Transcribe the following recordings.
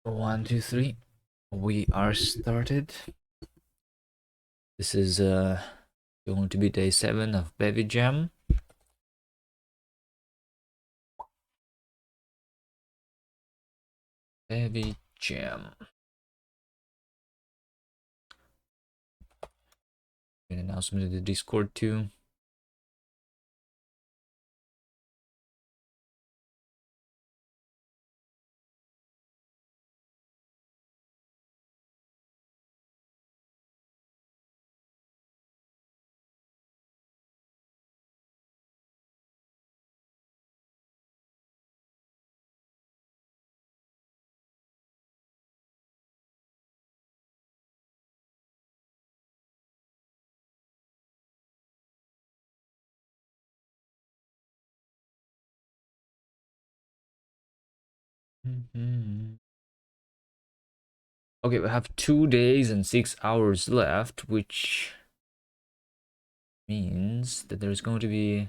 One, two, three. We are started. This is going to be day 7 of Bevy Jam. Bevy Jam. An announcement in the Discord too. Okay, we have 2 days and 6 hours left, which means that there's going to be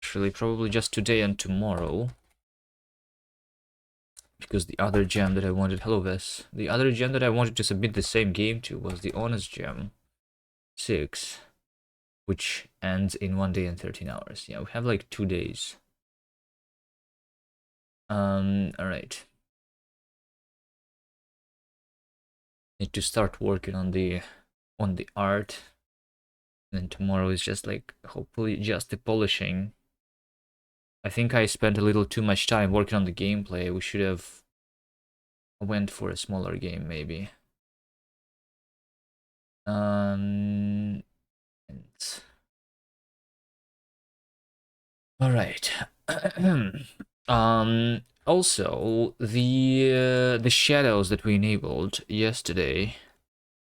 actually probably just today and tomorrow. Because the other jam that I wanted, hello Ves, the other jam that I wanted to submit the same game to was the Honest Jam 6, which ends in 1 day and 13 hours. Yeah, we have like 2 days. Alright. Need to start working on the art. And then tomorrow is just like hopefully just the polishing. I think I spent a little too much time working on the gameplay. We should have went for a smaller game maybe. And all right. Also the shadows that we enabled yesterday,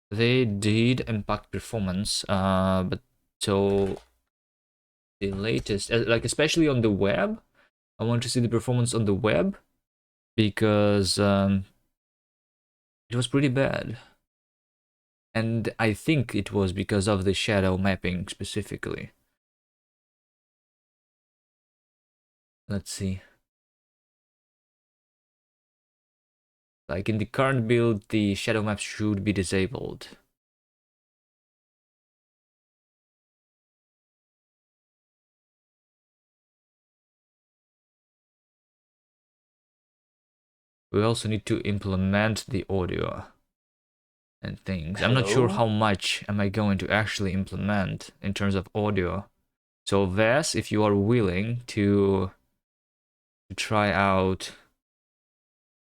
they did impact performance, but so the latest, like especially on the web, I want to see the performance on the web because it was pretty bad, and I think it was because of the shadow mapping specifically. Let's see. Like in the current build, the shadow maps should be disabled. We also need to implement the audio and things. I'm not sure how much am I going to actually implement in terms of audio. So Ves, if you are willing to try out,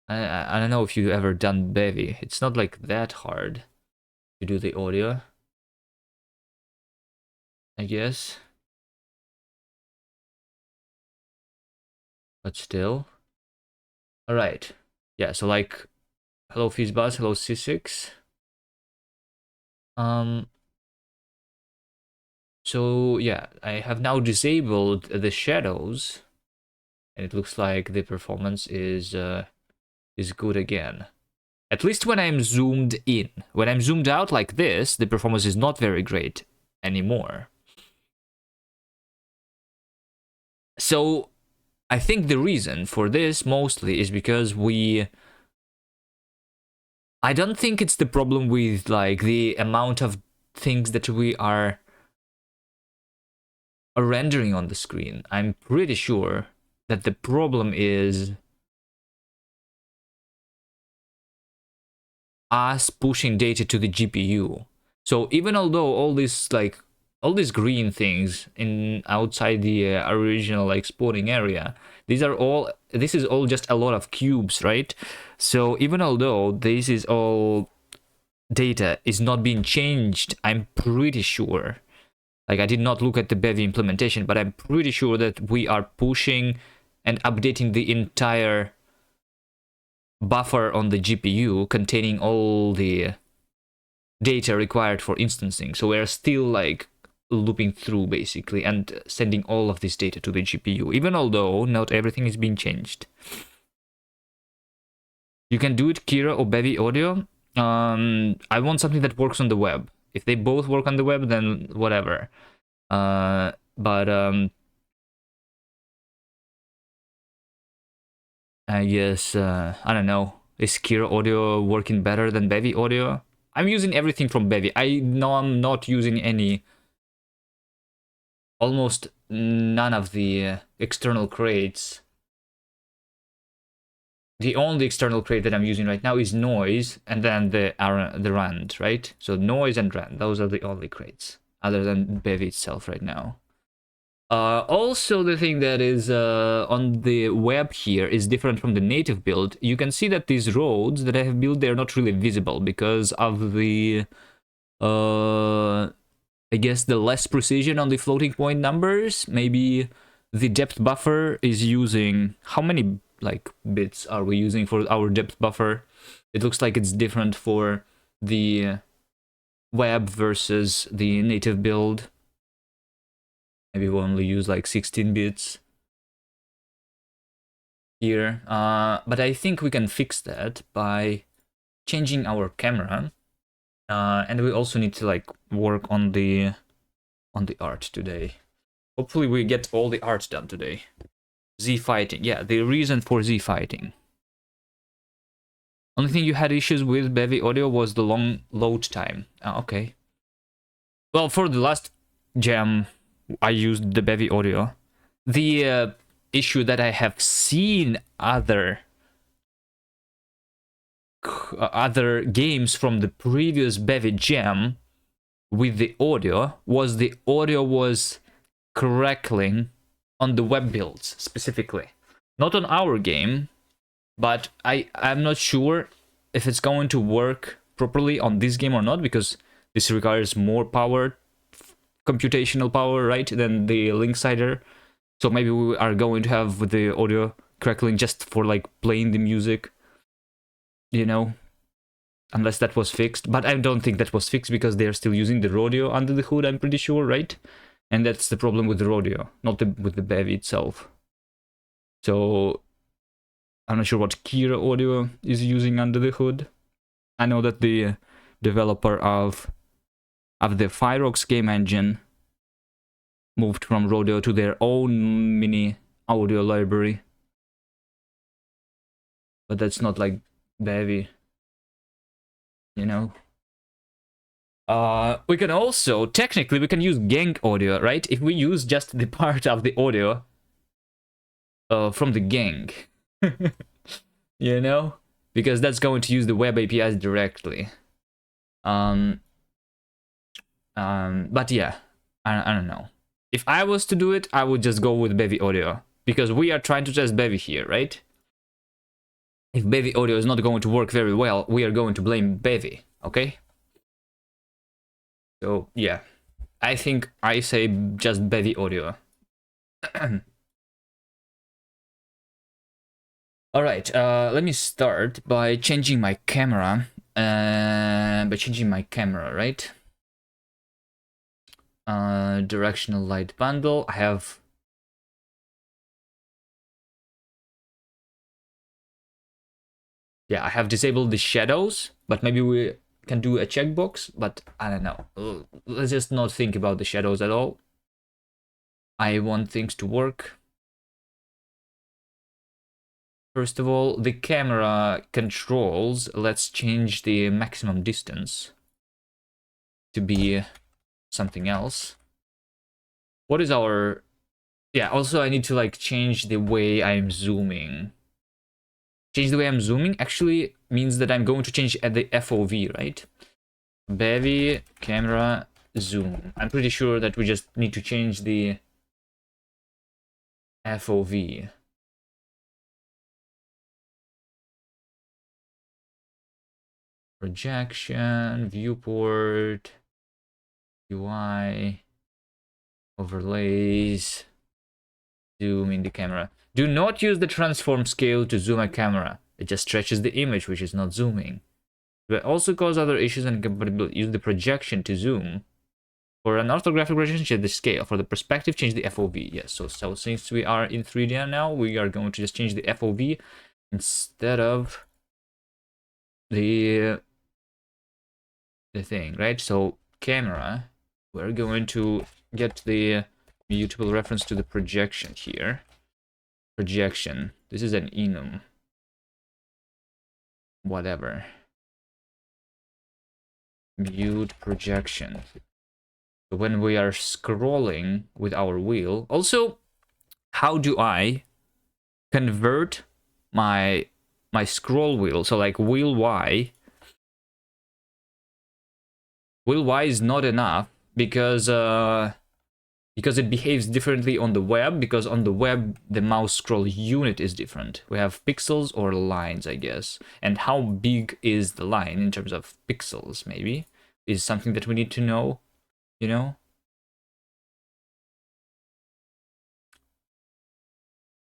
I don't know if you've ever done Bevy. It's not like that hard to do the audio, I guess. But still. Alright. Yeah, so like, hello Fizzbuzz, hello C6. So yeah, I have now disabled the shadows, and it looks like the performance is good again. At least when I'm zoomed in. When I'm zoomed out like this, the performance is not very great anymore. So I think the reason for this mostly is because I don't think it's the problem with like the amount of things that we are rendering on the screen. I'm pretty sure that the problem is us pushing data to the GPU. So even although all these green things in outside the original exporting area, this is all just a lot of cubes, right? So even although this is all data is not being changed, I'm pretty sure, like I did not look at the Bevy implementation, but I'm pretty sure that we are pushing and updating the entire buffer on the GPU containing all the data required for instancing. So we're still like looping through basically and sending all of this data to the GPU, even although not everything is being changed. You can do it Kira or Bevy audio. I want something that works on the web. If they both work on the web, then whatever. But I guess I don't know. Is Kira audio working better than Bevy audio? I'm using everything from Bevy. I know I'm not using any, almost none of the external crates. The only external crate that I'm using right now is noise, and then the rand, right? So noise and rand, those are the only crates, other than Bevy itself right now. Also, the thing that is on the web here is different from the native build. You can see that these roads that I have built, they're not really visible because of the, I guess, the less precision on the floating point numbers. Maybe the depth buffer is using... How many, like, bits are we using for our depth buffer? It looks like it's different for the web versus the native build. Maybe we'll only use like 16 bits here. But I think we can fix that by changing our camera. And we also need to like work on the art today. Hopefully we get all the art done today. Z fighting. Yeah, the reason for Z fighting. Only thing you had issues with Bevy audio was the long load time. Okay. Well, for the last jam, I used the Bevy audio. The issue that I have seen other games from the previous Bevy Jam with the audio was crackling on the web builds specifically. Not on our game, but I'm not sure if it's going to work properly on this game or not, because this requires more power, computational power, right, than the Linksider. So maybe we are going to have the audio crackling just for like playing the music, you know, unless that was fixed. But I don't think that was fixed because they're still using the Rodeo under the hood, I'm pretty sure, right? And that's the problem with the Rodeo, not with the Bevy itself. So I'm not sure what Kira Audio is using under the hood. I know that the developer of the Fyrox game engine moved from Rodeo to their own mini audio library. But that's not like Bevy, you know? We can also, technically, we can use gang audio, right? If we use just the part of the audio from the gang, you know? Because that's going to use the web APIs directly. But yeah, I don't know. If I was to do it, I would just go with Bevy audio, because we are trying to test Bevy here, right? If Bevy audio is not going to work very well, we are going to blame Bevy, okay? So yeah, I think I say just Bevy audio. Alright, let me start by changing my camera. Right? Directional light bundle. I have... Yeah, I have disabled the shadows, but maybe we can do a checkbox, but I don't know. Let's just not think about the shadows at all. I want things to work. First of all, the camera controls. Let's change the maximum distance to be something else. What is our... Yeah, also I need to like change the way I'm zooming. Change the way I'm zooming actually means that I'm going to change at the FOV, right? Bevy camera zoom. I'm pretty sure that we just need to change the FOV. Projection, viewport, UI, overlays, zoom in the camera. Do not use the transform scale to zoom a camera. It just stretches the image, which is not zooming. It will also cause other issues and incompatibility. Use the projection to zoom. For an orthographic projection, change the scale. For the perspective, change the FOV. Yes, so since we are in 3D now, we are going to just change the FOV instead of the thing, right? So camera, we're going to get the Mutable reference to the projection here. Projection. This is an enum. Whatever. Mute projection. So when we are scrolling with our wheel. Also, how do I convert my scroll wheel? So like wheel Y. Wheel Y is not enough because it behaves differently on the web, because on the web the mouse scroll unit is different. We have pixels or lines, I guess. And how big is the line in terms of pixels, maybe, is something that we need to know, you know?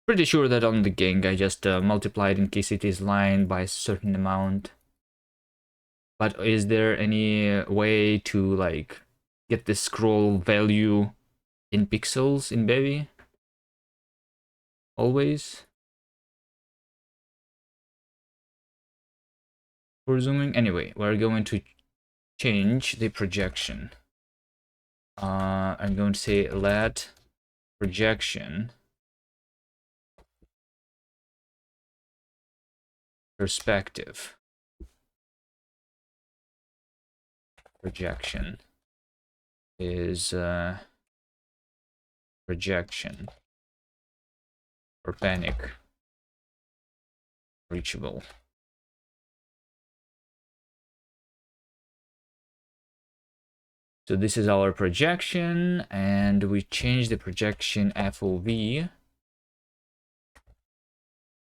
Pretty sure that on the gang I just multiplied in case it is line by a certain amount. But is there any way to like get the scroll value in pixels in Bevy? Always? For zooming? Anyway, we're going to change the projection. I'm going to say let projection perspective. Projection is projection or panic reachable. So this is our projection, and we change the projection FOV.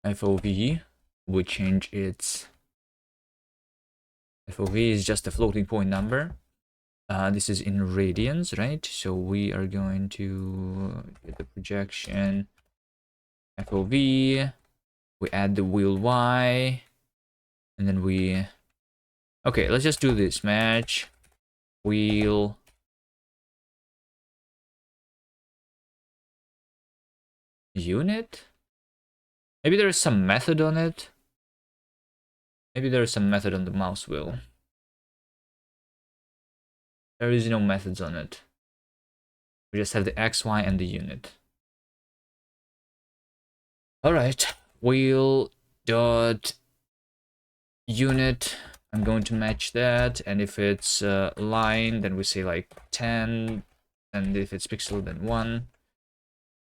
FOV, we change its FOV is just a floating point number. This is in radians, right? So we are going to get the projection FOV. We add the wheel Y, and then we... Okay, let's just do this. Match wheel unit. Maybe there is some method on it. Maybe there is some method on the mouse wheel. There is no methods on it. We just have the X, Y, and the unit. All right, wheel dot unit. I'm going to match that, and if it's line, then we say like 10, and if it's pixel, then 1.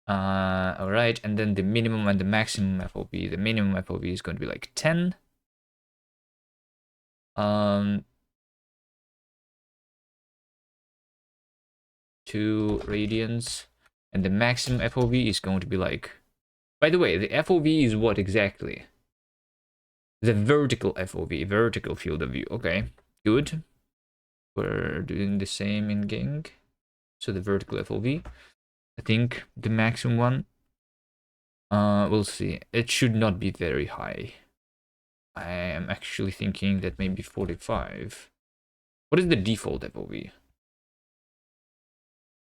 All right, and then the minimum and the maximum FOV. The minimum FOV is going to be like 10. 2 radians, and the maximum FOV is going to be like... By the way, the FOV is what exactly? The vertical FOV, vertical field of view. Okay, good. We're doing the same in gang. So the vertical FOV, I think the maximum one, we'll see. It should not be very high. I am actually thinking that maybe 45. What is the default FOV?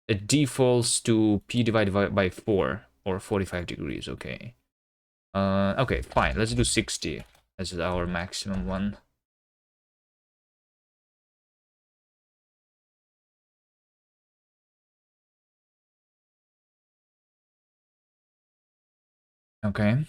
It defaults to P divided by 4 or 45 degrees. Okay. Okay, fine. Let's do 60 as our maximum one. Okay.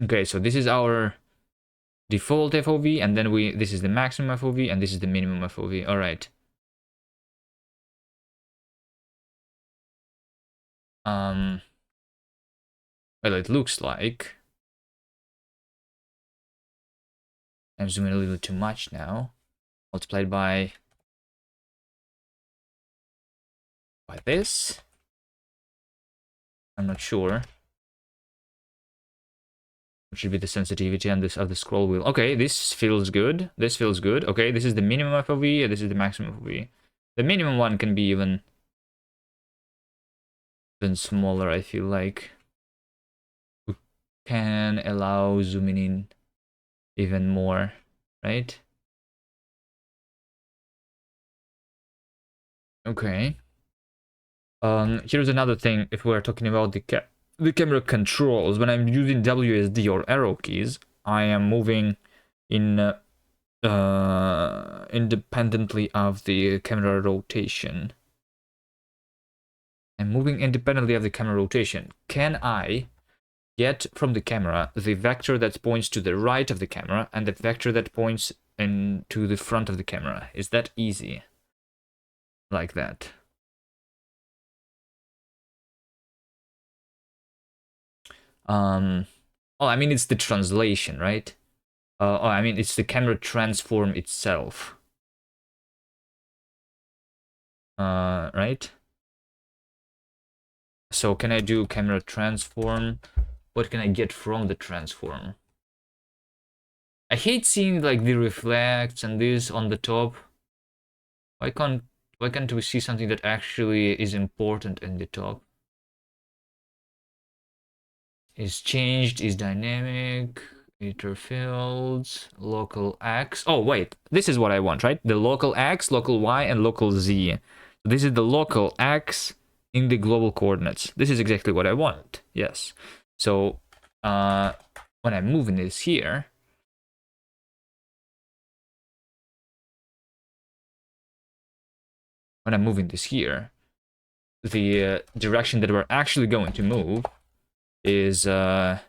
Okay, so this is our default FOV, and then this is the maximum FOV, and this is the minimum FOV. All right. Well, it looks like I'm zooming a little too much now. Multiplied by this. I'm not sure. What should be the sensitivity and this of the scroll wheel? Okay, this feels good. This feels good. Okay, this is the minimum FOV, and this is the maximum FOV. The minimum one can be even smaller, I feel like. We can allow zooming in even more, right? Okay. Here's another thing. If we're talking about the camera controls, when I'm using WSD or arrow keys, I am moving in independently of the camera rotation. I'm moving independently of the camera rotation. Can I get from the camera the vector that points to the right of the camera and the vector that points to the front of the camera? Is that easy? Like that. Oh, I mean, it's the translation, right? Oh, I mean, it's the camera transform itself. Right? So can I do camera transform? What can I get from the transform? I hate seeing like the reflects and this on the top. Why can't we see something that actually is important in the top? Is changed, is dynamic, iter fields, local x. Oh wait, this is what I want, right? The local x, local y, and local z. This is the local x in the global coordinates. This is exactly what I want. Yes. So when I'm moving this here, the direction that we're actually going to move is camera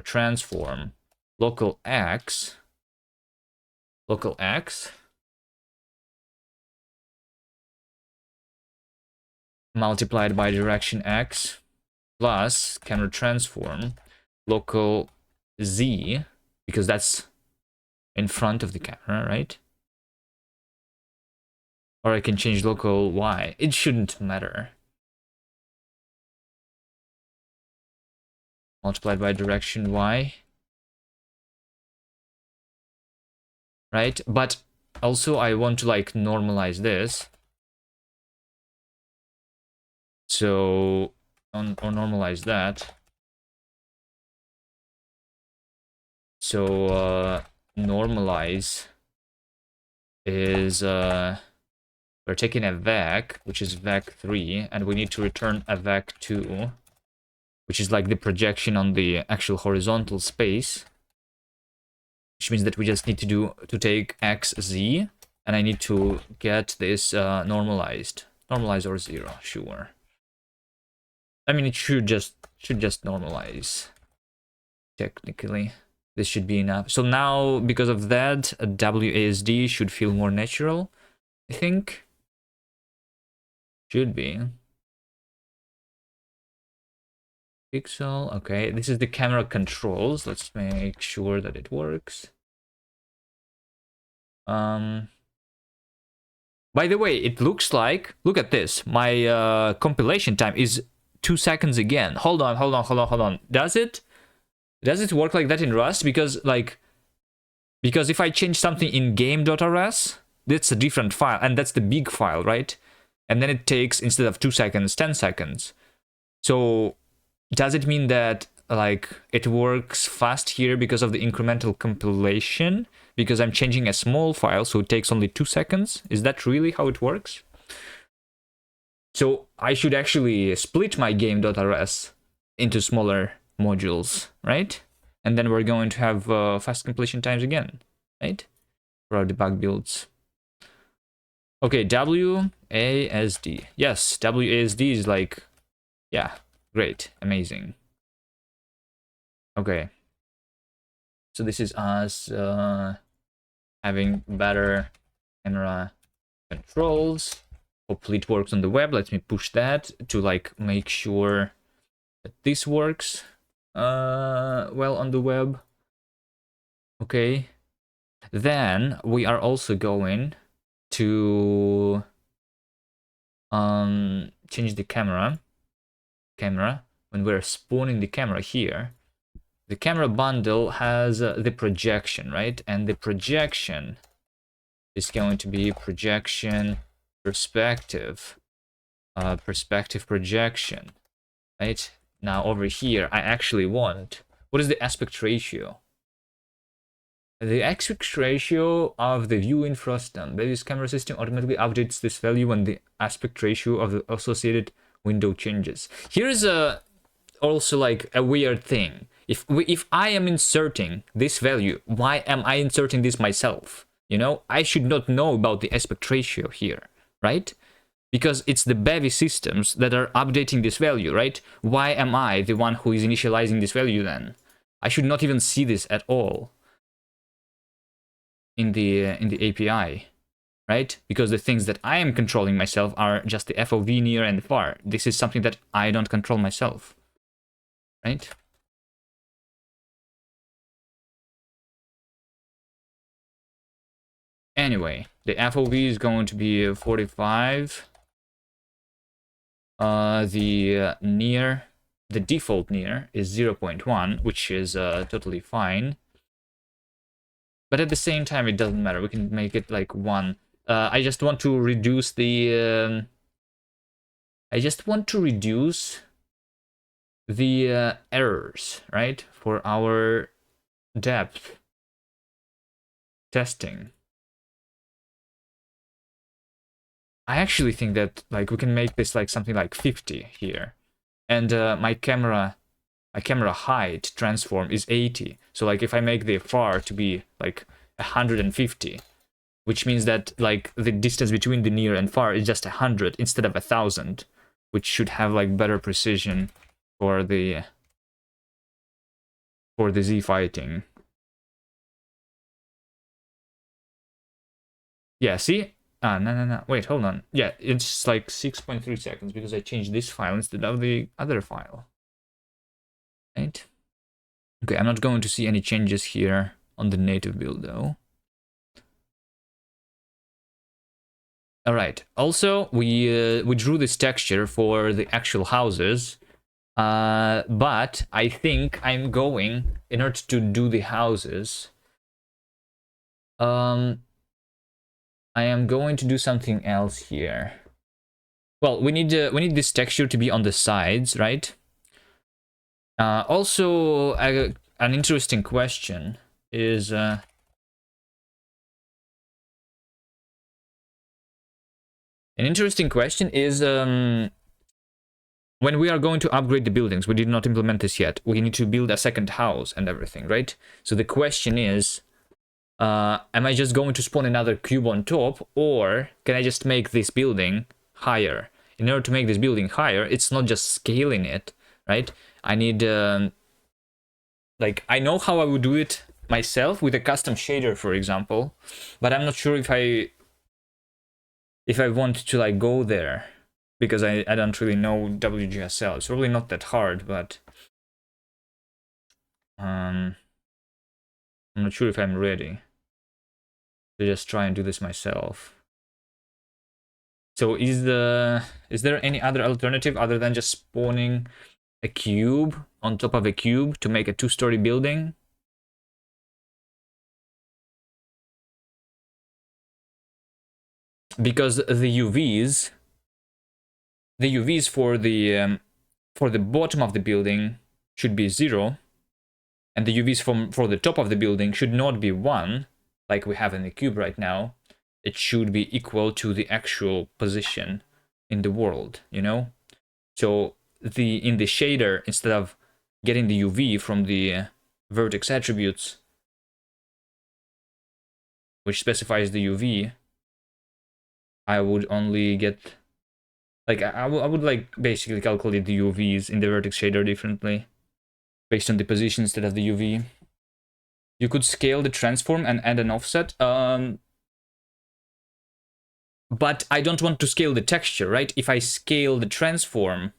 transform local x multiplied by direction x plus camera transform local z, because that's in front of the camera, right? Or I can change local y. It shouldn't matter. Multiplied by direction y. Right? But also I want to like normalize this. So, or normalize that. So, normalize is, we're taking a vec, which is vec3, and we need to return a vec2, which is like the projection on the actual horizontal space, which means that we just need to take xz, and I need to get this normalized or 0, sure. I mean, it should just normalize. Technically, this should be enough. So now, because of that, a WASD should feel more natural, I think. Should be. Pixel, okay. This is the camera controls. Let's make sure that it works. By the way, it looks like, look at this. My compilation time is 2 seconds again. Hold on. Does it work like that in Rust? Because if I change something in game.rs, that's a different file, and that's the big file, right? And then it takes, instead of 2 seconds, 10 seconds. So does it mean that like it works fast here because of the incremental compilation? Because I'm changing a small file, so it takes only 2 seconds? Is that really how it works? So I should actually split my game.rs into smaller modules, right? And then we're going to have fast completion times again, right? For our debug builds. Okay, WASD. Yes, WASD is like, yeah, great, amazing. Okay. So this is us having better camera controls. Hopefully it works on the web. Let me push that to like make sure that this works well on the web. Okay. Then we are also going to change the camera when we're spawning the camera here. The camera bundle has the projection, right? And the projection is going to be projection perspective, perspective projection, right? Now over here, I actually want, what is the aspect ratio? The aspect ratio of the view in Frostum. Bevy's camera system automatically updates this value when the aspect ratio of the associated window changes. Here's also like a weird thing. If I am inserting this value, why am I inserting this myself? You know, I should not know about the aspect ratio here, right? Because it's the Bevy systems that are updating this value, right? Why am I the one who is initializing this value then? I should not even see this at all in the API, right? Because the things that I am controlling myself are just the FOV, near, and far. This is something that I don't control myself, right? Anyway, the FOV is going to be 45. The default near is 0.1, which is totally fine. But at the same time, it doesn't matter. We can make it like 1. I just want to reduce the... errors, right? For our depth testing. I actually think that like we can make this like something like 50 here. And my camera height transform is 80. So like if I make the far to be like 150, which means that like the distance between the near and far is just 100 instead of 1000, which should have like better precision for the Z fighting. Yeah, see? No. Wait, hold on. Yeah, it's like 6.3 seconds because I changed this file instead of the other file. Right? Okay, I'm not going to see any changes here on the native build though. All right. Also, we drew this texture for the actual houses, but I think I'm going, in order to do the houses, I am going to do something else here. Well, we need this texture to be on the sides, right? Also, an interesting question is when we are going to upgrade the buildings, we did not implement this yet. We need to build a second house and everything, right? So the question is, am I just going to spawn another cube on top, or can I just make this building higher? In order to make this building higher, it's not just scaling it, right? I need, like, I know how I would do it myself with a custom shader, for example, but I'm not sure if I want to, like, go there, because I don't really know WGSL. It's probably not that hard, but I'm not sure if I'm ready to just try and do this myself. So is there any other alternative other than just spawning a cube on top of a cube to make a 2-story building? Because the UVs for the bottom of the building should be 0, and the UVs for the top of the building should not be 1, like we have in the cube right now. It should be equal to the actual position in the world, you know? So in the shader, instead of getting the UV from the vertex attributes, which specifies the UV, I would only get, like, I would like basically calculate the UVs in the vertex shader differently based on the position instead of the UV. You could scale the transform and add an offset. But I don't want to scale the texture, right? If I scale the transform,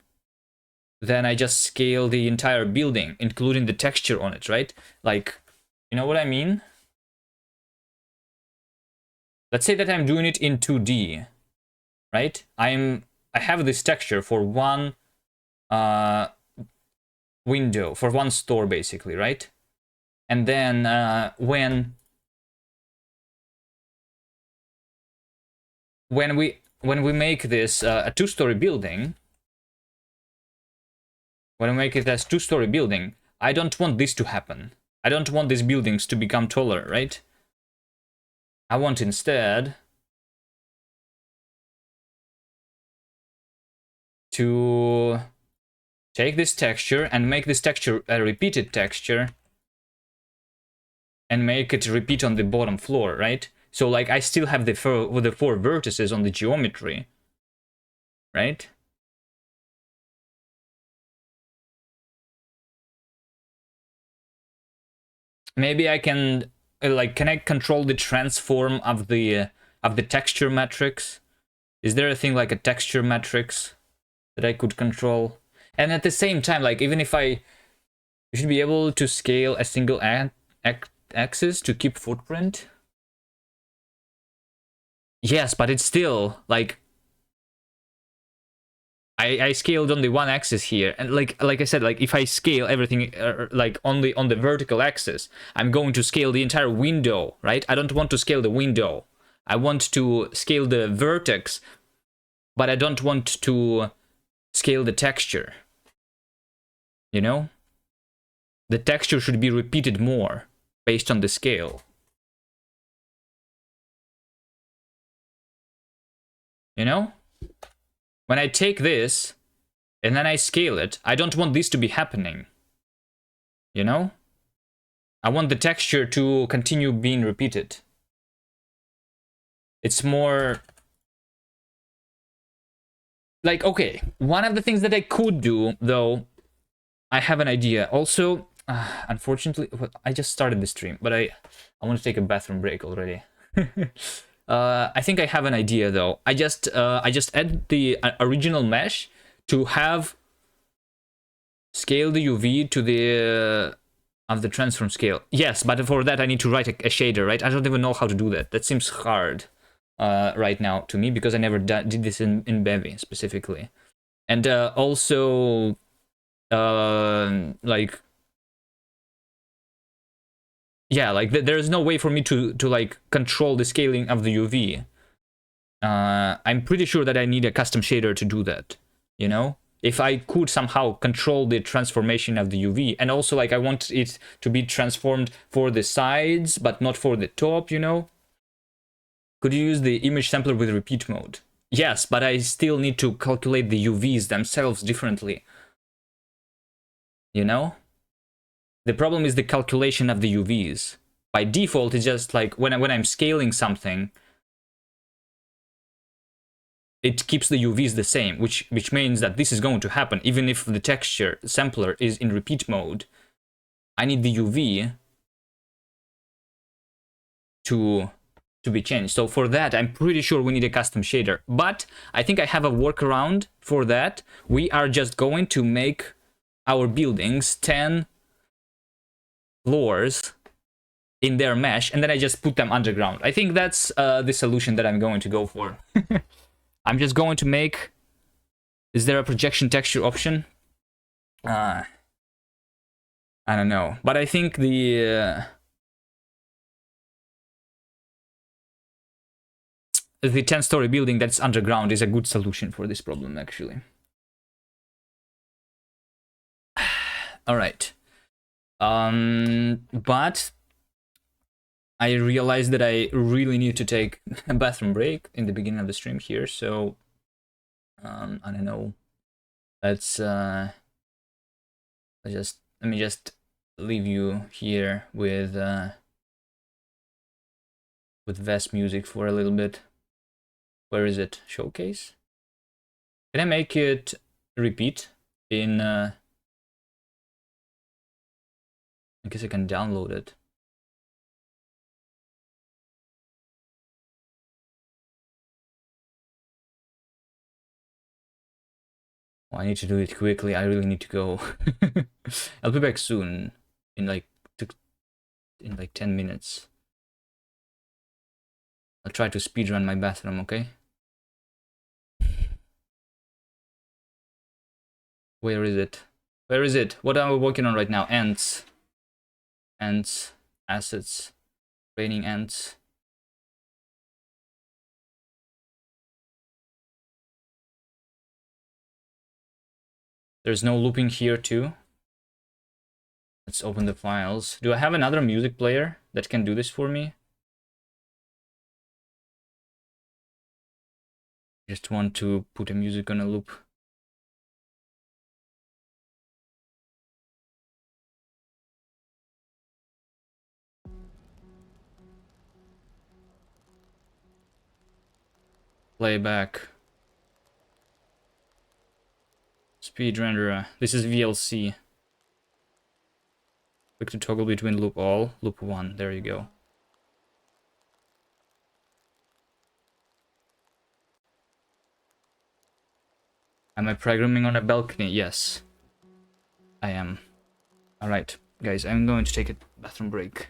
then I just scale the entire building, including the texture on it, right? Like, you know what I mean? Let's say that I'm doing it in 2D, right? I have this texture for one window, for one store, basically, right? And then when we make this a 2-story building, when we make it as 2-story building, I don't want this to happen. I don't want these buildings to become taller, right? I want instead to take this texture and make this texture a repeated texture and make it repeat on the bottom floor, right? So like I still have the four vertices on the geometry, right? Maybe I can can I control the transform of the texture matrix? Is there a thing like a texture matrix that I could control? And at the same time, like even if I should be able to scale a single axis to keep footprint. Yes, but it's still like I scaled on the one axis here, and like I said, like if I scale everything like on the vertical axis, I'm going to scale the entire window, right? I don't want to scale the window. I want to scale the vertex, but I don't want to scale the texture. You know? The texture should be repeated more based on the scale. You know? When I take this and then I scale it, I don't want this to be happening. You know? I want the texture to continue being repeated. It's more like, okay, one of the things that I could do, though, I have an idea. Also, unfortunately, I just started the stream, but I want to take a bathroom break already. I think I have an idea, though. I just add the original mesh to have scale the UV to the of the transform scale. Yes, but for that I need to write a shader, right? I don't even know how to do that. That seems hard right now to me because I never did this in Bevy specifically. And also, like, yeah, like there's no way for me to like control the scaling of the UV. I'm pretty sure that I need a custom shader to do that, you know? If I could somehow control the transformation of the UV, and also like I want it to be transformed for the sides, but not for the top, you know? Could you use the image sampler with repeat mode? Yes, but I still need to calculate the UVs themselves differently. You know? The problem is the calculation of the UVs. By default, it's just like when I'm scaling something, it keeps the UVs the same, which means that this is going to happen even if the texture sampler is in repeat mode. I need the UV to be changed. So for that, I'm pretty sure we need a custom shader. But I think I have a workaround for that. We are just going to make our buildings 10 floors in their mesh, and then I just put them underground. I think that's the solution that I'm going to go for. I'm just going to make... Is there a projection texture option? I don't know. But I think the 10-story building that's underground is a good solution for this problem, actually. All right. But I realized that I really need to take a bathroom break in the beginning of the stream here, so I don't know. Let's let me just leave you here with Vest music for a little bit. Where is it? Showcase? Can I make it repeat in I guess I can download it. Oh, I need to do it quickly. I really need to go. I'll be back soon in like 10 minutes. I'll try to speedrun my bathroom, okay? Where is it? Where is it? What are we working on right now? Ants. Ants. Assets. Raining ants. There's no looping here too. Let's open the files. Do I have another music player that can do this for me? Just want to put the music on a loop. Playback. Speed renderer. This is VLC. Click to toggle between loop all, loop 1. There you go. Am I programming on a balcony? Yes, I am. Alright, guys, I'm going to take a bathroom break.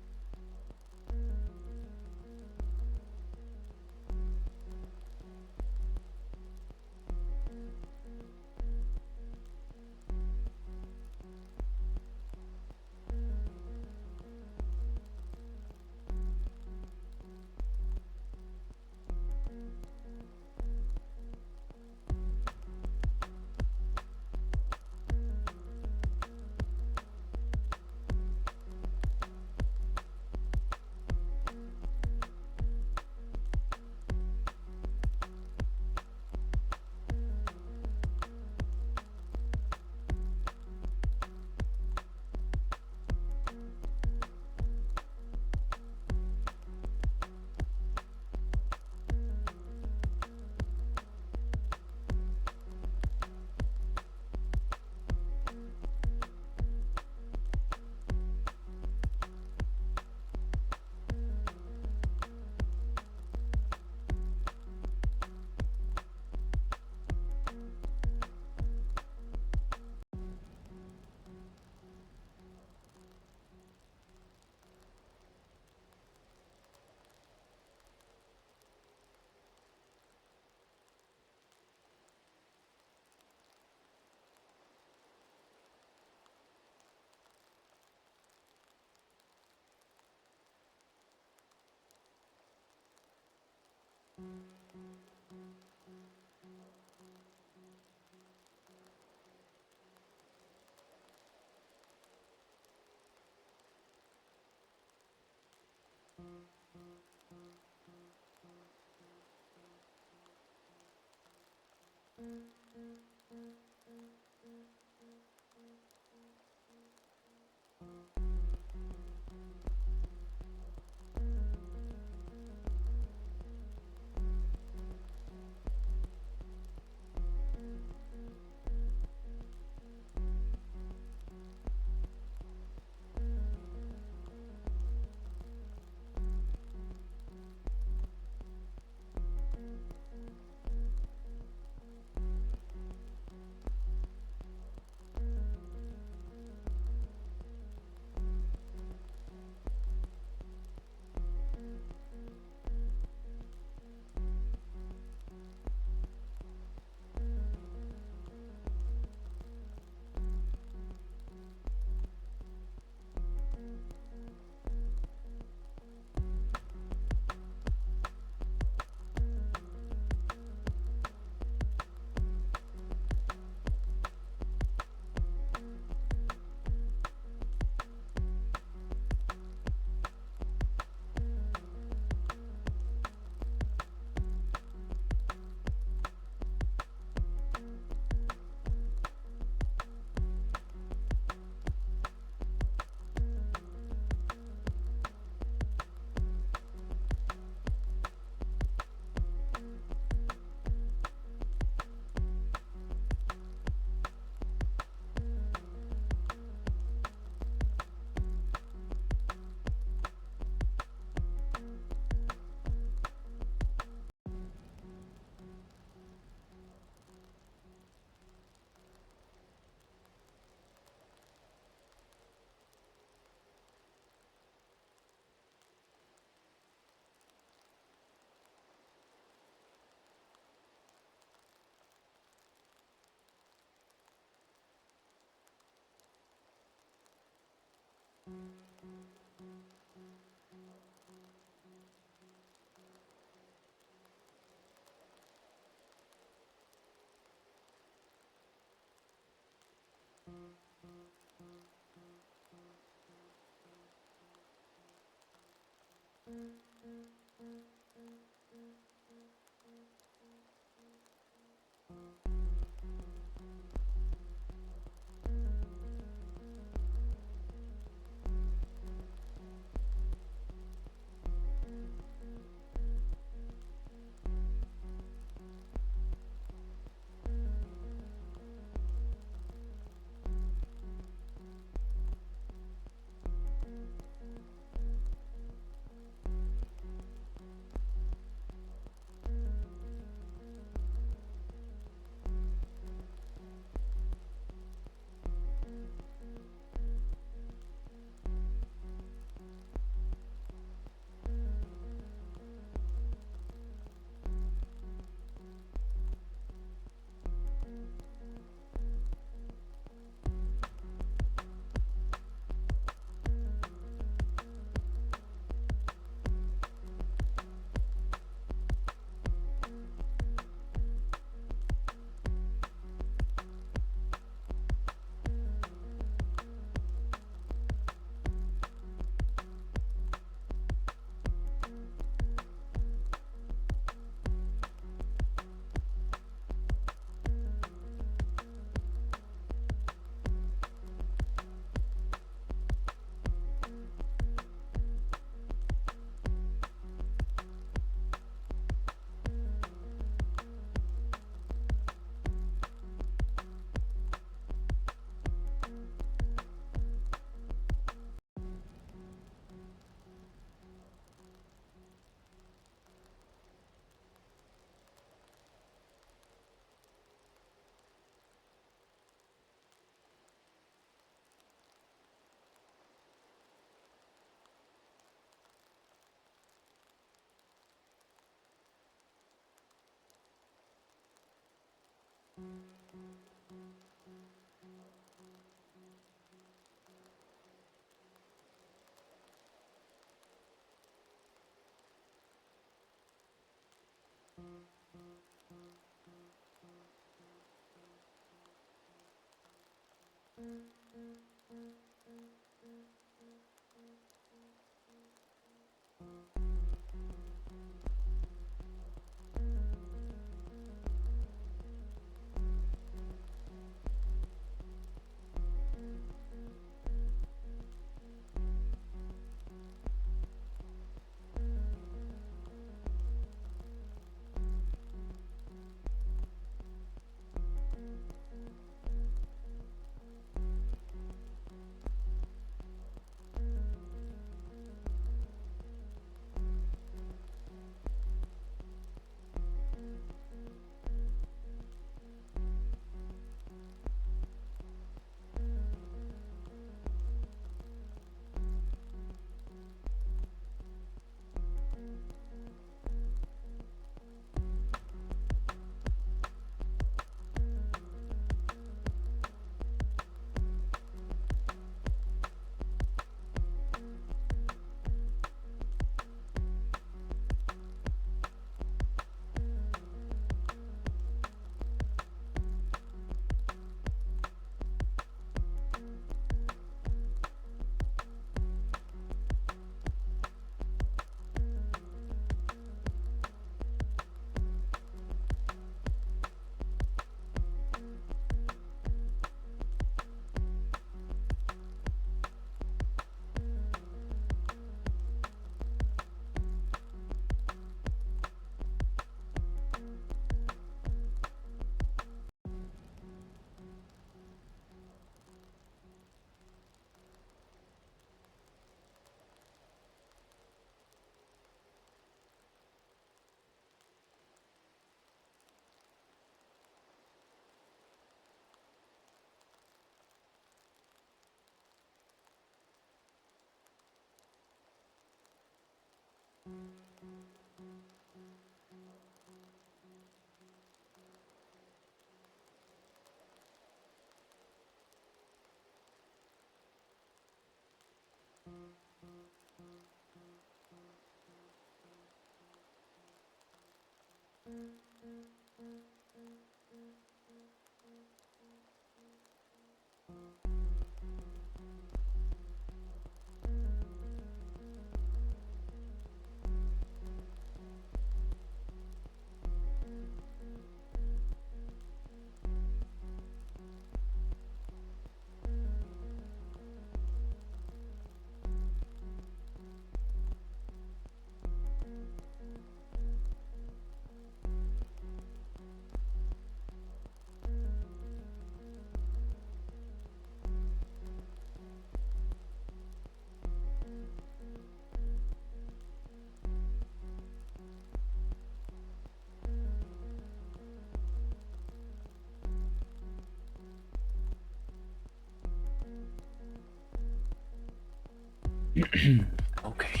Okay.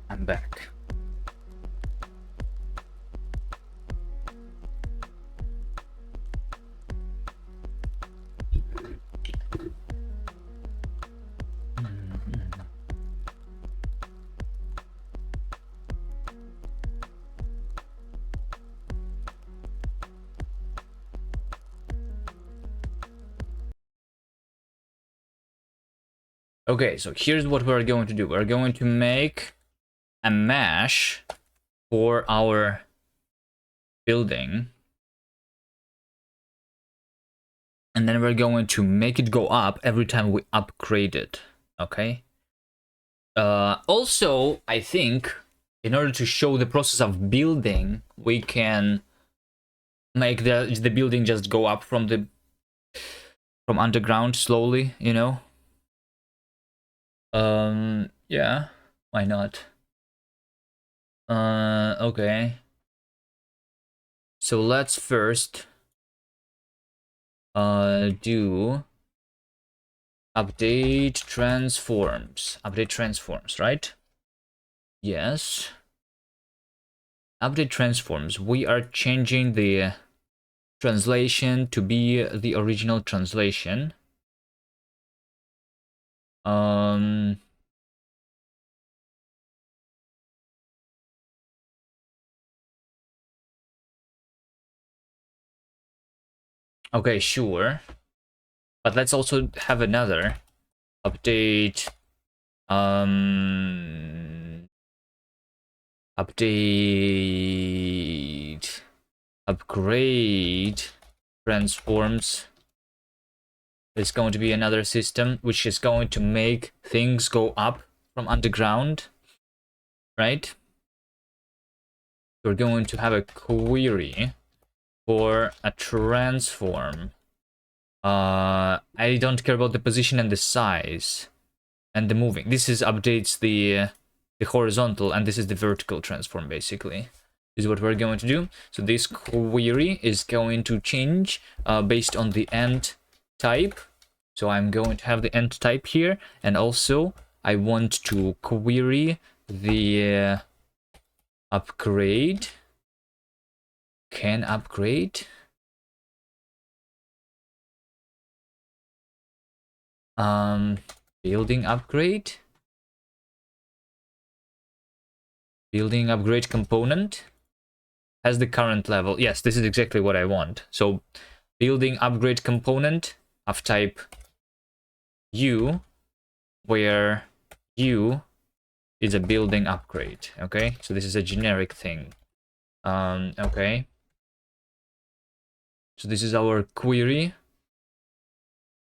I'm back. Okay, so here's what we're going to do. We're going to make a mesh for our building. And then we're going to make it go up every time we upgrade it. Okay. Also, I think in order to show the process of building, we can make the building just go up from underground slowly, you know. Yeah, why not? Okay. So let's first do update transforms. Update transforms, right? Yes. Update transforms. We are changing the translation to be the original translation. Okay, sure. But let's also have another update. Update. Upgrade transforms. There's going to be another system which is going to make things go up from underground, right? We're going to have a query for a transform. I don't care about the position and the size and the moving. This is updates the horizontal, and this is the vertical transform. Basically, this is what we're going to do. So this query is going to change based on the end type. So I'm going to have the end type here, and also I want to query the upgrade. Can upgrade. Building upgrade. Building upgrade component has the current level. Yes, this is exactly what I want. So building upgrade component of type U, where U is a building upgrade. Okay, so this is a generic thing. Okay. So this is our query.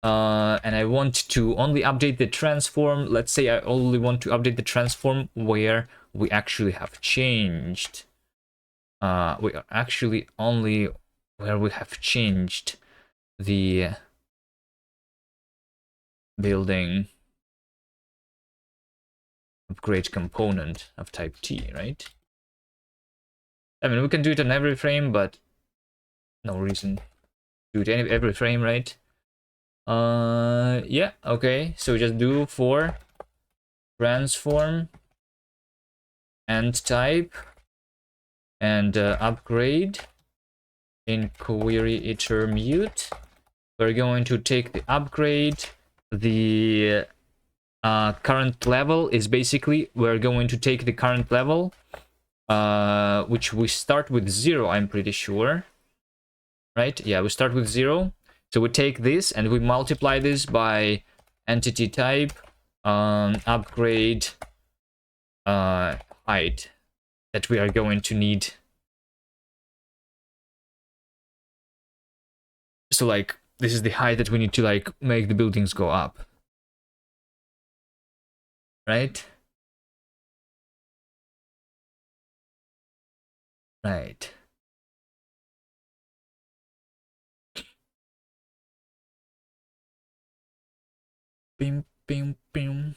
And I want to only update the transform. Let's say I only want to update the transform where we actually have changed. We are actually only where we have changed the building upgrade component of type T, right? I mean, we can do it on every frame, but no reason to do it every frame, right? Yeah, okay. So just do for transform and type and upgrade in query iter mute. We're going to take the upgrade, the current level is basically, we're going to take the current level, which we start with 0, I'm pretty sure. Right? Yeah, we start with 0. So we take this and we multiply this by entity type, upgrade, height that we are going to need. So like, this is the height that we need to like make the buildings go up. Right? Right. Bim, bim, bim.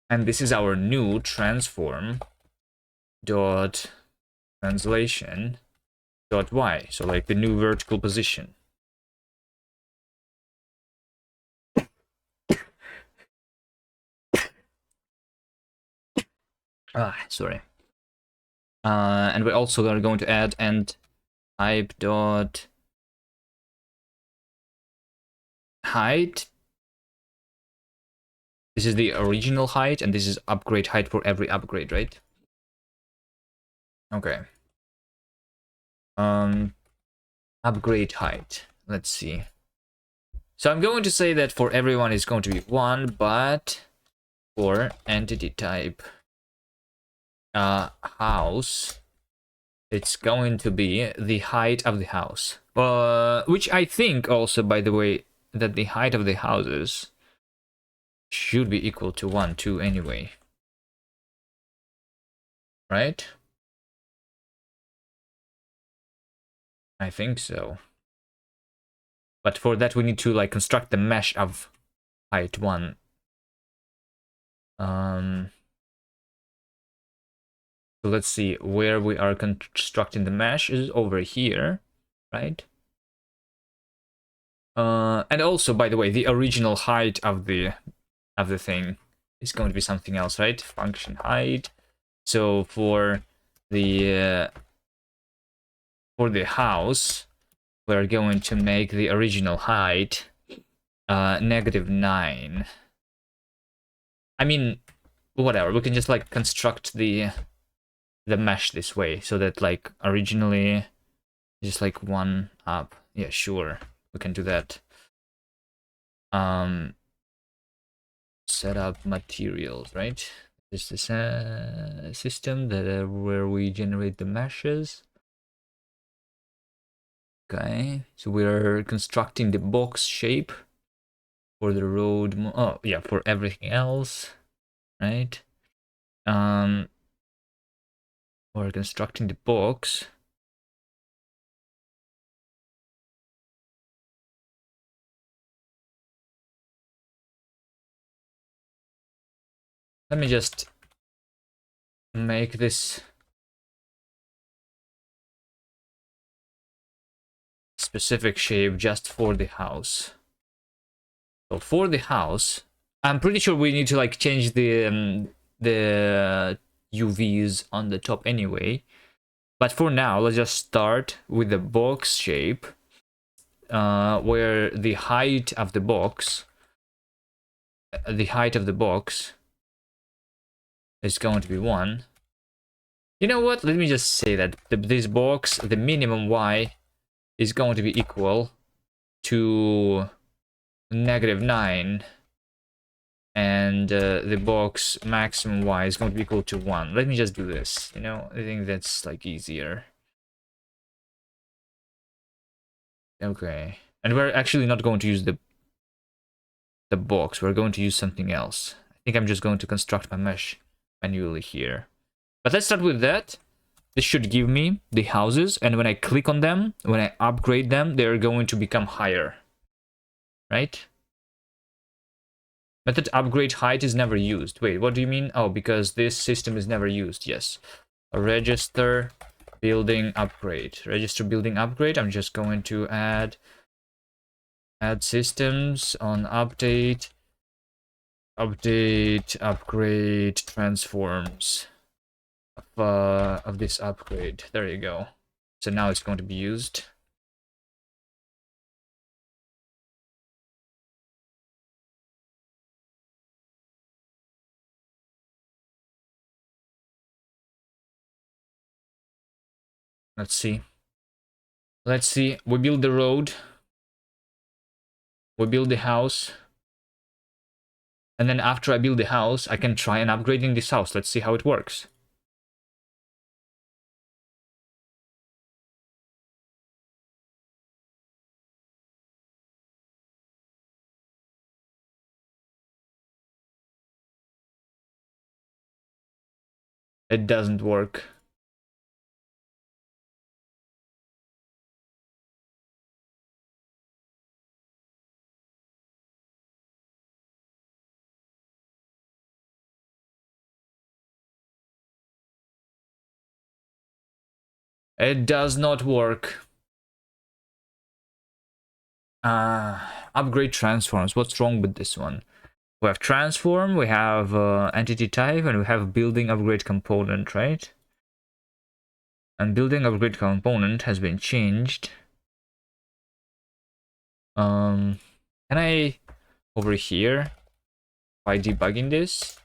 And this is our new transform dot translation dot y. So like the new vertical position. Sorry. And we also are going to add end type dot height. This is the original height, and this is upgrade height for every upgrade, right? Okay. Upgrade height. Let's see. So I'm going to say that for everyone it's going to be 1, but for entity type house, it's going to be the height of the house. Which I think also, by the way, that the height of the houses should be equal to 1, 2 anyway. Right? I think so. But for that we need to like construct the mesh of height 1. So let's see where we are constructing the mesh is over here, right? And also, by the way, the original height of the thing is going to be something else, right? Function height. So for the house, we're going to make the original height -9. I mean, whatever. We can just like construct the mesh this way, so that like originally just like 1 up. Yeah, sure, we can do that. Set up materials, right? This is a system that where we generate the meshes. Okay, so we're constructing the box shape for the road. Oh yeah, for everything else, right? We're constructing the box. Let me just make this specific shape just for the house. So for the house, I'm pretty sure we need to like change the UVs on the top anyway. But for now, let's just start with the box shape, where the height of the box, is going to be 1. You know what? Let me just say that this box, the minimum y, is going to be equal to -9, and the box maximum y is going to be equal to 1. Let me just do this. You know, I think that's like easier. Okay, and we're actually not going to use the box. We're going to use something else. I think I'm just going to construct my mesh manually here. But let's start with that. This should give me the houses, and when I click on them, when I upgrade them, they're going to become higher, right? Method upgrade height is never used. Wait, what do you mean? Oh, because this system is never used. Yes. A register building upgrade. Register building upgrade. I'm just going to add systems on update upgrade transforms of this upgrade. There you go. So now it's going to be used. Let's see. Let's see. We build the road. We build the house. And then after I build the house, I can try and upgrading this house. Let's see how it works. It doesn't work. It does not work. Upgrade transforms. What's wrong with this one? We have transform, we have entity type, and we have building upgrade component, right? And building upgrade component has been changed. Can I over here by debugging this?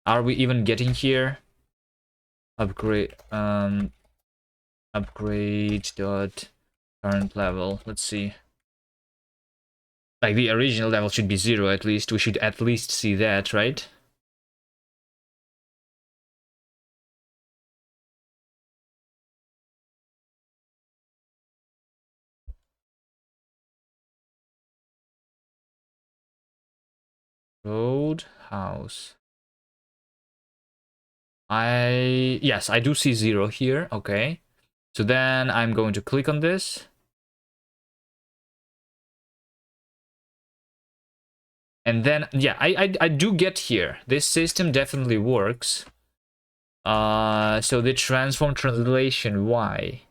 Are we even getting here? Upgrade upgrade dot current level. Let's see. Like the original level should be 0 at least. We should at least see that, right? Road house. Yes, I do see 0 here. Okay. So then I'm going to click on this. And then, yeah, I do get here. This system definitely works. So the transform translation, why?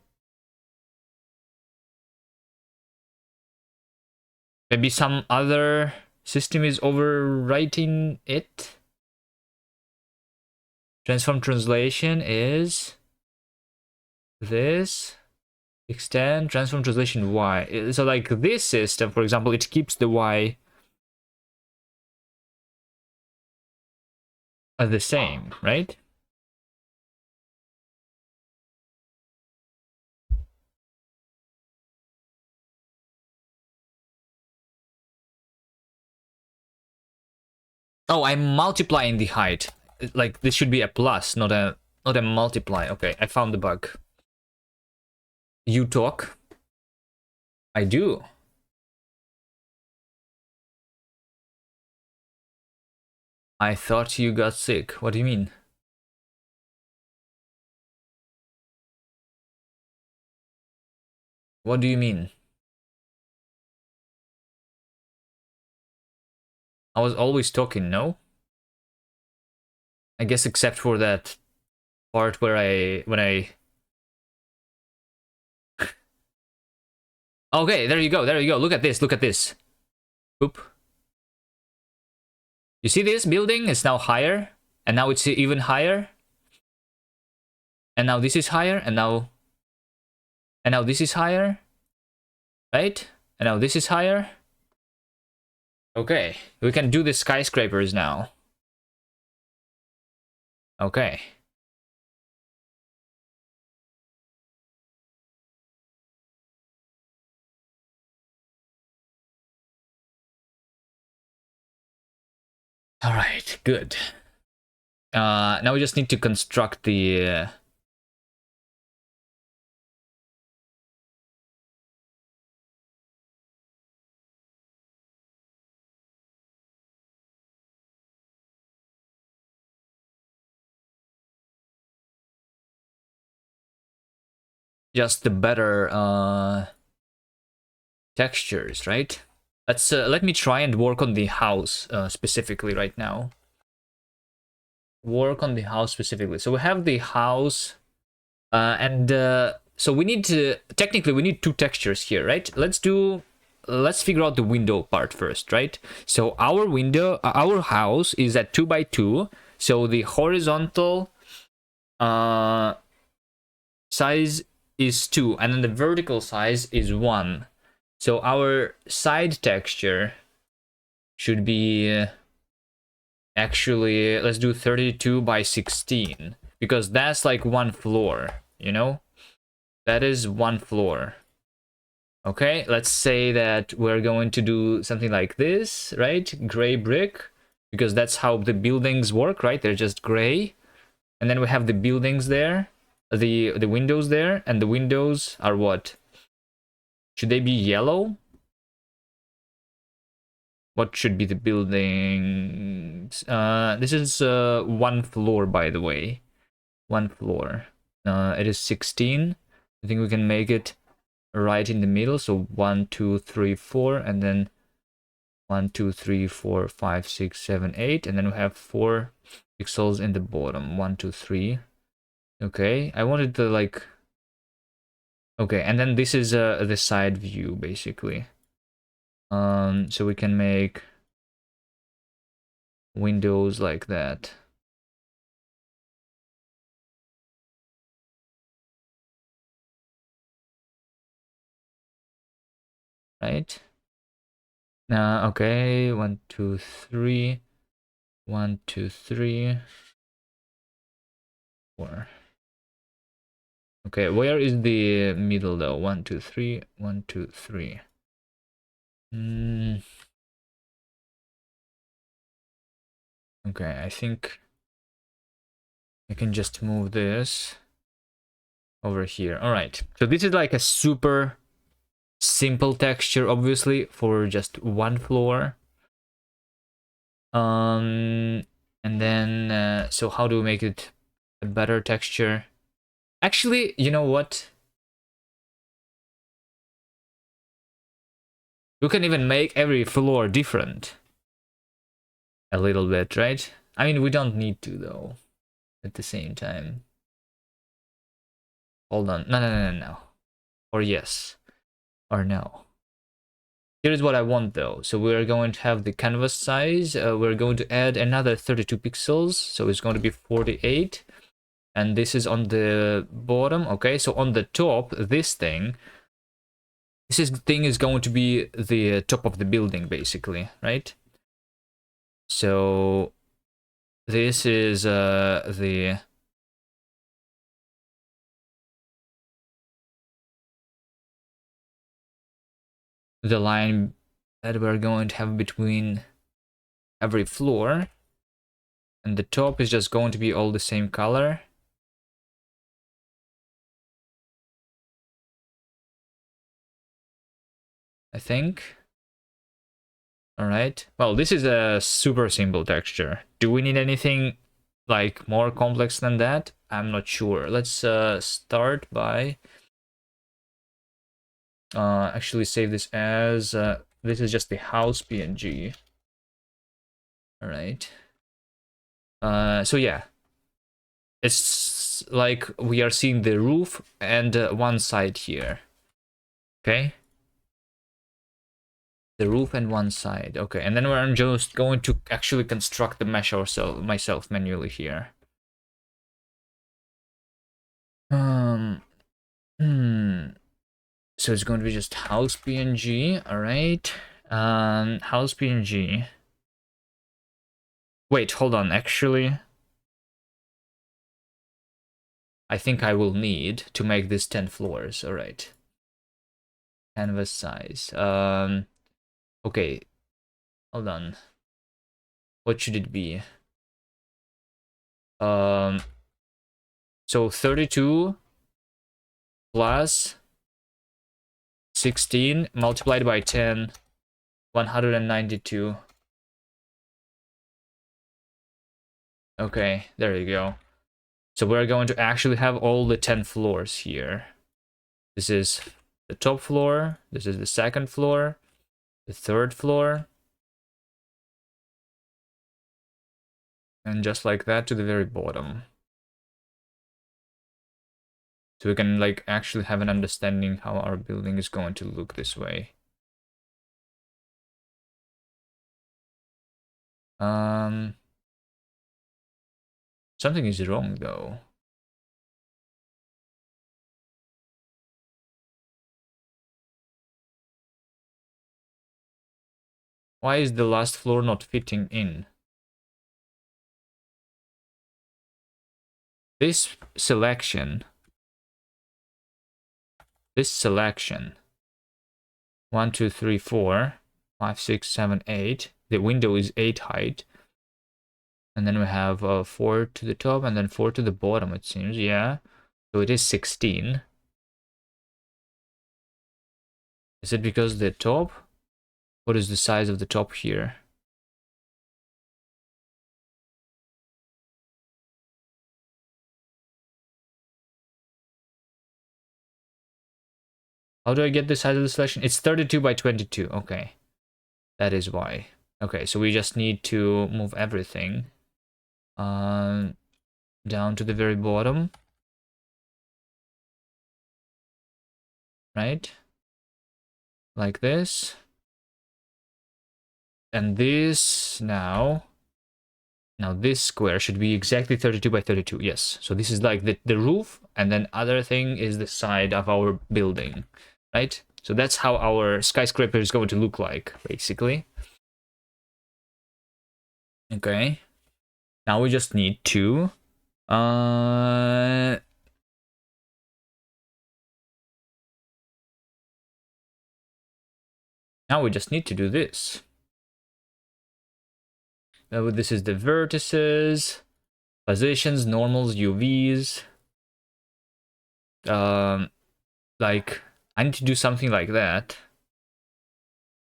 Maybe some other system is overwriting it. Transform translation is this. Extend transform translation y. So like this system, for example, it keeps the y the same, right? Oh, I'm multiplying the height. Like this should be a plus, not a multiply. Okay, I found the bug. You talk. I do. I thought you got sick. What do you mean? What do you mean? I was always talking, no? I guess except for that part where when I... Okay, there you go, there you go. Look at this, look at this. Oop. You see this building is now higher, and now it's even higher. And now this is higher, and now this is higher. Right? And now this is higher. Okay, we can do the skyscrapers now. Okay. All right, good. Now we just need to construct the... just the better textures, right? Let me try and work on the house specifically right now. Work on the house specifically. So we have the house, and so we need to technically we need 2 textures here, right? Let's figure out the window part first, right? So our window, our house is at 2 by 2. So the horizontal size is 2, and then the vertical size is 1. So our side texture should be actually, let's do 32 by 16, because that's like 1 floor, you know? That is one floor. Okay, let's say that we're going to do something like this, right? Gray brick, because that's how the buildings work, right? They're just gray. And then we have the buildings there, the windows there, and the windows are what? Should they be yellow? What should be the buildings? This is one floor, by the way. One floor. It is 16. I think we can make it right in the middle. So 1, 2, 3, 4, and then 1, 2, 3, 4, 5, 6, 7, 8, and then we have 4 pixels in the bottom. 1, 2, 3. Okay, I wanted to like. Okay, and then this is the side view basically. So we can make windows like that. Right? Okay, 1, 2, 3. 1, 2, 3. 4. Okay, where is the middle though? 1, 2, 3. 1, 2, 3. Okay, I think I can just move this over here. All right, so this is like a super simple texture, obviously, for just one floor. And then so how do we make it a better texture? Actually, you know what? We can even make every floor different a little bit, right? I mean, we don't need to though. At the same time, hold on. No. Or yes, or no. Here's what I want though. So we're going to have the canvas size. We're going to add another 32 pixels. So it's going to be 48. And this is on the bottom. Okay, so on the top, this thing is going to be the top of the building, basically, right? So this is the line that we're going to have between every floor, and the top is just going to be all the same color. I think. All right. Well, this is a super simple texture. Do we need anything like more complex than that? I'm not sure. Let's start by actually save this as this is just the house PNG. All right. So yeah, it's like we are seeing the roof and one side here. Okay. The roof and one side. Okay, and then I'm just going to actually construct the mesh myself manually here. Um. So it's going to be just house PNG. All right. House PNG. Wait, hold on. Actually, I think I will need to make this 10 floors. All right. Canvas size. Okay. Hold on. What should it be? So 32 plus 16 multiplied by 10, 192. Okay, there you go. So we're going to actually have all the 10 floors here. This is the top floor, this is the second floor, the third floor, and just like that to the very bottom. So we can like actually have an understanding how our building is going to look this way. Something is wrong though. Why is the last floor not fitting in? This selection this selection. 1, 2, 3, 4, 5, 6, 7, 8. The window is 8 height. And then we have 4 to the top and then 4 to the bottom, it seems. Yeah. So it is 16. Is it because the top? What is the size of the top here? How do I get the size of the selection? It's 32 by 22. Okay. That is why. Okay, so we just need to move everything down to the very bottom. Right? Like this. And this now this square should be exactly 32 by 32. Yes. So this is like the roof, and then other thing is the side of our building, right? So that's how our skyscraper is going to look like, basically. Okay. Now we just need to now we just need to do this. This is the vertices, positions, normals, UVs. Like I need to do something like that.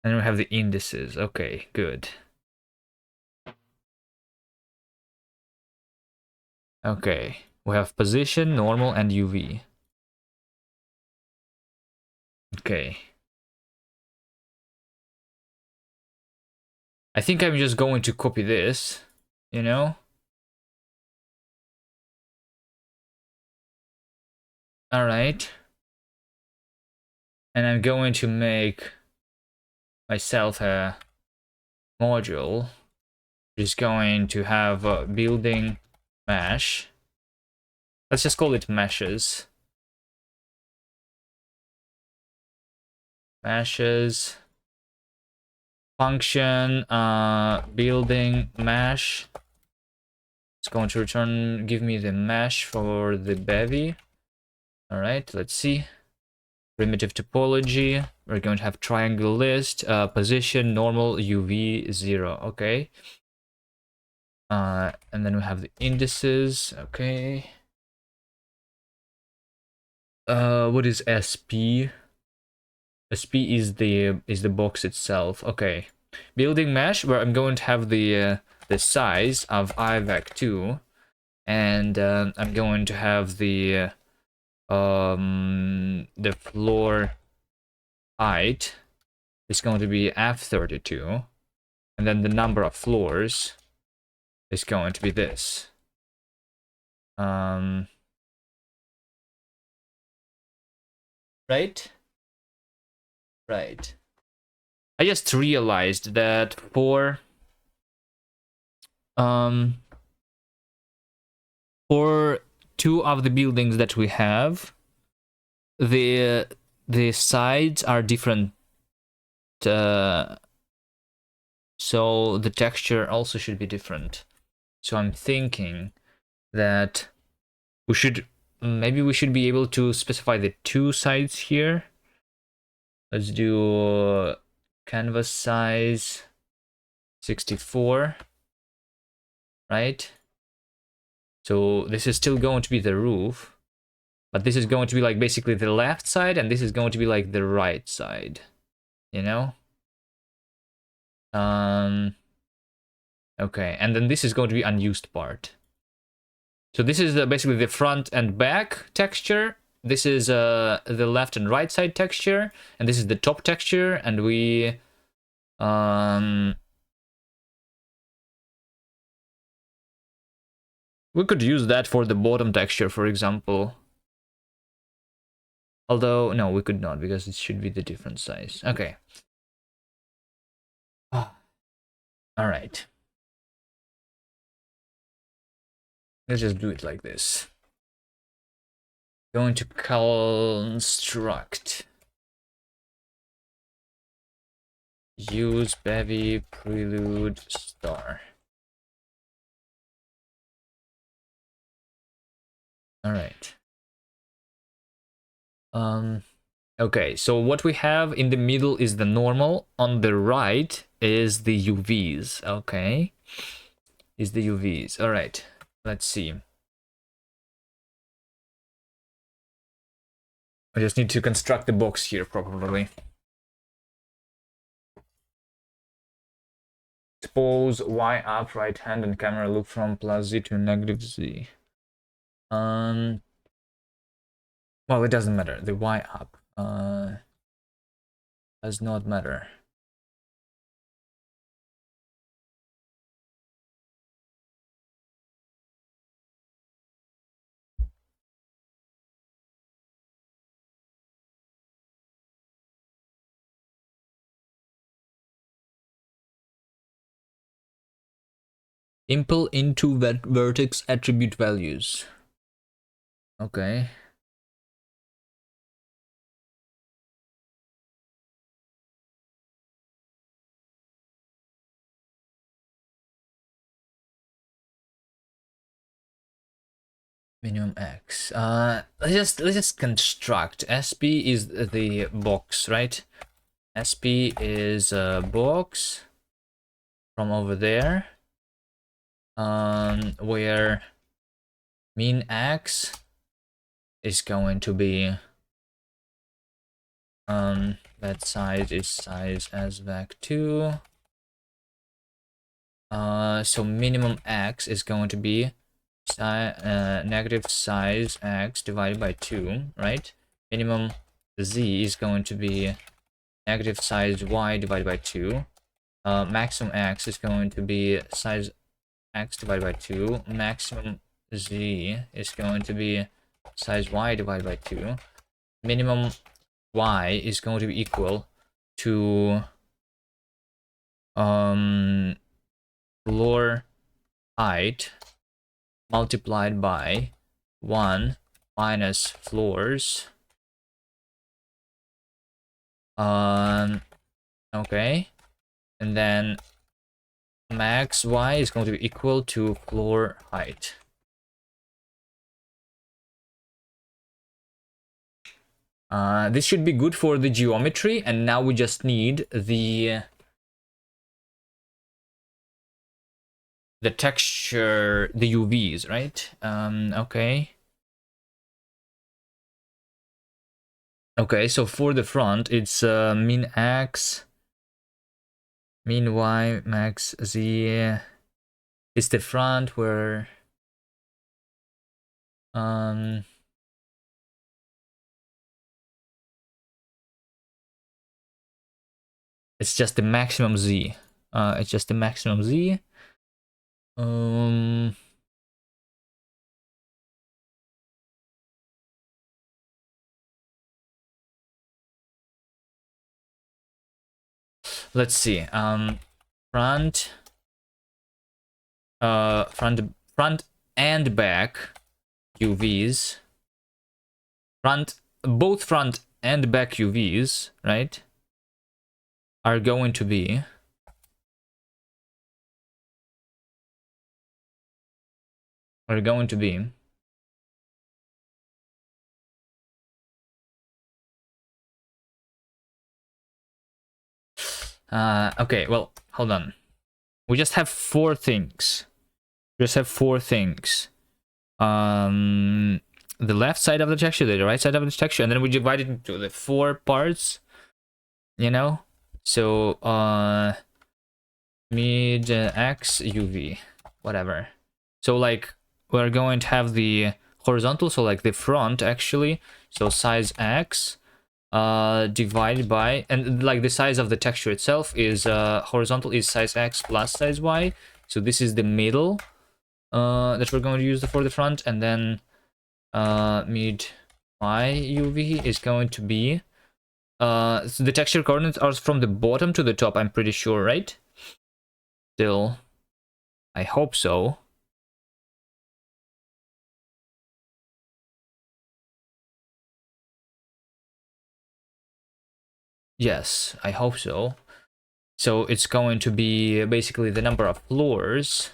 And then we have the indices. Okay, good. Okay, we have position, normal, and UV. Okay. I think I'm just going to copy this, you know? Alright. And I'm going to make myself a module. Just going to have a building mesh. Let's just call it meshes. Meshes. Function building mesh. It's going to return, give me the mesh for the Bevy. Alright, let's see. Primitive topology. We're going to have triangle list, position, normal, UV, 0. Okay. And then we have the indices. Okay. What is SP? SP is the box itself. Okay. Building mesh, where I'm going to have the size of IVAC2, and I'm going to have the floor height is going to be F32, and then the number of floors is going to be this. Right? Right. I just realized that for 2 of the buildings that we have, the sides are different, so the texture also should be different. So I'm thinking that we should be able to specify the 2 sides here. Let's do canvas size 64, right? So this is still going to be the roof, but this is going to be like basically the left side, and this is going to be like the right side, you know? Okay, and then this is going to be unused part. So this is basically the front and back texture. This is the left and right side texture, and this is the top texture, and we could use that for the bottom texture, for example. Although, no, we could not, because it should be the different size. Okay. All right. Let's just do it like this. Going to construct. Use Bevy prelude star. All right. Okay, so what we have in the middle is the normal. On the right is the UVs. Okay, is the UVs. All right, let's see. I just need to construct the box here properly. Suppose Y up, right hand, and camera look from plus Z to negative Z. Well, it doesn't matter. The Y up does not matter. Impel into vertex attribute values. Okay. Minimum X. Let's just construct. SP is the box, right? SP is a box from over there. Where min X is going to be that size is size as vec2. So minimum X is going to be negative size X divided by 2, right? Minimum Z is going to be negative size Y divided by 2. Maximum X is going to be size X divided by 2. Maximum Z is going to be size Y divided by 2. Minimum Y is going to be equal to floor height multiplied by 1 minus floors. Okay, and then max Y is going to be equal to floor height. This should be good for the geometry, and now we just need the texture, the UVs, right? Okay. Okay, so for the front, it's min X, min Y, max Z. It's the front where it's just the maximum Z. It's just the maximum Z. Let's see. Front and back UVs. Both front and back UVs, right? Are going to be okay, well, hold on. We just have 4 things. The left side of the texture, the right side of the texture, and then we divide it into the 4 parts, you know? So mid X UV, whatever. So like we're going to have the horizontal, so like the front actually, so size X divided by, and like the size of the texture itself is horizontal is size X plus size Y. So this is the middle that we're going to use for the front, and then mid Y UV is going to be so the texture coordinates are from the bottom to the top, I'm pretty sure, right? Still, I hope so. Yes, I hope so. So it's going to be basically the number of floors.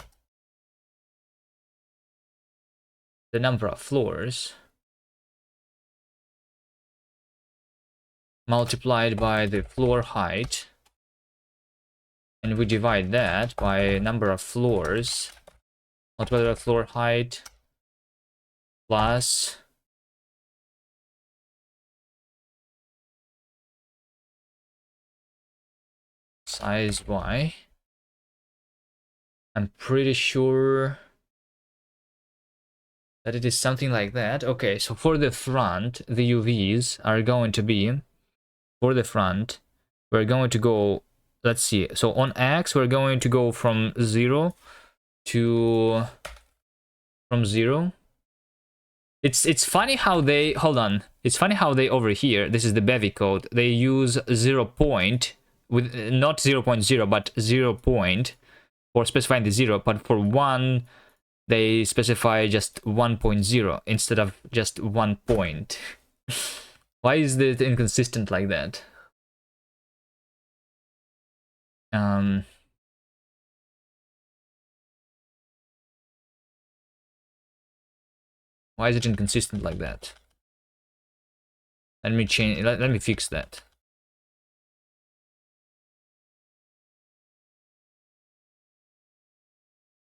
multiplied by the floor height, and we divide that by number of floors, multiplied by floor height plus size y. I'm pretty sure that it is something like that. Okay, so for the front, the UVs are going to be, for the front, we're going to go, let's see, so on X, we're going to go from 0 to, from 0. It's funny how they, hold on, it's funny how they over here, this is the Bevy code, they use 0 point, with not 0 0.0, but 0 point, for specifying the 0, but for 1, they specify just 1.0 instead of just 1 point. Why is it inconsistent like that? Why is it inconsistent like that? Let me change, let me fix that.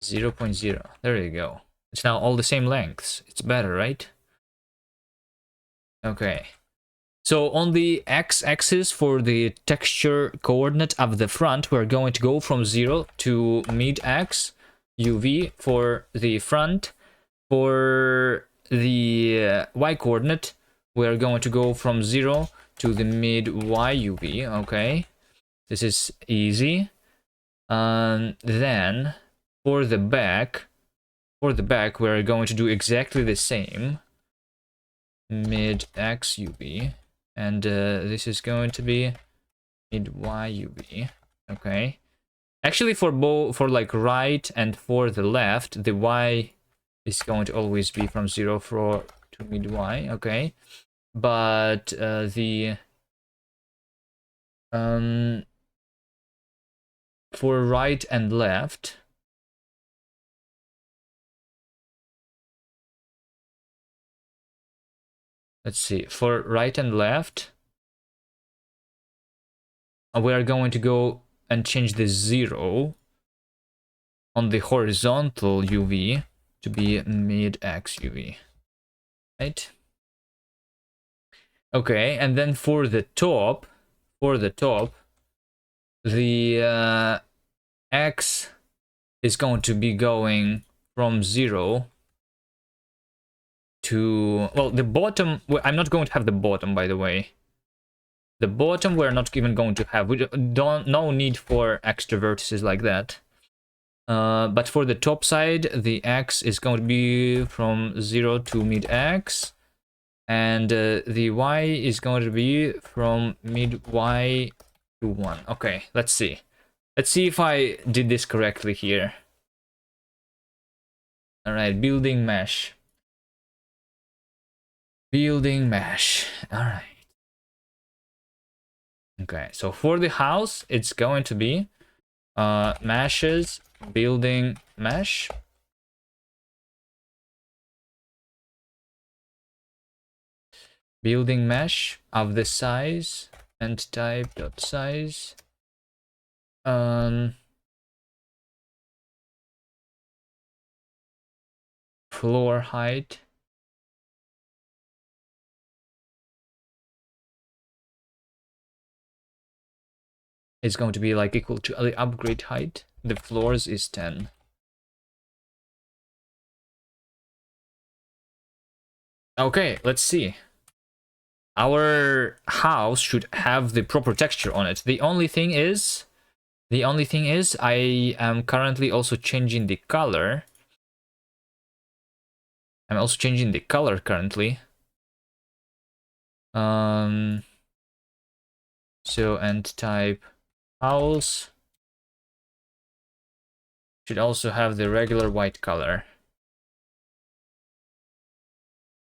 Zero point 0. There you go. It's now all the same lengths. It's better, right? Okay. So on the x-axis for the texture coordinate of the front, we're going to go from 0 to mid-x UV for the front. For the y-coordinate, we're going to go from 0 to the mid-y UV, okay? This is easy. Then for the back, we're going to do exactly the same. Mid-x UV. And this is going to be mid-y UV. Okay. Actually, for both, for like right and for the left, the y is going to always be from 0 to mid-y. Okay. But the for right and left, let's see, for right and left, we are going to go and change the 0 on the horizontal UV to be mid-x UV, right? Okay, and then for the top, the x is going to be going from 0 to, well, the bottom, I'm not going to have the bottom, by the way. The bottom we're not even going to have. We don't, no need for extra vertices like that. But for the top side, the x is going to be from 0 to mid-x. And the y is going to be from mid-y to 1. Okay, let's see. Let's see if I did this correctly here. Alright, building mesh. Building mesh. Alright. Okay, so for the house, it's going to be meshes, building mesh. Building mesh of the size and type dot size. Floor height. Is going to be like equal to the upgrade height. The floors is 10. Okay, let's see. Our house should have the proper texture on it. The only thing is I am currently also changing the color. I'm also changing the color currently. So and type house should also have the regular white color.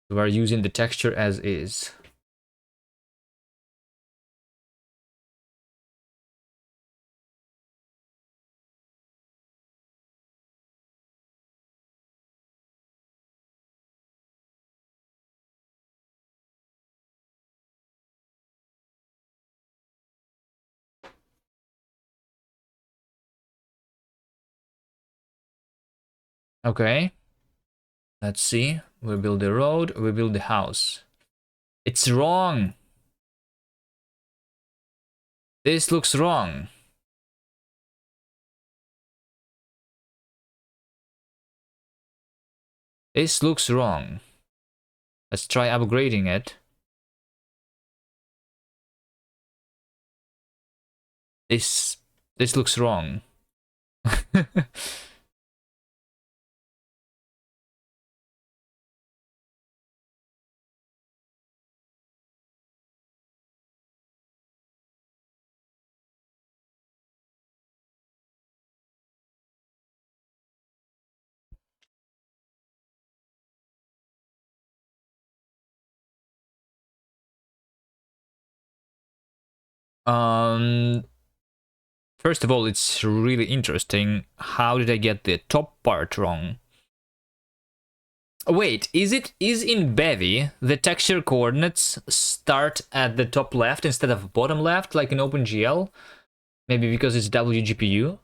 We are using the texture as is. Okay. Let's see. We build the road, we build the house. It's wrong. This looks wrong. This looks wrong. Let's try upgrading it. This looks wrong. um First of all, it's really interesting. How did I get the top part wrong? Wait, is in Bevy the texture coordinates start at the top left instead of bottom left like in OpenGL? Maybe because it's WGPU?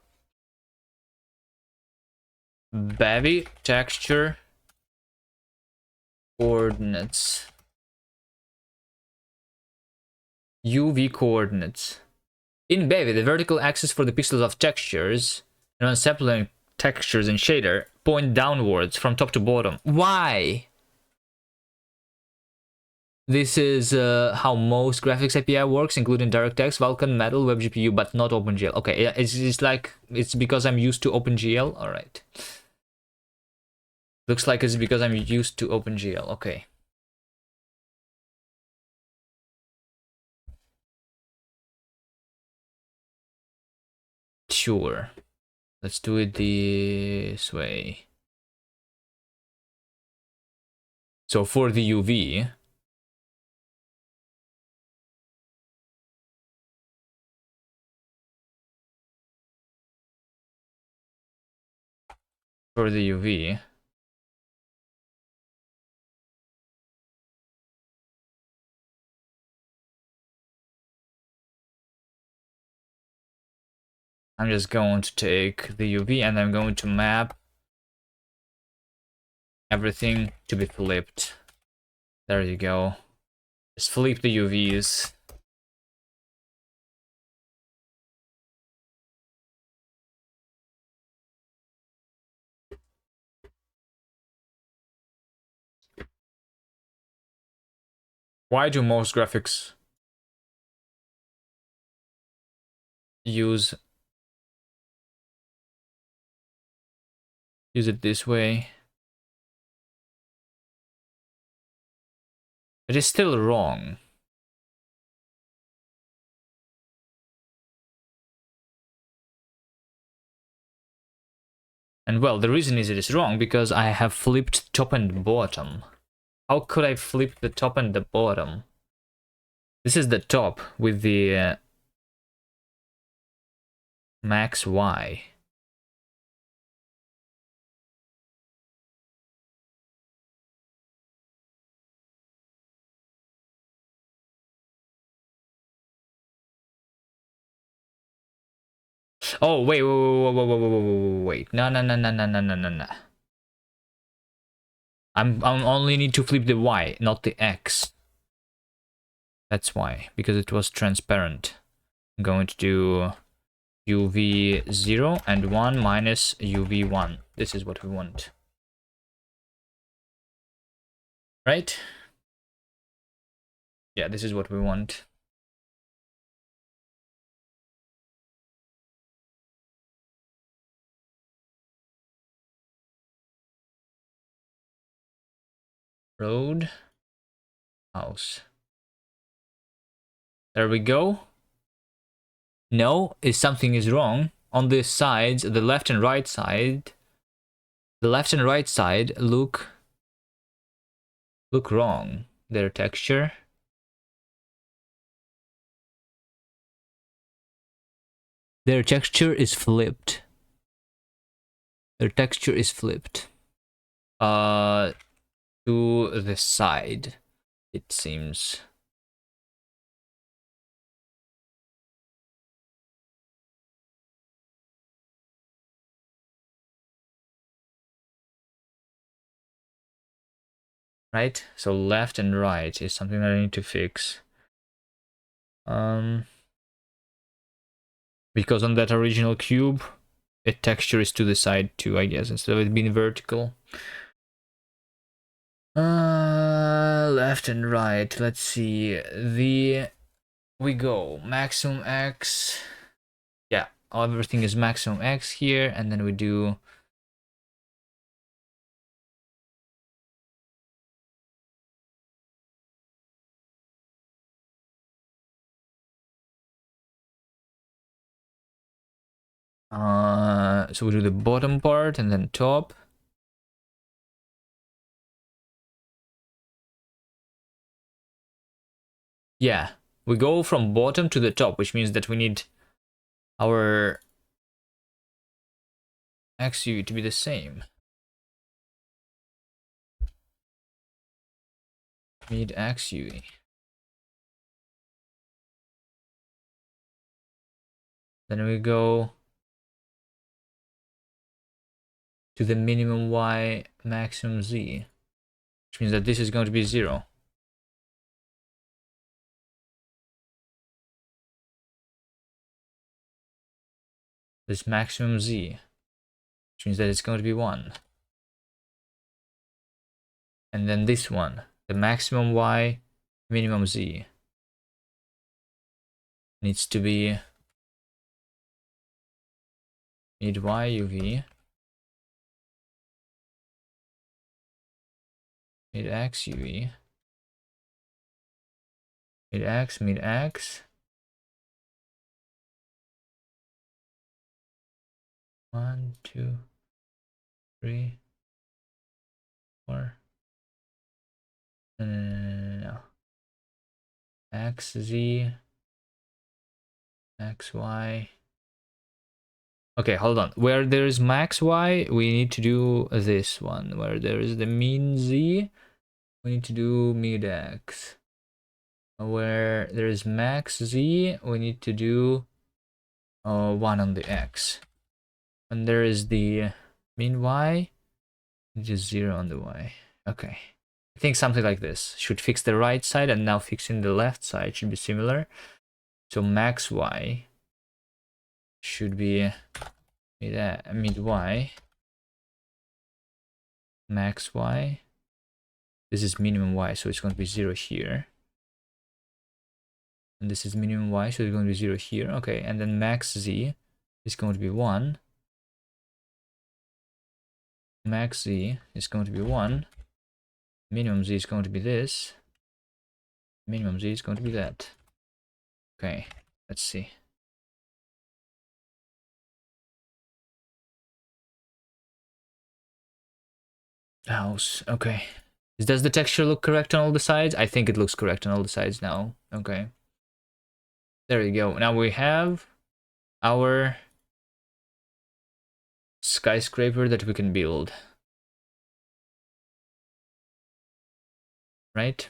Bevy texture coordinates. UV coordinates. In Bevy, the vertical axis for the pixels of textures and on sampling textures and shader point downwards from top to bottom. Why? This is how most graphics API works, including DirectX, Vulkan, Metal, WebGPU, but not OpenGL. Okay, it's like it's because I'm used to OpenGL. All right. Looks like it's because I'm used to OpenGL. Okay. Sure. Let's do it this way. So for the UV, I'm just going to take the UV and I'm going to map everything to be flipped. There you go. Just flip the UVs. Why do most graphics use it this way? It is still wrong. And well, the reason is it is wrong because I have flipped top and bottom. How could I flip the top and the bottom? This is the top with the max Y. Oh, wait. No. I'm only need to flip the Y, not the X. That's why, because it was transparent. I'm going to do UV 0 and 1 minus UV 1. This is what we want. Right? Yeah, this is what we want. Road. House. There we go. No, if something is wrong on the sides, the left and right side, look wrong. Their texture. Their texture is flipped. Their texture is flipped. To the side, it seems. right? So left and right is something that I need to fix. Because on that original cube, the texture is to the side too, I guess, instead of it being vertical. Left and right. Let's see. We go maximum X. Yeah, everything is maximum X here, and then we do so we do the bottom part and then top. Yeah, we go from bottom to the top, which means that we need our XU to be the same. Mid XU. Then we go to the minimum Y, maximum Z, which means that this is going to be 0. This maximum Z, which means that it's going to be 1. And then this one, the maximum Y, minimum Z, needs to be mid Y UV, mid X UV, mid X, mid X. 1, 2, 3, 4. No. X, Z, X, Y. Okay, hold on. Where there is max Y, we need to do this one. Where there is the min Z, we need to do mid X. Where there is max Z, we need to do 1 on the X. And there is the min Y, just 0 on the Y. Okay. I think something like this should fix the right side, and now fixing the left side should be similar. So max Y should be mid Y, max Y. This is minimum Y, so it's going to be 0 here. And this is minimum Y, so it's going to be 0 here. Okay, and then max Z is going to be 1. Max Z is going to be 1. Minimum Z is going to be this. Minimum Z is going to be that. Okay, let's see. House, okay. Does the texture look correct on all the sides? I think it looks correct on all the sides now. Okay. There you go. Now we have our skyscraper that we can build. Right?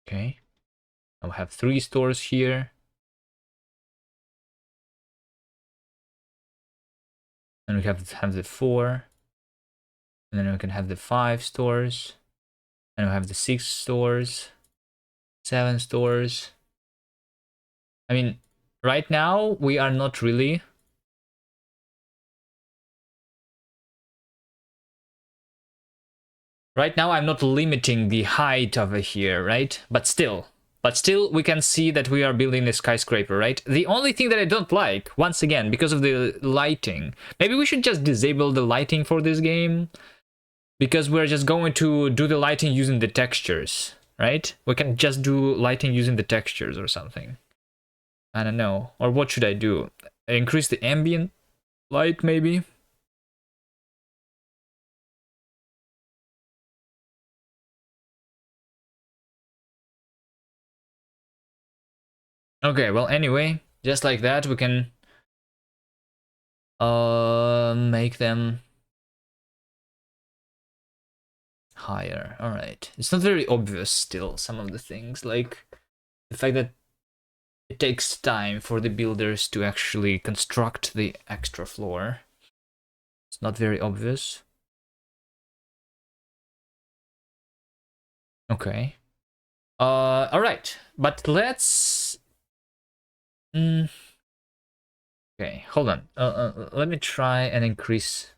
Okay. I'll have 3 stores here. And we have the 4. And then we can have the 5 stores. And we have the 6 stores. 7 stores. I mean, right now we are not really Right now I'm not limiting the height over here, right? But still we can see that we are building a skyscraper, right? The only thing that I don't like, once again, because of the lighting, maybe we should just disable the lighting for this game, because we're just going to do the lighting using the textures, right? We can just do lighting using the textures or something. I don't know. Or what should I do? Increase the ambient light, maybe? Okay, well, anyway, just like that, we can make them higher. All right. It's not very obvious still, some of the things, like the fact that it takes time for the builders to actually construct the extra floor. It's not very obvious. Okay. All right. But let's... Okay, hold on. Let me try and increase...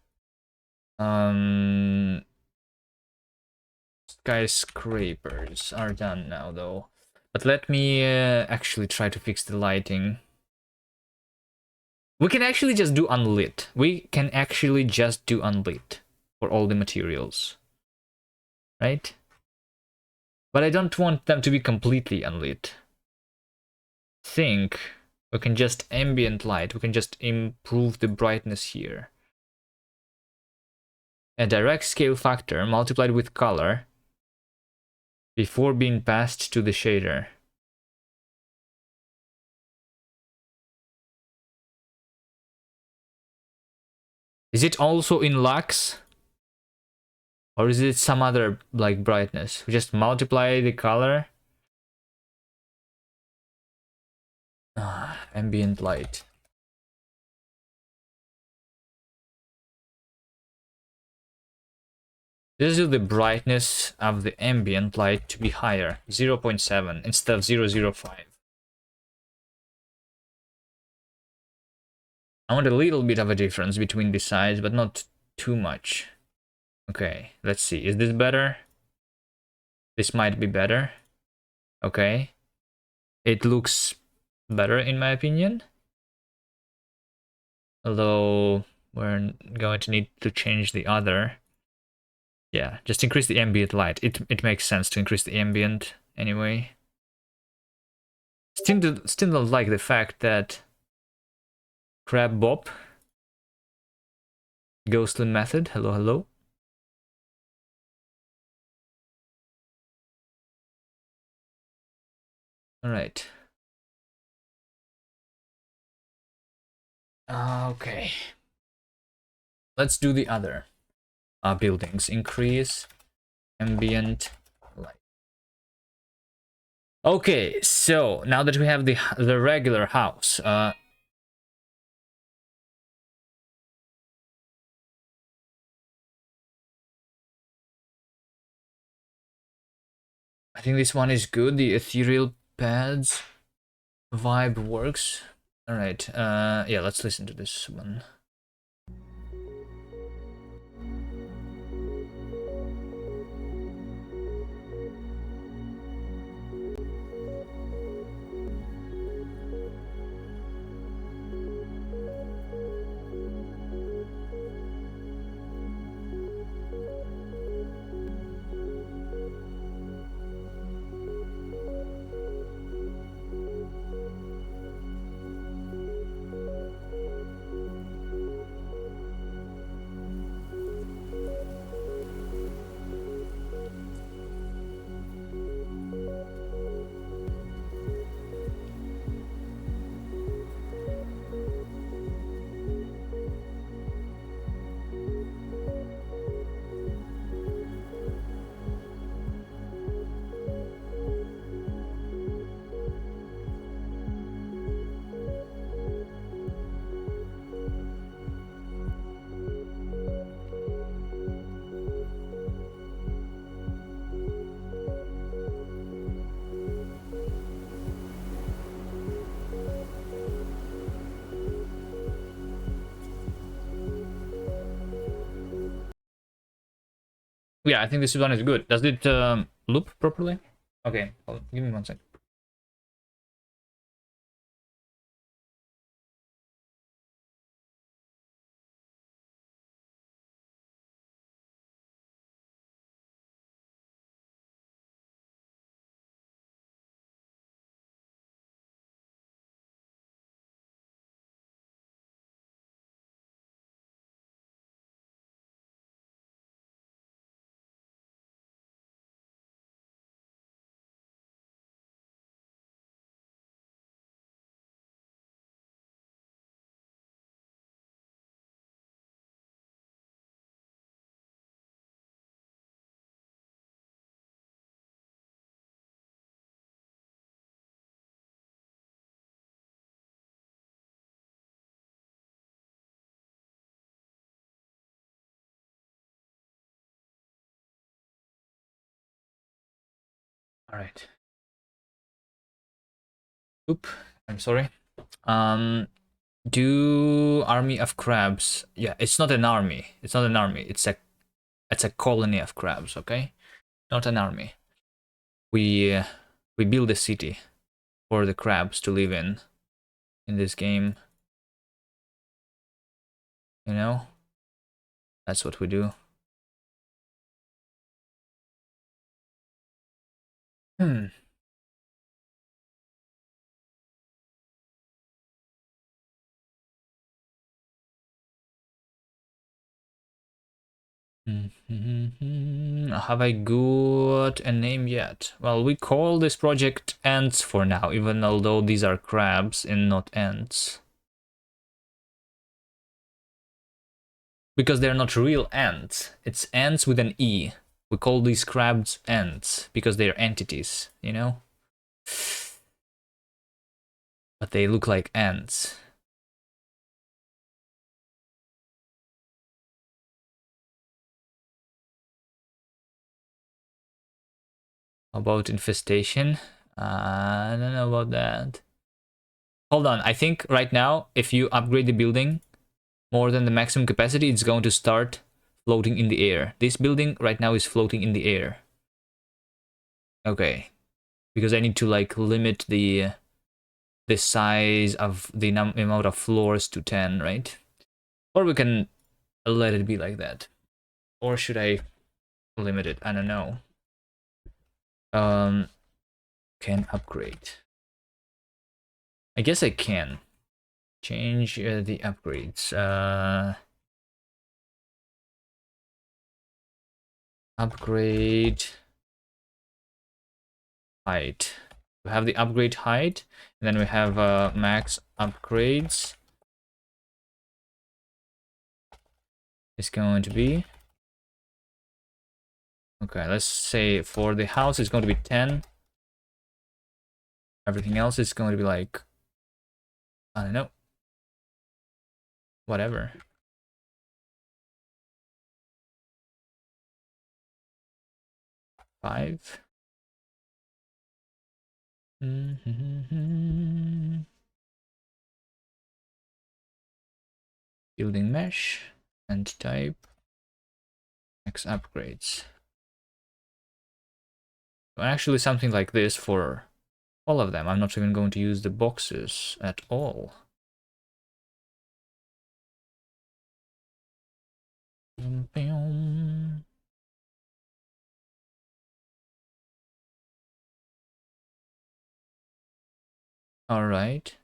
Skyscrapers are done now, though. But let me actually try to fix the lighting. We can actually just do unlit. We can actually just do unlit for all the materials. Right? But I don't want them to be completely unlit. Think we can just ambient light. We can just improve the brightness here. A direct scale factor multiplied with color before being passed to the shader. Is it also in lux? Or is it some other like brightness? We just multiply the color. Ambient light. This is the brightness of the ambient light to be higher, 0.7 instead of 0.05. I want a little bit of a difference between the sides, but not too much. Okay, let's see. Is this better? This might be better. Okay. It looks better in my opinion. Although we're going to need to change the other. Yeah, just increase the ambient light. It makes sense to increase the ambient anyway. Still don't like the fact that Crab Bob, Ghostly Method, hello. Alright. Okay. Let's do the other buildings. Increase ambient light. Okay, so now that we have the regular house, I think this one is good. The ethereal pads vibe works. All right. Yeah, let's listen to this one. Yeah, I think this one is good. Does it loop properly? Okay, give me 1 second. All right. Oop. I'm sorry. Um, do army of crabs. Yeah, it's not an army. It's not an army. It's a colony of crabs. Okay, not an army. We build a city for the crabs to live in this game. You know, that's what we do. Hmm. Have I got a name yet? Well, we call this project ants for now, even although these are crabs and not ants. Because they're not real ants. It's ants with an E. We call these crabs ants because they're entities, you know? But they look like ants. About infestation? I don't know about that. Hold on, I think right now, if you upgrade the building more than the maximum capacity, it's going to start floating in the air. This building right now is floating in the air. Okay. Because I need to like limit the size of the amount of floors to 10, right? Or we can let it be like that. Or should I limit it? I don't know. Can upgrade. I guess I can change the upgrades. Upgrade height. We have the upgrade height, and then we have max upgrades. It's going to be okay. Let's say for the house, it's going to be 10. Everything else is going to be like, I don't know, whatever. Five. Building mesh and type X upgrades. Actually, something like this for all of them. I'm not even going to use the boxes at all. All right.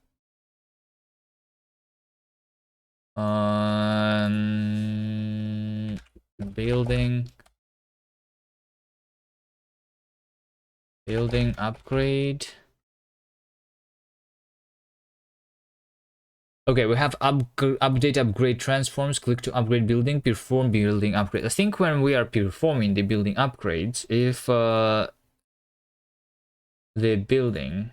Building upgrade. Okay, we have update upgrade transforms. Click to upgrade building. Perform building upgrade. I think when we are performing the building upgrades, if the building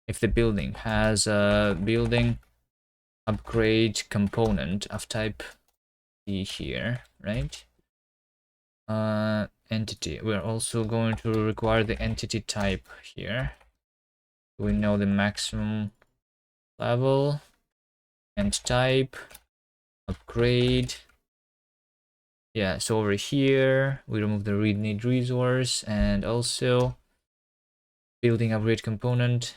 if the building has a building upgrade component of type E here, right? Entity. We're also going to require the entity type here. We know the maximum level. and type upgrade. Yeah, so over here we remove the read need resource, and also building upgrade component.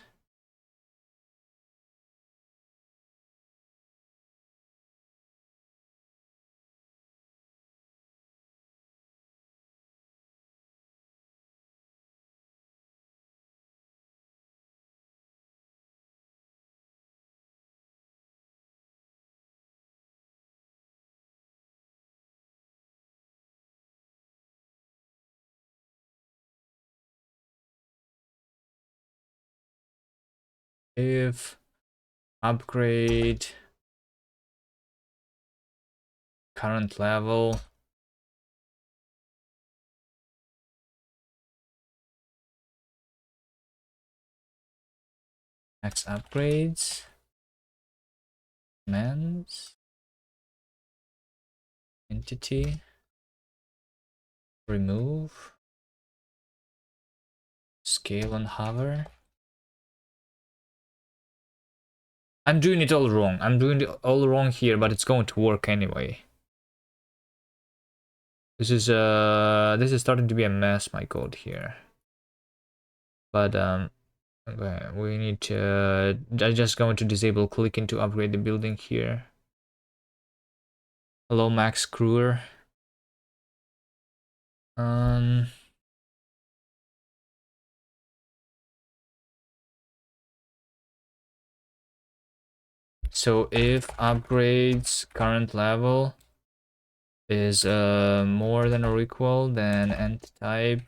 If upgrade current level max upgrades commands entity remove scale on hover. I'm doing it all wrong. I'm doing it all wrong here, but it's going to work anyway. This is starting to be a mess, my code here. But okay, we need to I'm just going to disable clicking to upgrade the building here. Hello Max Crewer. So if upgrades current level is more than or equal than ent type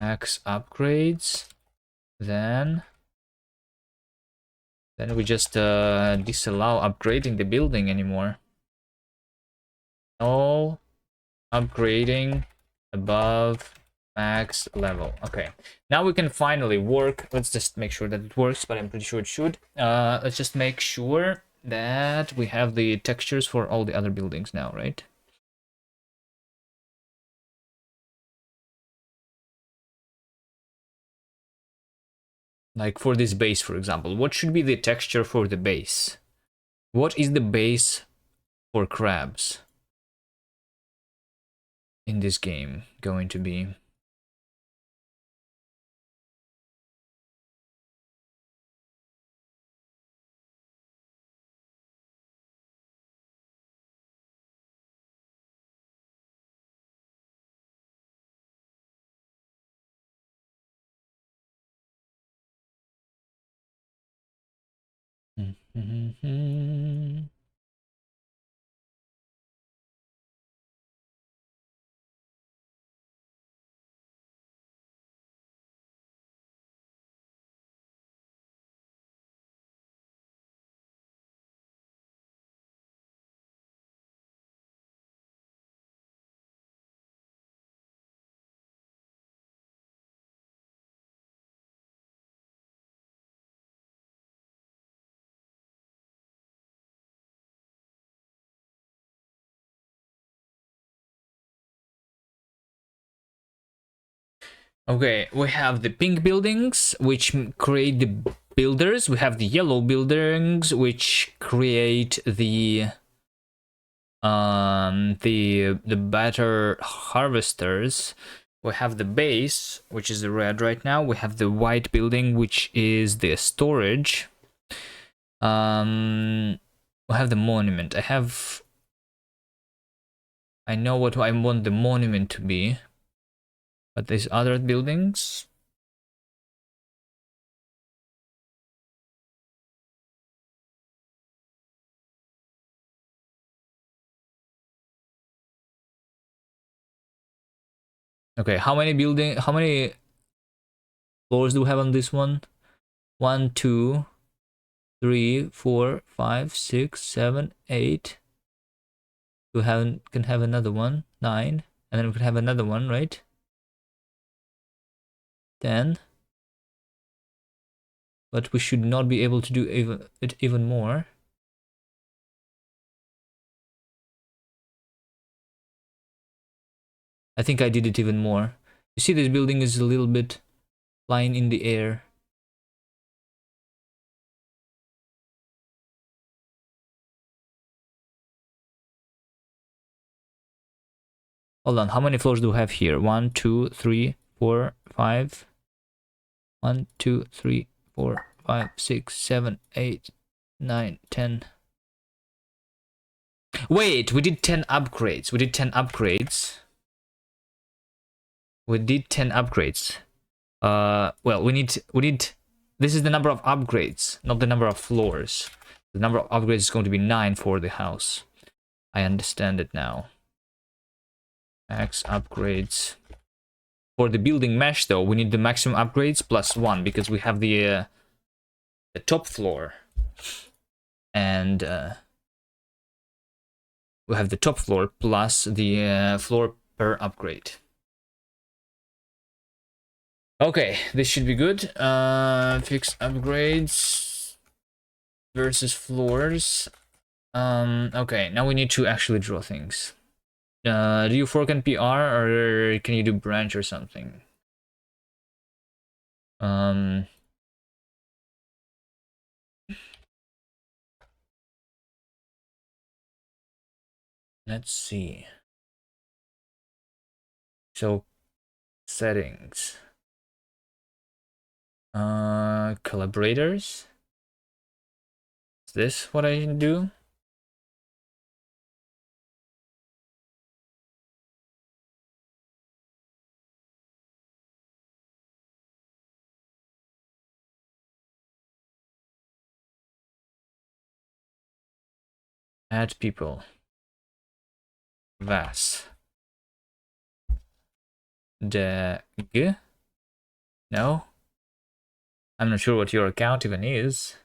max upgrades, then we just disallow upgrading the building anymore. No upgrading above max level. Okay, now we can finally work. Let's just make sure that it works, but I'm pretty sure it should. Let's just make sure that we have the textures for all the other buildings now, right? Like for this base, for example, what should be the texture for the base? What is the base for crabs in this game going to be? Okay, we have the pink buildings, which create the builders. We have the yellow buildings, which create the better harvesters. We have the base, which is the red right now. We have the white building, which is the storage. We have the monument. I know what I want the monument to be, but there's other buildings. Okay, how many floors do we have on this one? 1, 2, 3, 4, 5, 6, 7, 8. We can have another one, 9, and then we can have another one, right? 10. But we should not be able to do even more. I think I did it even more. You see, this building is a little bit flying in the air. Hold on, how many floors do we have here? 1, 2, 3, 4, 5. 1, 2, 3, 4, 5, 6, 7, 8, 9, 10. Wait, we did 10 upgrades. We did 10 upgrades. We did 10 upgrades. Well, we need. This is the number of upgrades, not the number of floors. The number of upgrades is going to be 9 for the house. I understand it now. Max upgrades. For the building mesh, though, we need the maximum upgrades plus 1 because we have the top floor. And we have the top floor plus the floor per upgrade. Okay, this should be good. Fix upgrades versus floors. Okay, now we need to actually draw things. Do you fork and PR or can you do branch or something? Let's see. So settings. Collaborators. Is this what I can do? Add people. VAS. G? No? I'm not sure what your account even is.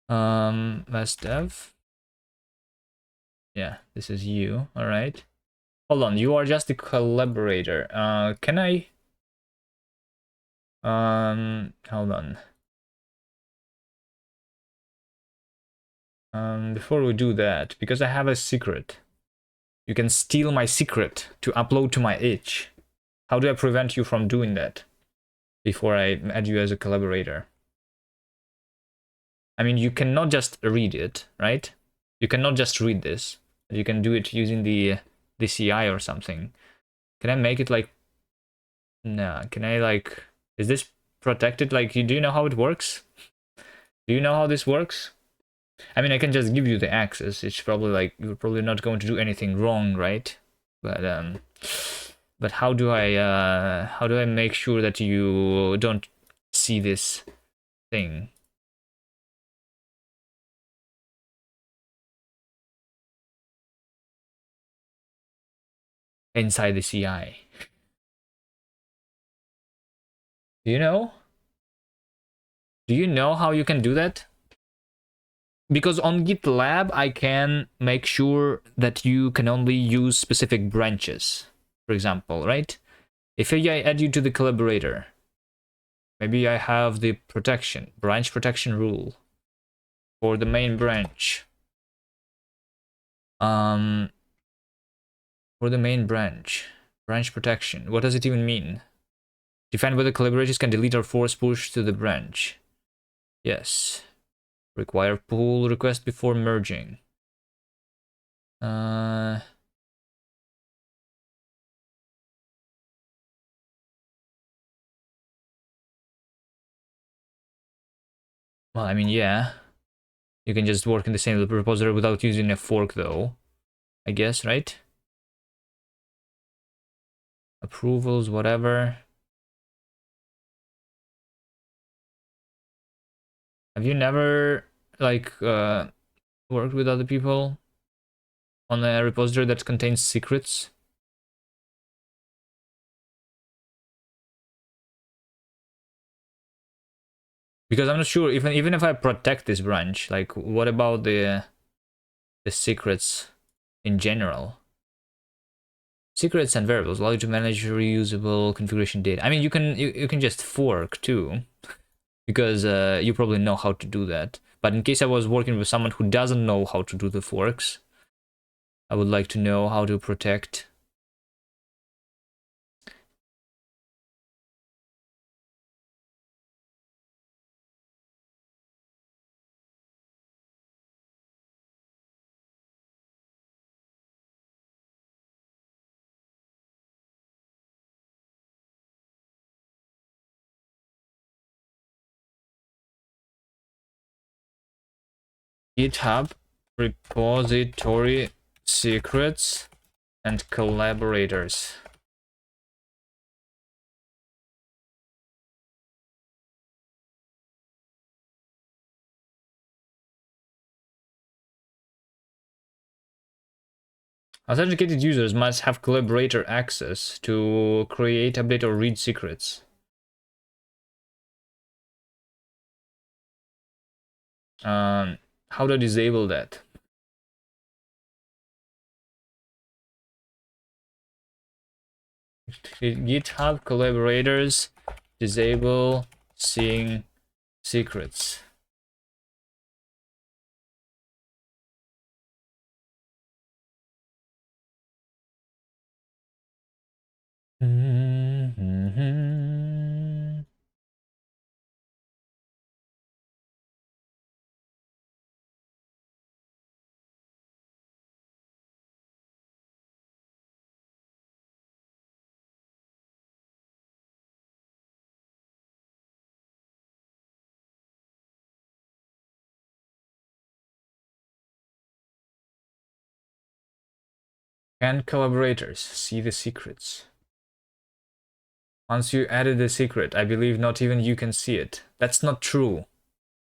VAS dev. Yeah, this is you. All right. Hold on, you are just a collaborator. Can I? Hold on. Before we do that, because I have a secret. You can steal my secret to upload to my itch. How do I prevent you from doing that before I add you as a collaborator? I mean, you cannot just read it, right? You cannot just read this. You can do it using the CI or something. Can I make it like... No, can I like... Is this protected? Like, do you know how it works? Do you know how this works? I mean, I can just give you the access. It's probably like, you're probably not going to do anything wrong, right? But how do I make sure that you don't see this thing? Inside the CI. Do you know? Do you know how you can do that? Because on GitLab, I can make sure that you can only use specific branches, for example, right? If I add you to the collaborator, maybe I have the branch protection rule for the main branch. For the main branch protection, what does it even mean? Define whether collaborators can delete or force push to the branch. Yes. Require pull request before merging. Well, I mean, yeah. You can just work in the same repository without using a fork, though. I guess, right? Approvals, whatever. Have you never, like, worked with other people on a repository that contains secrets? Because I'm not sure, even if I protect this branch, like, what about the secrets in general? Secrets and variables allow you to manage reusable configuration data. I mean, you can just fork too, because you probably know how to do that. But in case I was working with someone who doesn't know how to do the forks, I would like to know how to protect. GitHub repository secrets and collaborators. Authenticated users must have collaborator access to create, update, or read secrets. How do I disable that? GitHub collaborators disable seeing secrets. Can collaborators see the secrets? Once you added the secret, I believe not even you can see it. That's not true.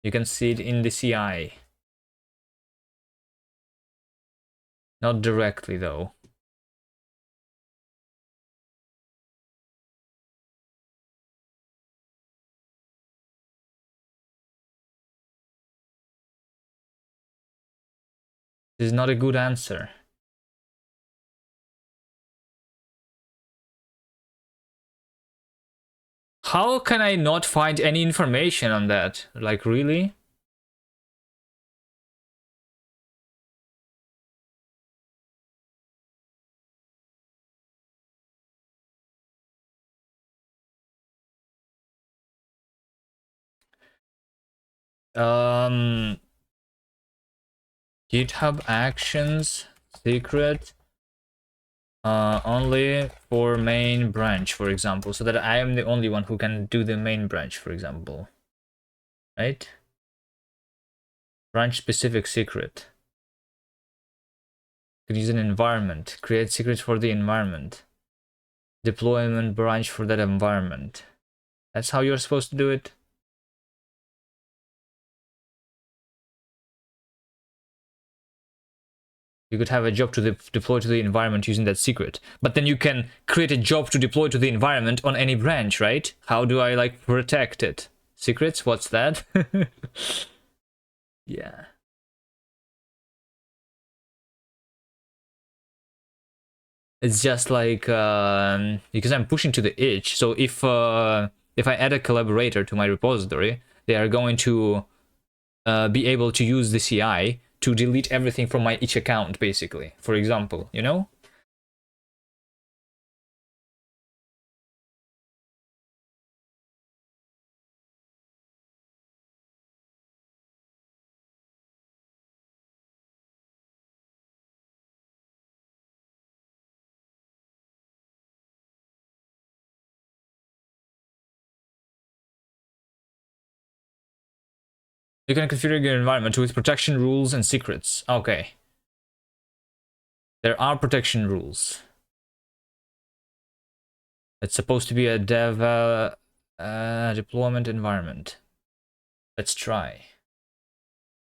You can see it in the CI. Not directly, though. This is not a good answer. How can I not find any information on that? Like, really? GitHub Actions secret only for main branch, for example, so that I am the only one who can do the main branch, for example. Right? Branch specific secret. Could use an environment. Create secrets for the environment. Deployment branch for that environment. That's how you're supposed to do it. You could have a job to deploy to the environment using that secret. But then you can create a job to deploy to the environment on any branch, right? How do I, like, protect it? Secrets? What's that? Yeah. It's just like, because I'm pushing to the edge. So if I add a collaborator to my repository, they are going to be able to use the CI to delete everything from my each account, basically, for example, you know? You can configure your environment with protection rules and secrets. Okay. There are protection rules. It's supposed to be a dev deployment environment. Let's try.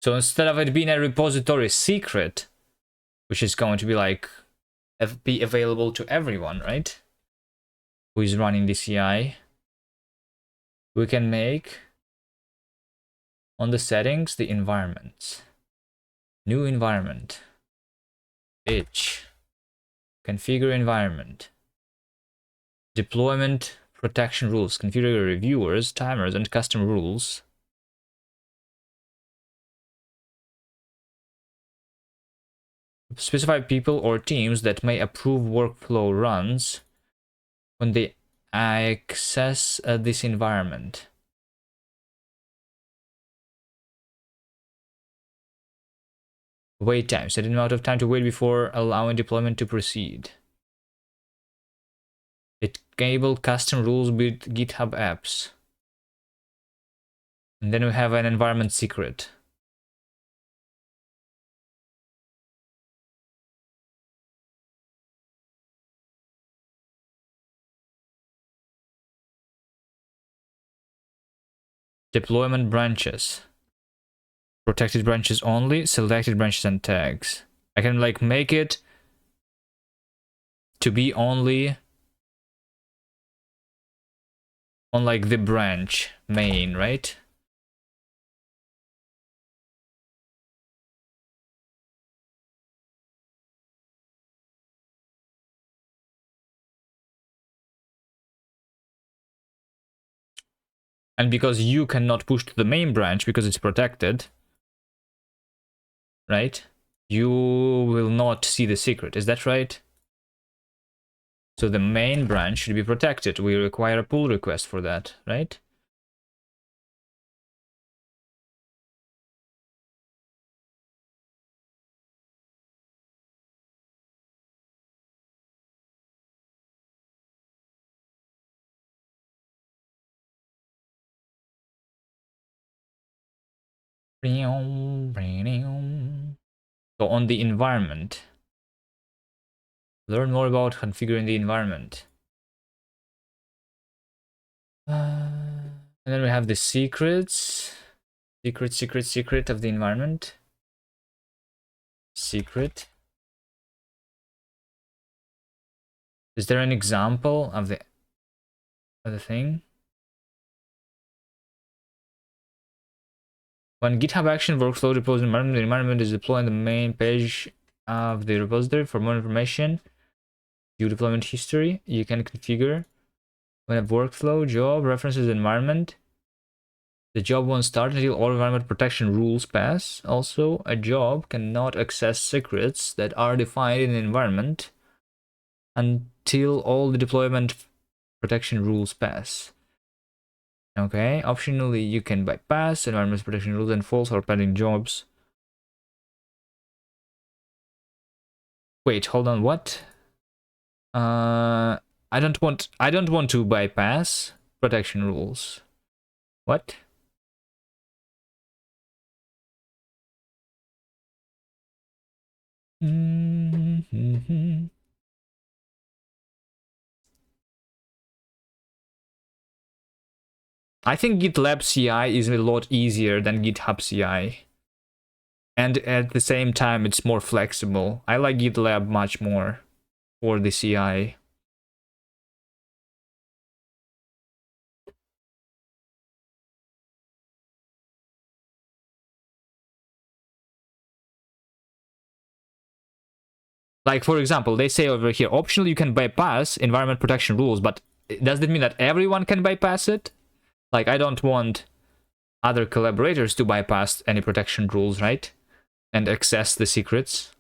So instead of it being a repository secret, which is going to be like be available to everyone, right? Who is running the CI, we can make on the settings the environments. New environment. Itch. Configure environment. Deployment protection rules. Configure reviewers, timers, and custom rules. Specify people or teams that may approve workflow runs when they access this environment. Wait time. Set an amount of time to wait before allowing deployment to proceed. Enable custom rules with GitHub apps. And then we have an environment secret. Deployment branches. Protected branches only, selected branches and tags. I can like make it to be only on like the branch main, right? And because you cannot push to the main branch because it's protected, right? You will not see the secret. Is that right? So the main branch should be protected. We require a pull request for that, right? So on the environment, learn more about configuring the environment. And then we have the secrets. Secret of the environment. Secret. Is there an example of the thing? When GitHub Action workflow deploys environment, the environment is deployed on the main page of the repository. For more information, view deployment history. You can configure when a workflow, job, references, environment. The job won't start until all environment protection rules pass. Also, a job cannot access secrets that are defined in the environment until all the deployment protection rules pass. Okay, optionally you can bypass environment protection rules and false or pending jobs. Wait, hold on, what? I don't want to bypass protection rules. What? I think GitLab CI is a lot easier than GitHub CI. And at the same time, it's more flexible. I like GitLab much more for the CI. Like, for example, they say over here, optionally you can bypass environment protection rules, but does that mean that everyone can bypass it? Like, I don't want other collaborators to bypass any protection rules, right? And access the secrets.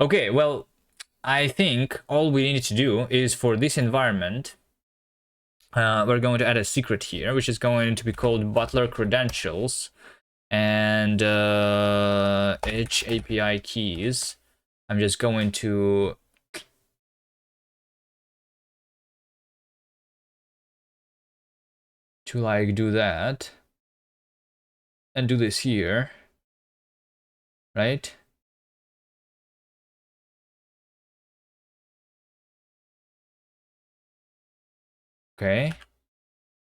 Okay, well, I think all we need to do is for this environment, we're going to add a secret here, which is going to be called Butler Credentials and Edge API keys. I'm just going to like do that and do this here, right? Okay.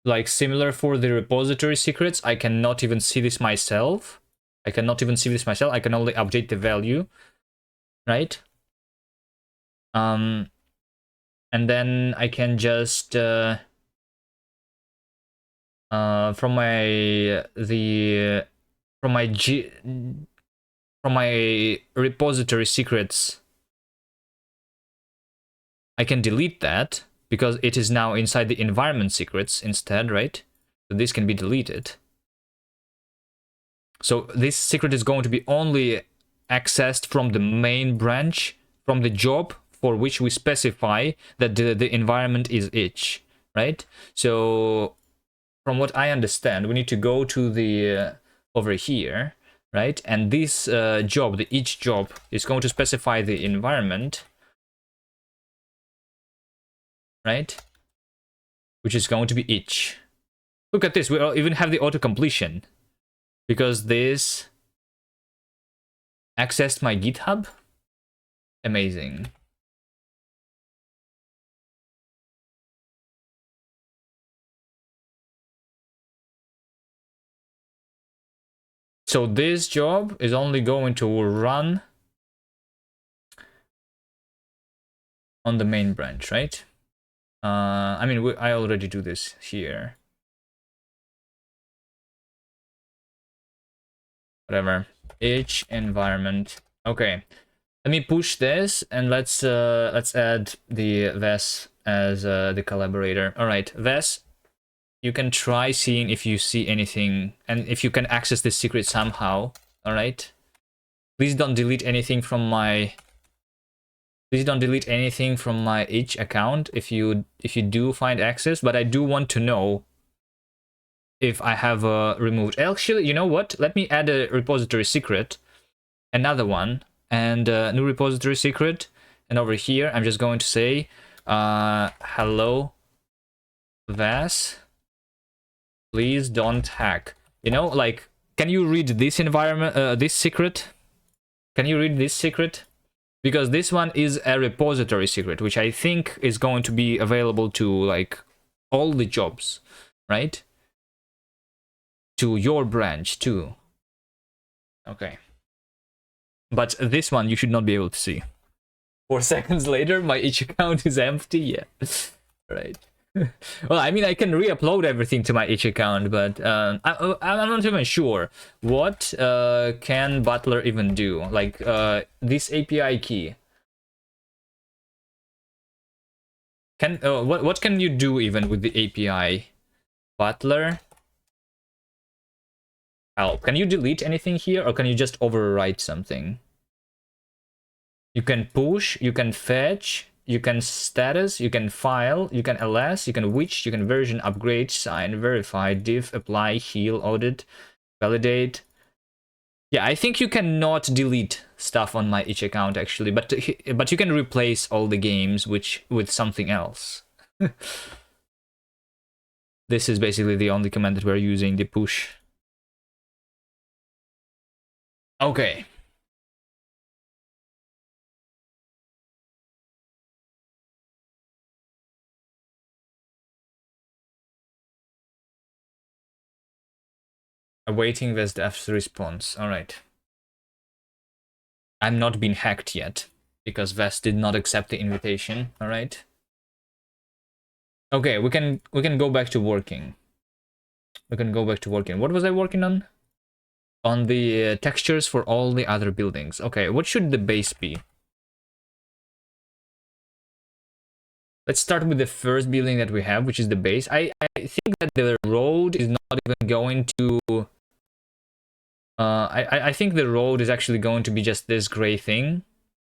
Like similar for the repository secrets, I cannot even see this myself. I can only update the value, right? And then I can just from my repository secrets, I can delete that because it is now inside the environment secrets instead, right? So this can be deleted. So this secret is going to be only accessed from the main branch, from the job for which we specify that the environment is itch, right? So from what I understand, we need to go to the over here, right? And this job, each job is going to specify the environment, right? Which is going to be each. Look at this, we even have the auto completion because this accessed my GitHub. Amazing. So this job is only going to run on the main branch, right? I mean, I already do this here. Whatever. Each environment. Okay. Let me push this and let's add the Ves as the collaborator. All right, Ves, you can try seeing if you see anything and if you can access this secret somehow. All right. Please don't delete anything from my. Please don't delete anything from my itch account if you do find access. But I do want to know if I have removed. Actually, you know what? Let me add a repository secret, another one, and new repository secret. And over here, I'm just going to say, hello, Vas. Please don't hack. You know, like, can you read this environment, this secret? Can you read this secret? Because this one is a repository secret, which I think is going to be available to, like, all the jobs, right? To your branch, too. Okay. But this one you should not be able to see. 4 seconds later, my itch account is empty. Yeah. Right. Well, I mean, I can re-upload everything to my itch account, but I'm not even sure what can Butler even do. Like this API key. Can what can you do even with the API? Butler help. Can you delete anything here, or can you just overwrite something? You can push. You can fetch. You can status, you can file, you can ls, you can which, you can version, upgrade, sign, verify, diff, apply, heal, audit, validate. Yeah, I think you cannot delete stuff on my itch account actually, but you can replace all the games with something else. This is basically the only command that we're using, the push. Okay. Awaiting Vesdef's response. All right. I'm not being hacked yet because Vest did not accept the invitation. All right. Okay, we can go back to working. We can go back to working. What was I working on? On the textures for all the other buildings. Okay, what should the base be? Let's start with the first building that we have, which is the base. I think that the road is not even going to... I think the road is actually going to be just this gray thing.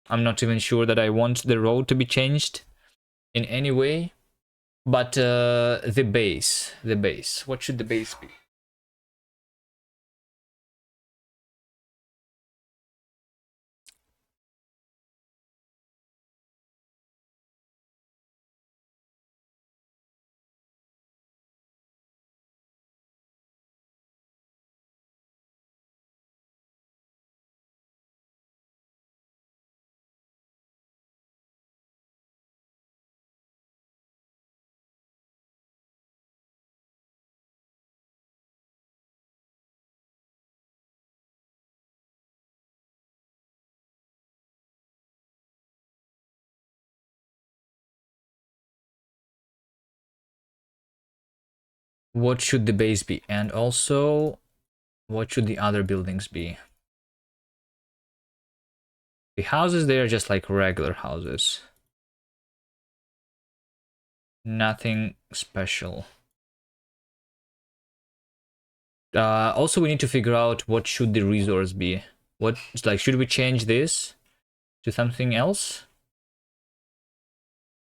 I'm not even sure that I want the road to be changed in any way. But the base. What should the base be? What should the base be? And also, what should the other buildings be? The houses, they are just like regular houses. Nothing special. Also, we need to figure out what should the resource be. What, like, should we change this to something else?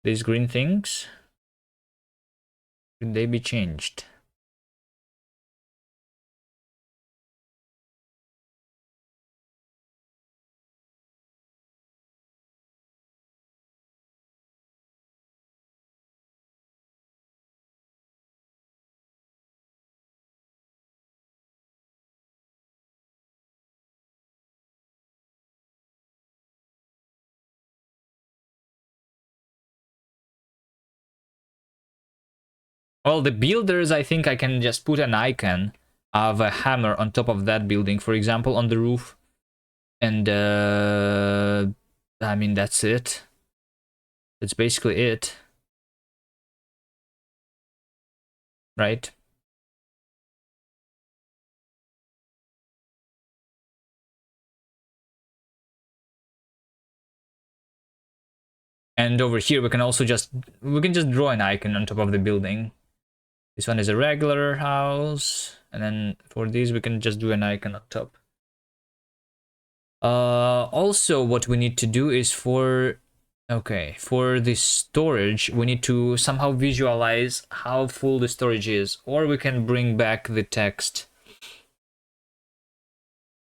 These green things? Should they be changed? Well, the builders, I think I can just put an icon of a hammer on top of that building, for example, on the roof. And, I mean, that's it. That's basically it. Right? And over here, we can just draw an icon on top of the building. This one is a regular house. And then for these, we can just do an icon on top. Also, what we need to do is for the storage, we need to somehow visualize how full the storage is, or we can bring back the text.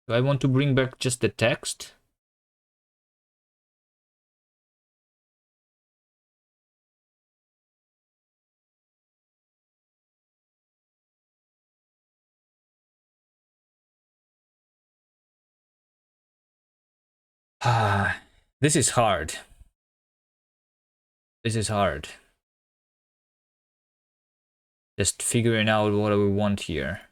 Do I want to bring back just the text? Ah, this is hard. This is hard. Just figuring out what we want here.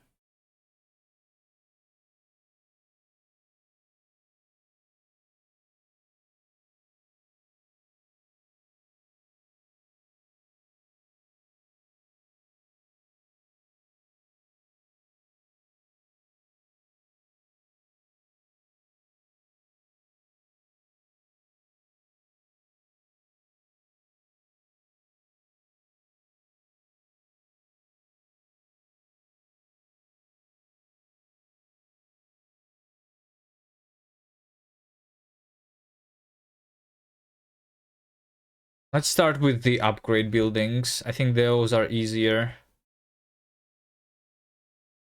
Let's start with the upgrade buildings. I think those are easier.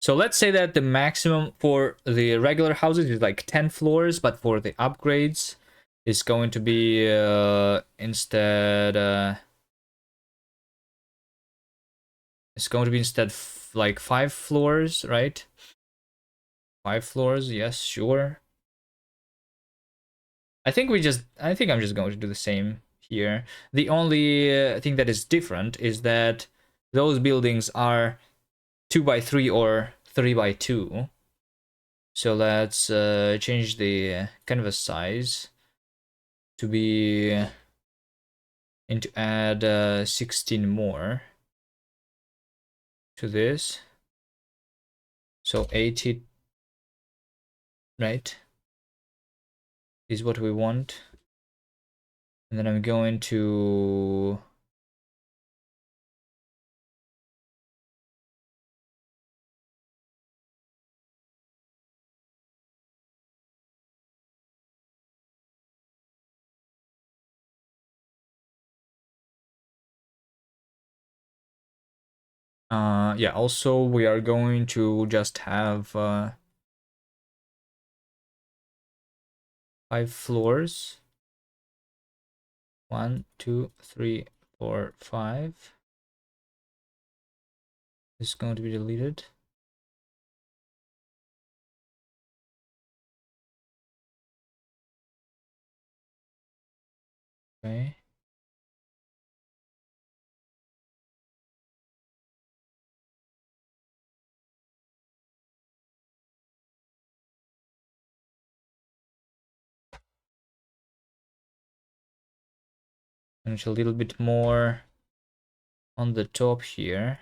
So let's say that the maximum for the regular houses is like 10 floors, but for the upgrades, it's going to be it's going to be instead like 5 floors, right? 5 floors, yes, sure. I think I'm just going to do the same here. The only thing that is different is that those buildings are 2 by 3 or 3 by 2. So let's change the canvas size to be and to add 16 more to this. So 80, right, is what we want. And then I'm going to yeah, also we are going to just have 5 floors. 1, 2, 3, 4, 5. This is going to be deleted. Okay. And it's a little bit more on the top here.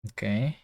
Okay.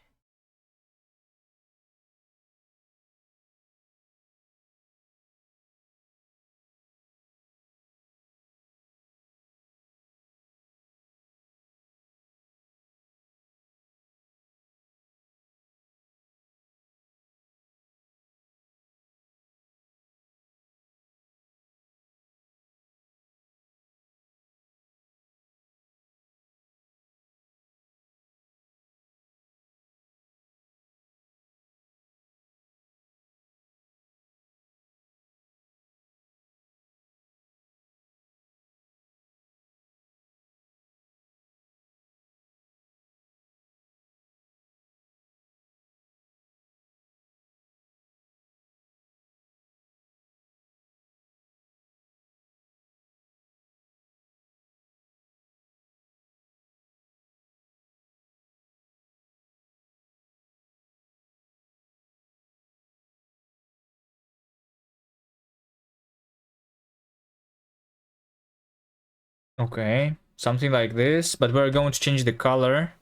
Okay, something like this, but we're going to change the color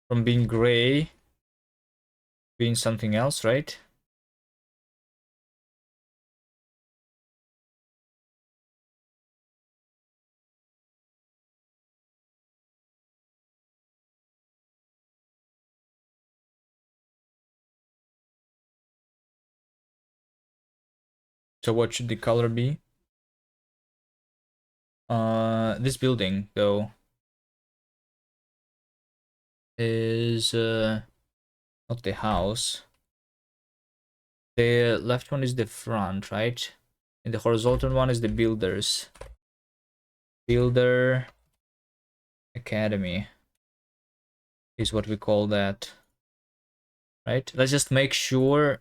from being gray being something else, right? So what should the color be? This building though is not the house. The left one is the front, right? And the horizontal one is the builders. Builder Academy is what we call that, right? Let's just make sure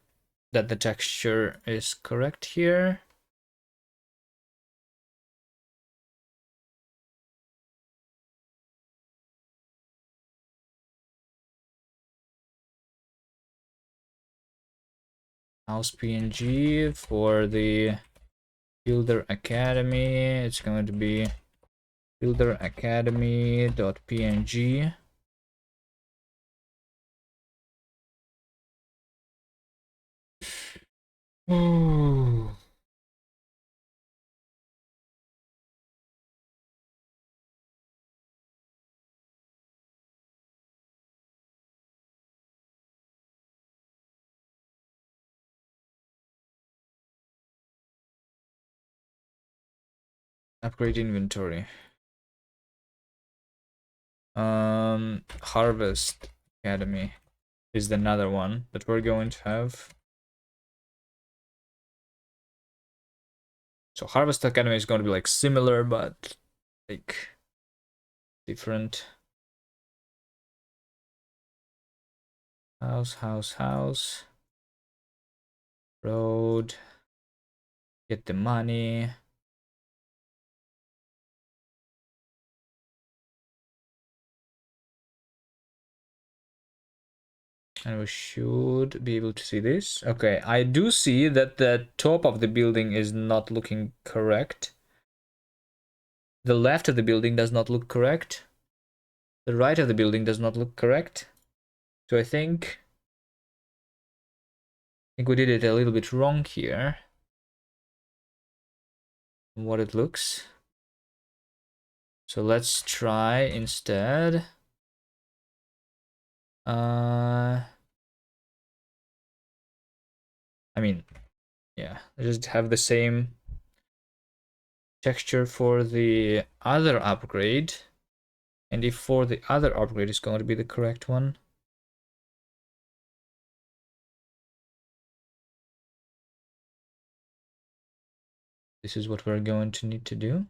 that the texture is correct here. House PNG for the Builder Academy. It's going to be builderacademy.png. Ooh. Upgrade inventory. Harvest Academy is another one that we're going to have. So Harvest Academy is going to be like similar, but like different. House. Road. Get the money. And we should be able to see this. Okay, I do see that the top of the building is not looking correct. The left of the building does not look correct. The right of the building does not look correct. So I think we did it a little bit wrong here. From what it looks. So let's try instead. I mean, yeah, just have the same texture for the other upgrade. And if for the other upgrade is going to be the correct one. This is what we're going to need to do.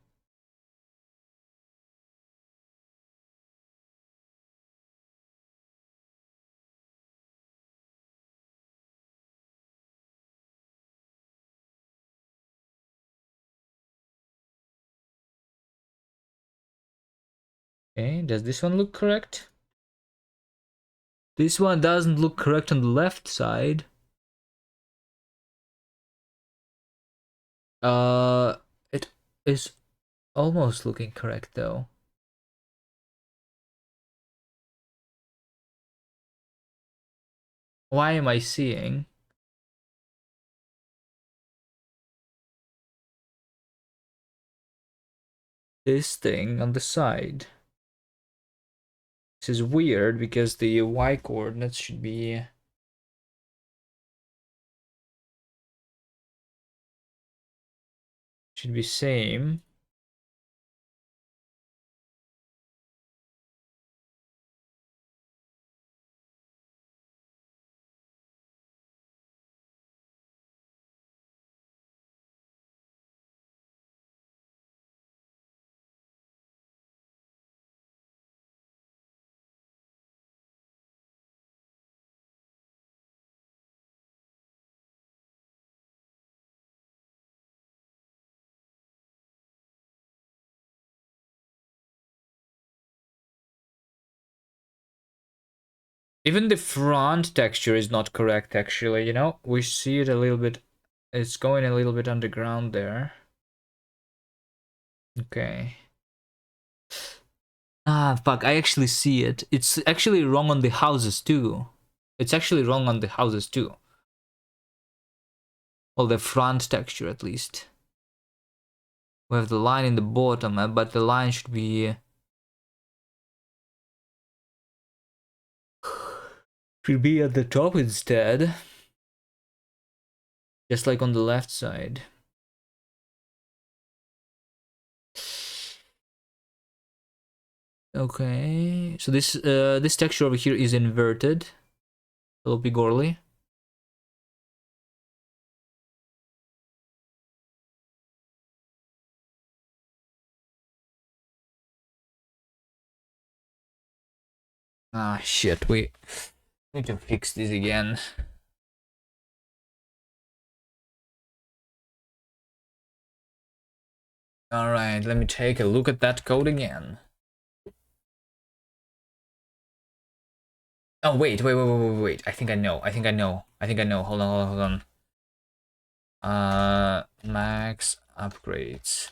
Okay, does this one look correct? This one doesn't look correct on the left side. It is almost looking correct though. Why am I seeing this thing on the side? This is weird because the y coordinates should be same. Even the front texture is not correct actually, you know? We see it a little bit, it's going a little bit underground there. Okay. Ah, fuck, I actually see it. It's actually wrong on the houses too. It's actually wrong on the houses too. Well, the front texture at least. We have the line in the bottom, but the line should be at the top instead. Just like on the left side. Okay, so this texture over here is inverted. A little bit gorly. Ah, shit, we need to fix this again. Alright, let me take a look at that code again. Oh, wait. I think I know. Hold on. Max upgrades.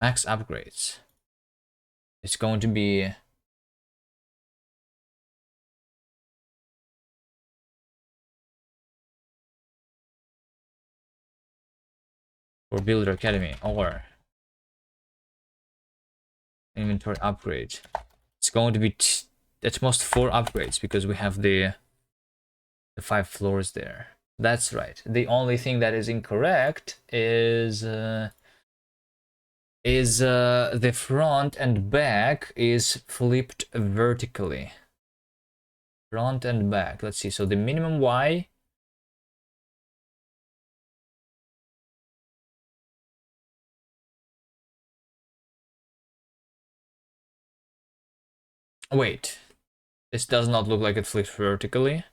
Max upgrades. It's going to be for Builder Academy or inventory upgrade. It's going to be at most 4 upgrades because we have the 5 floors there. That's right. The only thing that is incorrect is the front and back is flipped vertically. Front and back. Let's see. So the minimum Y. Wait. This does not look like it flips vertically.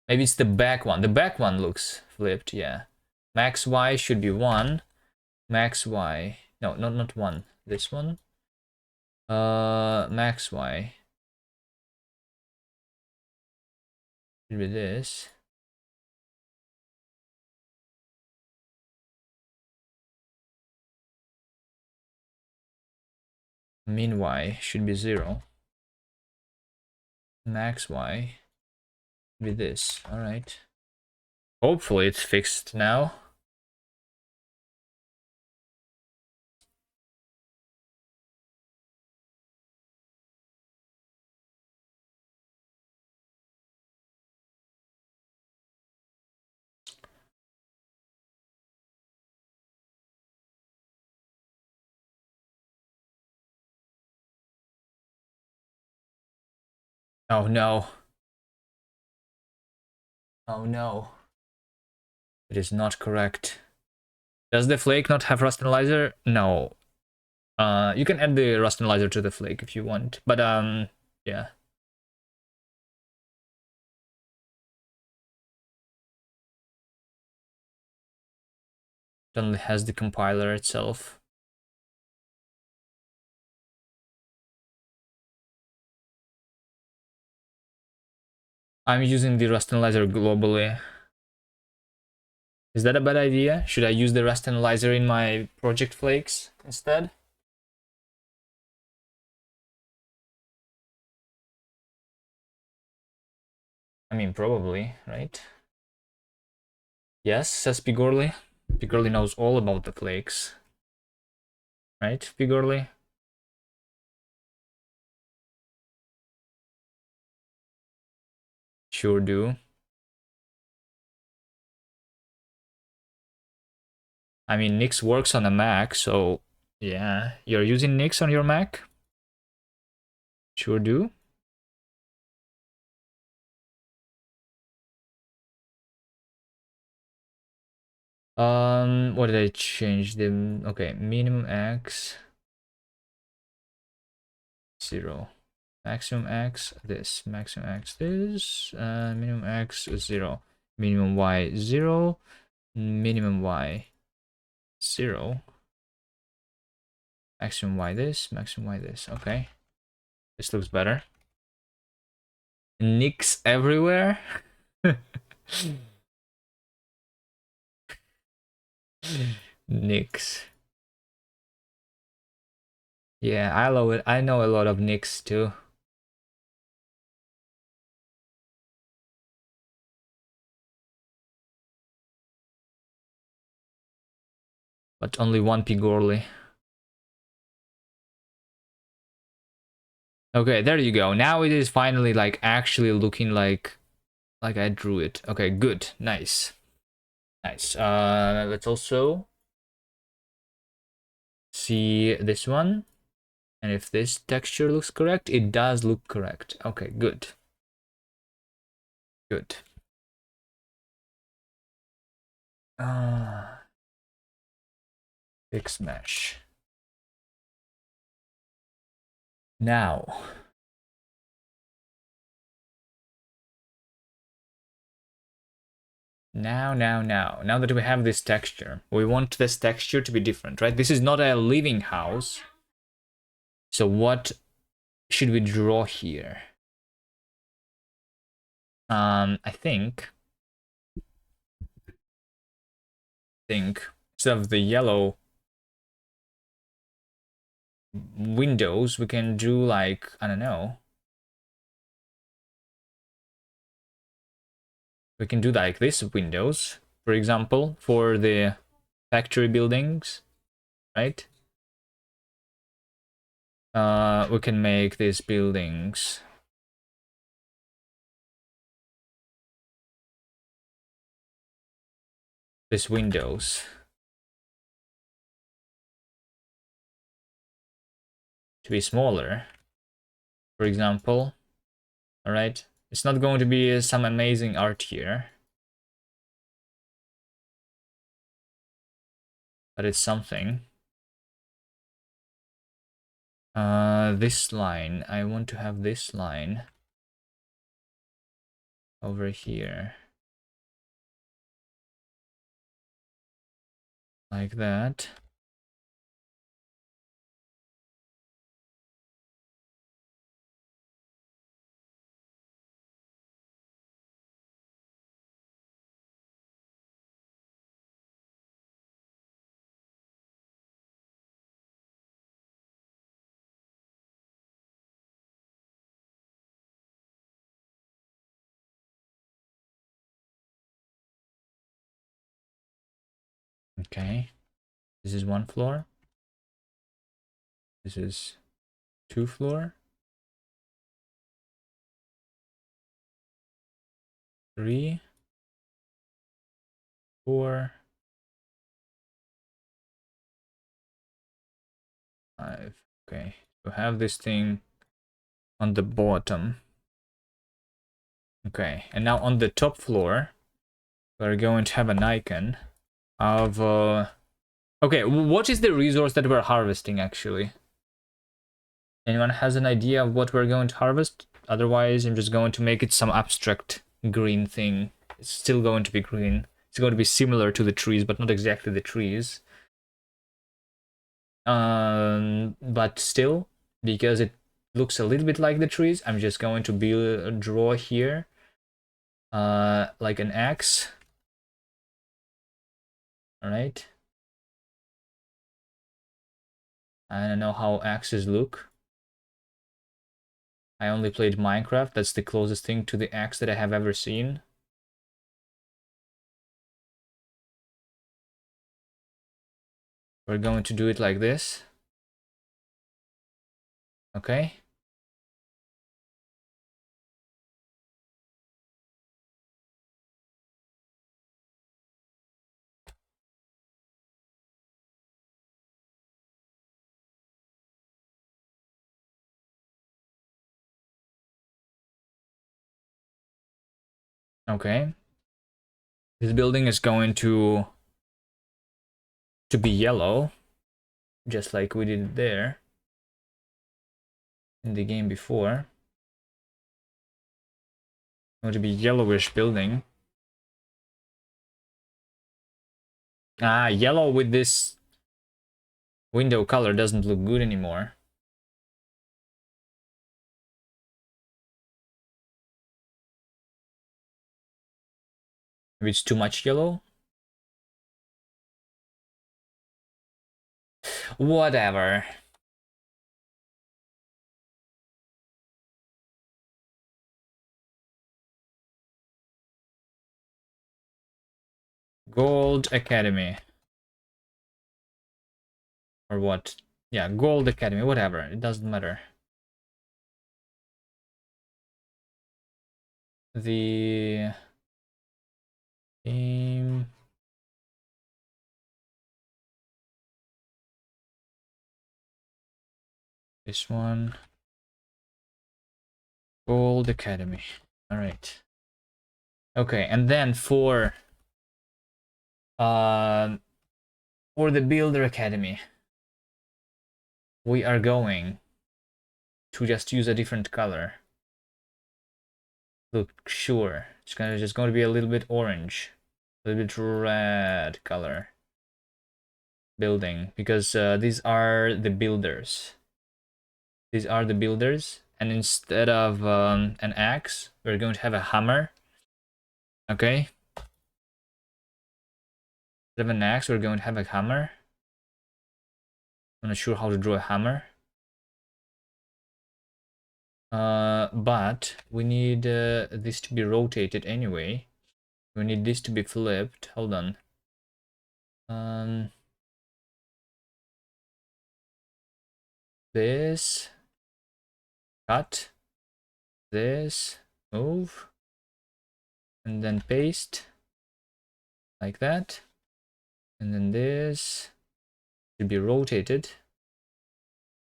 Maybe it's the back one. The back one looks flipped, yeah. Max Y should be 1. Max Y. No, not 1. This one. Max Y. Should be this. Min Y should be 0. Max Y should be this. Alright. Hopefully it's fixed now. Oh no. Oh no. It is not correct. Does the flake not have rust analyzer? No. You can add the rust analyzer to the flake if you want. But yeah. It only has the compiler itself. I'm using the rust analyzer globally. Is that a bad idea? Should I use the rust analyzer in my project flakes instead? I mean, probably, right? Yes, says Pigorli. Pigorli knows all about the flakes. Right, Pigorli? Sure do. I mean, Nix works on a Mac, so yeah. You're using Nix on your Mac? Sure do. What did I change? Okay, minimum X 0. Maximum X this. Maximum X this. Minimum X 0. Minimum Y 0. Minimum Y 0. Maximum Y this. Maximum Y this. Okay. This looks better. Nicks everywhere. Nicks. Yeah, I love it. I know a lot of nicks too. But only one Pigorli. Okay, there you go. Now it is finally like actually looking like I drew it. Okay, good. Nice. Nice. Let's also see this one. And if this texture looks correct, it does look correct. Okay, good. Good. Fix mesh. Now. Now that we have this texture, we want this texture to be different, right? This is not a living house. So what should we draw here? I think instead of the yellow windows, we can do like, I don't know. We can do like this windows, for example, for the factory buildings, right? We can make these buildings these windows to be smaller, for example. All right, it's not going to be some amazing art here, but it's something. This line, I want to have this line over here, like that. Okay, this is one floor. This is 2 floor. 3, 4, 5. Okay, so have this thing on the bottom. Okay, and now on the top floor, we're going to have an icon of okay, what is the resource that we're harvesting actually? Anyone has an idea of what we're going to harvest? Otherwise, I'm just going to make it some abstract green thing. It's still going to be green. It's going to be similar to the trees, but not exactly the trees. But still, because it looks a little bit like the trees, I'm just going to draw here like an axe. All right. I don't know how axes look. I only played Minecraft. That's the closest thing to the axe that I have ever seen. We're going to do it like this. Okay. Okay. This building is going to be yellow, just like we did there in the game before. Going to be yellowish building. Ah, yellow with this window color doesn't look good anymore. Maybe it's too much yellow. Whatever. Gold Academy. Or what? Yeah, Gold Academy, whatever. It doesn't matter. The team. This one. Gold Academy. All right. Okay, and then for the Builder Academy, we are going to just use a different color. Look, sure, it's just going to be a little bit orange, a little bit red color building, because these are the builders. These are the builders, and instead of an axe, we're going to have a hammer. Okay. Instead of an axe, we're going to have a hammer. I'm not sure how to draw a hammer. But we need this to be rotated anyway. We need this to be flipped. Hold on. This. Cut. This. Move. And then paste. Like that. And then this should be rotated.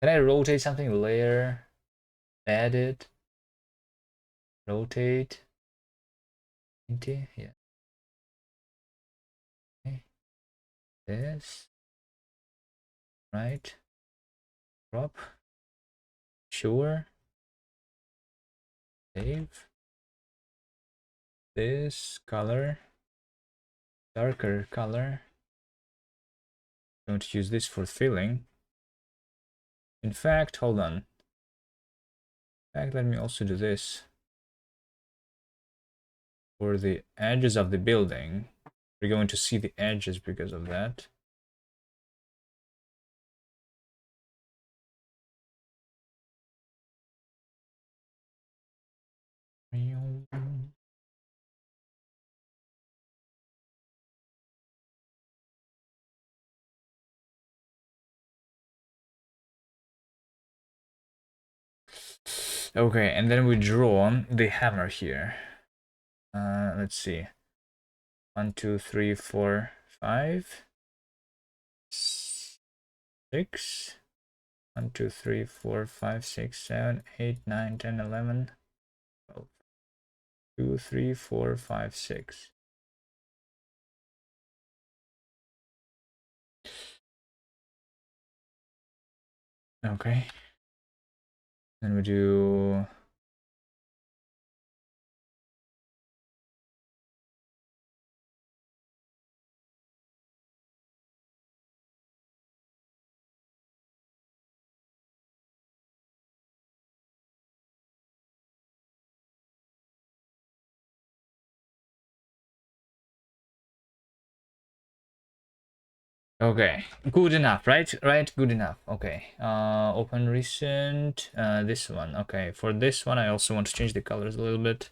Can I rotate something? Layer. Edit. Rotate. Yeah. Okay. This. Right. Drop. Sure. Save. This color. Darker color. Don't use this for filling. In fact, hold on. In fact, let me also do this. For the edges of the building, we're going to see the edges because of that. Okay, and then we draw the hammer here. Let's see. 1, 2, 3, 4, 5, 6. 1, 2, 3, 4, 5, 6, 7, 8, 9, 10, 11, 12. 2, 3, 4, 5, 6. Okay. Then we do. Okay, good enough, right? Right, good enough. Okay, open recent, this one. Okay, for this one, I also want to change the colors a little bit.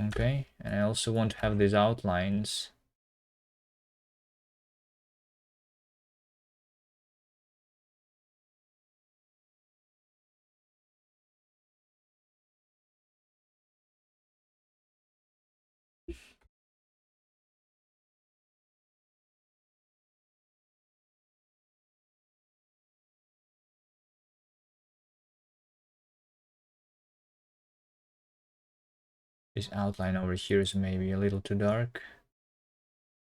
Okay, and I also want to have these outlines. This outline over here is maybe a little too dark.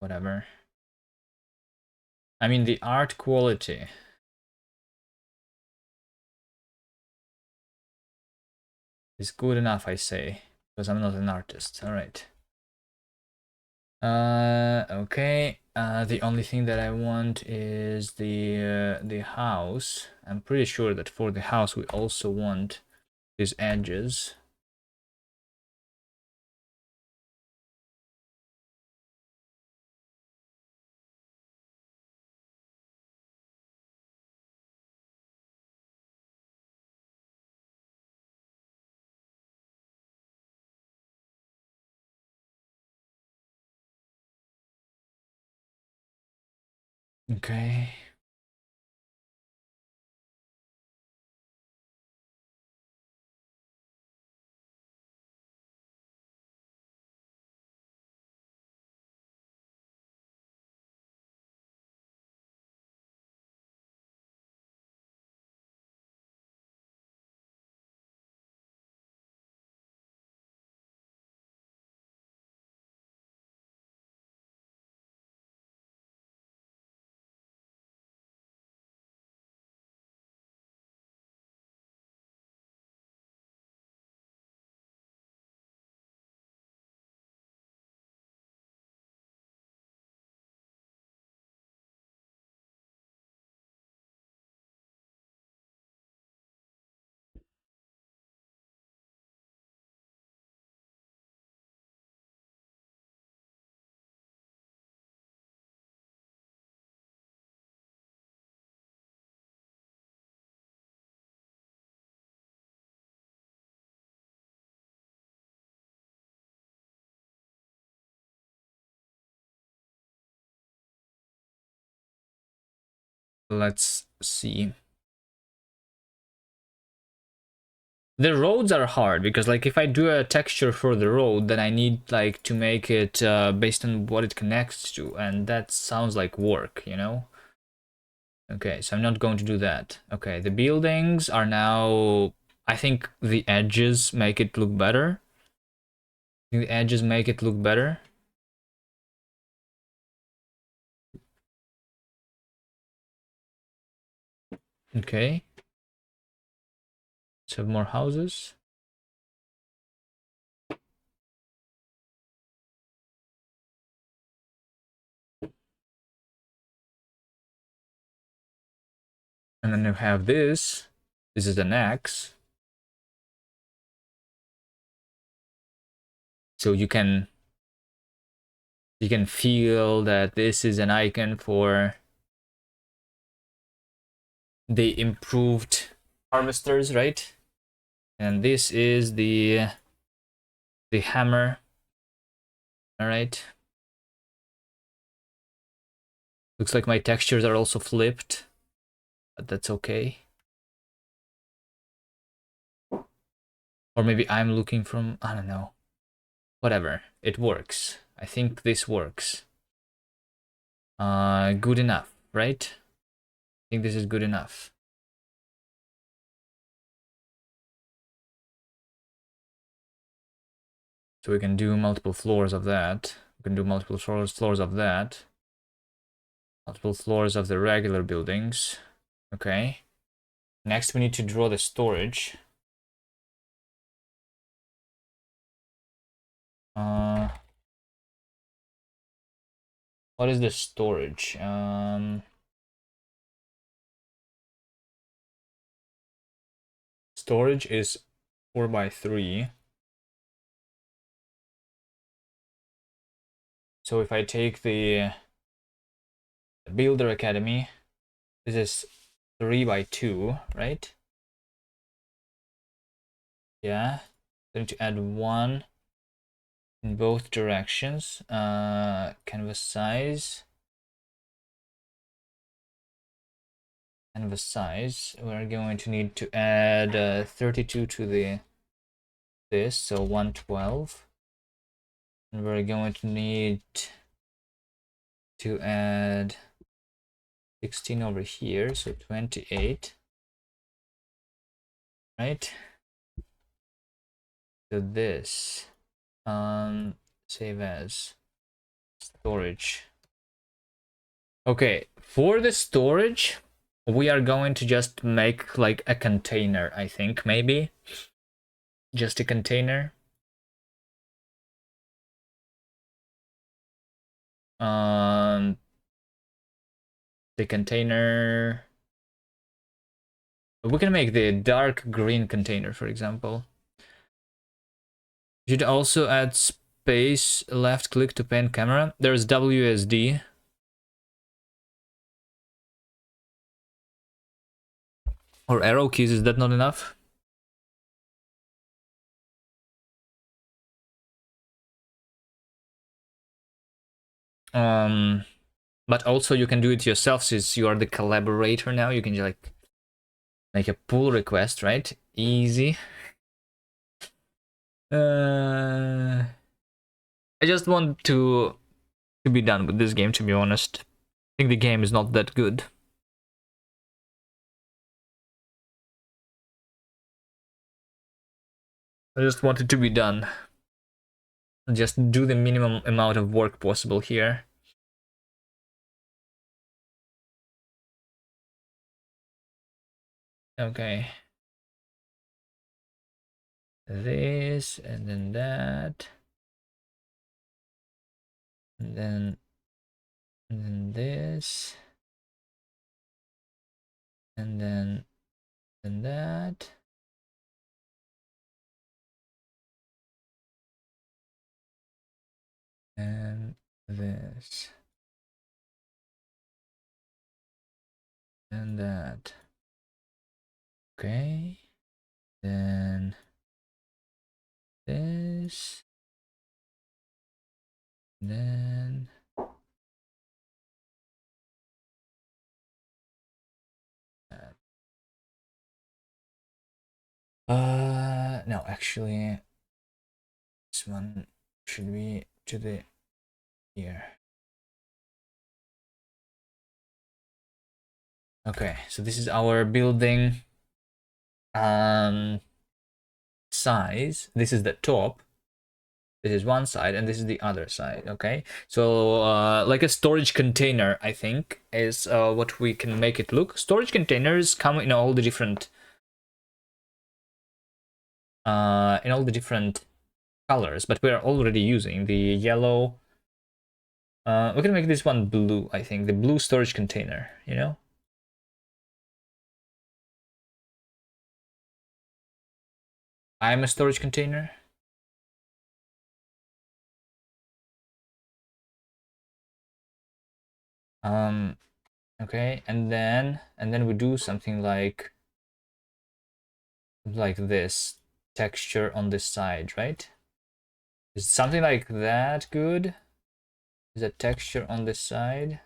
Whatever. I mean, the art quality is good enough, I say, because I'm not an artist. All right. Okay. The only thing that I want is the house. I'm pretty sure that for the house we also want these edges. Okay. Let's see. The roads are hard because like if I do a texture for the road, then I need like to make it based on what it connects to, and that sounds like work, you know? Okay, so I'm not going to do that. Okay, the buildings are now, I think the edges make it look better. The edges make it look better. Okay. Let's have more houses. And then you have this. This is an X. So you can feel that this is an icon for the improved harvesters, right? And this is the hammer. All right. Looks like my textures are also flipped, but that's okay. Or maybe I'm looking from, I don't know. Whatever. It works. I think this works. Good enough, right? I think this is good enough. So we can do multiple floors of that. We can do multiple floors of that. Multiple floors of the regular buildings. Okay. Next we need to draw the storage. What is the storage? Storage is 4x3. So if I take the Builder Academy, this is 3x2, right? Yeah. I need to add 1 in both directions. Canvas size. Canvas size. We're going to need to add 32 to this, so 112. And we're going to need to add 16 over here, so 28. Right? So this, save as storage. Okay, for the storage, we are going to just make like a container, I think, maybe. Just a container. Um, the container. We can make the dark green container, for example. You should also add space, left click to pan camera. There's WSD. Or arrow keys, is that not enough? Um, But also you can do it yourself since you are the collaborator now. You can just like make a pull request, right? Easy. I just want to be done with this game, to be honest. I think the game is not that good. I just want it to be done. Just do the minimum amount of work possible here. Okay. This, and then that. And then this. And then that. And this. And that. Okay. Then this. Then that. No, actually, this one should be to the here. Okay, so this is our building size. This is the top. This is one side, and this is the other side. Okay, so like a storage container, I think, is what we can make it look. Storage containers come in all the different colors, but we're already using the yellow. We can make this one blue, I think, the blue storage container, you know? I'm a storage container. Okay, and then we do something like this texture on this side, right? Is something like that good? Is a texture on this side?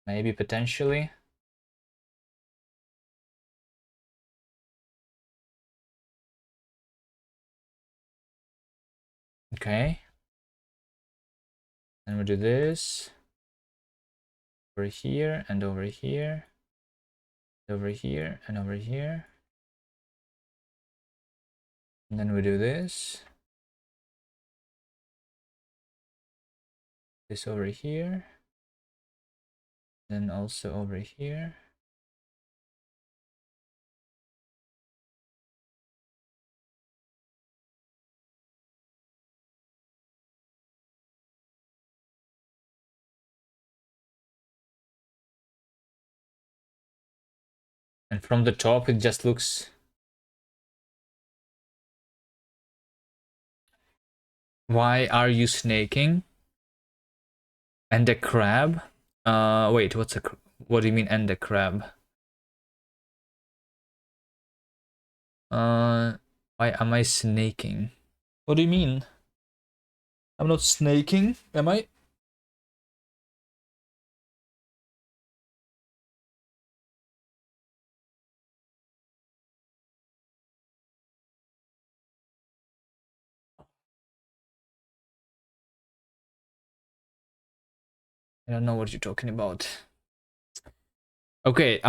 Maybe potentially. Okay. And we do this over here and over here, over here and over here. And then we do this over here, then also over here. And from the top, it just looks. Why are you snaking? And a crab? Wait, what do you mean, and a crab? Why am I snaking? What do you mean? I'm not snaking, am I? I don't know what you're talking about. Okay,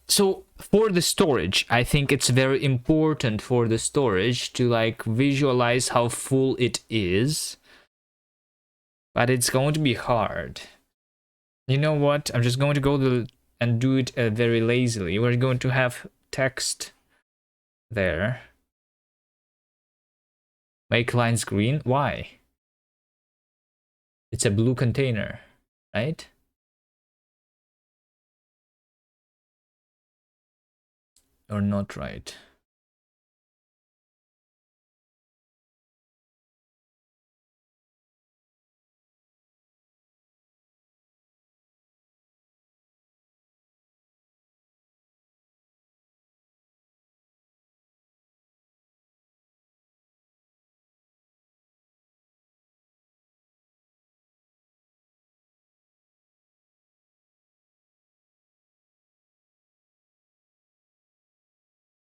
so for the storage, I think it's very important for the storage to like visualize how full it is. But it's going to be hard. You know what? I'm just going to go and do it very lazily. We're going to have text there. Make lines green. Why? It's a blue container, right? Or not right?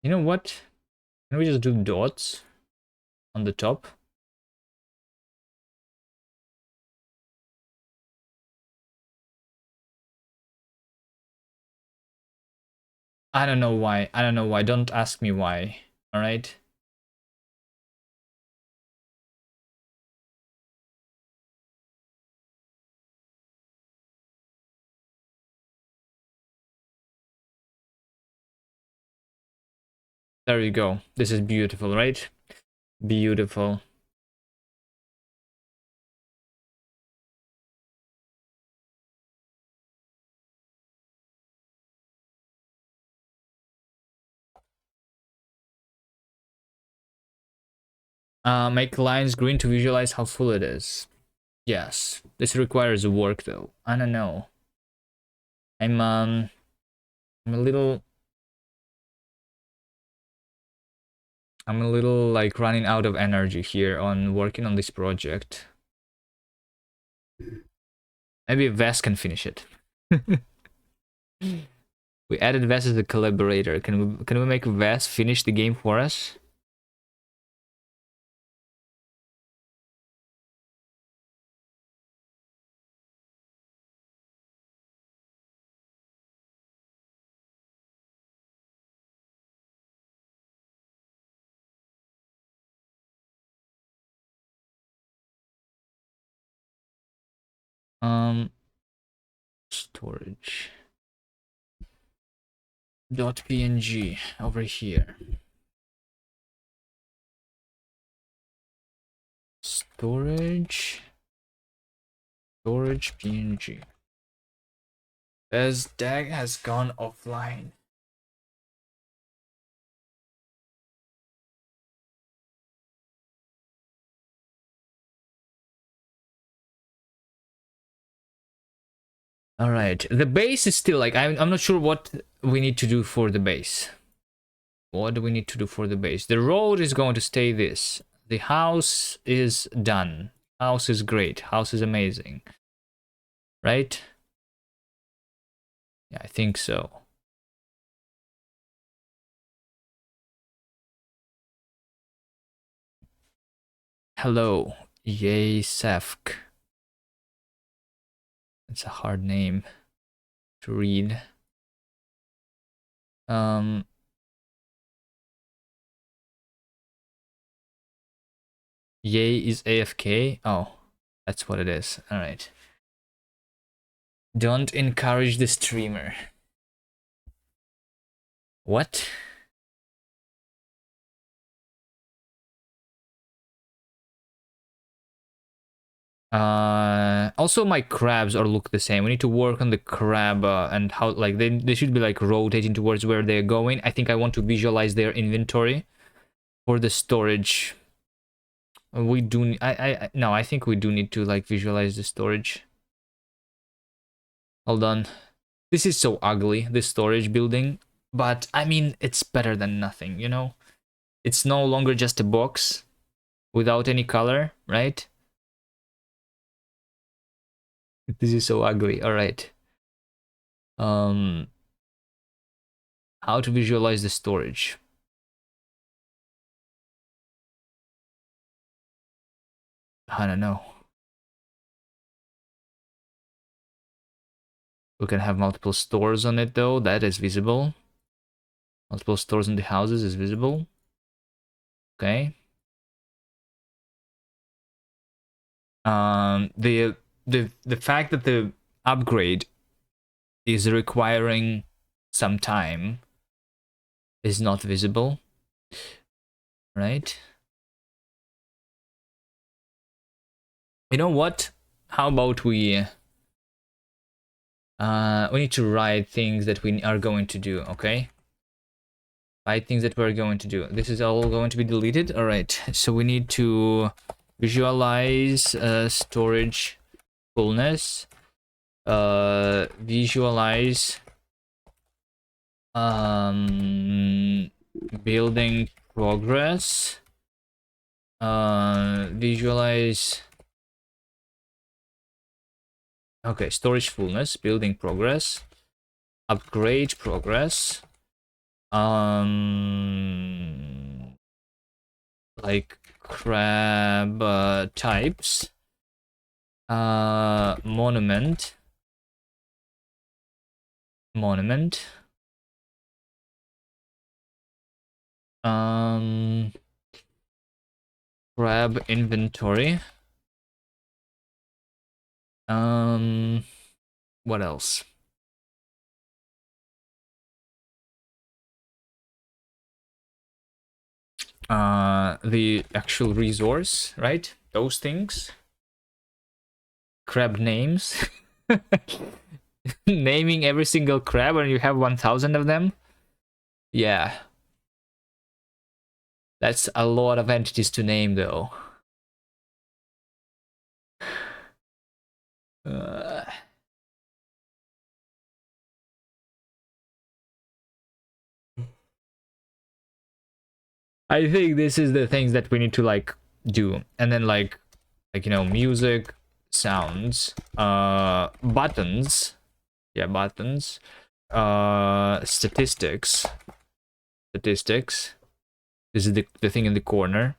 You know what? Can we just do dots on the top? I don't know why. I don't know why. Don't ask me why. All right. There you go. This is beautiful, right? Beautiful. Make lines green to visualize how full it is. Yes. This requires work though. I don't know. I'm a little like running out of energy here on working on this project. Maybe Vess can finish it. We added Vess as a collaborator. Can we make Vess finish the game for us? Storage. .png over here. Storage PNG. As DAG has gone offline. All right, the base is still like I'm not sure what we need to do for the base. What do we need to do for the base? The road is going to stay this. The house is done. House is great. House is amazing. Right? Yeah, I think so. Hello, Yay Sefk. It's a hard name to read. Yay is AFK. Oh, that's what it is. All right. Don't encourage the streamer. What? Also my crabs are look the same. We need to work on the crab and how like they should be like rotating towards where they're going. I think I want to visualize their inventory for the storage. We do I no, I think we do need to like visualize the storage. Hold on. This is so ugly, this storage building, but I mean it's better than nothing, you know? It's no longer just a box without any color, right? This is so ugly. All right. How to visualize the storage? I don't know. We can have multiple stores on it though. That is visible. Multiple stores in the houses is visible. Okay. The fact that the upgrade is requiring some time is not visible, right? You know what? How about we need to write things that we are going to do, okay? Write things that we're going to do. This is all going to be deleted. All right. So we need to visualize storage fullness. Visualize building progress. Visualize. Okay, storage fullness, building progress, upgrade progress, Like crab types. Monument. Um, Crab inventory. What else? The actual resource, right? Those things. Crab names. Naming every single crab and you have 1,000 of them. Yeah. That's a lot of entities to name, though. Uh, I think this is the things that we need to like do, and then like you know, music, sounds, buttons, yeah, buttons, statistics. This is the thing in the corner.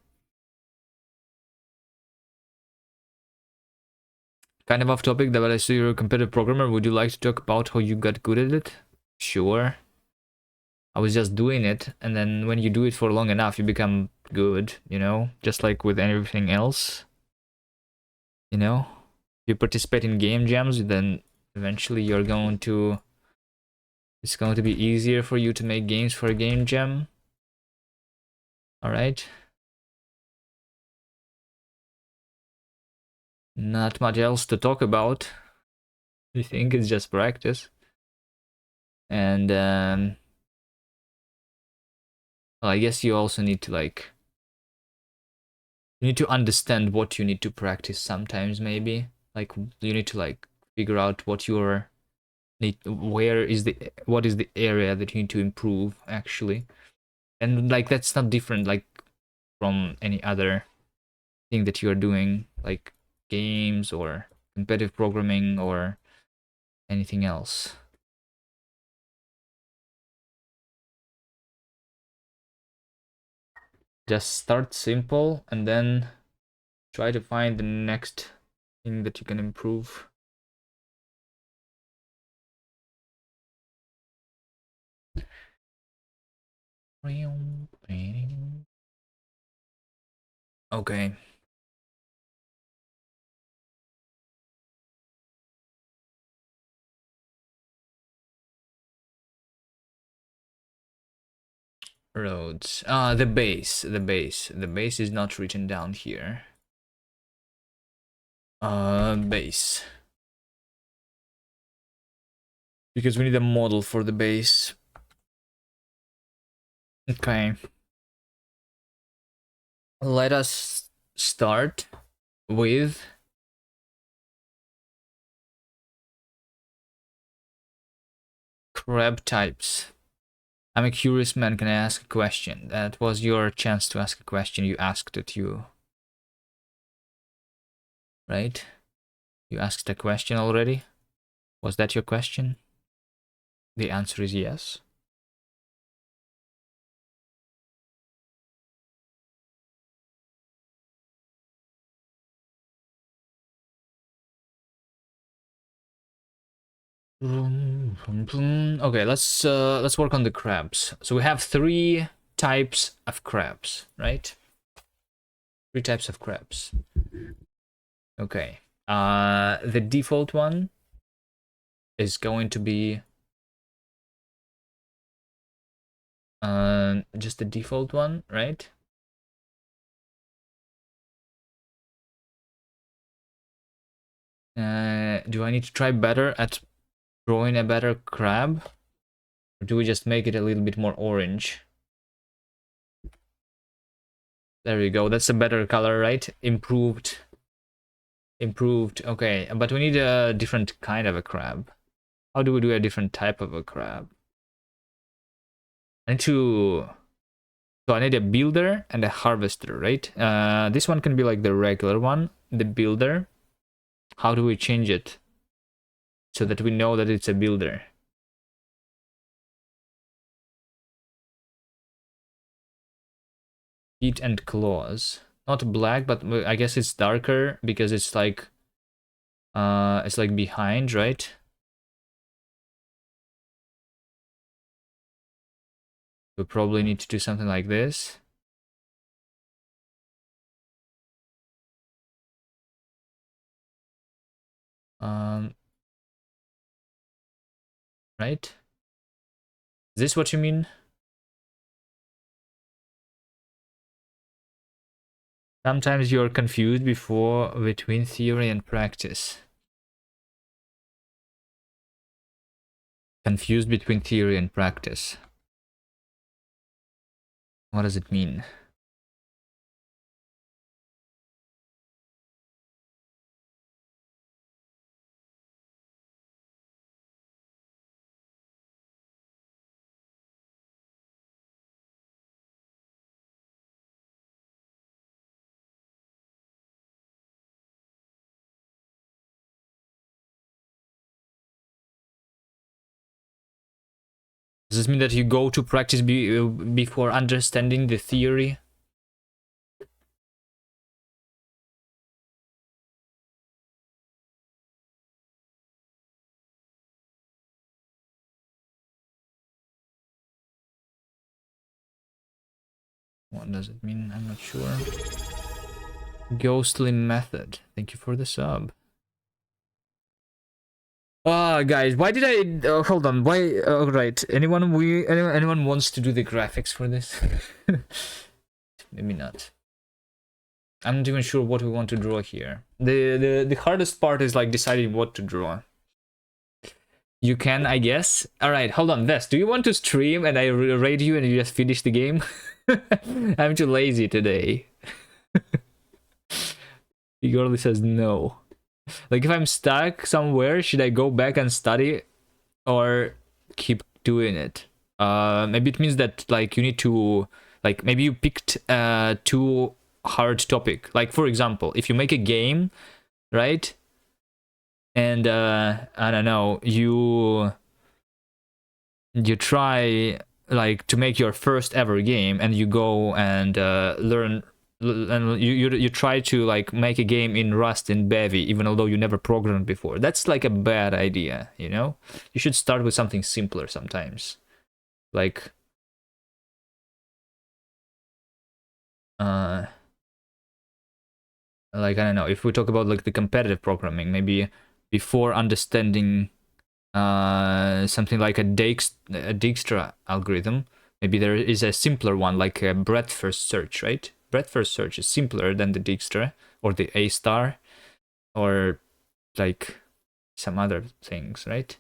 Kind of off topic, but I see you're a competitive programmer. Would you like to talk about how you got good at it? Sure. I was just doing it, and then when you do it for long enough, you become good, you know? Just like with everything else, you know? You participate in game jams, then eventually you're going to... It's going to be easier for you to make games for a game jam. Alright? Not much else to talk about. I think it's just practice. And, well, I guess you also need to, like... You need to understand what you need to practice sometimes, maybe. Like, you need to, like, figure out what your... what is the area that you need to improve, actually. And, like, that's not different, like, from any other thing that you are doing, like games or competitive programming or anything else. Just start simple and then try to find the next thing that you can improve. Okay. Roads. The base. The base is not written down here. Base. Because we need a model for the base. Okay. Let us start with crab types. I'm a curious man, can I ask a question? That was your chance to ask a question. You asked it, right? You asked a question already? Was that your question? The answer is yes. Okay, let's work on the crabs. So we have 3 types of crabs, right? 3 types of crabs. Okay. The default one is going to be just the default one, right? Do I need to try better at drawing a better crab? Or do we just make it a little bit more orange? There you go. That's a better color, right? Improved. Okay, but we need a different kind of a crab. How do we do a different type of a crab? I need to... So I need a builder and a harvester, right? This one can be like the regular one, the builder. How do we change it so that we know that it's a builder? Feet and claws. Not black, but I guess it's darker because it's like behind, right? We probably need to do something like this. Right? Is this what you mean? Sometimes you're confused between theory and practice. Confused between theory and practice. What does it mean? Does this mean that you go to practice before understanding the theory? What does it mean? I'm not sure. Ghostly method. Thank you for the sub. Guys, why did I hold on? Why? Right. Anyone wants to do the graphics for this? Maybe not. I'm not even sure what we want to draw here. The hardest part is like deciding what to draw. You can, I guess. All right, hold on, Vest. Do you want to stream and I raid you and you just finish the game? I'm too lazy today. Igorly says no. Like if I'm stuck somewhere, should I go back and study or keep doing it? Maybe it means that like you need to like maybe you picked too hard topic. Like for example, if you make a game, right? And I don't know, you try like to make your first ever game and you go and learn and you try to like make a game in Rust in Bevy even although you never programmed before. That's like a bad idea, you know? You should start with something simpler sometimes. Like I don't know, if we talk about like the competitive programming, maybe before understanding something like a Dijkstra algorithm, maybe there is a simpler one like a breadth first search, right? Breadth first search is simpler than the Dijkstra or the A star or like some other things, right?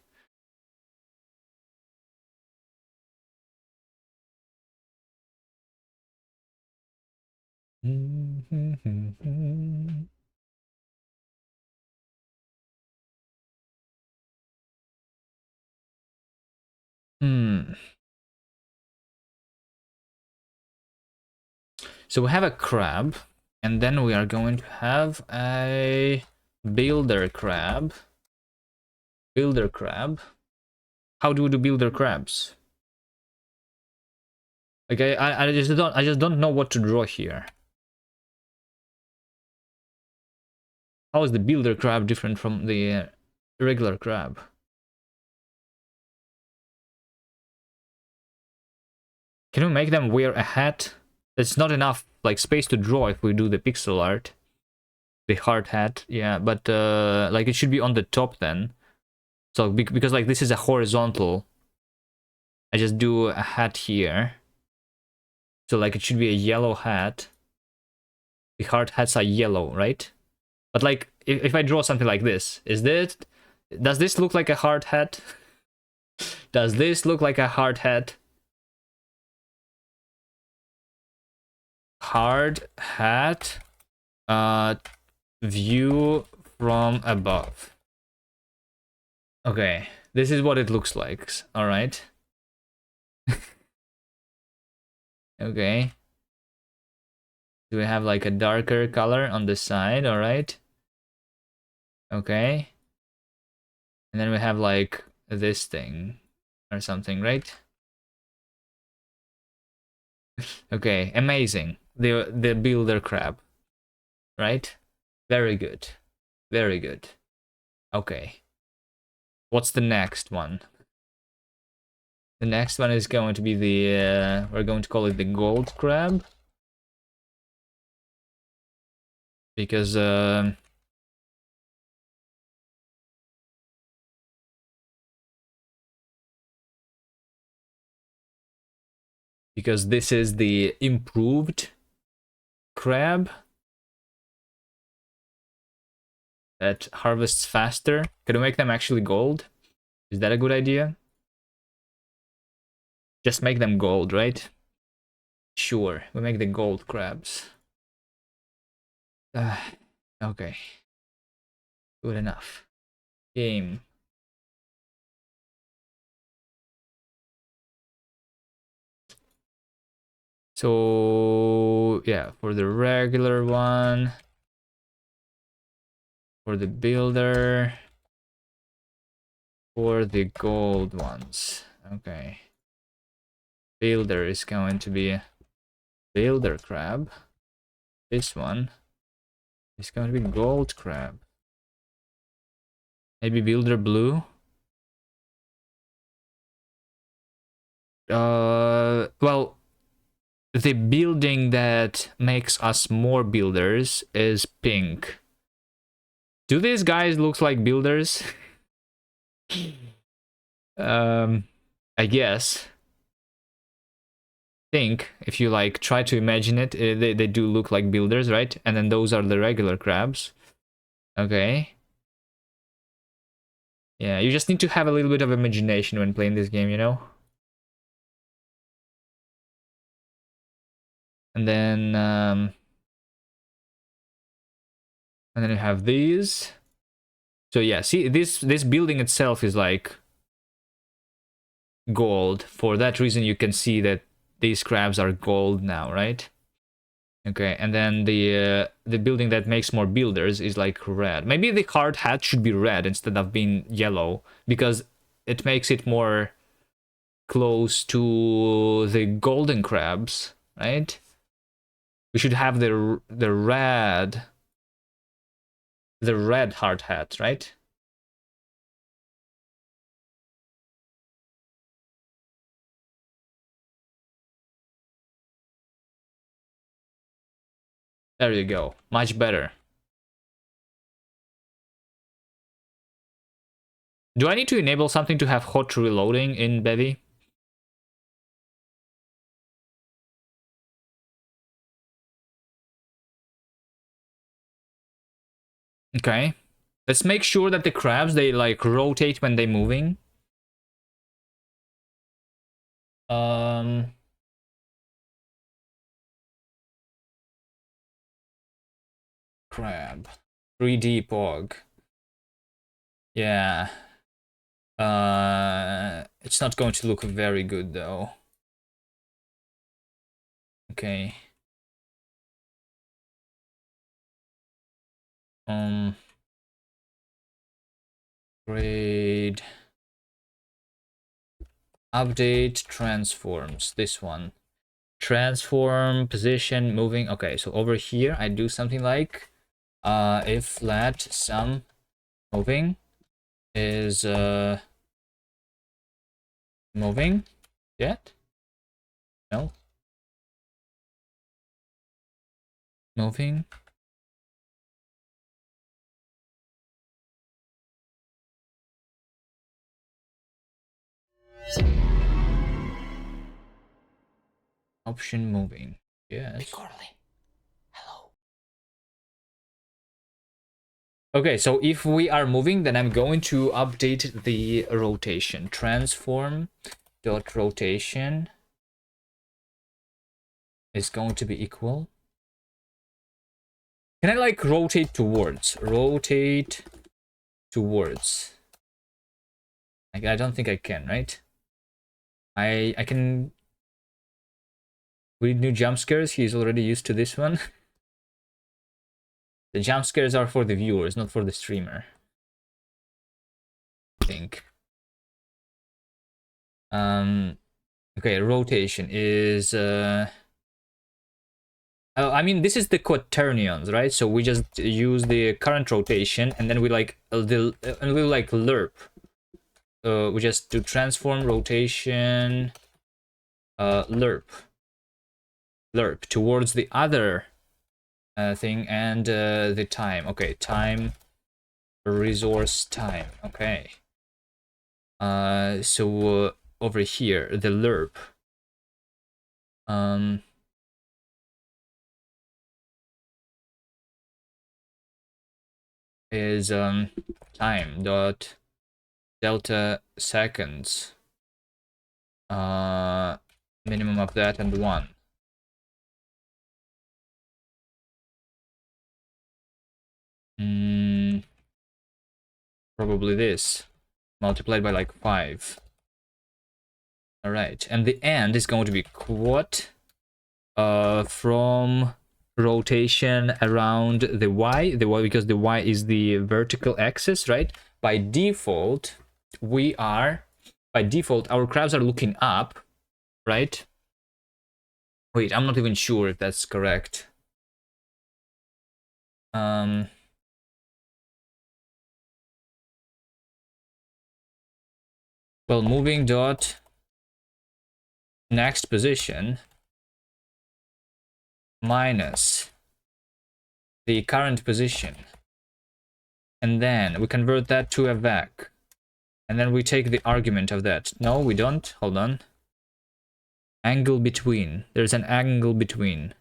Hmm. So we have a crab, and then we are going to have a builder crab. Builder crab. How do we do builder crabs? Like I just don't know what to draw here. How is the builder crab different from the regular crab? Can we make them wear a hat? It's not enough like space to draw if we do the pixel art. The hard hat, yeah, but like it should be on the top then. So because like this is a horizontal, I just do a hat here. So like it should be a yellow hat. The hard hats are yellow, right? But like if I draw something like this, does this look like a hard hat? Does this look like a hard hat? Hard hat view from above. Okay, this is what it looks like. All right. Okay. Do we have like a darker color on the side? All right. Okay. And then we have like this thing or something, right? Okay, amazing. the builder crab, right? Very good. Very good. Okay. What's the next one? The next one is going to be the, we're going to call it the gold crab. Because, this is the improved crab that harvests faster. Can we make them actually gold? Is that a good idea? Just make them gold, right? Sure, we make the gold crabs. Okay. Good enough. Game. So, yeah, for the regular one, for the builder, for the gold ones. Okay. Builder is going to be a builder crab. This one is going to be gold crab. Maybe builder blue. Well, the building that makes us more builders is pink. Do these guys look like builders? I guess. Think if you like try to imagine it, they do look like builders, right? And then those are the regular crabs. Okay. Yeah, you just need to have a little bit of imagination when playing this game, you know? And then you have these. So yeah, see, this building itself is like gold. For that reason, you can see that these crabs are gold now, right? Okay, and then the building that makes more builders is like red. Maybe the hard hat should be red instead of being yellow, because it makes it more close to the golden crabs, right? We should have the red hard hat, right? There you go. Much better. Do I need to enable something to have hot reloading in Bevy? Okay. Let's make sure that the crabs, they like rotate when they're moving. Crab. 3D pog. Yeah. It's not going to look very good though. Okay. Grade. Update transforms. This one. Transform, position, moving. Okay, so over here I do something like if let sum moving is moving yet? No. Moving. Option moving. Yes. Hello. Okay, so if we are moving, then I'm going to update the rotation. Transform dot rotation is going to be equal. Can I like rotate towards? Rotate towards. I don't think I can, right? I can read new jump scares. He's already used to this one. The jump scares are for the viewers, not for the streamer. I think. Okay, rotation is I mean, this is the quaternions, right? So we just use the current rotation, and then we like and we like lerp. We just do transform rotation, lerp towards the other thing, and the time. Okay, time, resource, time. Okay. So over here, the lerp. Is time dot delta seconds, minimum of that, and 1. Probably this multiplied by like 5. All right, and the end is going to be quat from rotation around the y, because the y is the vertical axis, right? By default our crabs are looking up, right? Wait, I'm not even sure if that's correct. Well, moving dot next position minus the current position, and then we convert that to a vec, and then we take the argument of that. No, we don't. Hold on. Angle between. There's an angle between.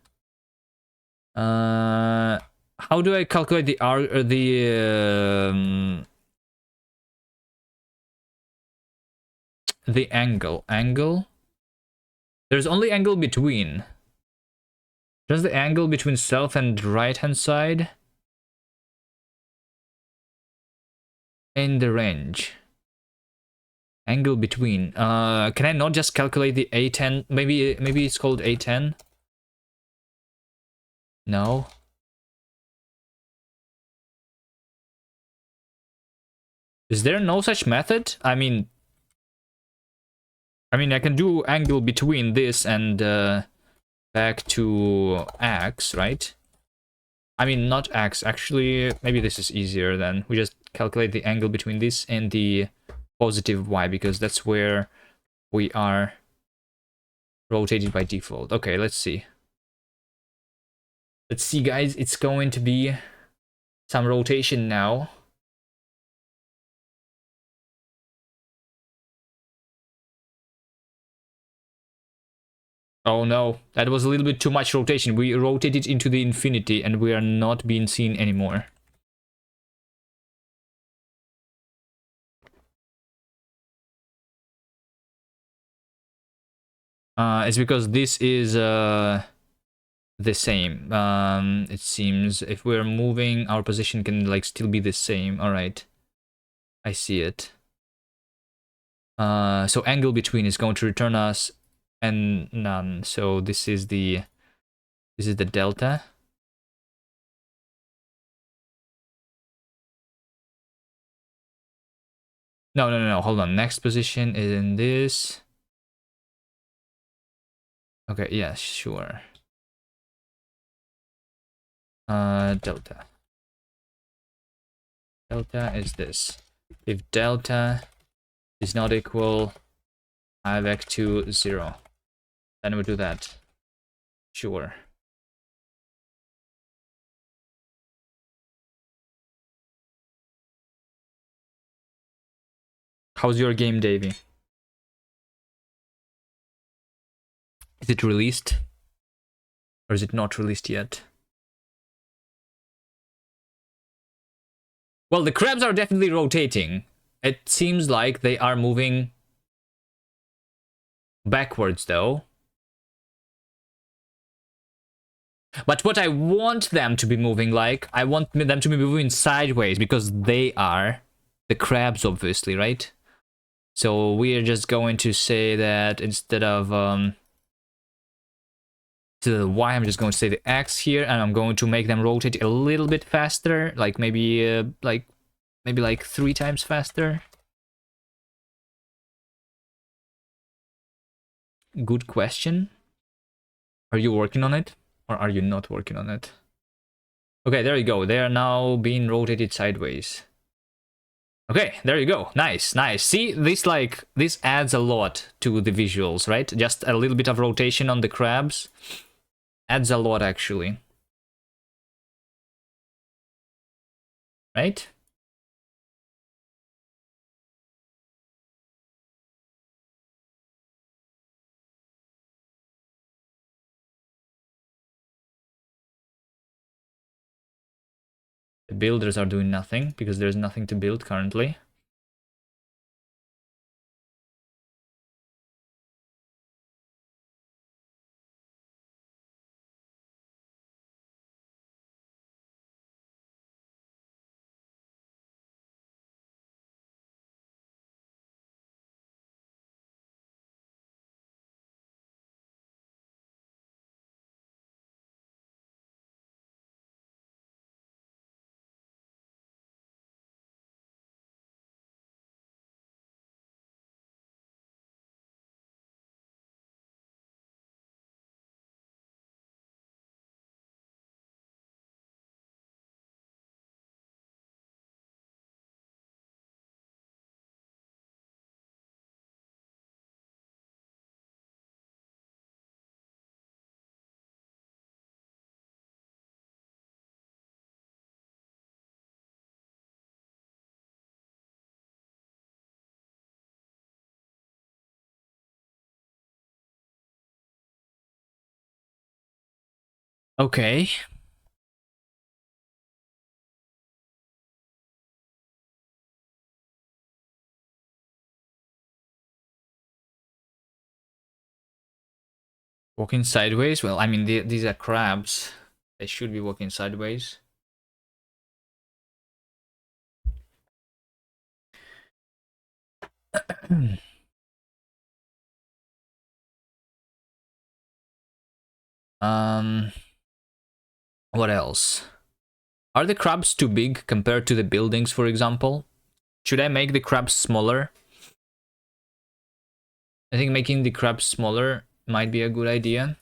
How do I calculate the angle? Angle? There's only angle between. Just the angle between self and right hand side in the range. Angle between. Can I not just calculate the A10? Maybe it's called A10. No. Is there no such method? I mean, I can do angle between this and back to x, right? I mean, not x. Actually, maybe this is easier then. We just calculate the angle between this and the positive y, because that's where we are rotated by default. Okay, let's see. Let's see, guys. It's going to be some rotation now. Oh no, that was a little bit too much rotation. We rotated into the infinity and we are not being seen anymore. It's because this is the same. It seems if we're moving, our position can like still be the same. All right, I see it. So angle between is going to return us and none. So this is the delta. No. Hold on. Next position is in this. Okay. Yeah. Sure. Delta. Delta is this. If delta is not equal I vec to 0, then we do that. Sure. How's your game, Davey? Is it released? Or is it not released yet? Well, the crabs are definitely rotating. It seems like they are moving backwards, though. But what I want them to be moving like, I want them to be moving sideways, because they are the crabs, obviously, right? So we are just going to say that instead of to the y, I'm just going to say the x here, and I'm going to make them rotate a little bit faster, like maybe like 3 times faster. Good question. Are you working on it? Or are you not working on it? Okay, there you go. They are now being rotated sideways. Okay, there you go. Nice, nice. See, this adds a lot to the visuals, right? Just a little bit of rotation on the crabs adds a lot, actually. Right? The builders are doing nothing because there's nothing to build currently. Okay. Walking sideways? Well, I mean, these are crabs. They should be walking sideways. um, what else? Are the crabs too big compared to the buildings, for example? Should I make the crabs smaller? I think making the crabs smaller might be a good idea.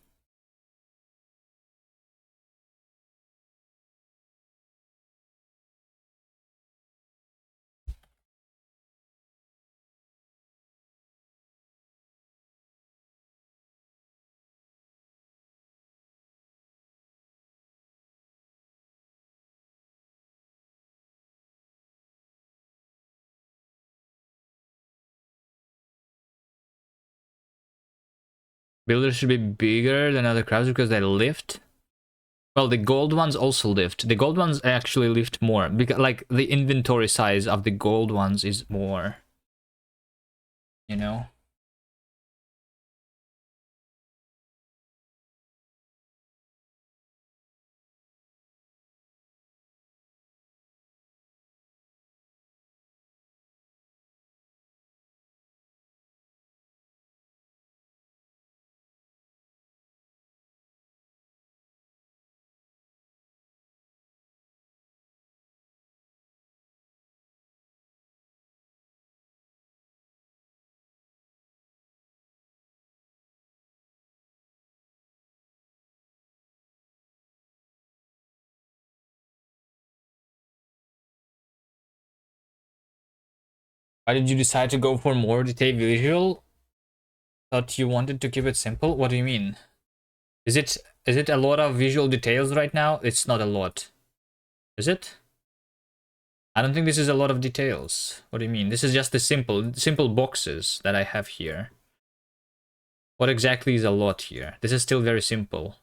Builders should be bigger than other crabs because they lift. Well, the gold ones also lift. The gold ones actually lift more because, like, the inventory size of the gold ones is more. You know. Why did you decide to go for more detailed visual? Thought you wanted to keep it simple? What do you mean? Is it a lot of visual details right now? It's not a lot. Is it? I don't think this is a lot of details. What do you mean? This is just the simple boxes that I have here. What exactly is a lot here? This is still very simple.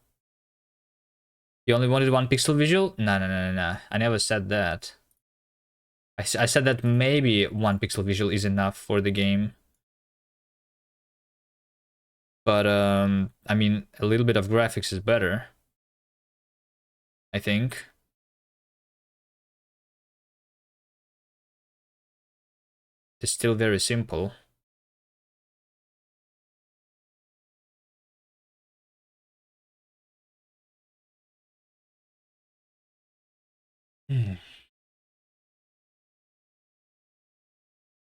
You only wanted one pixel visual? No, no, no, no, no. I never said that. I said that maybe one pixel visual is enough for the game. But, I mean, a little bit of graphics is better. I think. It's still very simple.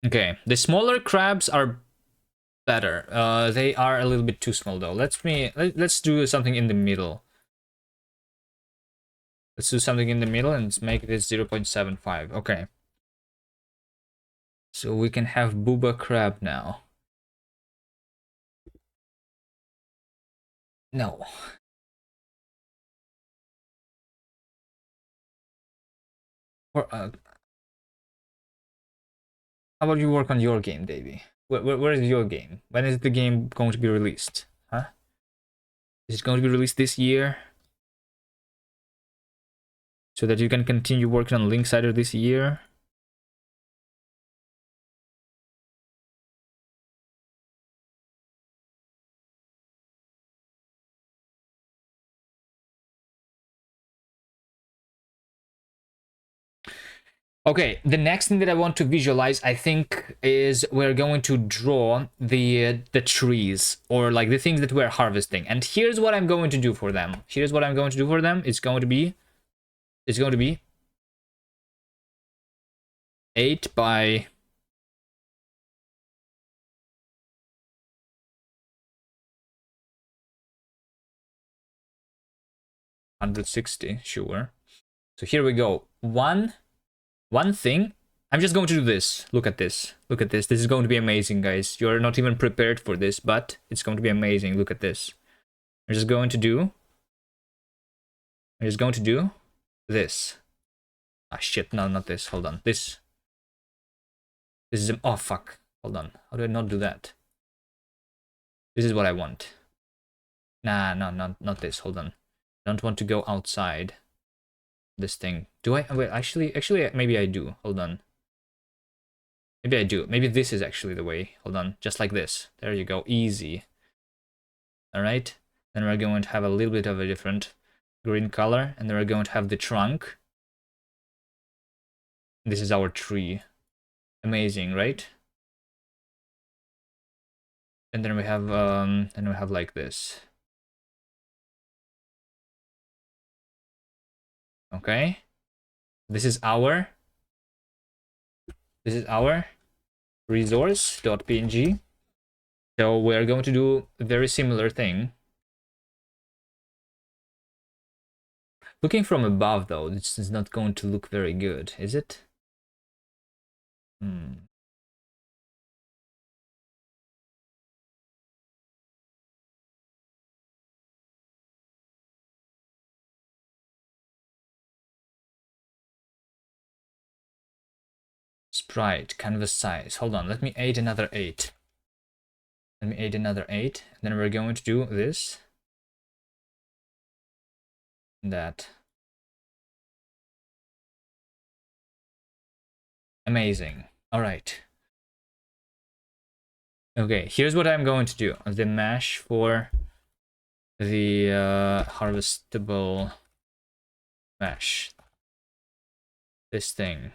Okay, the smaller crabs are better. They are a little bit too small though. Let's do something in the middle. Let's do something in the middle and let's make this 0.75. Okay. So we can have Booba Crab now. No. Or, how about you work on your game, Davey? Where is your game? When is the game going to be released? Huh? Is it going to be released this year? So that you can continue working on Linksider this year? Okay, the next thing that I want to visualize, I think, is we're going to draw the trees, or like the things that we're harvesting. And here's what I'm going to do for them. Here's what I'm going to do for them. It's going to be 8 by 160, sure. So here we go. One thing. I'm just going to do this. Look at this. Look at this. This is going to be amazing, guys. You're not even prepared for this, but it's going to be amazing. Look at this. I'm just going to do this. Ah, shit. No, not this. Hold on. This is... Oh, fuck. Hold on. How do I not do that? This is what I want. Nah, no, not this. Hold on. I don't want to go outside this thing. Do I? Wait, actually, maybe I do. Hold on. Maybe I do. Maybe this is actually the way. Hold on. Just like this. There you go. Easy. All right. Then we're going to have a little bit of a different green color. And then we're going to have the trunk. This is our tree. Amazing, right? And then we have like this. Okay. This is our resource.png. So we're going to do a very similar thing. Looking from above, though, this is not going to look very good, is it? Sprite, canvas size. Hold on, let me add another 8. Let me add another 8. Then we're going to do this. That. Amazing. All right. Okay, here's what I'm going to do. The mesh for the harvestable mesh. This thing.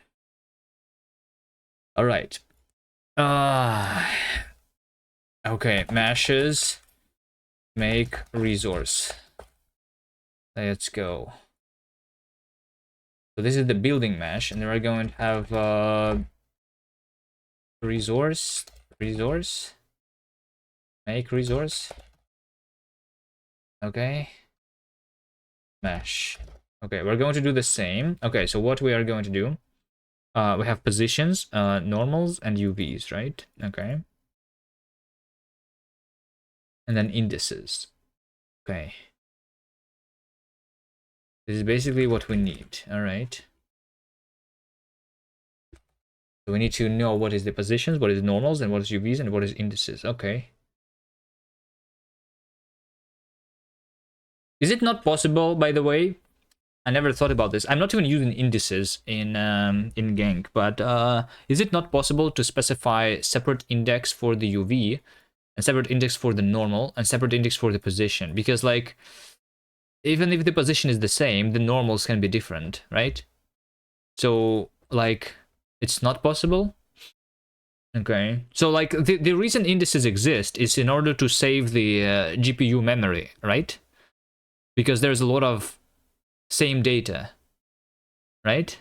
All right. Okay, meshes make resource. Let's go. So this is the building mesh, and then we're going to have resource, make resource. Okay. Mesh. Okay, we're going to do the same. Okay, so what we are going to do, we have positions, normals, and UVs, right? Okay. And then indices. Okay. This is basically what we need, all right? So we need to know what is the positions, what is normals, and what is UVs, and what is indices. Okay. Is it not possible, by the way? I never thought about this. I'm not even using indices in Gank, but is it not possible to specify separate index for the UV, and separate index for the normal, and separate index for the position? Because, like, even if the position is the same, the normals can be different, right? So, like, it's not possible? Okay. So, like, the reason indices exist is in order to save the GPU memory, right? Because there's a lot of same data, right?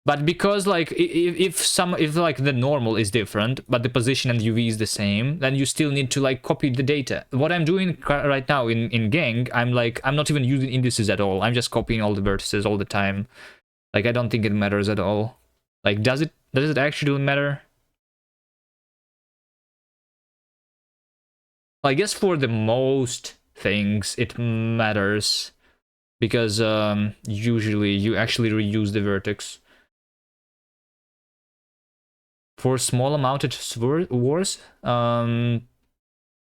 But because like if like the normal is different but the position and UV is the same, then you still need to like copy the data. What I'm doing right now in Gang, I'm not even using indices at all. I'm just copying all the vertices all the time. Like I don't think it matters at all. Like does it actually matter? Well, I guess for the most things it matters because usually you actually reuse the vertex. For small amounted wars, so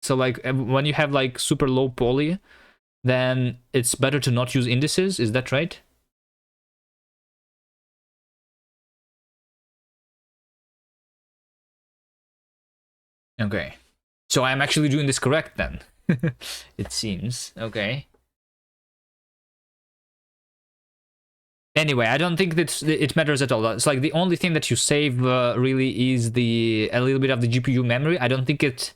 like when you have like super low poly, then it's better to not use indices. Is that right? Okay. So I'm actually doing this correct then. It seems. Okay. Anyway, I don't think that it matters at all. It's like the only thing that you save really is a little bit of the GPU memory. I don't think it.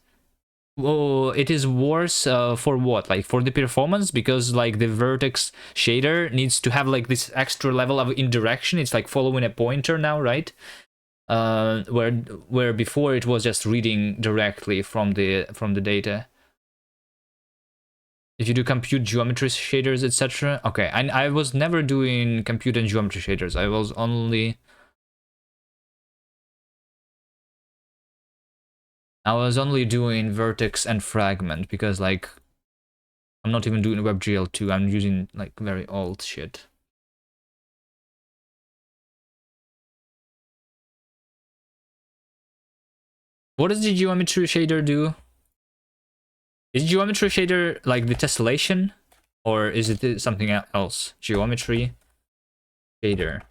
Oh, it is worse for what? Like for the performance, because like the vertex shader needs to have like this extra level of indirection. It's like following a pointer now, right? Where before it was just reading directly from the data. If you do compute geometry shaders, etc. Okay, I was never doing compute and geometry shaders. I was only doing vertex and fragment because like I'm not even doing WebGL2. I'm using like very old shit. What does the geometry shader do? Is geometry shader like the tessellation, or is it something else? Geometry shader.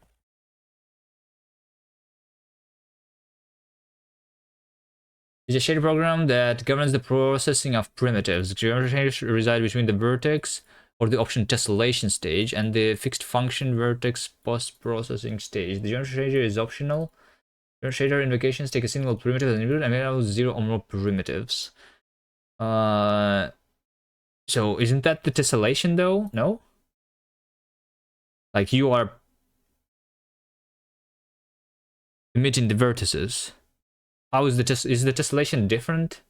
Is a shader program that governs the processing of primitives. Geometry shaders reside between the vertex or the option tessellation stage and the fixed function vertex post-processing stage. The geometry shader is optional. Geometry shader invocations take a single primitive as input and allow 0 or more primitives. So isn't that the tessellation though? No? Like you are emitting the vertices. How is is the tessellation different?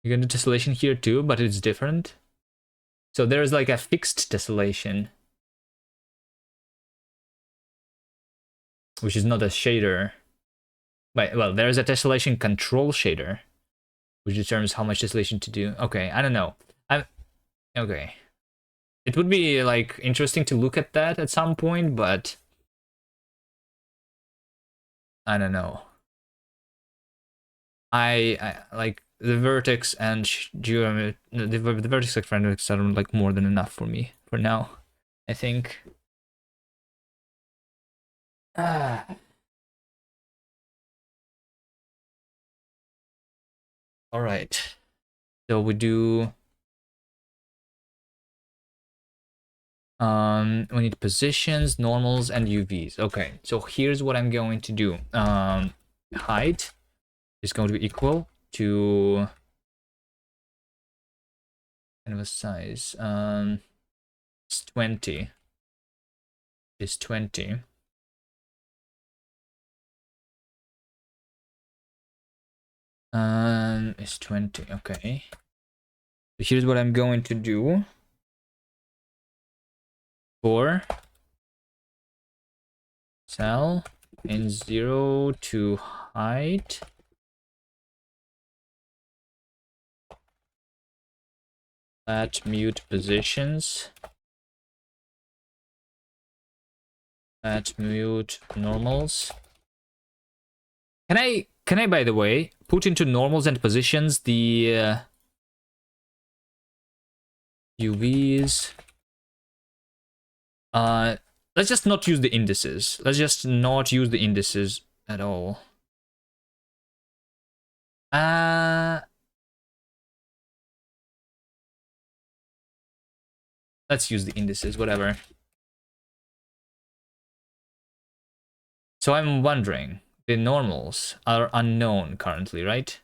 You get the tessellation here too, but it's different. So there's like a fixed tessellation, which is not a shader. But well, there's a tessellation control shader, which determines how much tessellation to do. Okay, I don't know. I'm okay. It would be like interesting to look at that at some point, but I don't know. I like the vertex and geometry. The vertex and frameworks are like more than enough for me for now. I think. Ah. All right. So we do. We need positions, normals, and UVs. Okay. So here's what I'm going to do. Height is going to be equal to canvas size. It's 20. Is 20. It's 20. Okay. So here's what I'm going to do for cell in 0 to height. At mute positions. At mute normals. Can I by the way put into normals and positions the UVs? Let's just not use the indices. Let's just not use the indices at all. Let's use the indices, whatever. So I'm wondering, the normals are unknown currently, right?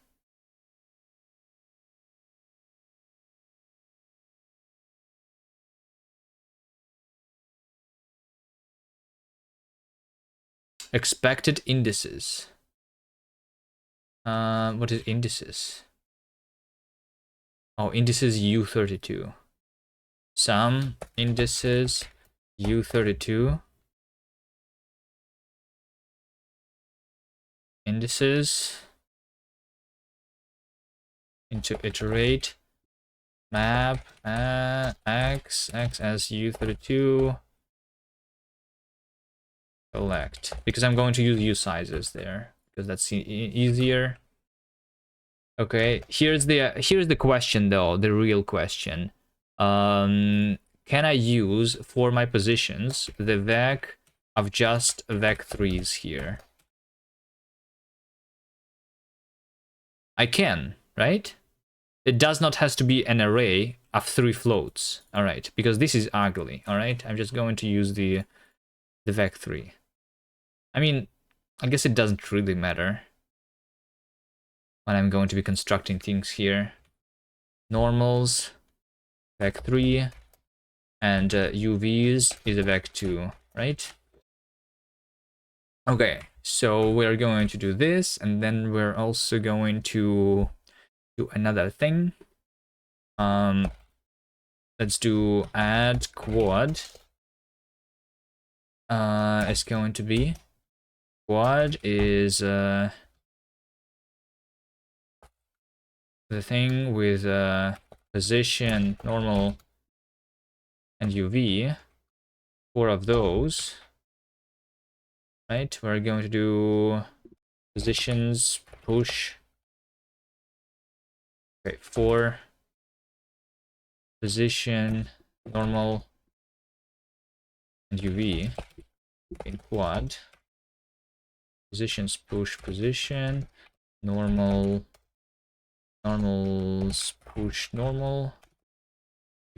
Expected indices. What is indices? Oh, indices U32. Some indices U32. Indices into iterate map x as U32 select, because I'm going to use U sizes there because that's easier. Okay, here's the question though, the real question. Can I use for my positions the vec of just vec3s here? I can, right? It does not has to be an array of 3 floats. All right, because this is ugly. All right, I'm just going to use the vec3. I mean, I guess it doesn't really matter when I'm going to be constructing things here. Normals, vec3, and UVs is a vec2, right? Okay, so we're going to do this, and then we're also going to do another thing. Let's do add quad. It's going to be quad is the thing with position, normal, and UV. 4 of those, right? We're going to do positions, push. Okay, 4 position, normal, and UV in quad. Positions, push, position, normal, normals, push, normal,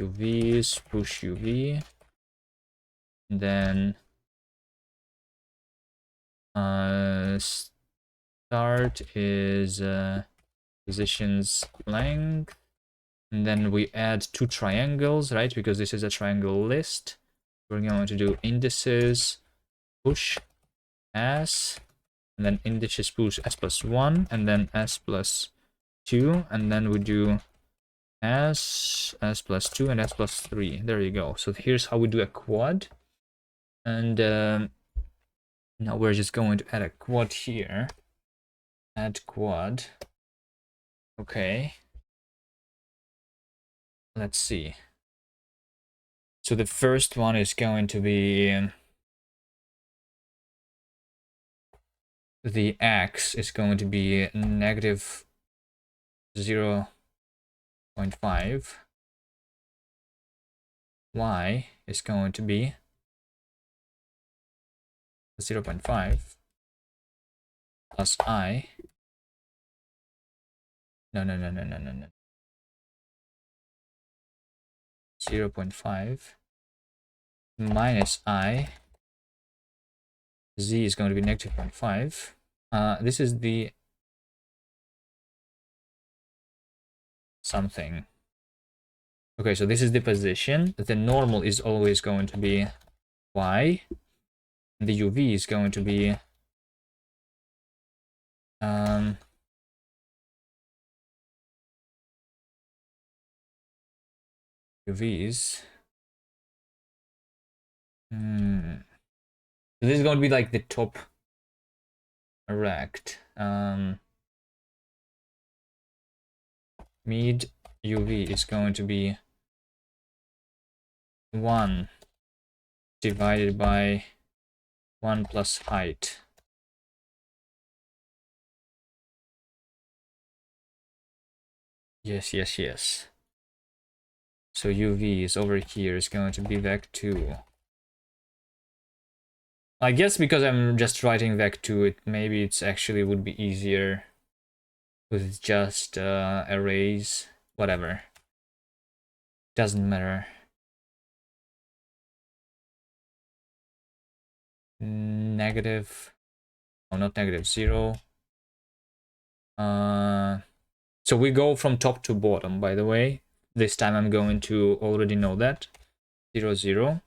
UVs, push, UV, and then start is positions length, and then we add 2 triangles, right? Because this is a triangle list. We're going to do indices push s, and then indices push s plus 1, and then s plus 2, and then we do s plus 2, and s plus 3. There you go. So here's how we do a quad. And now we're just going to add a quad here. Add quad. Okay. Let's see. So the first one is going to be the x is going to be negative 0.5. Y is going to be 0.5 plus I. No. 0.5 minus I. Z is going to be negative 0.5. This is the something. Okay, so this is the position. The normal is always going to be Y. The UV is going to be UVs. So this is going to be like the top rect. Mid UV is going to be 1 divided by 1 plus height. Yes. So UV is over here is going to be vec2. I guess because I'm just writing vec2, maybe it's actually would be easier with just arrays, whatever. Doesn't matter. Negative Oh, not -0. So we go from top to bottom, by the way. This time I'm going to already know that. 0, 0.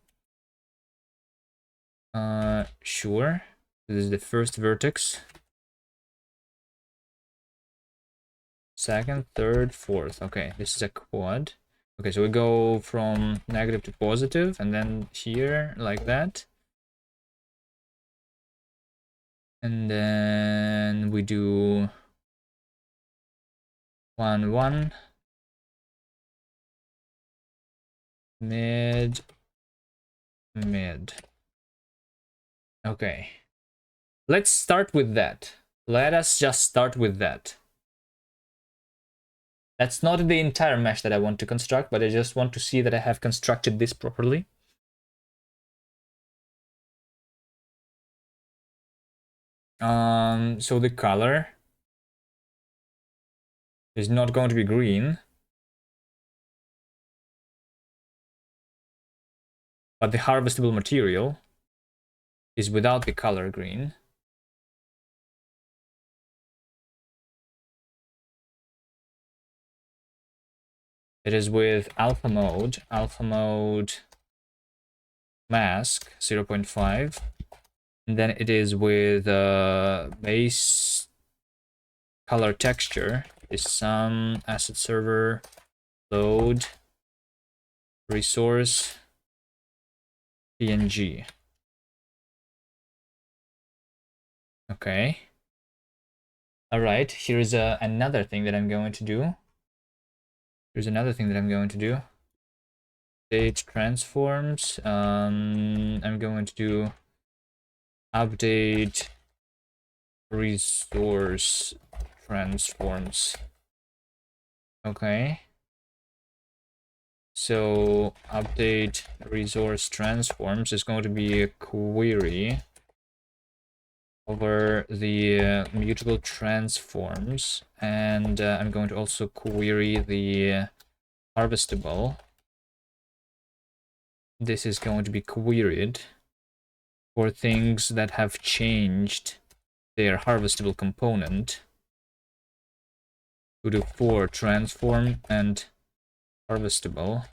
Sure. This is the first vertex. Second, third, fourth. Okay, this is a quad. Okay, so we go from negative to positive, and then here, like that. And then we do 1, 1. Mid, mid. Okay. Let's start with that. Let us just start with that. That's not the entire mesh that I want to construct, but I just want to see that I have constructed this properly. So the color is not going to be green, but the harvestable material is without the color green. It is with alpha mode mask 0.5, and then it is with base color texture is some asset server load resource PNG. Okay. All right, here's another thing that I'm going to do. Here's another thing that I'm going to do. Update transforms. I'm going to do update resource transforms. Okay. So update resource transforms is going to be a query over the mutable transforms, and I'm going to also query the harvestable. This is going to be queried for things that have changed their harvestable component. We do for transform and harvestable.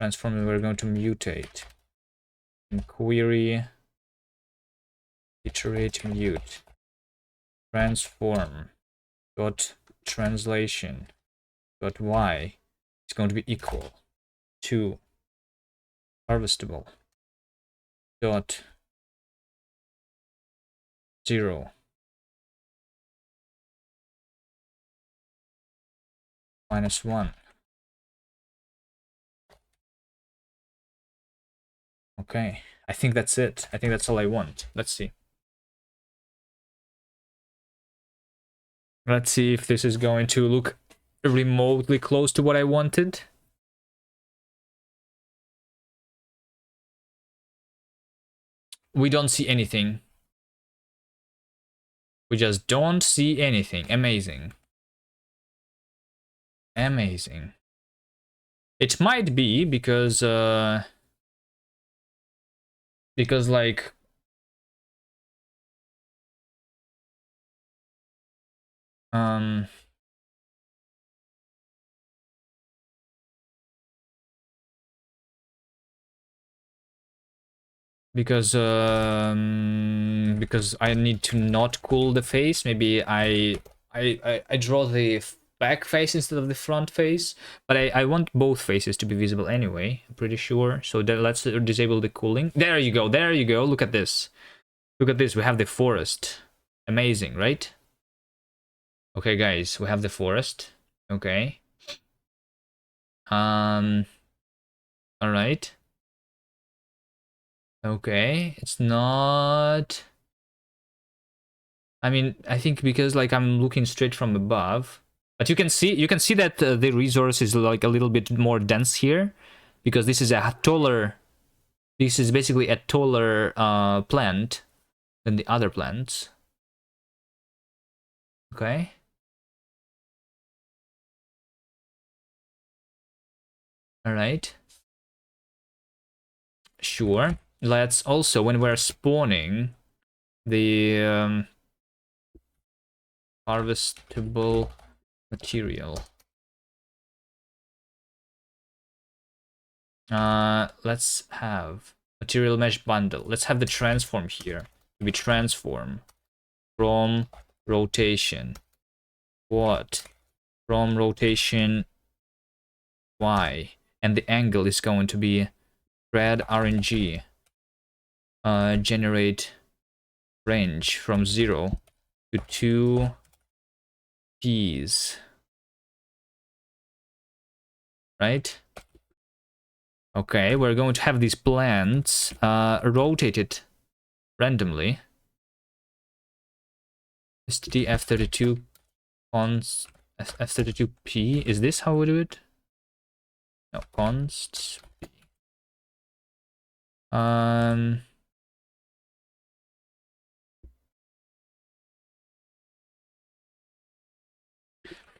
Transform, we're going to mutate and query iterate mute transform dot translation dot y is going to be equal to harvestable dot 0 minus 1. Okay, I think that's it. I think that's all I want. Let's see. Let's see if this is going to look remotely close to what I wanted. We don't see anything. We just don't see anything. Amazing. Amazing. It might be because like because I need to not cool the face. Maybe I draw the back face instead of the front face, but I want both faces to be visible anyway, I'm pretty sure. So then let's disable the cooling. There you go, there you go. Look at this. Look at this, we have the forest. Amazing, right? Okay, guys, we have the forest. Okay. All right. Okay, it's not. I mean, I think because like I'm looking straight from above, but you can see that the resource is like a little bit more dense here, because this is a taller. This is basically a taller plant than the other plants. Okay. All right. Sure. Let's also, when we're spawning, the harvestable material. Let's have material mesh bundle. Let's have the transform here to be transform from rotation. What? From rotation Y, and the angle is going to be thread RNG. Generate range from 0 to 2 P's. Right? Okay, we're going to have these plants rotated randomly. STD F32 const F32P. Is this how we do it? No, const P.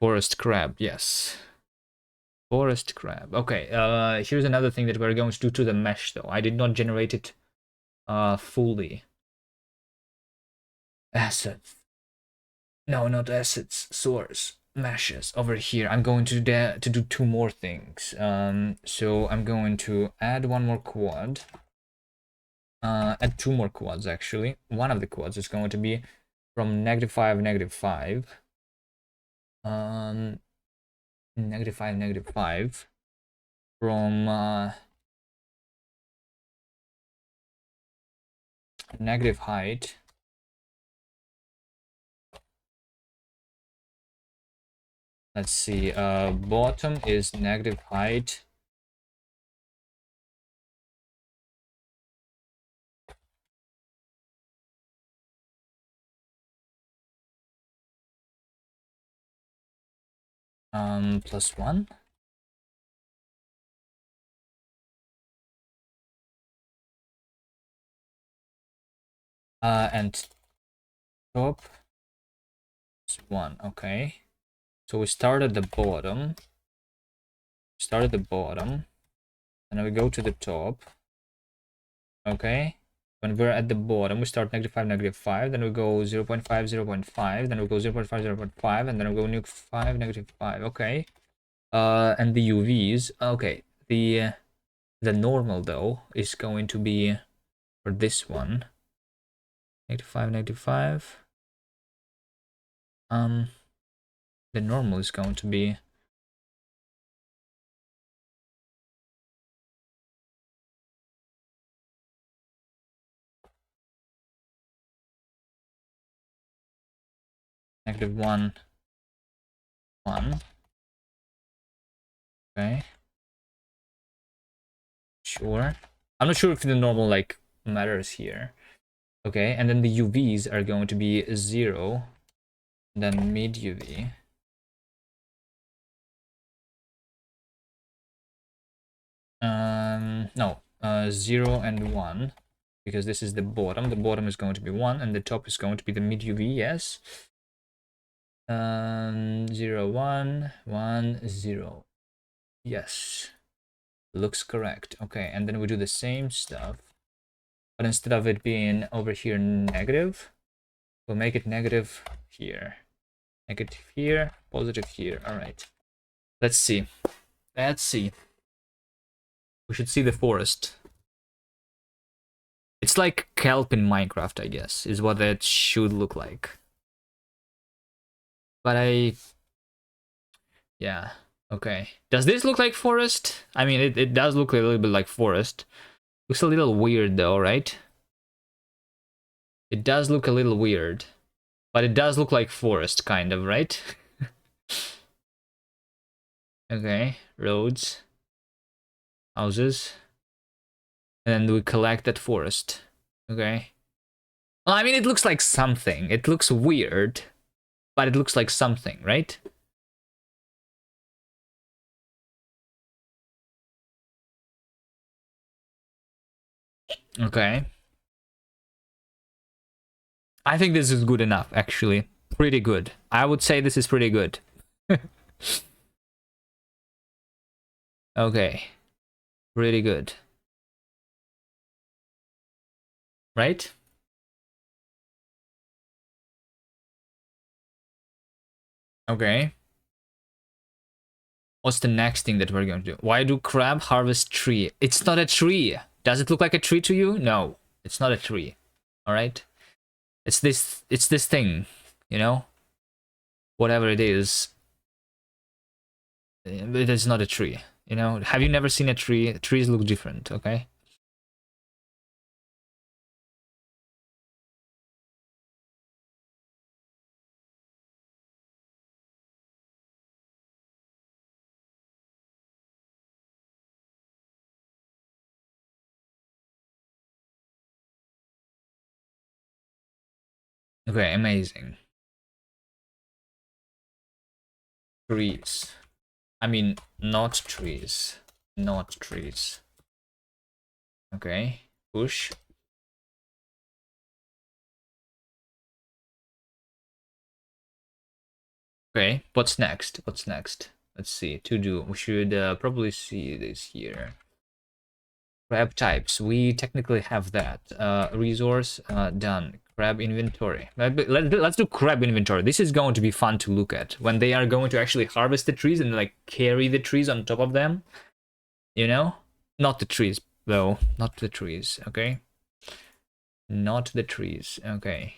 Forest crab, yes. Forest crab. Okay, here's another thing that we're going to do to the mesh though. I did not generate it fully. Assets. No, not assets. Source. Meshes. Over here. I'm going to do two more things. So I'm going to add one more quad. Add two more quads actually. One of the quads is going to be from -5, -5. -5, -5 from negative height let's see, bottom is negative height +1 and top +1. Okay, so we start at the bottom, and then we go to the top. Okay, when we're at the bottom we start -5, -5, then we go 0.5, 0.5, then we go 0.5, 0.5, and then we go -5, -5. Okay, and the UVs. Okay, the normal though is going to be for this one -5, -5. The normal is going to be -1, 1. Okay, sure. I'm not sure if the normal like matters here. Okay, and then the UVs are going to be 0, then mid UV. No, 0 and 1, because this is the bottom. The bottom is going to be 1, and the top is going to be the mid UV. Yes. 0, 1, 1, 0. Yes, looks correct. Okay, and then we do the same stuff, but instead of it being over here negative, we'll make it negative here, negative here, positive here. All right, let's see. We should see the forest. It's like kelp in Minecraft, I guess, is what that should look like. But yeah, okay. Does this look like forest? I mean, it does look a little bit like forest. Looks a little weird though, right? It does look a little weird. But it does look like forest, kind of, right? Okay, roads, houses, and then we collect that forest. Okay. Well, I mean, it looks like something. It looks weird, but it looks like something, right? Okay. I think this is good enough, actually. Pretty good. I would say this is pretty good. Okay. Pretty good. Right? Okay. What's the next thing that we're going to do? Why do crab harvest tree? It's not a tree. Does it look like a tree to you? No, it's not a tree. All right. It's this thing, you know? Whatever it is. It is not a tree, you know? Have you never seen a tree? Trees look different, okay? Okay, amazing. Trees. I mean, not trees. Not trees. Okay, push. Okay, what's next? What's next? Let's see. To do. We should probably see this here. Crab types. We technically have that. Resource done. Crab inventory. Let's do crab inventory. This is going to be fun to look at when they are going to actually harvest the trees and like carry the trees on top of them. You know, not the trees though. Not the trees. Okay. Not the trees. Okay.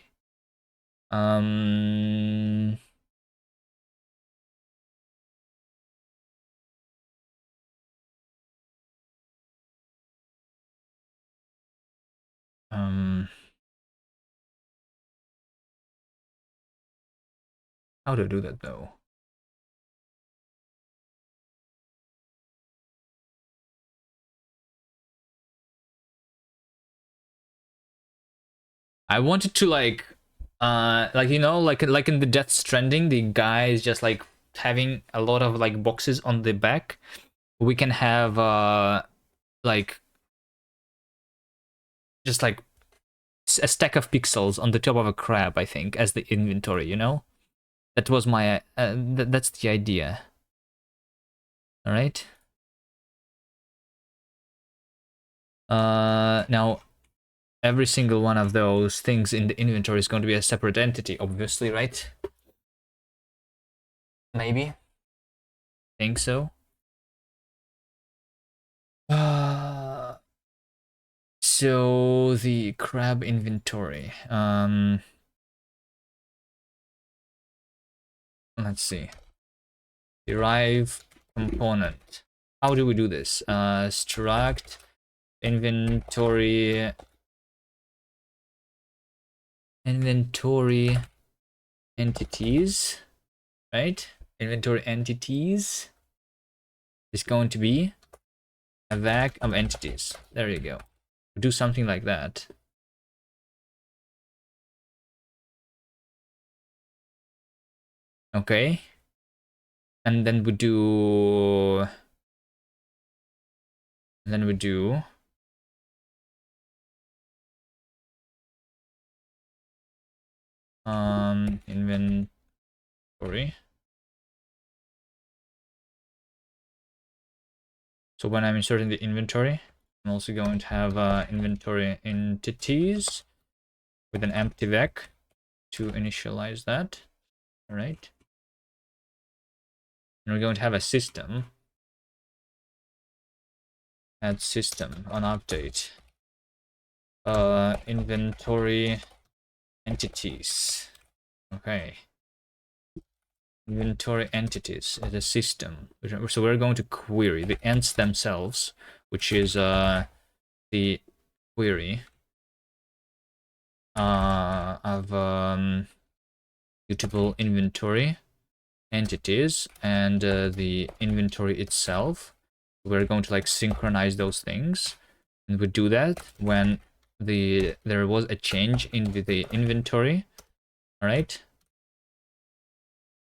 Um. Um. How to do that though? I wanted to like you know, like in the Death Stranding, the guy is just like having a lot of like boxes on the back. We can have like just like a stack of pixels on the top of a crab, I think, as the inventory. You know, that was my that's the idea. All right. Now every single one of those things in the inventory is going to be a separate entity, obviously, right? Maybe. Think so. So the crab inventory. Let's see. Derive component. How do we do this? Struct inventory entities, right? Inventory entities is going to be a vec of entities. There you go. Do something like that. Okay. And then we do inventory. So when I'm inserting the inventory, I'm also going to have inventory entities with an empty vec to initialize that. All right. And we're going to have a system. Add system on update. Inventory entities. Okay. Inventory entities is a system. So we're going to query the ents themselves, which is the query of mutable inventory entities and the inventory itself. We're going to like synchronize those things, and we do that when there was a change in the inventory. All right.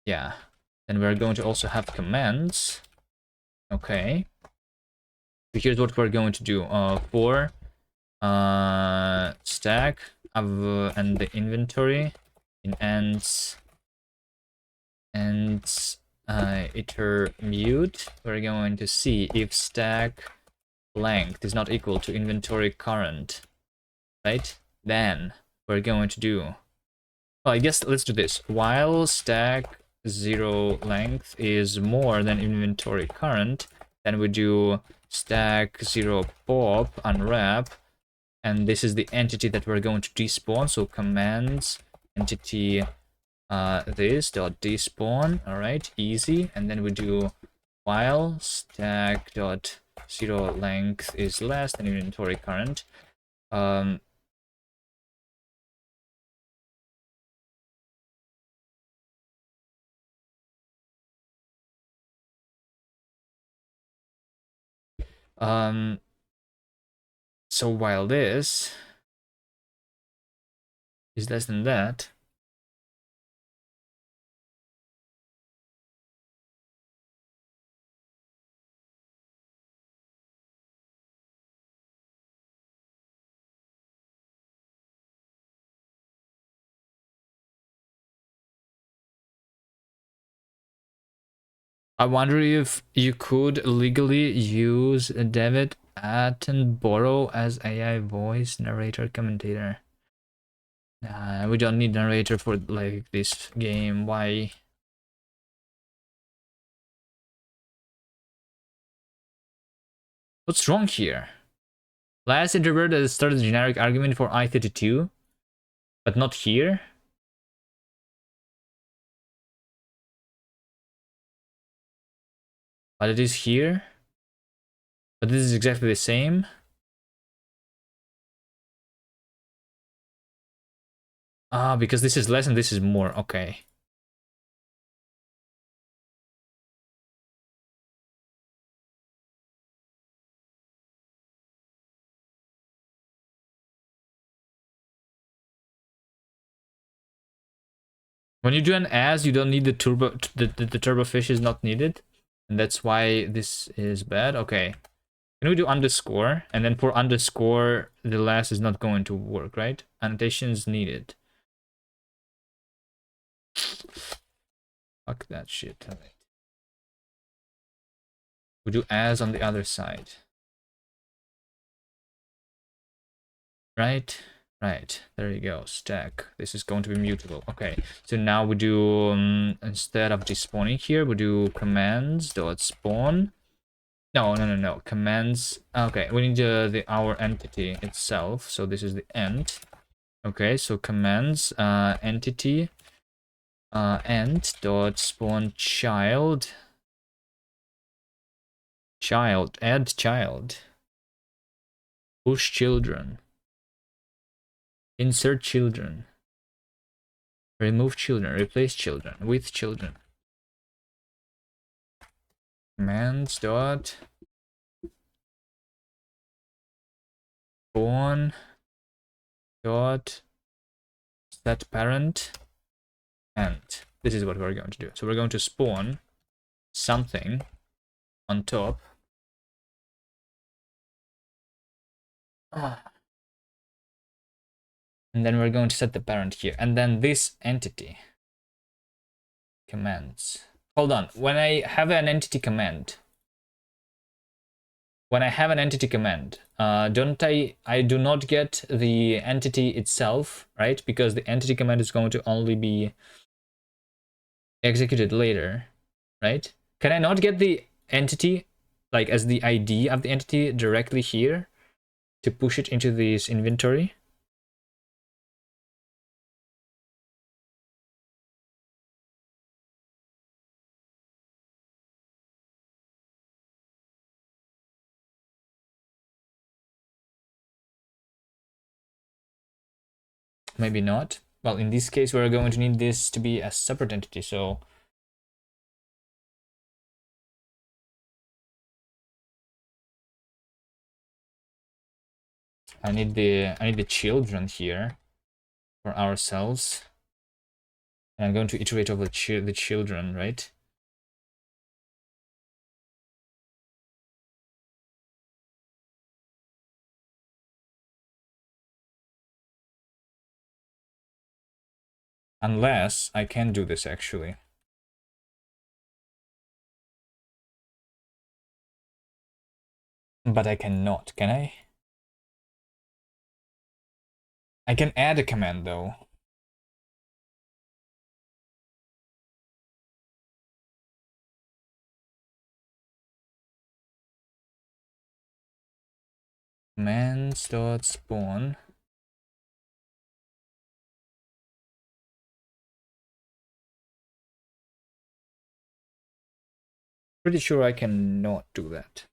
Yeah. Then we're going to also have commands. Okay. So here's what we're going to do. For stack of and the inventory in ends and iter mute, we're going to see if stack length is not equal to inventory current, right? Then we're going to do, well, I guess let's do this. While stack zero length is more than inventory current, then we do stack zero pop unwrap, and this is the entity that we're going to despawn. So commands entity this dot despawn. All right, easy. And then we do while stack dot zero length is less than inventory current. So while this is less than that, I wonder if you could legally use David Attenborough as AI voice narrator commentator. Nah, we don't need narrator for like this game. Why? What's wrong here? Last interpreter started a generic argument for I-32, but not here. But it is here. But this is exactly the same. Ah, because this is less and this is more. Okay. When you do an as, you don't need the turbo. The turbo fish is not needed, and that's why this is bad. Okay. Can we do underscore? And then for underscore, the last is not going to work, right? Annotations needed. Fuck that shit. We do as on the other side. Right? Right. There you go. Stack. This is going to be mutable. Okay. So now we do, instead of despawning here, we do commands dot spawn. No. Commands. Okay. We need our entity itself. So this is the ent. Okay. So commands, entity, ent dot spawn child. Add child. Push children. Insert children. Remove children. Replace children with children. Commands dot spawn dot set parent, and this is what we're going to do. So we're going to spawn something on top. And then we're going to set the parent here, and then this entity commands. Hold on. When I have an entity command, don't I do not get the entity itself, right? Because the entity command is going to only be executed later, right? Can I not get the entity, like as the ID of the entity directly here to push it into this inventory? Maybe not. Well, in this case, we're going to need this to be a separate entity, so I need the children here for ourselves. And I'm going to iterate over the children, right? Unless I can do this actually. But I cannot, can I? I can add a command though. commands.spawn. Pretty sure I cannot do that.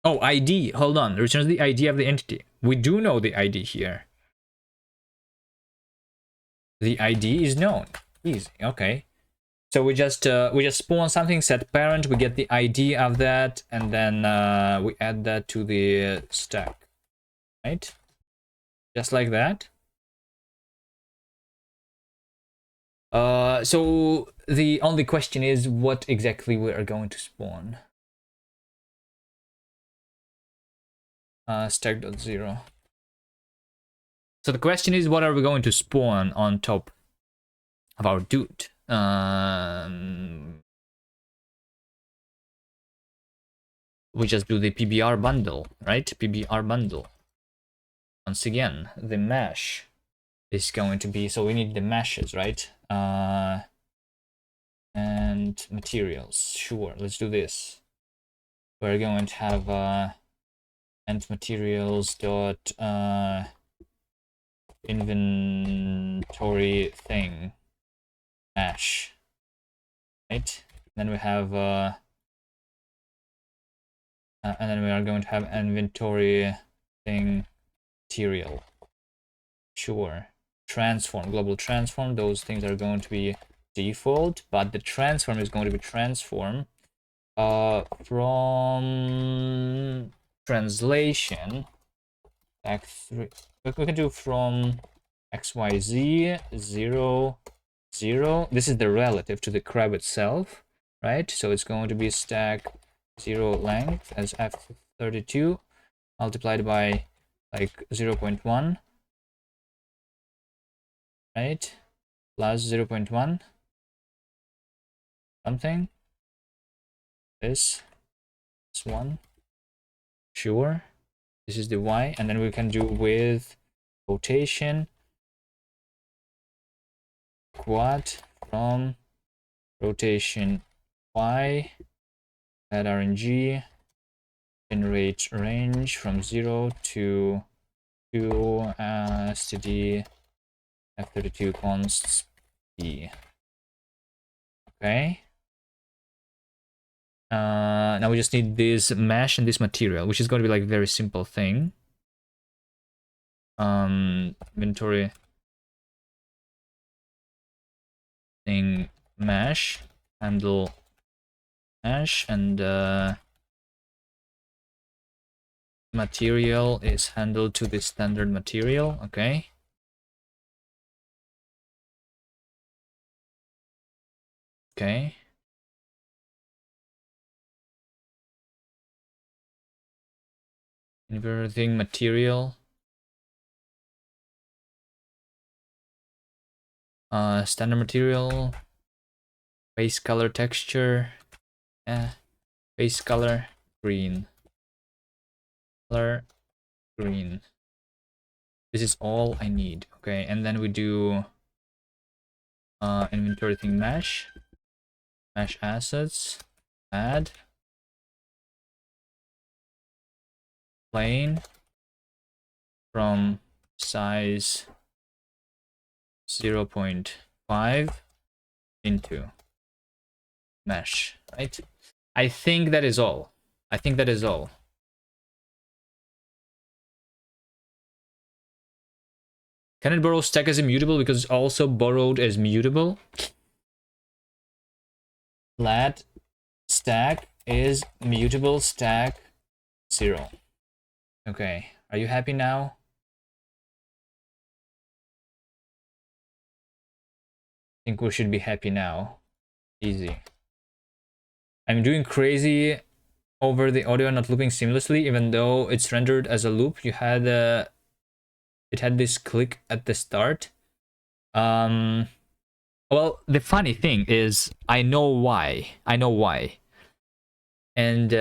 Oh, ID. Hold on. Returns the ID of the entity. We do know the ID here. The ID is known. Easy. Okay. So we just spawn something, set parent, we get the ID of that, and then we add that to the stack, right? Just like that. So the only question is what exactly we are going to spawn. Stack.0. So the question is, what are we going to spawn on top of our dude? We just do the PBR bundle, right? PBR bundle. Once again, the mesh is going to be, so we need the meshes, right? And materials. Sure, let's do this. We're going to have and materials dot inventory thing mesh, right? Then we have and then we are going to have inventory thing material. Sure. Transform, global transform, those things are going to be default, but the transform is going to be transform from translation back 3. We can do from xyz 0 0. This is the relative to the crab itself, right? So it's going to be stack 0 length as f32 multiplied by like 0.1, right? Plus 0.1 something. This one. Sure. This is the y, and then we can do with rotation quad from rotation y add RNG, generate range from 0 to 2 std f32 consts b. Okay. Now we just need this mesh and this material, which is going to be like a very simple thing. Inventory thing mesh, handle mesh, and material is handled to the standard material. Okay. Okay. Everything material. Standard material. Base color texture. Yeah. Base color green. Color green. This is all I need. Okay, and then we do inventory thing mesh. Mesh assets. Add. Plane from size 0.5 into mesh, right? I think that is all. I think that is all. Can it borrow stack as immutable because it's also borrowed as mutable? Lat stack is mutable stack 0. Okay, are you happy now? I think we should be happy now. Easy. I'm doing crazy over the audio not looping seamlessly, even though it's rendered as a loop. You had it had this click at the start. Well, the funny thing is, I know why. I know why. And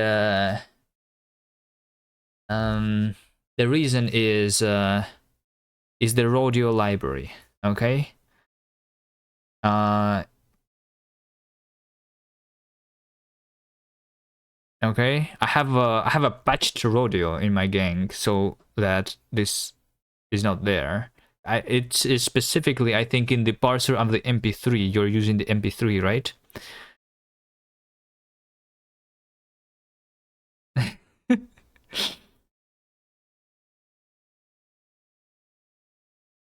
the reason is the rodeo library. Okay. Okay, I have a patched rodeo in my gang so that this is not there. It's specifically, I think, in the parser of the MP3. You're using the MP3, right?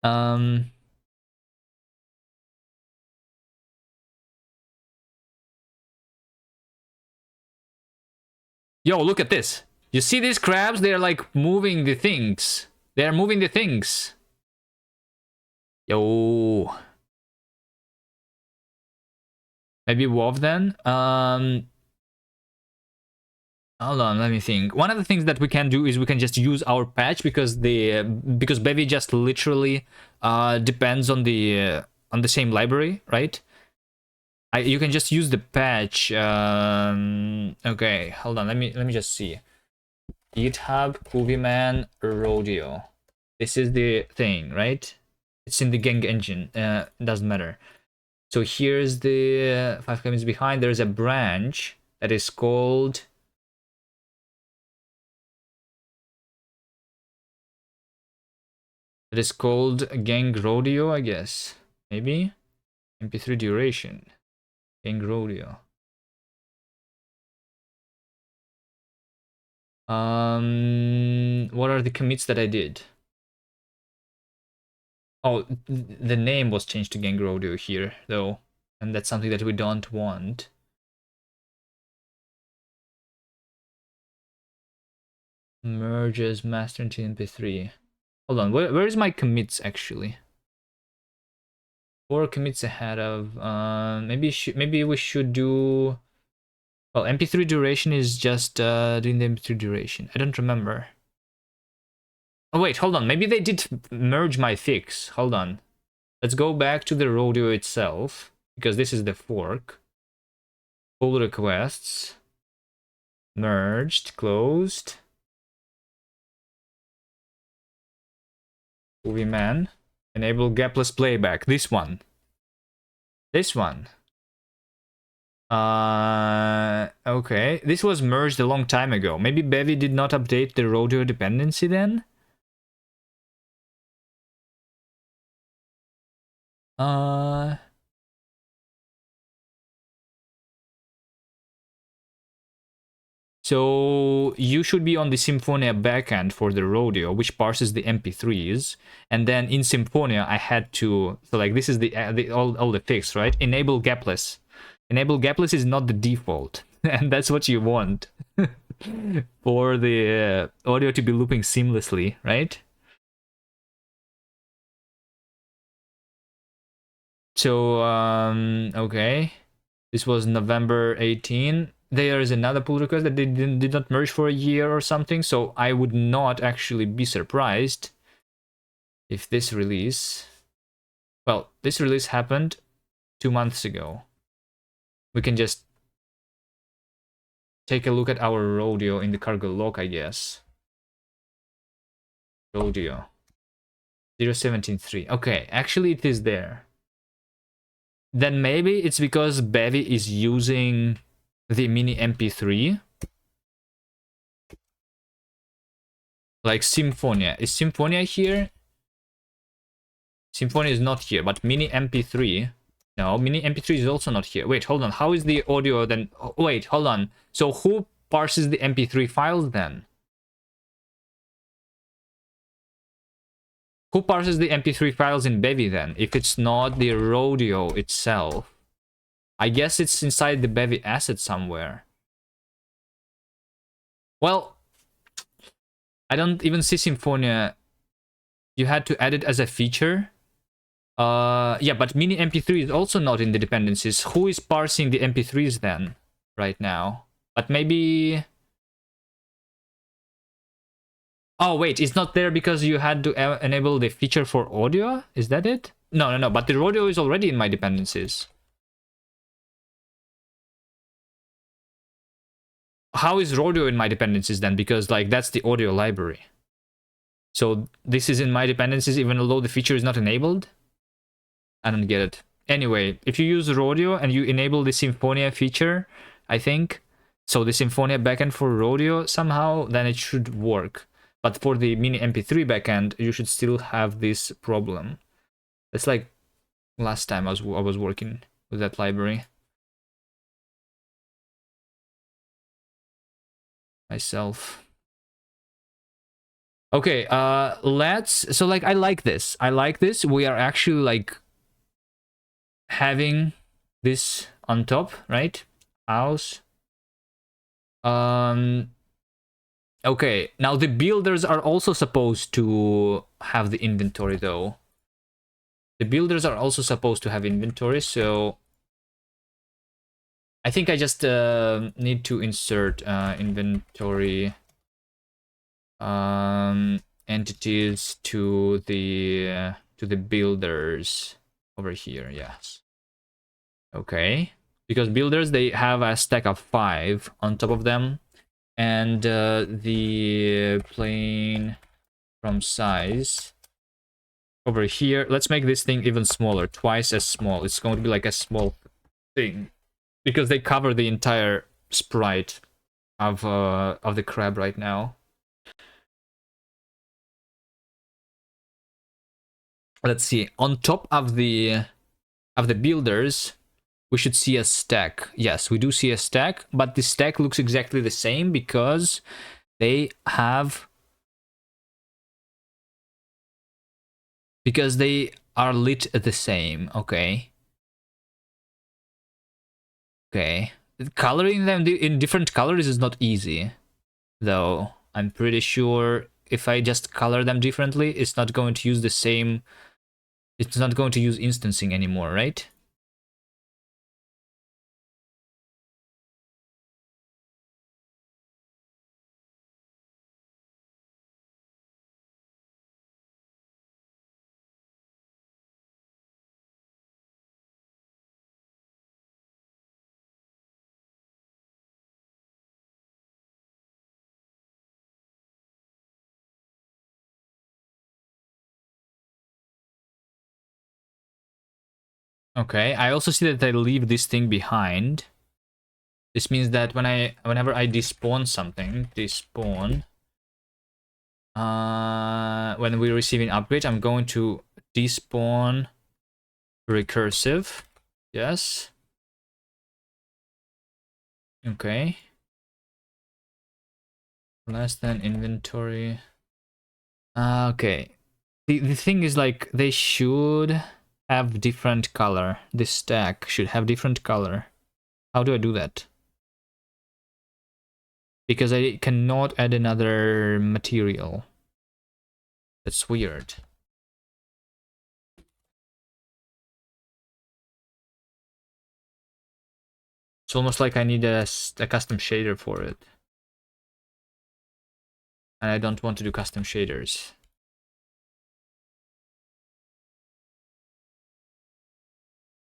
um. Yo, look at this. You see these crabs? They're like moving the things. They're moving the things. Yo. Maybe WoW then? Hold on, let me think. One of the things that we can do is we can just use our patch because because Bevy just literally depends on the same library, right? You can just use the patch. Okay, hold on. Let me just see. GitHub Kuviman Rodeo. This is the thing, right? It's in the gang engine. Doesn't matter. So here's the 5 comments behind. There's a branch that is called. It is called Gang Rodeo, I guess. Maybe? MP3 duration. Gang Rodeo. What are the commits that I did? Oh, the name was changed to Gang Rodeo here, though. And that's something that we don't want. Merges master into MP3. Hold on, where is my commits actually? 4 commits ahead of. Maybe we should do. Well, MP3 duration is just doing the MP3 duration. I don't remember. Oh wait, hold on. Maybe they did merge my fix. Hold on. Let's go back to the rodeo itself because this is the fork. Pull requests. Merged, closed. Movie man. Enable gapless playback. This one. This one. Okay. This was merged a long time ago. Maybe Bevy did not update the rodeo dependency then? So you should be on the Symphonia backend for the rodeo, which parses the MP3s, and then in Symphonia I had to. So like this is the all the fix, right? Enable gapless. Enable gapless is not the default, and that's what you want for the audio to be looping seamlessly, right? So okay, this was November 18. There is another pull request that they did not merge for a year or something, so I would not actually be surprised if this release. Well, this release happened 2 months ago. We can just take a look at our rodeo in the cargo log, I guess. Rodeo 0173. Okay, actually it is there. Then maybe it's because Bevy is using the mini MP3. Like Symphonia. Is Symphonia here? Symphonia is not here, but mini MP3. No, mini MP3 is also not here. Wait, hold on. How is the audio then? Oh, wait, hold on. So who parses the MP3 files then? Who parses the MP3 files in Bevy then, if it's not the rodeo itself? I guess it's inside the Bevy asset somewhere. Well, I don't even see Symphonia. You had to add it as a feature. Yeah, but mini MP3 is also not in the dependencies. Who is parsing the MP3s then, right now? But maybe. Oh wait, it's not there because you had to enable the feature for audio. Is that it? No. But the rodeo is already in my dependencies. How is rodeo in my dependencies then? Because like that's the audio library. So this is in my dependencies even though the feature is not enabled? I don't get it. Anyway, if you use rodeo and you enable the Symphonia feature, I think, so the Symphonia backend for Rodeo somehow, then it should work. But for the mini MP3 backend, you should still have this problem. It's like last time I was working with that library myself. Okay, let's, so like I like this. I like this. We are actually like having this on top, right? House. Okay, now the builders are also supposed to have the inventory though. The builders are also supposed to have inventory, so I think I just need to insert inventory entities to the builders over here. Yes. Okay. Because builders, they have a stack of 5 on top of them, and the plane from size over here. Let's make this thing even smaller, twice as small. It's going to be like a small thing because they cover the entire sprite of the crab right now. Let's see. On top of the builders, we should see a stack. Yes, we do see a stack, but the stack looks exactly the same because they have, because they are lit the same. Okay. Okay. Coloring them in different colors is not easy, though. I'm pretty sure if I just color them differently, it's not going to use the same. It's not going to use instancing anymore, right? Okay, I also see that I leave this thing behind. This means that whenever I despawn something, when we receive an upgrade, I'm going to despawn recursive. Yes. Okay. Less than inventory. Okay. The thing is, like, they should have different color. This stack should have different color. How do I do that? Because I cannot add another material. That's weird. It's almost like I need a custom shader for it. And I don't want to do custom shaders.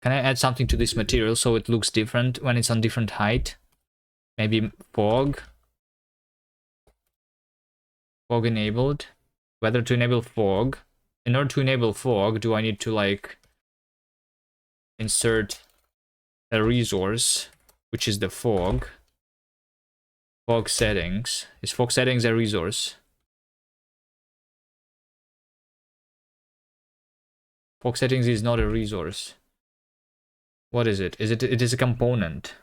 Can I add something to this material so it looks different when it's on different height? Maybe fog? Fog enabled? Whether to enable fog? In order to enable fog, do I need to, like, insert a resource, which is the fog? Fog settings. Is fog settings a resource? Fog settings is not a resource. What is it? It is a component.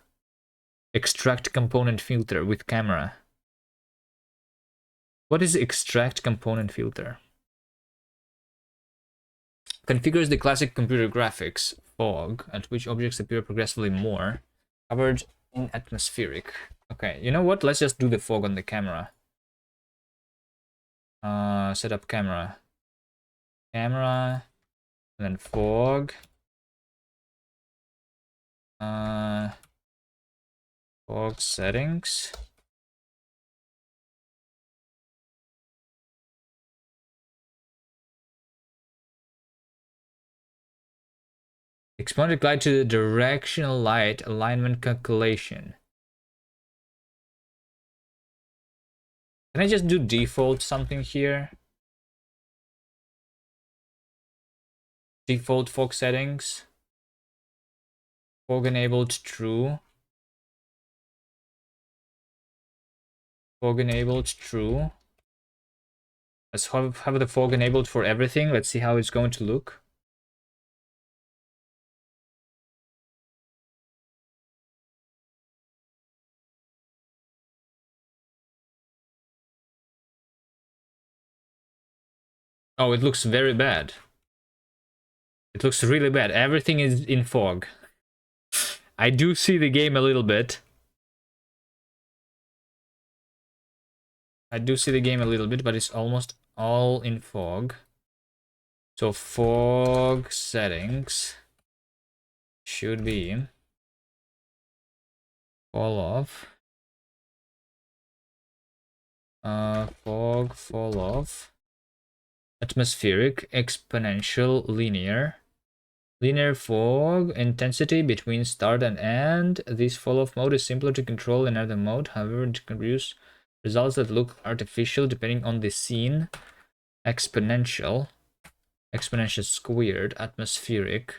Extract component filter with camera. What is extract component filter? Configures the classic computer graphics fog at which objects appear progressively more covered in atmospheric. Okay, you know what? Let's just do the fog on the camera. Set up camera. Camera, and then fog. Fog settings. Exponent glide to the directional light alignment calculation. Can I just do default something here? Default fog settings. Fog enabled true. Fog enabled, true. Let's have the fog enabled for everything. Let's see how it's going to look. Oh, it looks very bad. It looks really bad. Everything is in fog. I do see the game a little bit. I do see the game a little bit, but it's almost all in fog. So fog settings should be fall off. Fog fall off. Atmospheric, exponential, linear. Linear fog intensity between start and end. This fall off mode is simpler to control than other mode. However, it can produce results that look artificial depending on the scene. Exponential. Exponential squared. Atmospheric.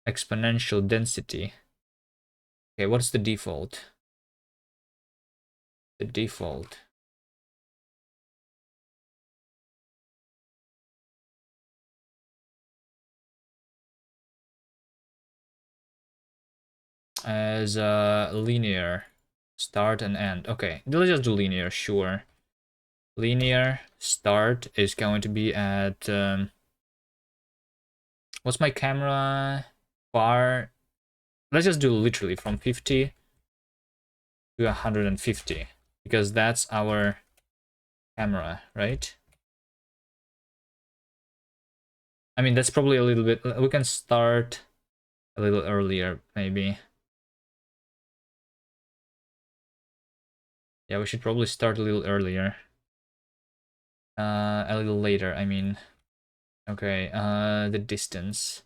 Exponential density. Okay, what's the default? The default. As linear. Start and end. Okay, let's just do linear, sure. Linear start is going to be at what's my camera far? Let's just do literally from 50 to 150 because that's our camera, right? I mean, that's probably a little bit. We can start a little earlier, maybe. Yeah, we should probably start a little earlier. A little later, I mean. Okay, the distance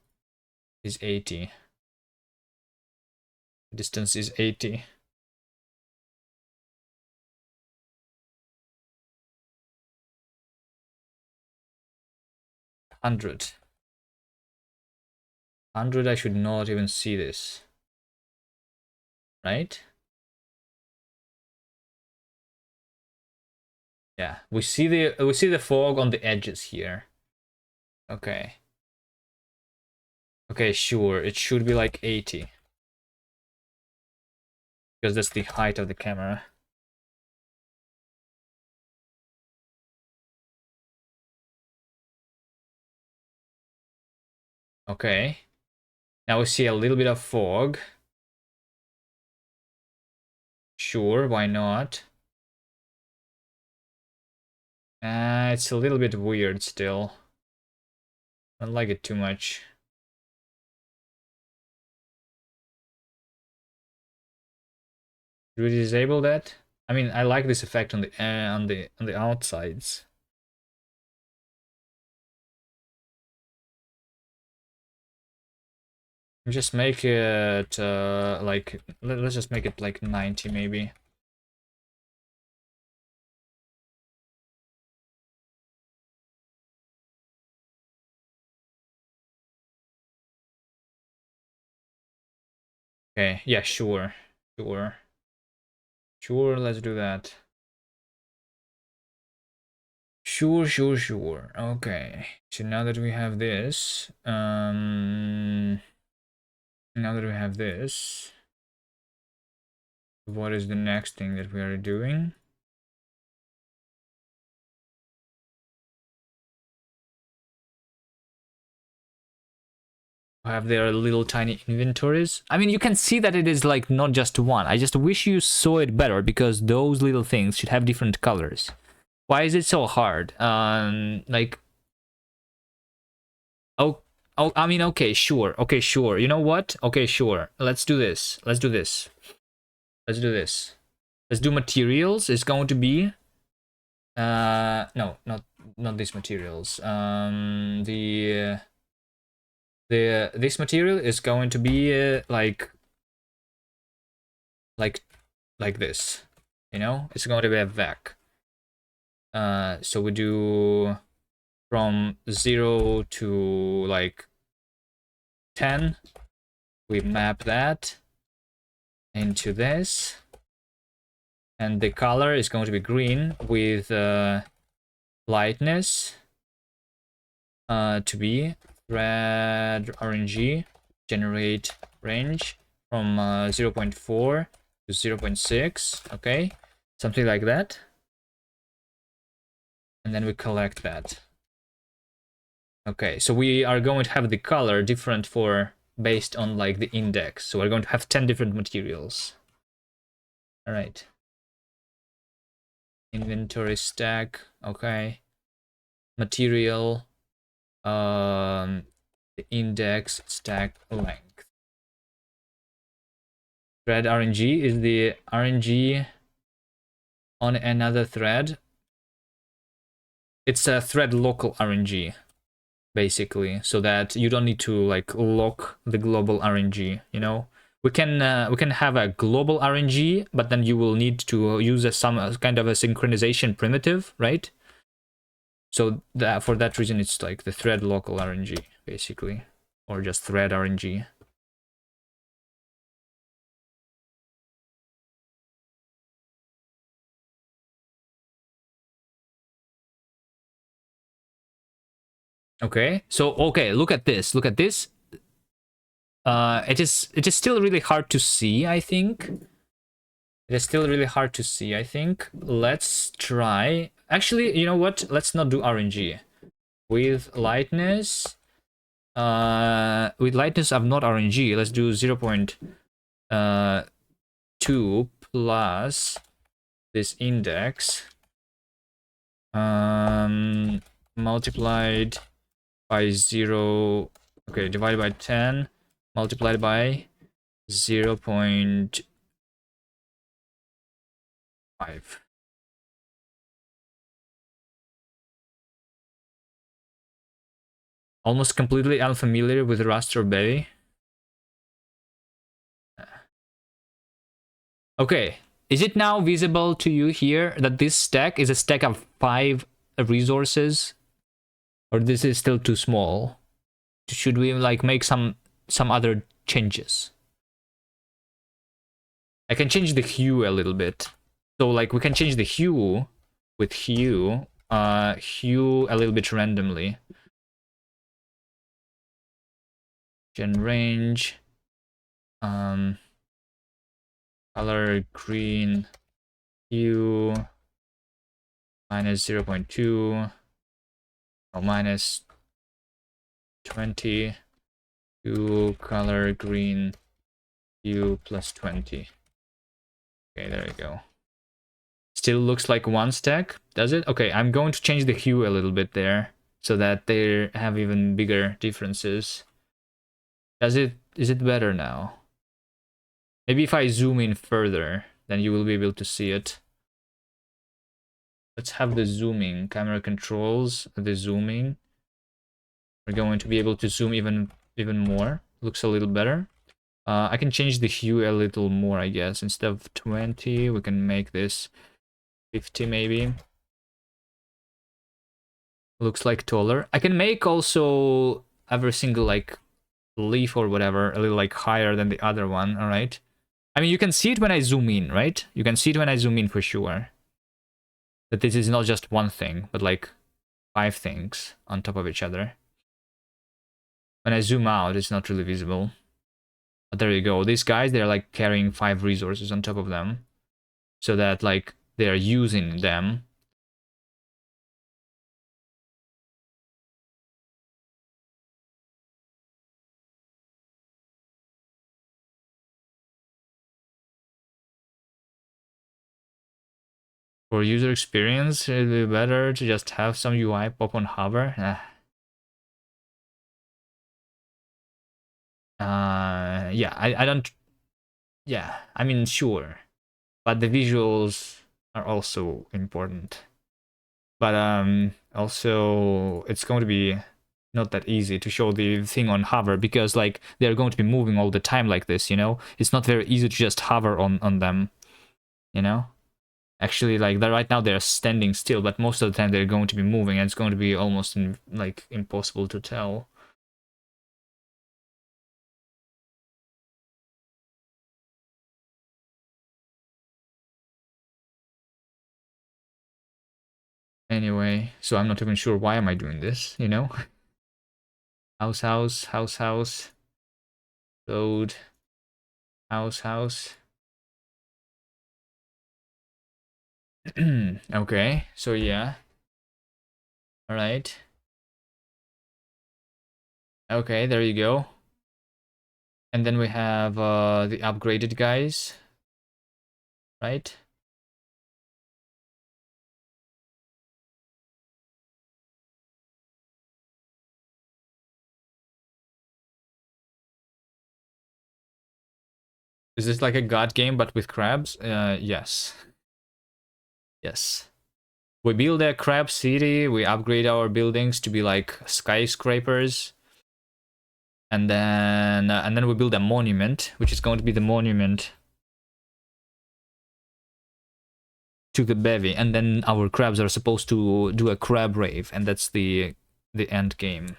is 80. The distance is 80. Hundred. 100, I should not even see this. Right? Yeah, we see the fog on the edges here. Okay. Okay, sure. It should be like 80. Because that's the height of the camera. Okay. Now we see a little bit of fog. Sure, why not? It's a little bit weird still. I don't like it too much. Do we disable that? I mean, I like this effect on the outsides. Just make it like let's just make it like 90 maybe. Okay, yeah, sure. Sure. Sure, let's do that. Sure, sure, sure. Okay. So now that we have this, what is the next thing that we are doing? Have their little tiny inventories. I mean, you can see that it is like not just one. I just wish you saw it better because those little things should have different colors. Why is it so hard? Like, oh, oh, I mean, okay, sure, okay, sure. You know what? Okay, sure. Let's do this. Let's do this. Let's do this. Let's do materials. It's going to be, no, not these materials. This material is going to be like this, you know, it's going to be a vec. So we do from 0 to like 10, we map that into this, And the color is going to be green with lightness to be thread RNG generate range from 0.4 to 0.6. Okay, something like that. And then we collect that. Okay, so we are going to have the color different for based on like the index. So we're going to have 10 different materials. All right. Inventory stack. Okay. Material. The index stack length. Thread RNG is the RNG on another thread. It's a thread local RNG. Basically, so that you don't need to like lock the global RNG, you know. We can have a global RNG, but then you will need to use some kind of a synchronization primitive, right? So that for that reason, it's like the thread local RNG, basically, or just thread RNG. Okay, so okay, look at this. Look at this. It is still really hard to see, I think. It is still really hard to see, I think. Let's try. Actually, you know what? Let's not do RNG. With lightness, of not RNG, let's do 0.2 plus this index multiplied by 0. Okay, divided by 10 multiplied by 0.5. Almost completely unfamiliar with raster Bevy. Okay, is it now visible to you here that this stack is a stack of 5 resources? Or this is still too small? Should we like make some other changes? I can change the hue a little bit. So like we can change the hue with hue a little bit randomly. Gen range color green hue minus 0.2 or minus 20 hue color green hue plus 20. Okay, there we go. Still looks like one stack, does it? Okay, I'm going to change the hue a little bit there so that they have even bigger differences. Is it better now? Maybe if I zoom in further, then you will be able to see it. Let's have the zooming, camera controls, the zooming. We're going to be able to zoom even more. Looks a little better. I can change the hue a little more, I guess. Instead of 20, we can make this 50 maybe. Looks like taller. I can make also every single like leaf or whatever a little like higher than the other one, all right? I mean, you can see it when I zoom in, right? You can see it when I zoom in for sure. That this is not just one thing, but like 5 things on top of each other. When I zoom out, it's not really visible. But there you go. These guys, they're like carrying 5 resources on top of them. So that like they're using them. For user experience, it'd be better to just have some UI pop on hover. Yeah, I don't. Yeah, I mean, sure, but the visuals are also important. But also it's going to be not that easy to show the thing on hover because like they're going to be moving all the time like this, you know. It's not very easy to just hover on them, you know. Actually, like right now they're standing still, but most of the time they're going to be moving, and it's going to be almost like impossible to tell. Anyway, so I'm not even sure why am I doing this, you know? House, road, house. Okay, so yeah. Alright. Okay, there you go. And then we have the upgraded guys, right? Is this like a god game but with crabs? Yes. Yes. We build a crab city, we upgrade our buildings to be like skyscrapers. And then we build a monument, which is going to be the monument to the bevy, and then our crabs are supposed to do a crab rave, and that's the end game.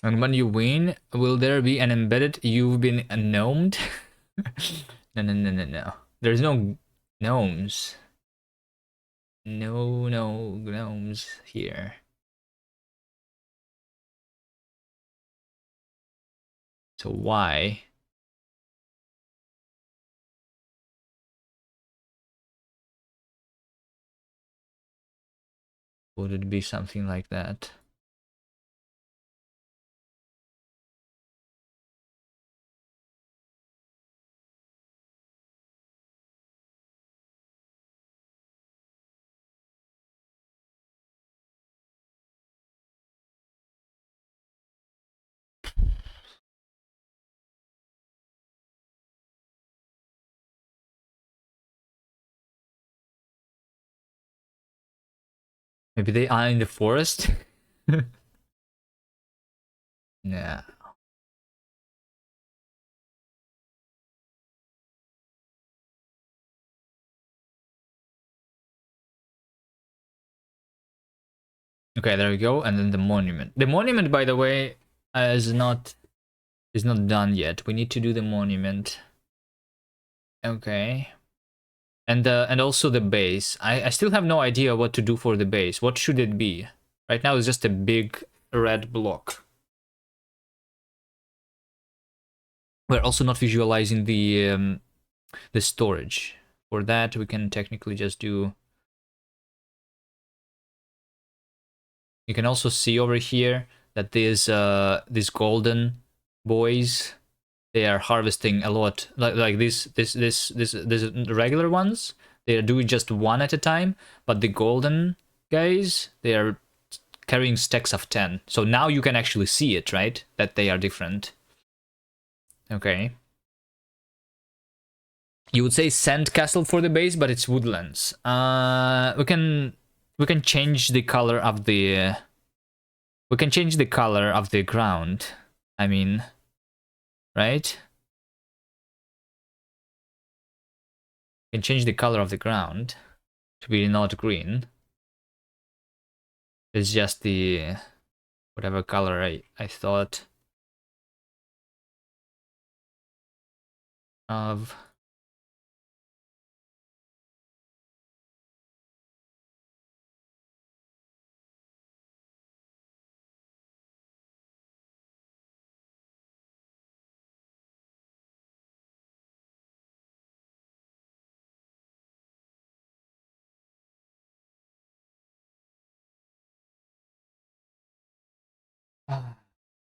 And when you win, will there be an embedded "you've been gnomed"? No. There's no gnomes. No gnomes here. So why? Would it be something like that? Maybe they are in the forest? Nah. Okay, there we go. And then the monument. The monument, by the way, is not done yet. We need to do the monument. Okay. And also the base. I still have no idea what to do for the base. What should it be? Right now it's just a big red block. We're also not visualizing the storage. For that, we can technically just do. You can also see over here that these golden boys, they are harvesting a lot. Like these regular ones, they are doing just one at a time. But the golden guys, they are carrying stacks of 10. So now you can actually see it, right? That they are different. Okay. You would say sand castle for the base, but it's woodlands. We can change the color of the ground. I mean, right? We can change the color of the ground to be not green. It's just the whatever color I thought of.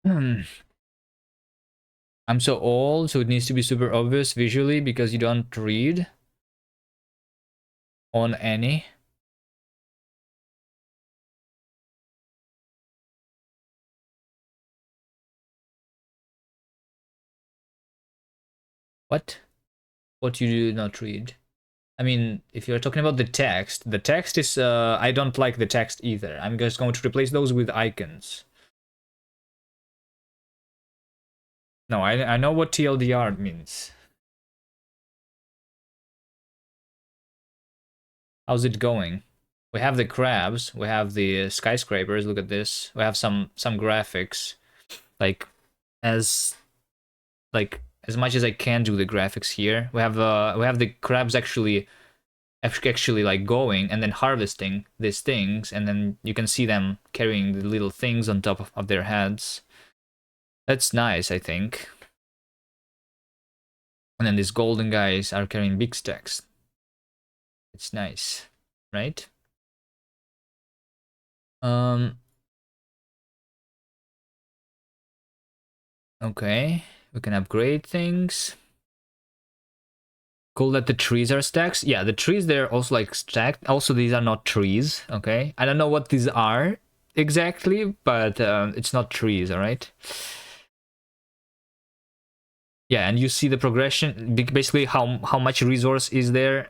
Hmm. I'm so old, so it needs to be super obvious visually because you don't read on any. What? What you do not read? I mean, if you're talking about the text is, I don't like the text either. I'm just going to replace those with icons. No, I know what TLDR means. How's it going? We have the crabs, we have the skyscrapers, look at this. We have some graphics. Like, as like as much as I can do the graphics here. We have the crabs actually like going and then harvesting these things, and then you can see them carrying the little things on top of their heads. That's nice, I think. And then these golden guys are carrying big stacks. It's nice, right? Um. Okay, we can upgrade things. Cool that the trees are stacked. Yeah, the trees, they're also like stacked. Also, these are not trees, okay? I don't know what these are exactly, but it's not trees, all right? Yeah, and you see the progression, basically how much resource is there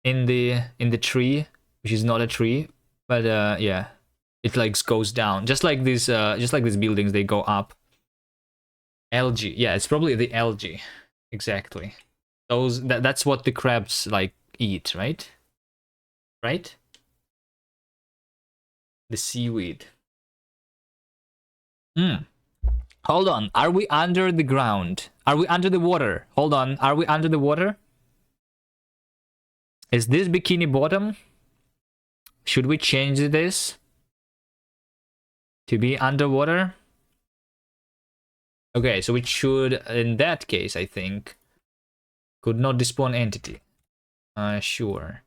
in the tree, which is not a tree, but yeah, it like goes down. Just like these buildings, they go up. Algae. Yeah, it's probably the algae. Exactly. That's what the crabs like eat, right? Right? The seaweed. Hmm. Hold on. Are we under the ground? Are we under the water? Hold on. Are we under the water? Is this Bikini Bottom? Should we change this to be underwater? Okay, so it should, in that case, I think, could not despawn entity. Sure.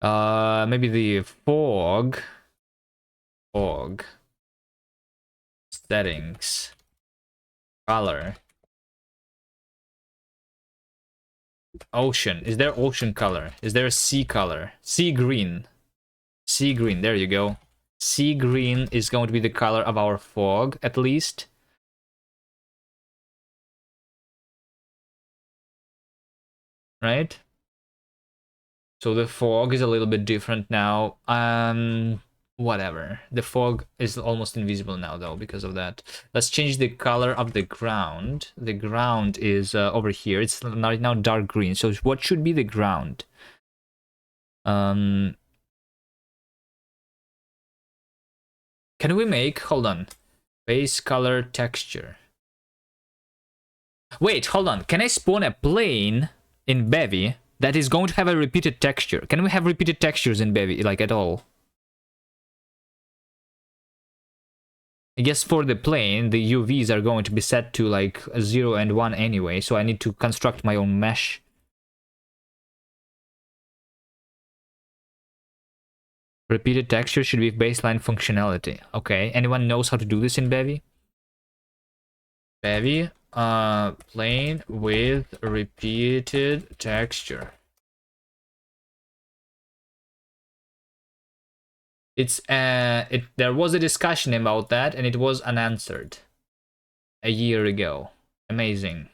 Maybe the fog settings, color, ocean. Is there ocean color? Is there a sea color? Sea green. Sea green, there you go. Sea green is going to be the color of our fog, at least. Right? So the fog is a little bit different now. Whatever. The fog is almost invisible now, though, because of that. Let's change the color of the ground. The ground is over here. It's right now dark green. So what should be the ground? Can we make... Hold on. Base color texture. Wait, hold on. Can I spawn a plane in Bevy that is going to have a repeated texture? Can we have repeated textures in Bevy, like, at all? I guess for the plane, the UVs are going to be set to like 0 and 1 anyway, so I need to construct my own mesh. Repeated texture should be baseline functionality. Okay, anyone knows how to do this in Bevy? Bevy, plane with repeated texture. There was a discussion about that and it was unanswered a year ago. Amazing.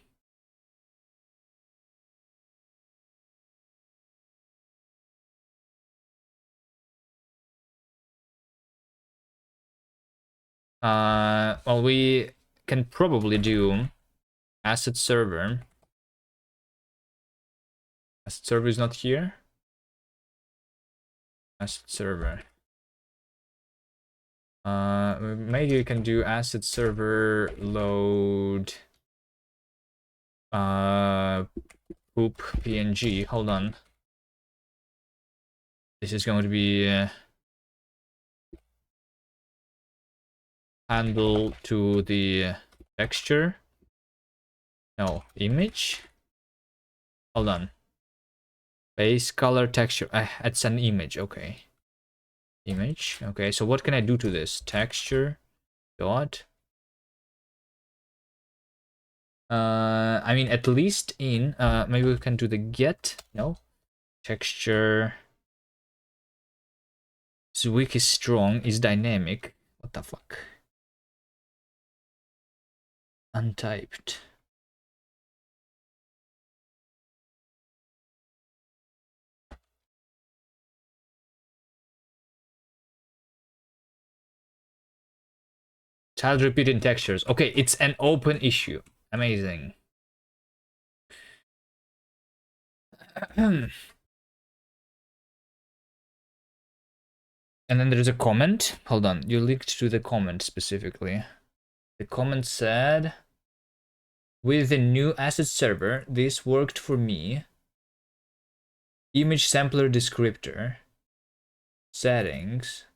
Well, we can probably do asset server. Asset server is not here. Asset server. Maybe you can do asset server load poop png. Hold on. This is going to be handle to the texture. No, image. Hold on. Base color texture. It's an image. Okay. Image. Okay. So what can I do to this? Texture. Dot. I mean, at least in maybe we can do the get. No. Texture. So weak is strong, is dynamic. What the fuck? Untyped. Child repeating textures. Okay, it's an open issue. Amazing. And then there's a comment. Hold on, you linked to the comment specifically. The comment said, with the new asset server, this worked for me. Image sampler descriptor. Settings.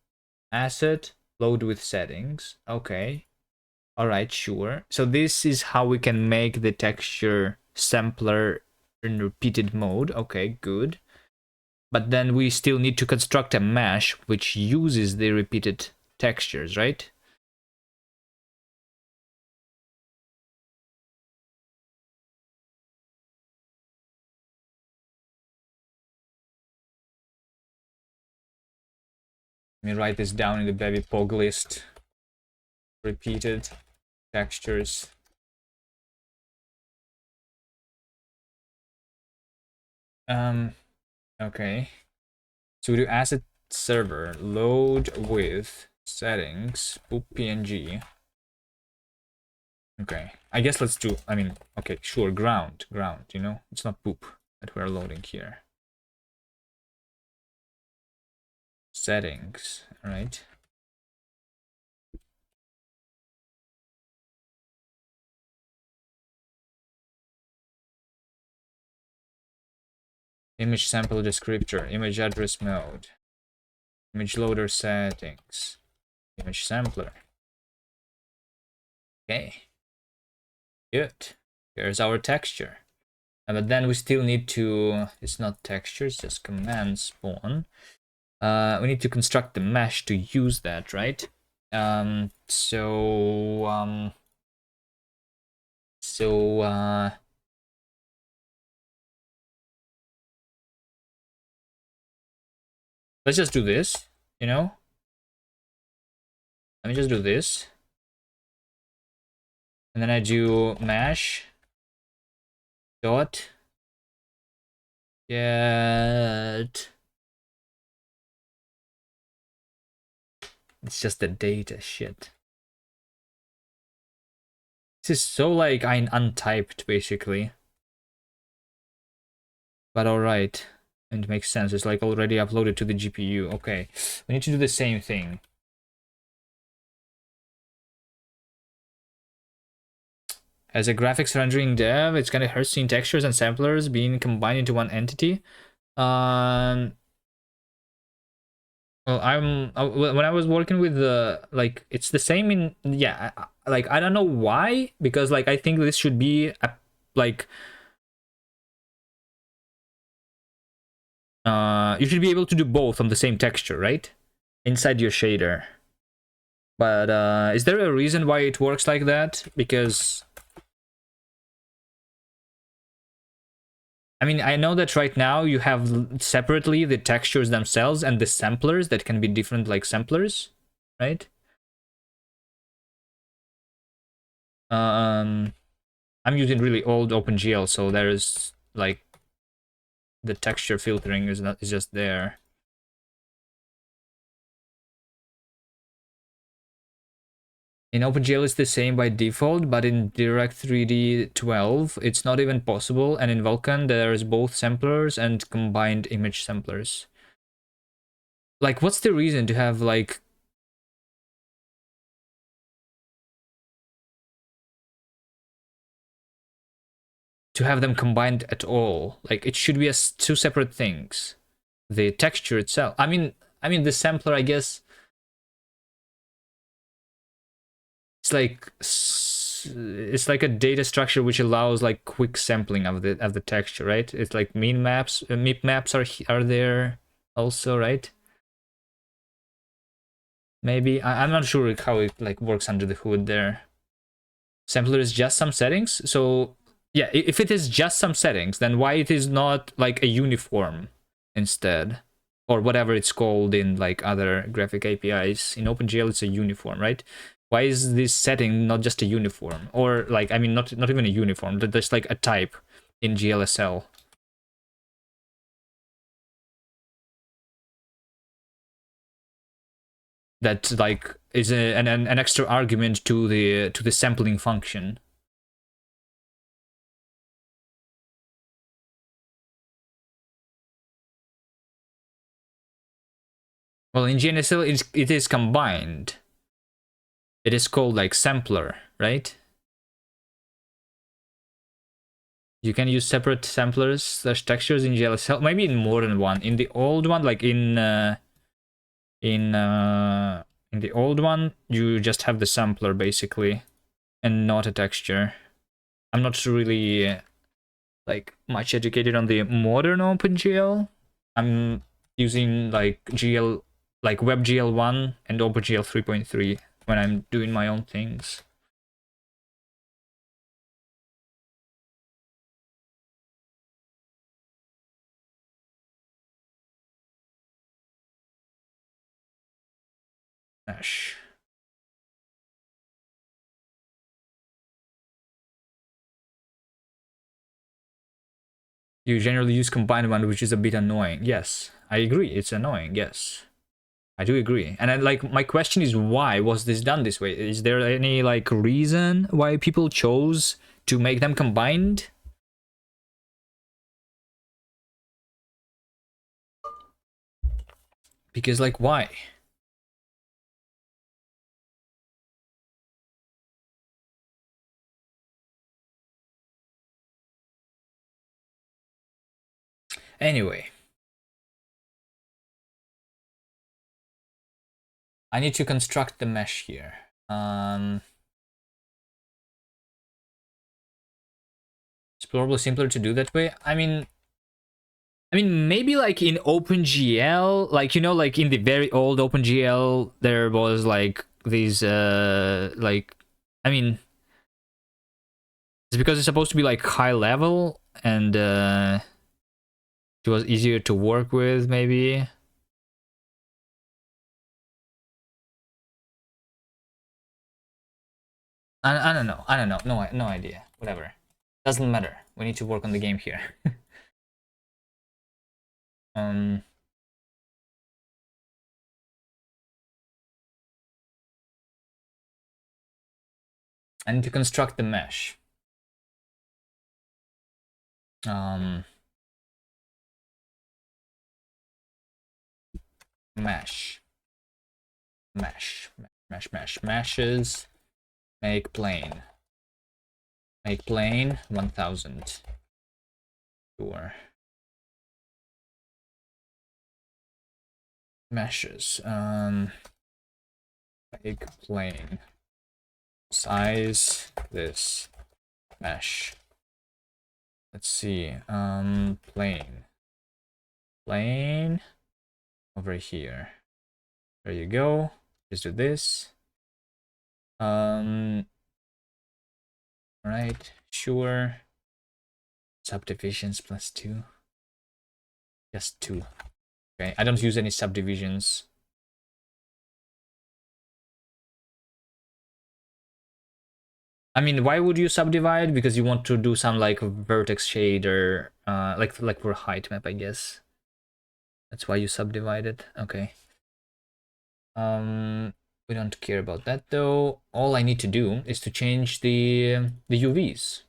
Asset. Load with settings. Okay. Alright, sure. So this is how we can make the texture sampler in repeated mode. Okay, good. But then we still need to construct a mesh which uses the repeated textures, right? Let me write this down in the Bevy Pog list. Repeated textures. Okay. So we do asset server load with settings poop png. Okay, I guess let's do, I mean, okay, sure, ground, you know, it's not poop that we're loading here. Settings, all right. Image sample descriptor, image address mode, image loader settings, image sampler. Okay, good. Here's our texture. But then we still need to, it's not texture, it's just command spawn. We need to construct the mesh to use that, right? Let's just do this, you know? Let me just do this. And then I do mesh dot get. It's just the data shit. This is so like untyped basically. But alright. And it makes sense. It's like already uploaded to the GPU. Okay. We need to do the same thing. As a graphics rendering dev, it's kind of hurts seeing textures and samplers being combined into one entity. Well, when I was working with the like, it's the same in yeah. Like I don't know why, because like I think this should be a, like you should be able to do both on the same texture, right? Inside your shader. But is there a reason why it works like that? Because I mean, I know that right now you have separately the textures themselves and the samplers that can be different, like samplers, right? I'm using really old OpenGL, so there's like the texture filtering is just there. In OpenGL it's the same by default, but in Direct3D 12 it's not even possible, and in Vulkan there's both samplers and combined image samplers. Like, what's the reason to have like them combined at all? Like, it should be as two separate things. The texture itself. I mean the sampler, I guess it's like a data structure which allows like quick sampling of the texture, right? It's like mean maps, MIP maps are there also, right? Maybe I'm not sure how it like works under the hood there. Sampler is just some settings, so yeah, if it is just some settings, then why it is not like a uniform instead, or whatever it's called in like other graphic APIs? In OpenGL it's a uniform, right? Why is this setting not just a uniform? Or like, I mean, not even a uniform, there's like a type in GLSL. that like is an extra argument to the sampling function. Well, in GNSL it is combined. It is called like sampler, right? You can use separate samplers slash textures in GLSL, maybe in more than one. In the old one, like in the old one, you just have the sampler basically, and not a texture. I'm not really like much educated on the modern OpenGL. I'm using like GL, like WebGL1 and OpenGL 3.3 when I'm doing my own things. Mesh. You generally use combined one, which is a bit annoying. Yes, I agree. It's annoying. Yes, I do agree. And I, like, my question is, why was this done this way? Is there any like reason why people chose to make them combined? Because like, why? Anyway, I need to construct the mesh here. It's probably simpler to do that way. I mean, maybe like in OpenGL, like, you know, like in the very old OpenGL, there was like these, like, I mean, it's because it's supposed to be like high level and it was easier to work with, maybe. I don't know. I don't know. No idea. Whatever. Doesn't matter. We need to work on the game here. um. I need to construct the mesh. Um. Mesh. Meshes. Make plane. Make plane 1000. Sure. Meshes. Make plane. Size this mesh. Let's see. Plane. Plane over here. There you go. Just do this. Right, sure. Subdivisions +2. Just 2. Okay, I don't use any subdivisions. I mean, why would you subdivide? Because you want to do some like vertex shader, like for height map, I guess. That's why you subdivide it. Okay. We don't care about that though. All I need to do is to change the UVs.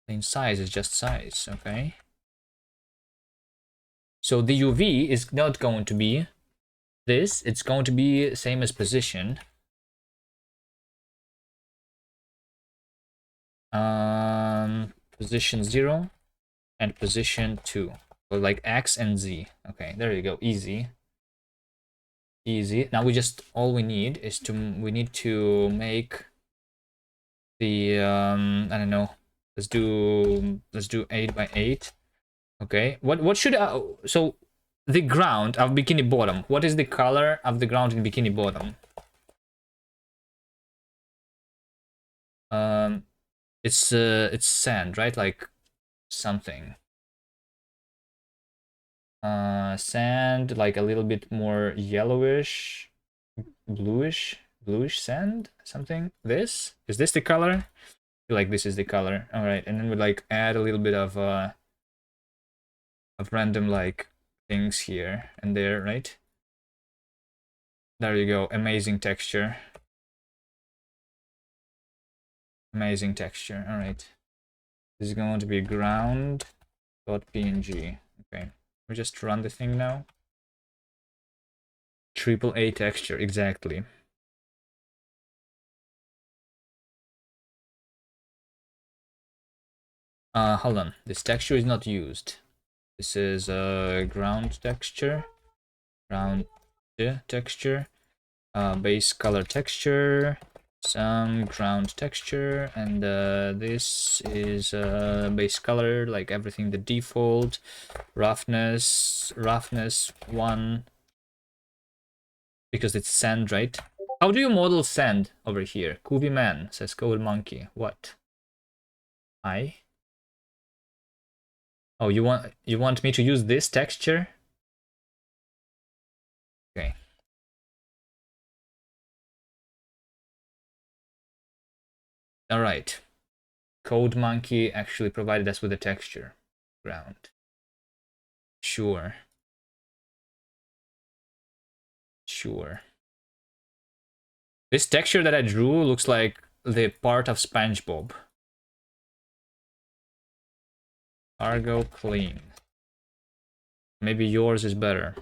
In size is just size, okay? So the UV is not going to be this. It's going to be same as position. Position 0 and position 2. So like X and Z. Okay, there you go. Easy. Easy. Now all we need is we need to make the I don't know. Let's do 8 by 8. Okay. What should so the ground of Bikini Bottom. What is the color of the ground in Bikini Bottom? It's sand, right? Like something. Sand, like a little bit more yellowish, bluish sand, something. This is this the color? I feel like this is the color. All right, and then we like add a little bit of random like things here and there, right? There you go. Amazing texture. Amazing texture. All right. This is going to be ground.png. Okay. We just run the thing now. AAA texture, exactly. Hold on. This texture is not used. This is ground texture. Ground texture. Base color texture. Some ground texture, and this is base color, like everything, the default roughness 1, because it's sand, right? How do you model sand over here? Kubi man says Code Monkey. What? Oh, you want me to use this texture? Okay. All right. Code Monkey actually provided us with a texture. Ground. Sure. Sure. This texture that I drew looks like the part of SpongeBob. Cargo clean. Maybe yours is better.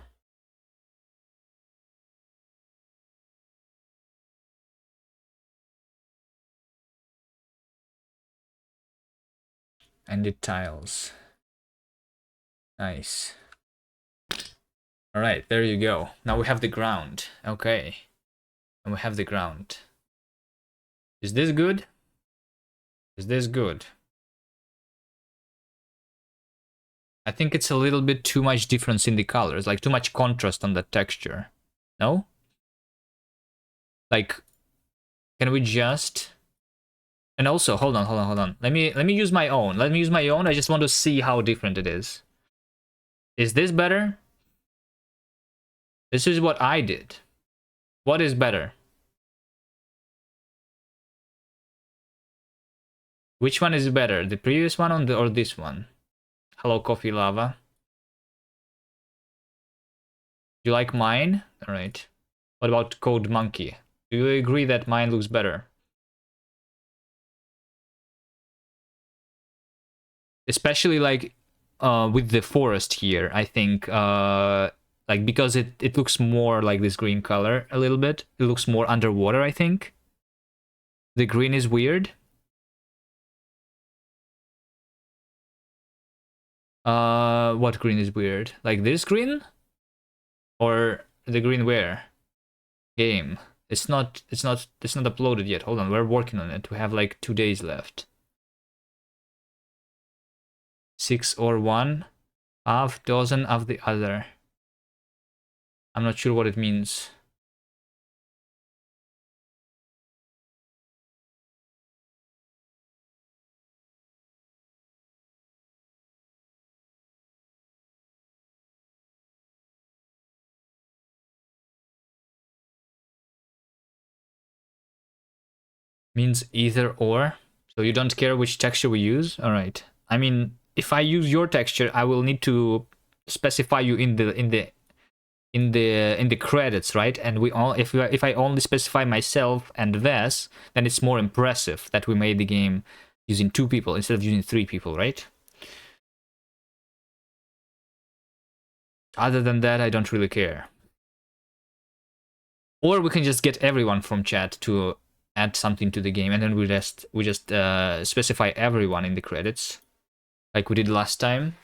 And it tiles. Nice. Alright, there you go. Now we have the ground. Okay. And we have the ground. Is this good? Is this good? I think it's a little bit too much difference in the colors, like too much contrast on the texture. No? Like, can we just... And also, hold on. Let me use my own. I just want to see how different it is. Is this better? This is what I did. What is better? Which one is better? The previous one or this one? Hello, Coffee Lava. Do you like mine? Alright. What about Code Monkey? Do you agree that mine looks better? Especially like with the forest here, I think like because it looks more like this green color a little bit. It looks more underwater, I think. The green is weird. What green is weird? Like this green? Or the green where? Game. It's not uploaded yet. Hold on, we're working on it. We have like 2 days left. 6 or 1, half dozen of the other. I'm not sure what it means. Means either or. So you don't care which texture we use? All right. I mean, if I use your texture, I will need to specify you in the credits, right? And if I only specify myself and Ves, then it's more impressive that we made the game using 2 people instead of using 3 people, right? Other than that, I don't really care. Or we can just get everyone from chat to add something to the game, and then we just specify everyone in the credits, like we did last time.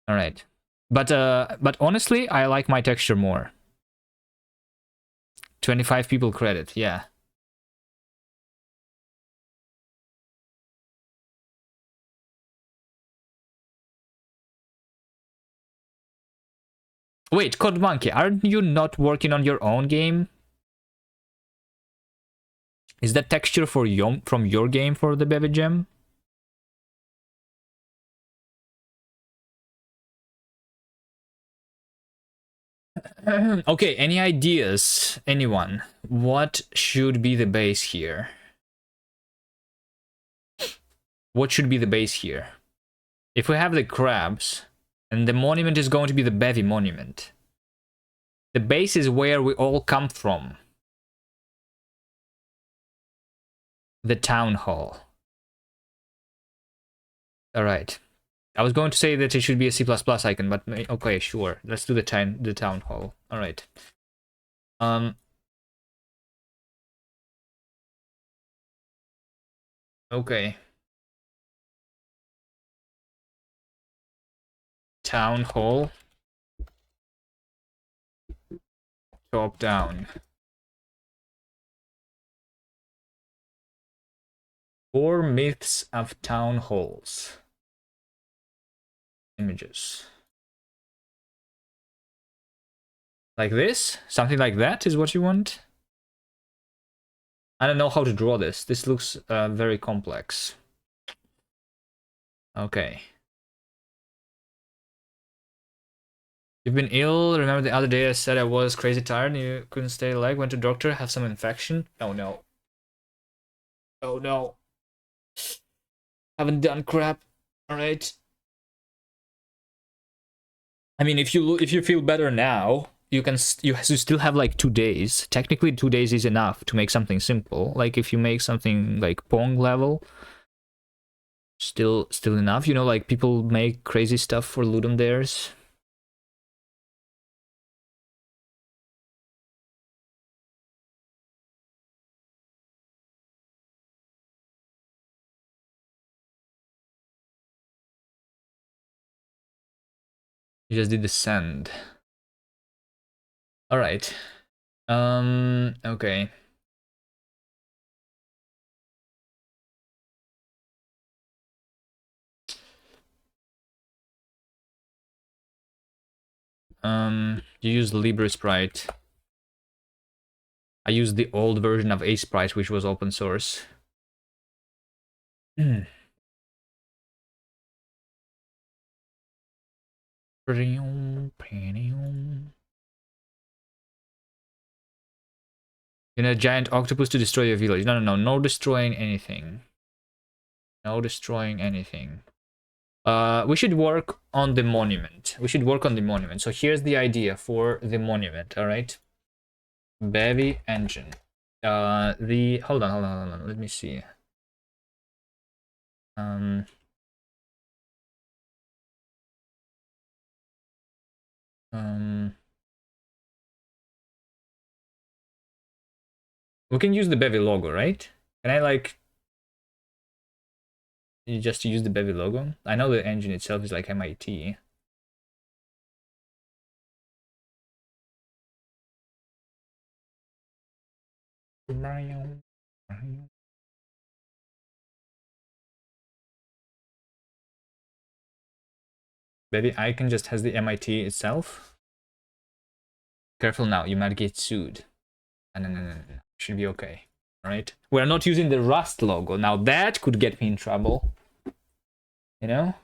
All right, but honestly, I like my texture more. 25 people credit, yeah. Wait, Code Monkey, aren't you not working on your own game? Is that texture from your game for the Bevy Jam? Okay, any ideas? Anyone? What should be the base here? What should be the base here? If we have the crabs, and the monument is going to be the Bevy monument. The base is where we all come from. The town hall. All right. I was going to say that it should be a C++ icon, but okay, sure. Let's do the town hall. All right. Okay. Town hall. Top down. 4 myths of town halls. Images. Like this? Something like that is what you want? I don't know how to draw this. This looks very complex. Okay. You've been ill. Remember the other day I said I was crazy tired and you couldn't stay awake? Went to doctor, have some infection? Oh no. Oh no. Haven't done crap. Alright. I mean, if you feel better now, you can you still have like 2 days. Technically 2 days is enough to make something simple. Like if you make something like Pong level, still enough. You know, like people make crazy stuff for Ludum Dares. You just did the send. All right. Okay. You use Libre Sprite. I used the old version of Sprite, which was open source. You know, a giant octopus to destroy your village. No destroying anything. No destroying anything. We should work on the monument. So here's the idea for the monument, all right? Bevy engine. Hold on. Let me see. We can use the Bevy logo, right? Can I like just use the Bevy logo? I know the engine itself is like MIT. Bevy icon just has the MIT itself. Careful now, you might get sued. No. Should be okay. All right. We're not using the Rust logo. Now that could get me in trouble. You know?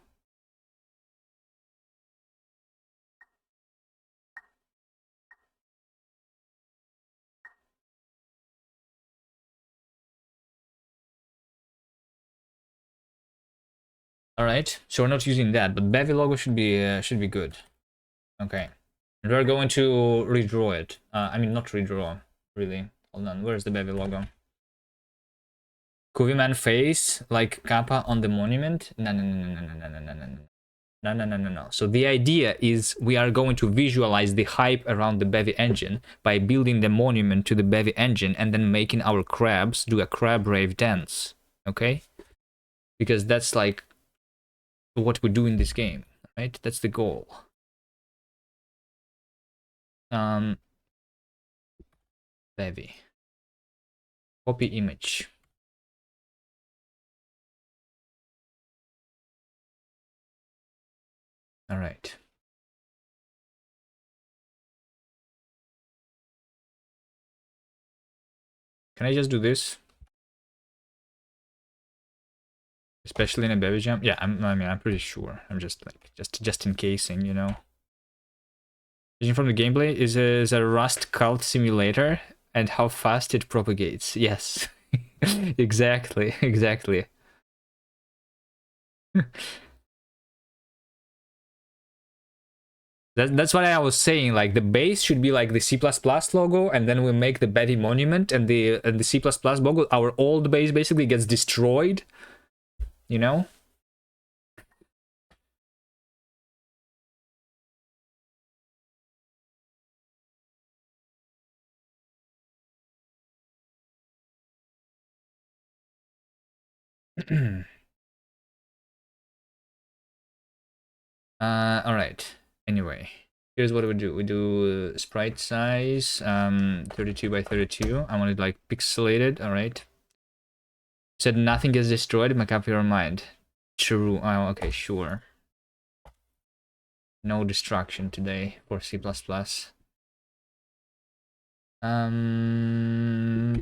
All right. So we're not using that, but Bevy logo should be good. Okay. And we're going to redraw it. I mean, not redraw, really. Hold on. Where's the Bevy logo? Kuviman face like Kappa on the monument? No. No. So the idea is we are going to visualize the hype around the Bevy engine by building the monument to the Bevy engine and then making our crabs do a crab rave dance. Okay? Because that's like what we do in this game, right? That's the goal. Bevy. Copy image. All right. Can I just do this? Especially in a Bevy Jam? Yeah, I'm pretty sure. I'm just like just in casing, you know. Judging from the gameplay, is a Rust cult simulator and how fast it propagates. Yes. exactly. That's what I was saying. Like the base should be like the C++ logo, and then we make the Bevy monument, and the C++ logo. Our old base basically gets destroyed. You know. All right. Anyway, here's what we do. We do sprite size 32 by 32. I want it like pixelated. All right. Said nothing gets destroyed. Make up your mind. True. Oh, okay, sure. No destruction today for C++.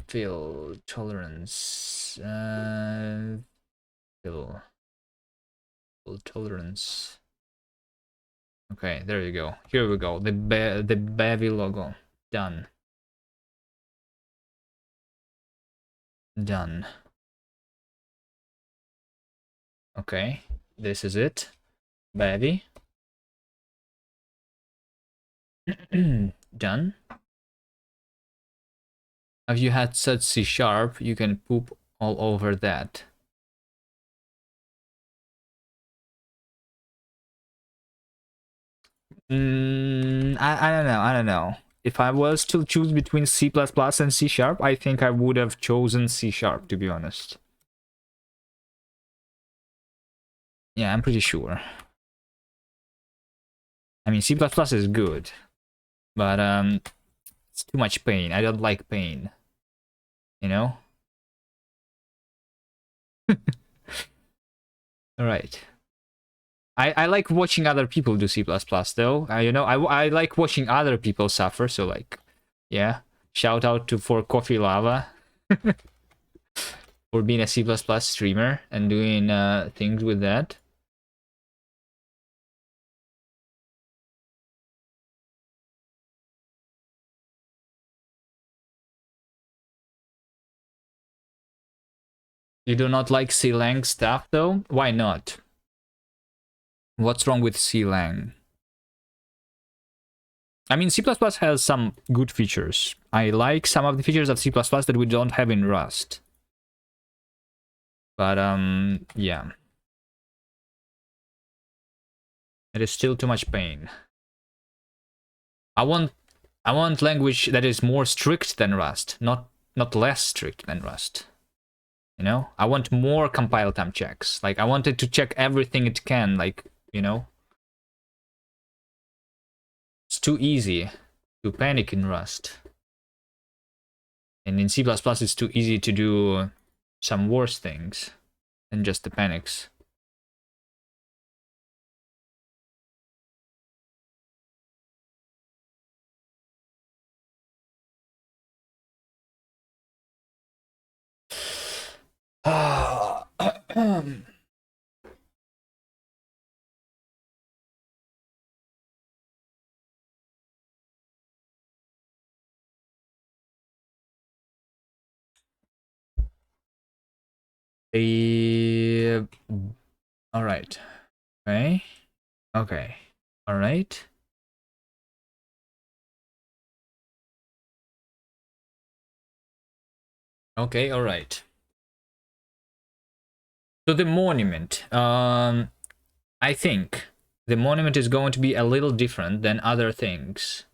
Fill tolerance. Fill tolerance. Okay, there you go. Here we go. The Bevy logo. Done. Done. Okay, this is it. Bevy. Done. Have you had such C#? You can poop all over that. I don't know. I don't know. If I was to choose between C++ and C#, I think I would have chosen C#, to be honest. Yeah, I'm pretty sure. I mean, C++ is good, but it's too much pain. I don't like pain. You know? All right. I like watching other people do C++ though. You know, I like watching other people suffer. So like, yeah. Shout out to for Coffee Lava for being a C++ streamer and doing things with that. You do not like C-lang stuff though? Why not? What's wrong with C-lang? I mean, C++ has some good features. I like some of the features of C++ that we don't have in Rust. But, yeah. It is still too much pain. I want language that is more strict than Rust, not less strict than Rust. You know? I want more compile time checks. Like, I want it to check everything it can, like, you know? It's too easy to panic in Rust. And in C++, it's too easy to do some worse things than just the panics. All right. Okay. Okay. All right. Okay. All right. So the monument. I think the monument is going to be a little different than other things.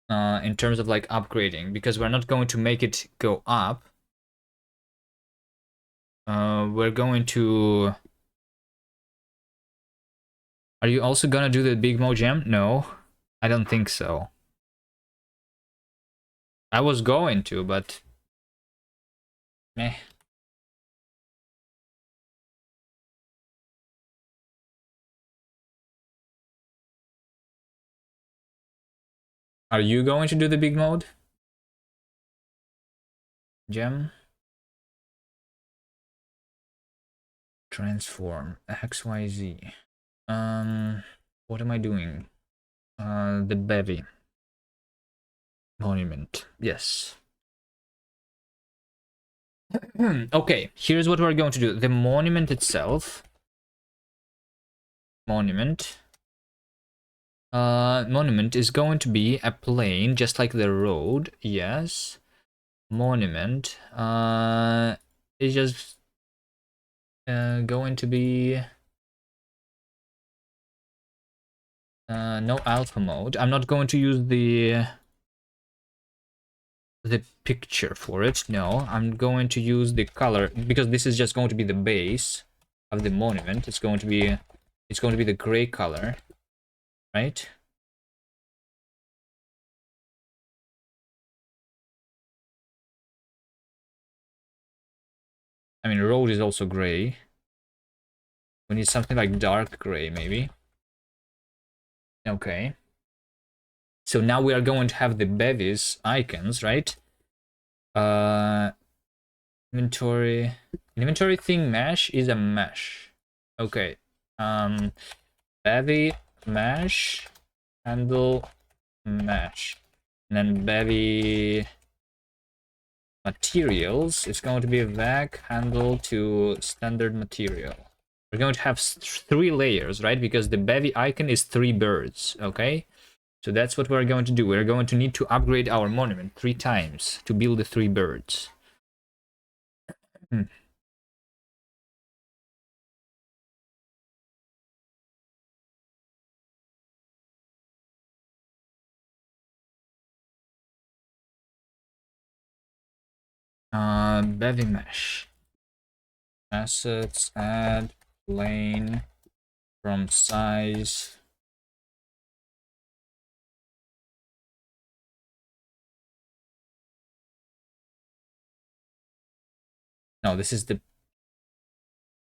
In terms of like upgrading, because we're not going to make it go up. We're going to. Are you also gonna do the Big Mo Jam? No, I don't think so. I was going to, but meh. Are you going to do the big mode? Gem? Transform. XYZ. What am I doing? The Bevy. Monument. Yes. Okay, here's what we're going to do. The monument itself. Monument. Monument is going to be a plane, just like the road. Yes. Monument. Is just going to be no alpha mode. I'm not going to use the picture for it. No, I'm going to use the color because this is just going to be the base of the monument. It's going to be the gray color, right? I mean, road is also gray. We need something like dark gray, maybe. Okay. So now we are going to have the Bevy's icons, right? Inventory. Inventory thing mesh is a mesh. Okay. Bevy mesh handle mesh. And then Bevy materials is going to be a vac handle to standard material. We're going to have 3 layers, right? Because the Bevy icon is 3 birds, okay? So that's what we're going to do. We're going to need to upgrade our monument 3 times to build the 3 birds. Bevy mesh. Assets, add, plane, from size. No, this is the...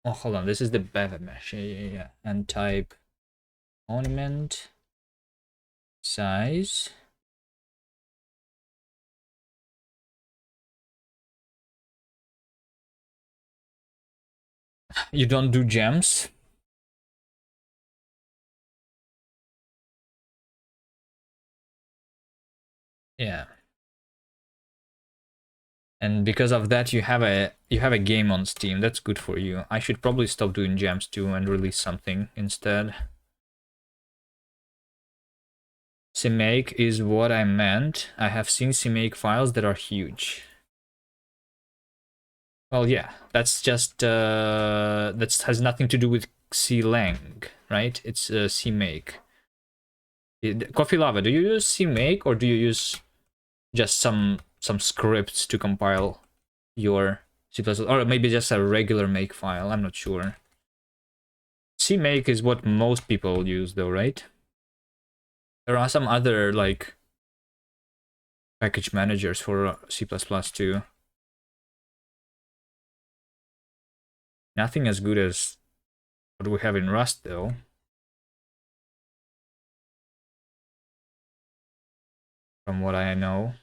Oh, hold on. This is the Bevy mesh. Yeah. And type monument, size. You don't do gems? Yeah. And because of that, you have a game on Steam. That's good for you. I should probably stop doing gems too and release something instead. CMake is what I meant. I have seen CMake files that are huge. Well, yeah, that's just that has nothing to do with CLang, right? It's CMake. Coffee Lava, do you use CMake or do you use just some scripts to compile your C++, or maybe just a regular make file? I'm not sure. CMake is what most people use, though, right? There are some other like package managers for C++ too. Nothing as good as what we have in Rust, though. From what I know.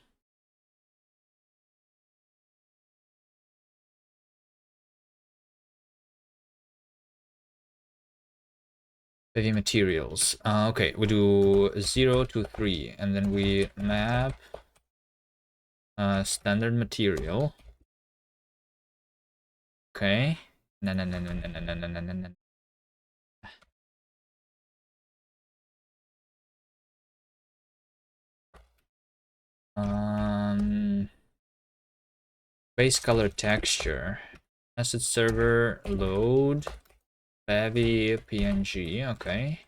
Heavy materials. Okay, we do 0 to 3, and then we map standard material. Okay. No, no, no, no, no, no, no, no, no, no. Base color texture. Asset server load. Bevy PNG. Okay.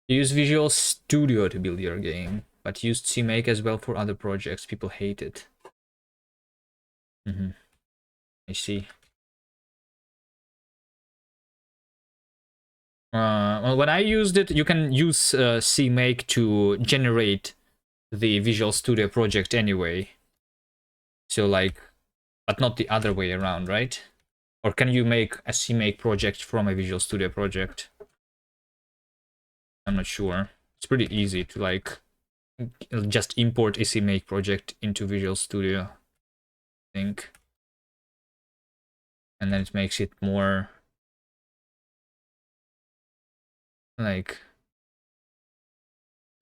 Use Visual Studio to build your game, but used CMake as well for other projects. People hate it. I see. Well, when I used it, you can use CMake to generate the Visual Studio project anyway. So like, but not the other way around, right? Or can you make a CMake project from a Visual Studio project? I'm not sure. It's pretty easy to like just import a CMake project into Visual Studio, I think. And then it makes it more like,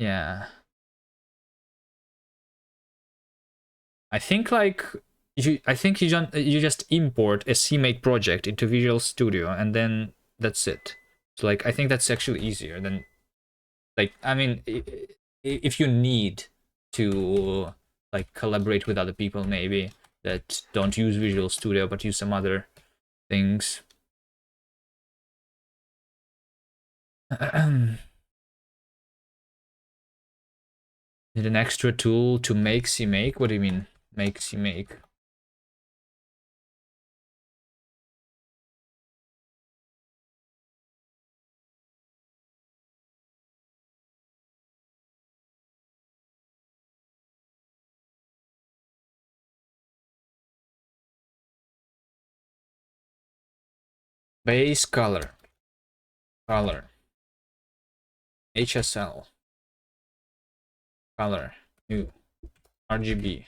yeah. I think like I think you just import a CMake project into Visual Studio and then that's it. So like I think that's actually easier than like I mean if you need to like collaborate with other people maybe that don't use Visual Studio but use some other things. Need an extra tool to make CMake? What do you mean make CMake? Base color. Color. HSL. Color. New. RGB.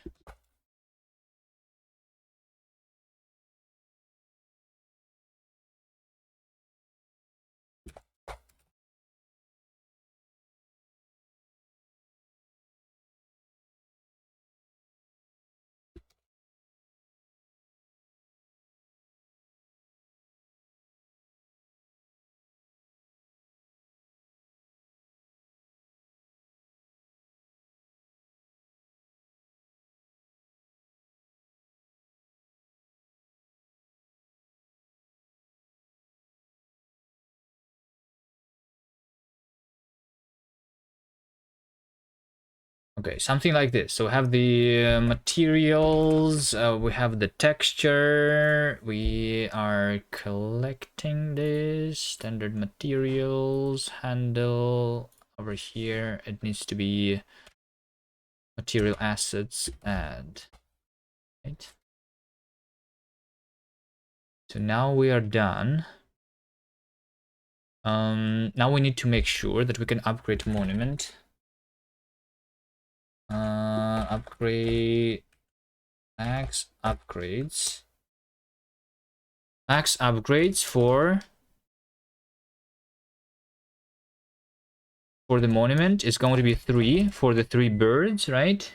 Okay, something like this. So we have the materials, we have the texture, we are collecting this, standard materials, handle, over here, it needs to be material assets, add, right? So now we are done. Now we need to make sure that we can upgrade monument. Upgrade max upgrades. Max upgrades for the monument is going to be 3 for the 3 birds, right?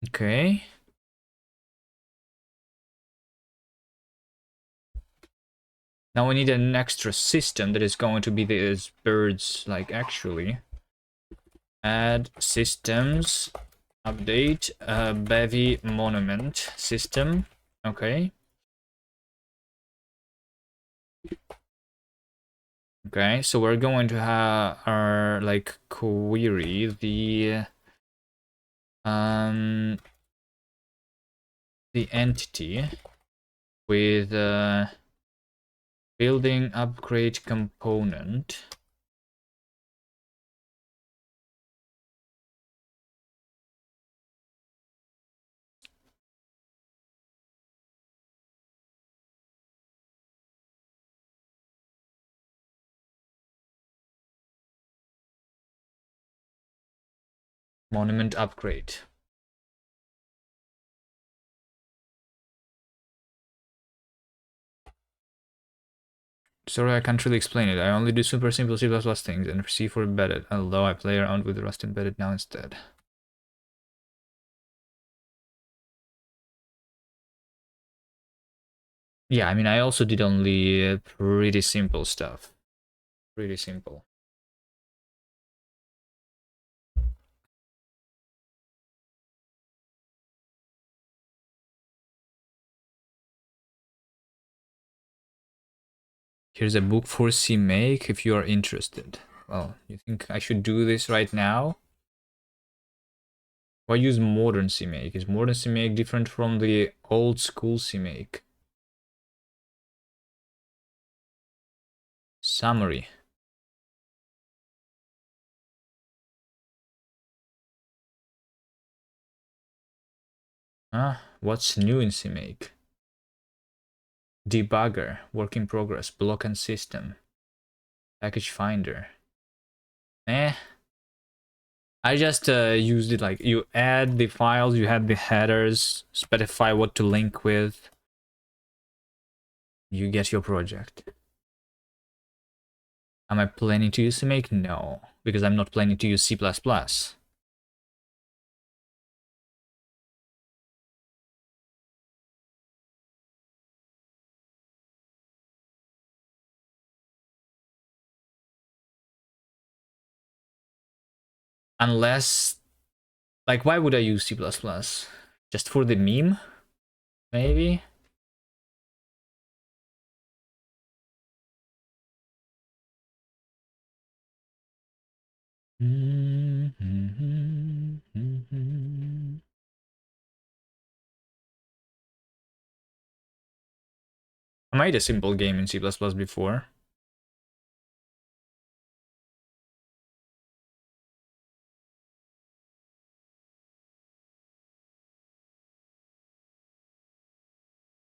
Okay. Now we need an extra system that is going to be these birds, like actually. Add systems, update, Bevy monument system. Okay. Okay, so we're going to have our like query the entity with building upgrade component. Monument upgrade. Sorry, I can't really explain it. I only do super simple C++ things and C for embedded, although I play around with Rust embedded now instead. Yeah, I mean, I also did only pretty simple stuff. Pretty simple. Here's a book for CMake if you are interested. Well, you think I should do this right now? Why use modern CMake? Is modern CMake different from the old school CMake? Summary. What's new in CMake? Debugger, work in progress, block and system, package finder. I just used it like you add the files, you have the headers, specify what to link with. You get your project. Am I planning to use CMake? No, because I'm not planning to use C++. Unless, like, why would I use C++? Just for the meme? Maybe? I made a simple game in C++ before.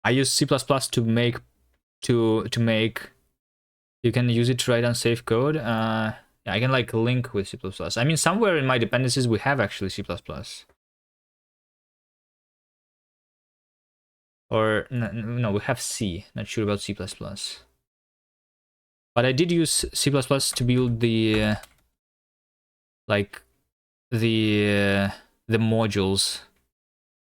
I use C++ to make you can use it to write on safe code. Yeah, I can like link with C++. I mean, somewhere in my dependencies we have actually C++. Or no, we have C. Not sure about C++. But I did use C++ to build the like the modules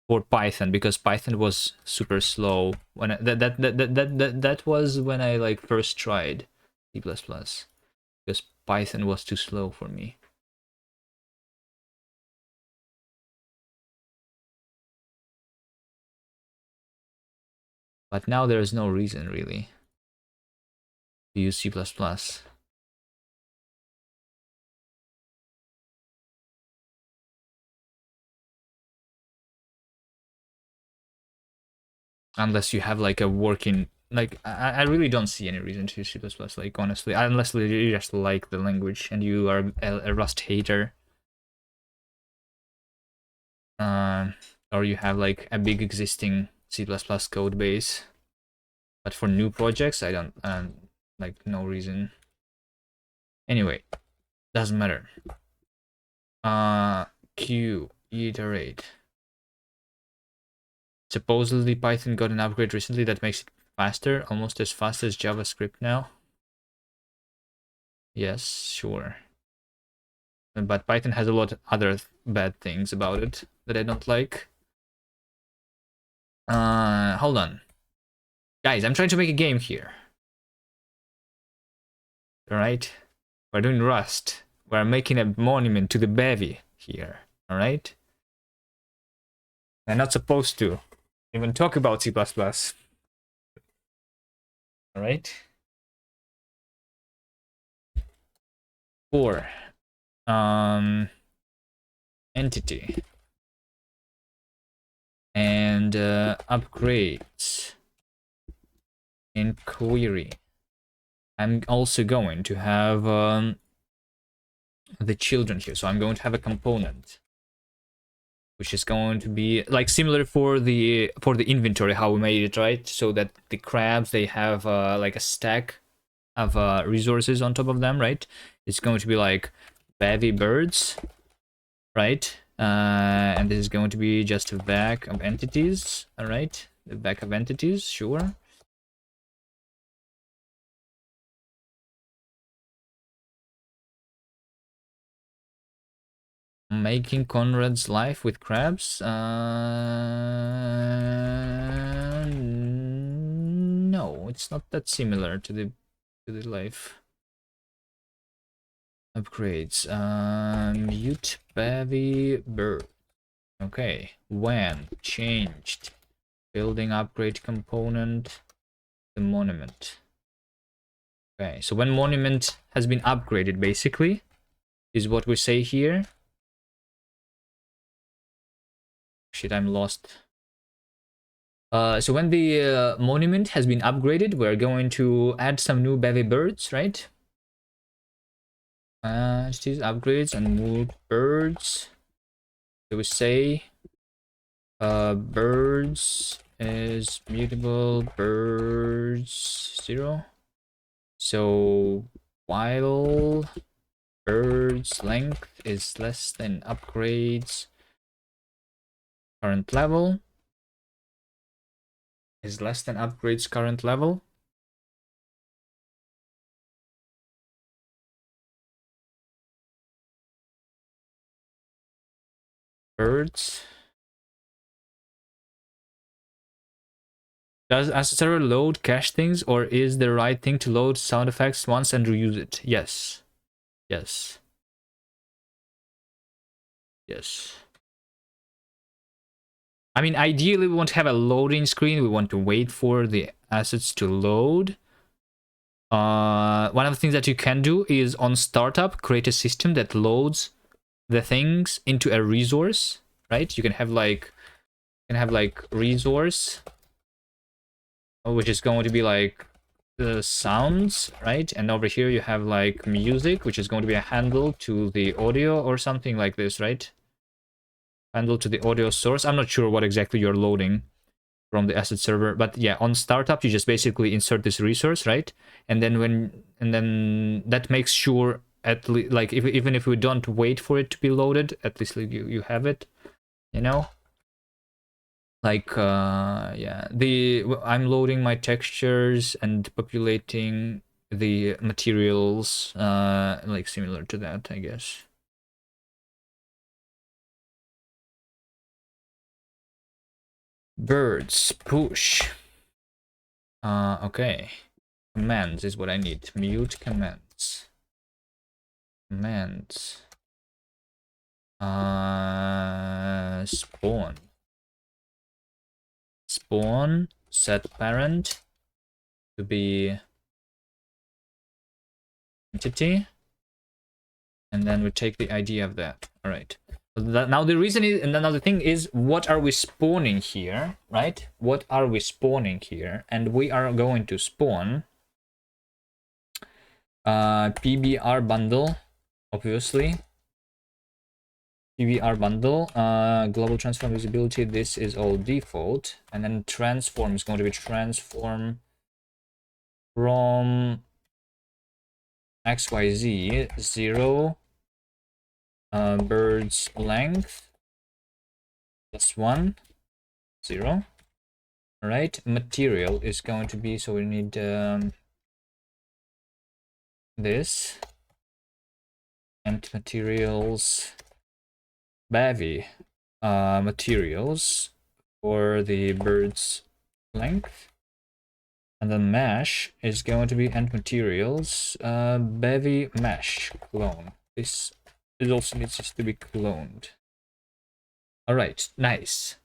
for Python, because Python was super slow when that was when I like first tried C++, because Python was too slow for me. But now there is no reason really to use C++. Unless you have like a working, like I really don't see any reason to use C++, like honestly, unless you just like the language and you are a Rust hater. Or you have like a big existing C++ code base. But for new projects, I don't, like, no reason. Anyway, doesn't matter. Q, iterate. Supposedly Python got an upgrade recently that makes it faster, almost as fast as JavaScript now. Yes, sure. But Python has a lot of other bad things about it that I don't like. Hold on. Guys, I'm trying to make a game here. Alright? We're doing Rust. We're making a monument to the Bevy here. Alright? I'm not supposed to even talk about C++. Alright? 4. Entity. And upgrades. In query. I'm also going to have the children here. So I'm going to have a component, which is going to be like similar for the inventory, how we made it, right? So that the crabs, they have like a stack of resources on top of them, right? It's going to be like Bevy birds, right? And this is going to be just a vec of entities, all right? The vec of entities, sure. Making Conrad's life with crabs? No, it's not that similar to the life. Upgrades. Mute Bevy bird. Okay. When changed. Building upgrade component. The monument. Okay, so when monument has been upgraded, basically, is what we say here. Shit, I'm lost. So when the monument has been upgraded, we're going to add some new Bevy birds, right? These upgrades and move birds. So we say birds is mutable birds 0. So while birds length is less than upgrades current level is less than upgrades current level. Birds. Does Assetzer load cache things, or is the right thing to load sound effects once and reuse it? Yes. Yes. Yes. I mean, ideally, we want to have a loading screen. We want to wait for the assets to load. One of the things that you can do is on startup, create a system that loads the things into a resource, right? You can have like resource, which is going to be like the sounds, right? And over here you have like music, which is going to be a handle to the audio or something like this, right? Handle to the audio source. I'm not sure what exactly you're loading from the asset server, but yeah, on startup you just basically insert this resource, right? And then that makes sure at least, like, even if we don't wait for it to be loaded, at least like, you have it, you know. Like yeah, I'm loading my textures and populating the materials, like similar to that, I guess. Birds push. Okay. Commands is what I need. Mute commands. Commands. Spawn. Spawn. Set parent to be entity. And then we take the ID of that. All right. Now the reason is, and another thing is, what are we spawning here, right? What are we spawning here? And we are going to spawn PBR bundle, obviously. PBR bundle, global transform visibility, this is all default. And then transform is going to be transform from XYZ 0 bird's length plus 1 0. All right, material is going to be, so we need this, and materials Bevy materials for the bird's length. And then mesh is going to be end materials Bevy mesh clone. This also needs to be cloned. All right, nice.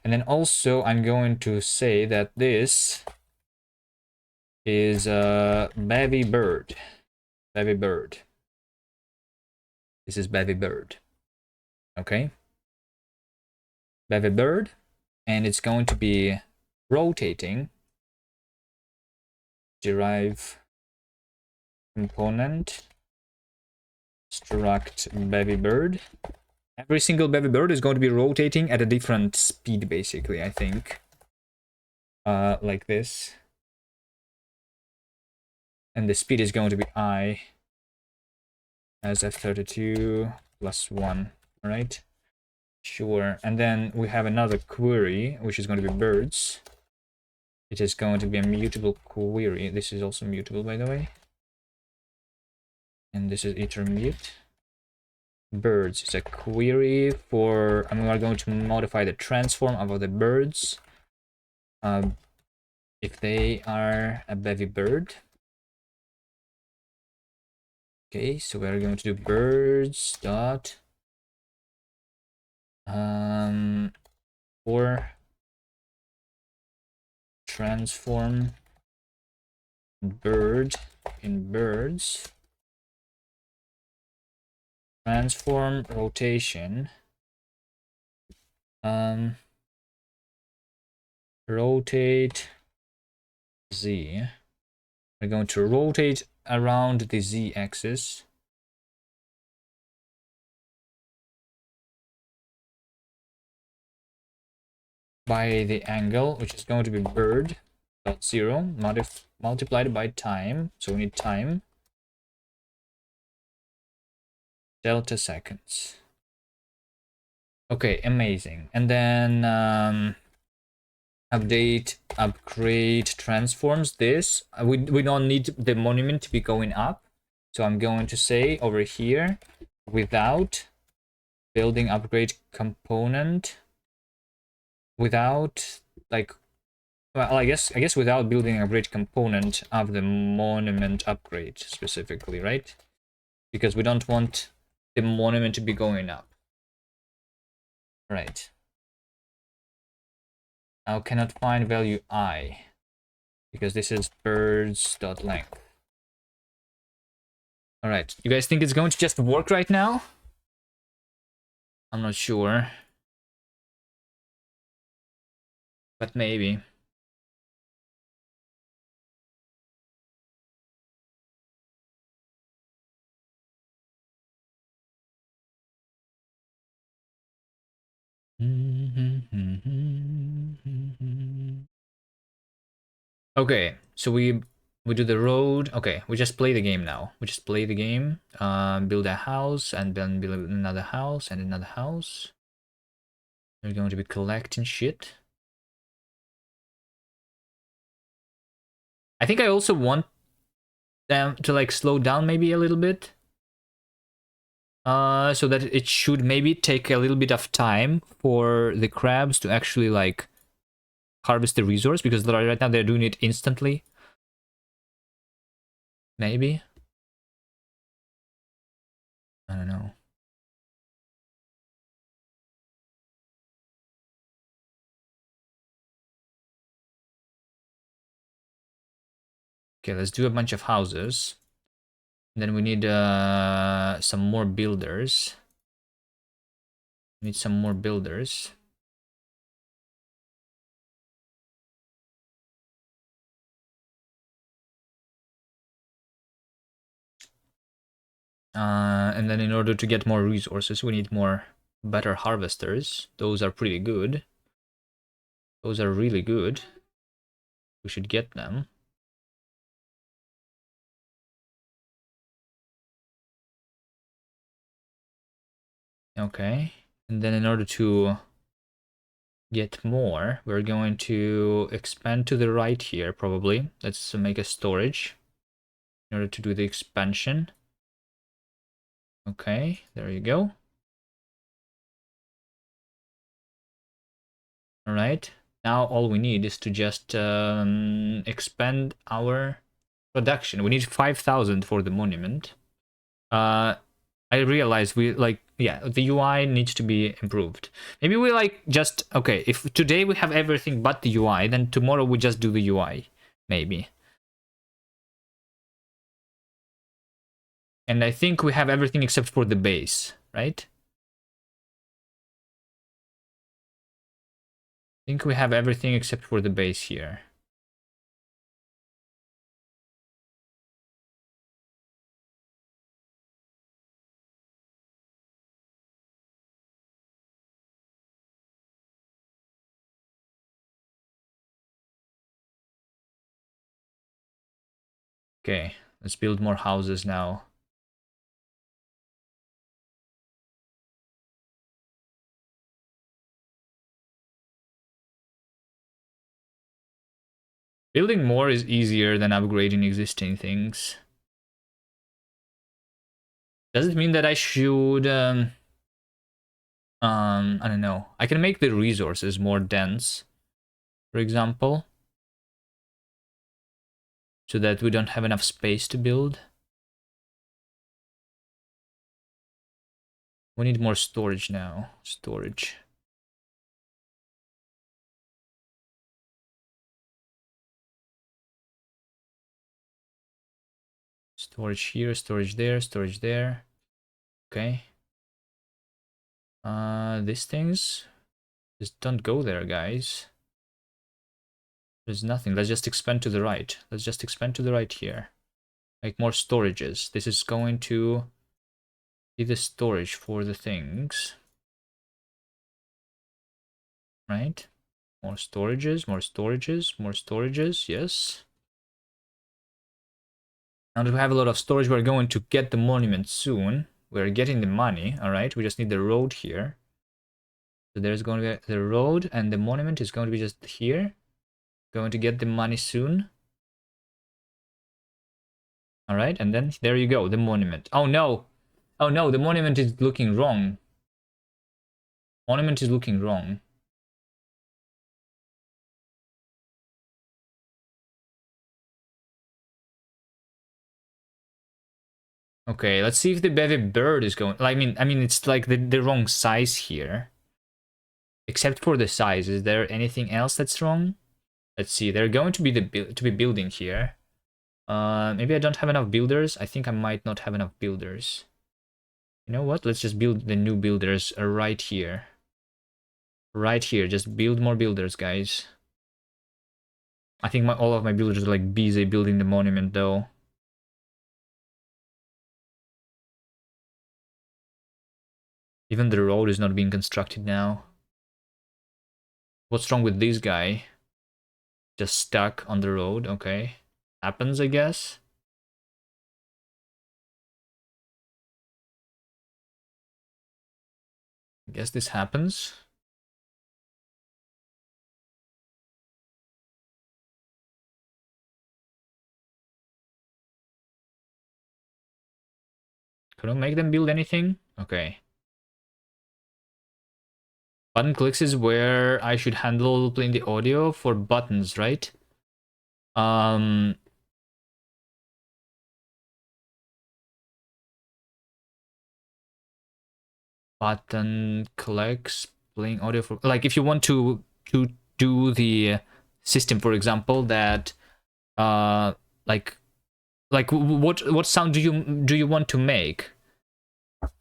And then also I'm going to say that this is Bevy bird. Bevy bird. This is Bevy bird. Okay. Bevy bird, and it's going to be rotating. Derive component struct Bevy bird. Every single Bevy bird is going to be rotating at a different speed, basically, I think. Like this. And the speed is going to be I as f32 plus 1, right? Sure. And then we have another query, which is going to be birds. It is going to be a mutable query. This is also mutable, by the way. And this is iter mute. Birds is a query for, and we are going to modify the transform of the birds. If they are a Bevy bird. Okay, so we are going to do birds dot for transform bird in birds, transform rotation, rotate z. We're going to rotate around the z axis. By the angle, which is going to be bird dot 0 multiplied by time. So we need time. Delta seconds. Okay, amazing. And then update, upgrade, transforms this. We don't need the monument to be going up. So I'm going to say over here, without building upgrade component, without like, well, I guess without building upgrade component of the monument upgrade specifically, right? Because we don't want the monument to be going up. Right. Now cannot find value I because this is birds.length. All right. You guys think it's going to just work right now? I'm not sure. But maybe. Okay, so we do the road. Okay, we just play the game now. We just play the game. Build a house and then build another house and another house. We're going to be collecting shit. I think I also want them to like slow down maybe a little bit. So that it should maybe take a little bit of time for the crabs to actually like harvest the resource because right now they're doing it instantly. Maybe. I don't know. Okay, let's do a bunch of houses. Then we need some more builders. We need some more builders. And then in order to get more resources, we need more better harvesters. Those are pretty good. Those are really good. We should get them. Okay. And then in order to get more, we're going to expand to the right here, probably. Let's make a storage in order to do the expansion. Okay, there you go. All right. Now all we need is to just expand our production. We need 5,000 for the monument. I realize we like, yeah, the UI needs to be improved. Maybe we like just, okay, if today we have everything but the UI, then tomorrow we just do the UI, maybe. And I think we have everything except for the base, right? I think we have everything except for the base here. Okay, let's build more houses now. Building more is easier than upgrading existing things. Does it mean that I should, I don't know. I can make the resources more dense, for example, so that we don't have enough space to build. We need more storage now. Storage. Storage here, storage there, storage there. Okay. These things just don't go there, guys. There's nothing. Let's just expand to the right. Let's just expand to the right here. Make more storages. This is going to be the storage for the things. Right? More storages, more storages, more storages. Yes. Now that we have a lot of storage, we're going to get the monument soon. We're getting the money, all right? We just need the road here. So there's going to be the road, and the monument is going to be just here. Going to get the money soon. All right, and then there you go, the monument. Oh no! Oh no, the monument is looking wrong. Monument is looking wrong. Okay, let's see if the Bevy bird is going. I mean, it's like the wrong size here. except for the size. Is there anything else that's wrong? Let's see. They're going to be building here. Maybe I don't have enough builders. I think I might not have enough builders. You know what? Let's just build the new builders right here. Right here. Just build more builders, guys. I think all of my builders are like busy building the monument, though. Even the road is not being constructed now. What's wrong with this guy? Just stuck on the road. Okay. Happens, I guess. I guess this happens. Couldn't make them build anything? Okay. Button clicks is where I should handle playing the audio for buttons, right? Button clicks, playing audio for, like, if you want to do the system, for example, that like what sound do you want to make?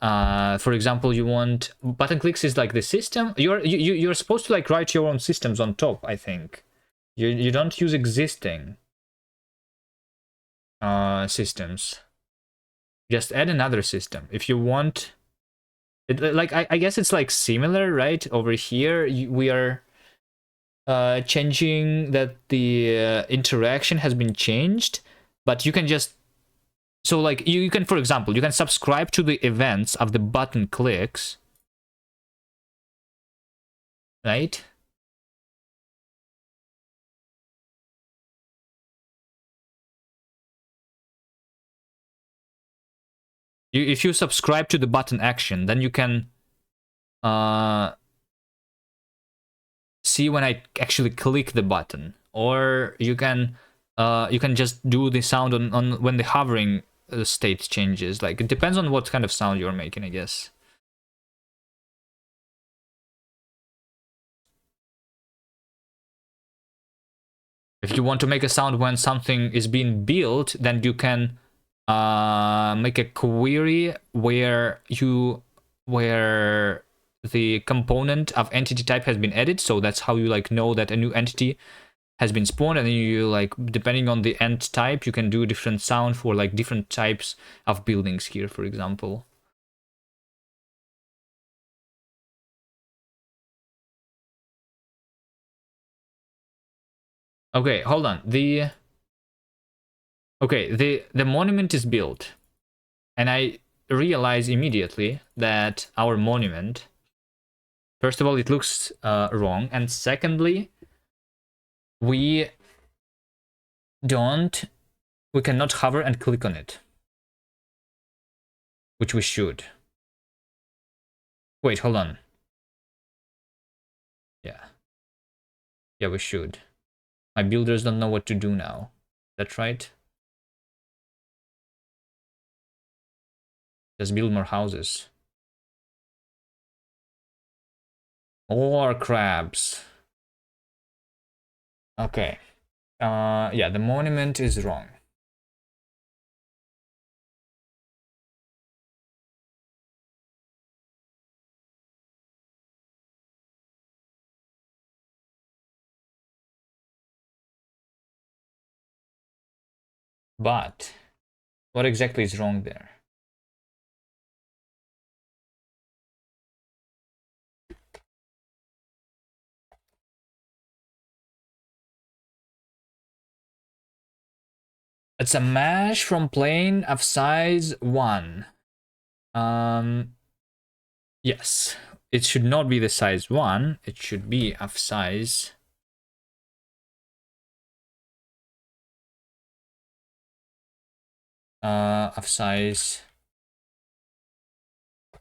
For example, you want button clicks is like the system. You're supposed to like write your own systems on top. I think you don't use existing systems. Just add another system if you want. Like I guess it's like similar, right? Over here we are changing that the interaction has been changed, but you can just, so like you can, for example, you can subscribe to the events of the button clicks, right? If you subscribe to the button action, then you can see when I actually click the button, or you can just do the sound on when the hovering state changes. Like, it depends on what kind of sound you're making, I guess. If you want to make a sound when something is being built, then you can make a query where the component of entity type has been added. So that's how you like know that a new entity has been spawned, and then you like, depending on the ent type, you can do different sound for like different types of buildings here, for example. Okay, hold on. The monument is built, and I realize immediately that our monument, first of all, it looks wrong, and secondly, we cannot hover and click on it, which we should. Wait, hold on. Yeah, we should. My builders don't know what to do now. That's right. Just build more houses. More crabs. Okay. Yeah, the monument is wrong. But what exactly is wrong there? It's a mesh from plane of size 1. Yes. It should not be the size 1. It should be of size...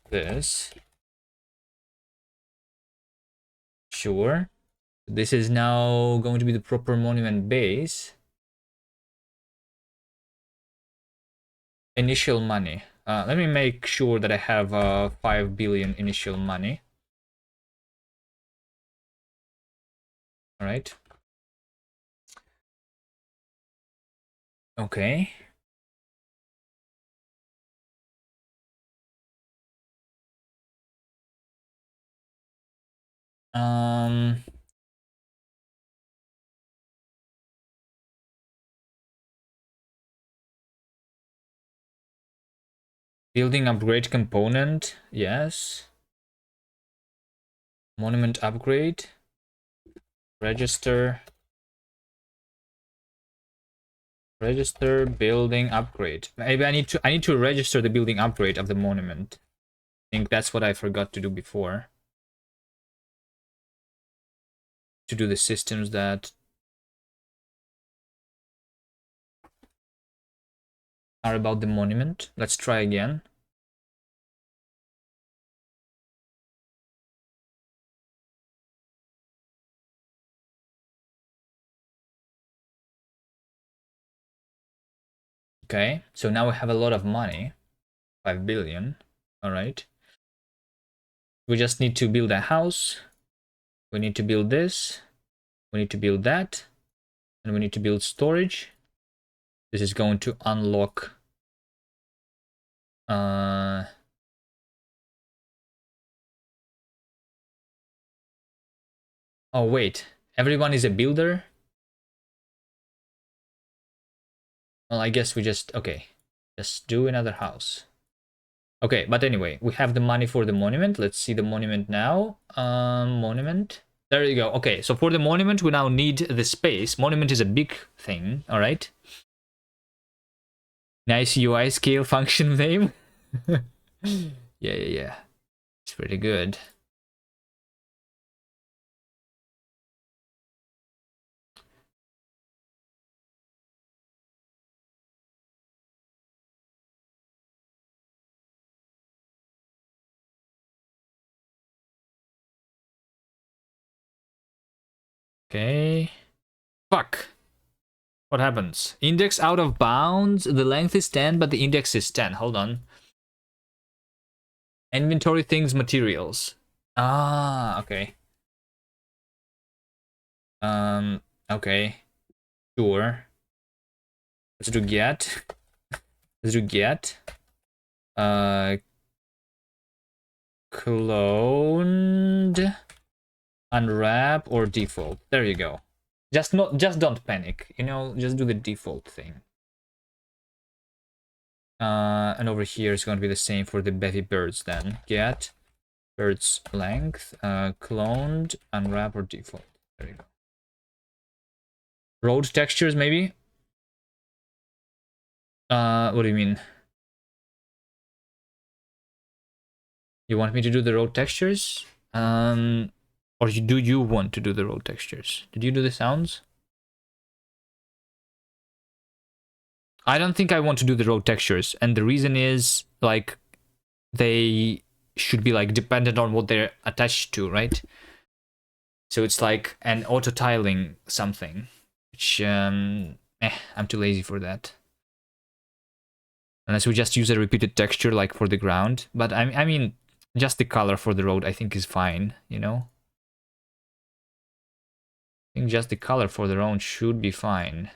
this. Sure. This is now going to be the proper monument base. Initial money. Let me make sure that I have 5 billion initial money. All right. Okay. Um, Building upgrade component. Yes. Monument upgrade. Register. Register building upgrade. Maybe I need to register the building upgrade of the monument. I think that's what I forgot to do before. To do the systems that are about the monument. Let's try again. Okay, so now we have a lot of money. 5 billion. All right. We just need to build a house. We need to build this. We need to build that. And we need to build storage. This is going to unlock oh wait, everyone is a builder? Well, I guess we just okay. Just do another house. Okay, but anyway, we have the money for the monument. Let's see the monument now. Monument. There you go. Okay, so for the monument, we now need the space. Monument is a big thing, all right? Nice UI scale function name. Yeah. It's pretty good. Okay. Fuck. What happens? Index out of bounds. The length is 10, but the index is 10. Hold on. Inventory things, materials. Ah, okay. Okay. Sure. Let's do get. Let's do get. Cloned, unwrap, or default. There you go. Just don't panic. You know, just do the default thing. And over here is going to be the same for the Bevy birds then. Get birds length, cloned, unwrap, or default. There you go. Road textures, maybe? What do you mean? You want me to do the road textures? Or do you want to do the road textures? Did you do the sounds? I don't think I want to do the road textures, and the reason is like they should be like dependent on what they're attached to, right? So it's like an auto tiling something, which I'm too lazy for that. Unless we just use a repeated texture like for the ground, but I mean just the color for the road I think is fine, you know. I think just the color for the road should be fine.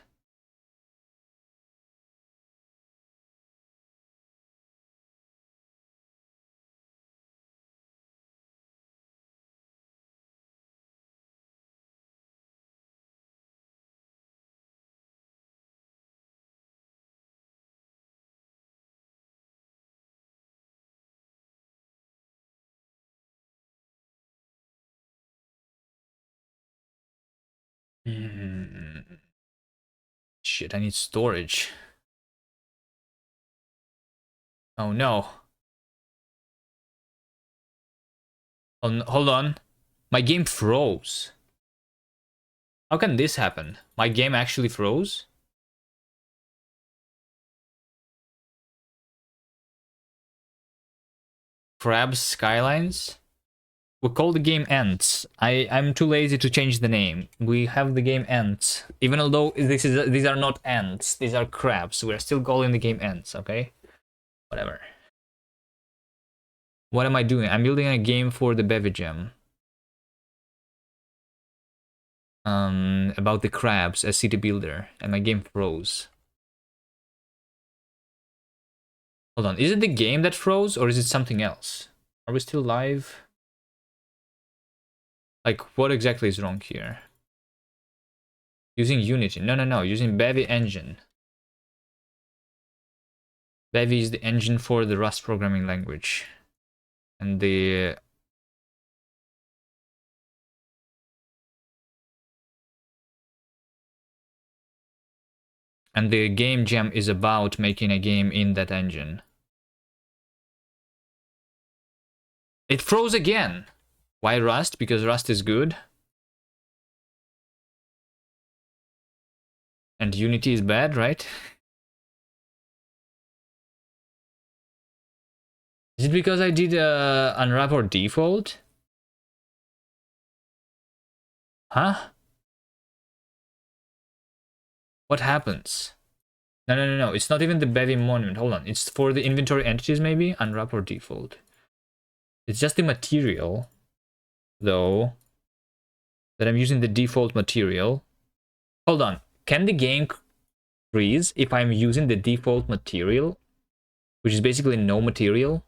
Shit, I need storage. Oh no. Hold on. My game froze. How can this happen? My game actually froze? Crabs Skylines? We call the game Ants. I'm too lazy to change the name. We have the game Ants. Even although these are not ants, these are crabs. We're still calling the game Ants, okay? Whatever. What am I doing? I'm building a game for the Bevy Jam. about the crabs as city builder, and my game froze. Hold on, is it the game that froze or is it something else? Are we still live? Like, what exactly is wrong here? Using Unity. No. Using Bevy engine. Bevy is the engine for the Rust programming language. And the... And the game jam is about making a game in that engine. It froze again! Why Rust? Because Rust is good. And Unity is bad, right? Is it because I did unwrap or default? Huh? What happens? No. It's not even the Bevy monument. Hold on. It's for the inventory entities, maybe? Unwrap or default. It's just the material, though, that I'm using the default material. Hold on. Can the game freeze if I'm using the default material, which is basically no material?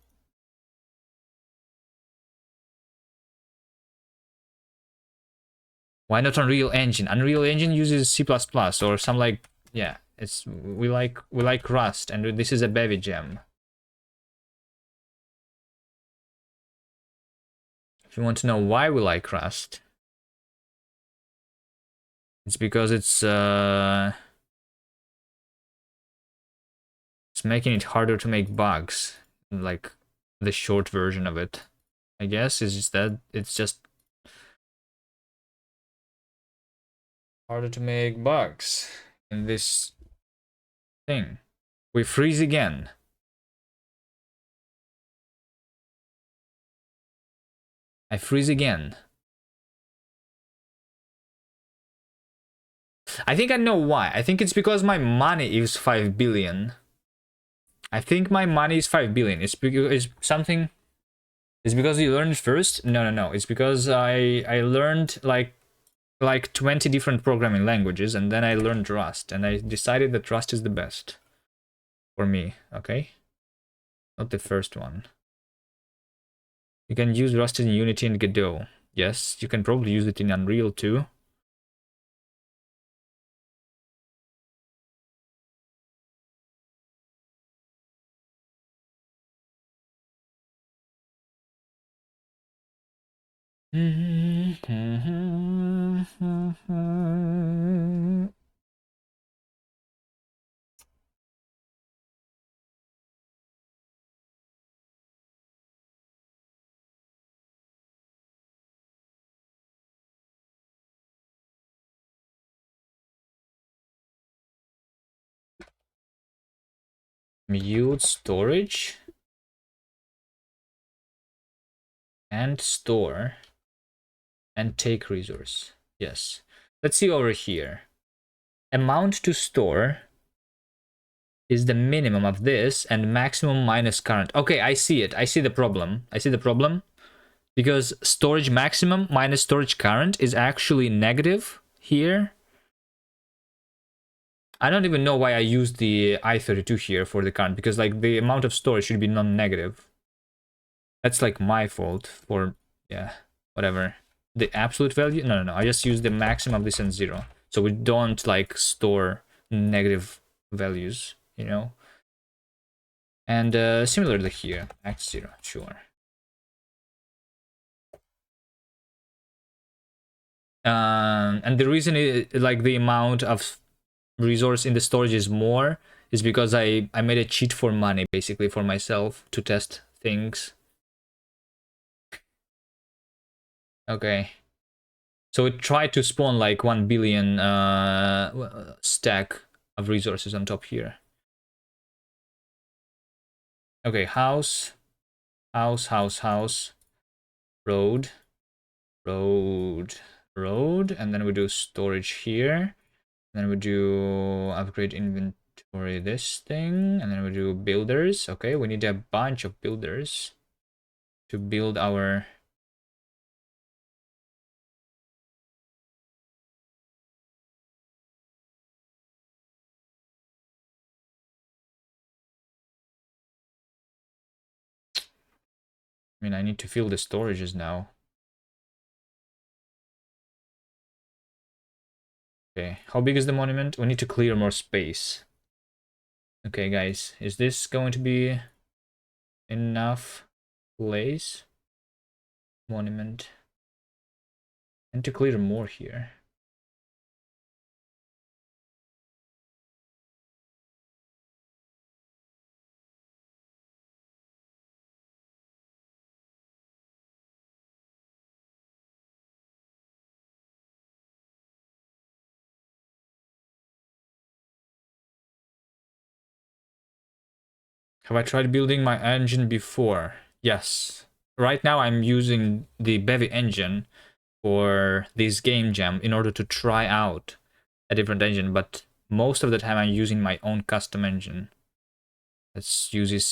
Why not Unreal Engine? Unreal Engine uses C++ or some like, yeah, it's we like Rust, and this is a Bevy Jam. If you want to know why we like Rust, it's because it's making it harder to make bugs, like the short version of it. I guess is just that it's just harder to make bugs in this thing. We freeze again. I freeze again. I think I know why. I think it's because my money is 5 billion. I think my money is 5 billion. It's because it's something. It's because you learned first. No. It's because I learned like 20 different programming languages, and then I learned Rust, and I decided that Rust is the best for me. Okay, not the first one. You can use Rust in Unity and Godot. Yes, you can probably use it in Unreal too. Mute storage and store and take resource. Yes. Let's see over here. Amount to store is the minimum of this and maximum minus current. Okay, I see it. I see the problem. Because storage maximum minus storage current is actually negative here. I don't even know why I used the I32 here for the current, because like the amount of storage should be non-negative. That's like my fault for, yeah, whatever. The absolute value? No. I just use the maximum of this and 0. So we don't like store negative values, you know? And similarly here, max 0, sure. And the reason is like the amount of resource in the storage is more is because I made a cheat for money, basically, for myself to test things. Okay. So it tried to spawn like 1 billion stack of resources on top here. Okay, house, road, and then we do storage here. Then we do upgrade inventory this thing, and then we do builders. Okay, we need a bunch of builders to build our I mean, I need to fill the storages now. Okay, how big is the monument? We need to clear more space. Okay, guys, is this going to be enough place? Monument. I need to clear more here. Have I tried building my engine before? Yes. Right now I'm using the Bevy engine for this game jam in order to try out a different engine, but most of the time I'm using my own custom engine that uses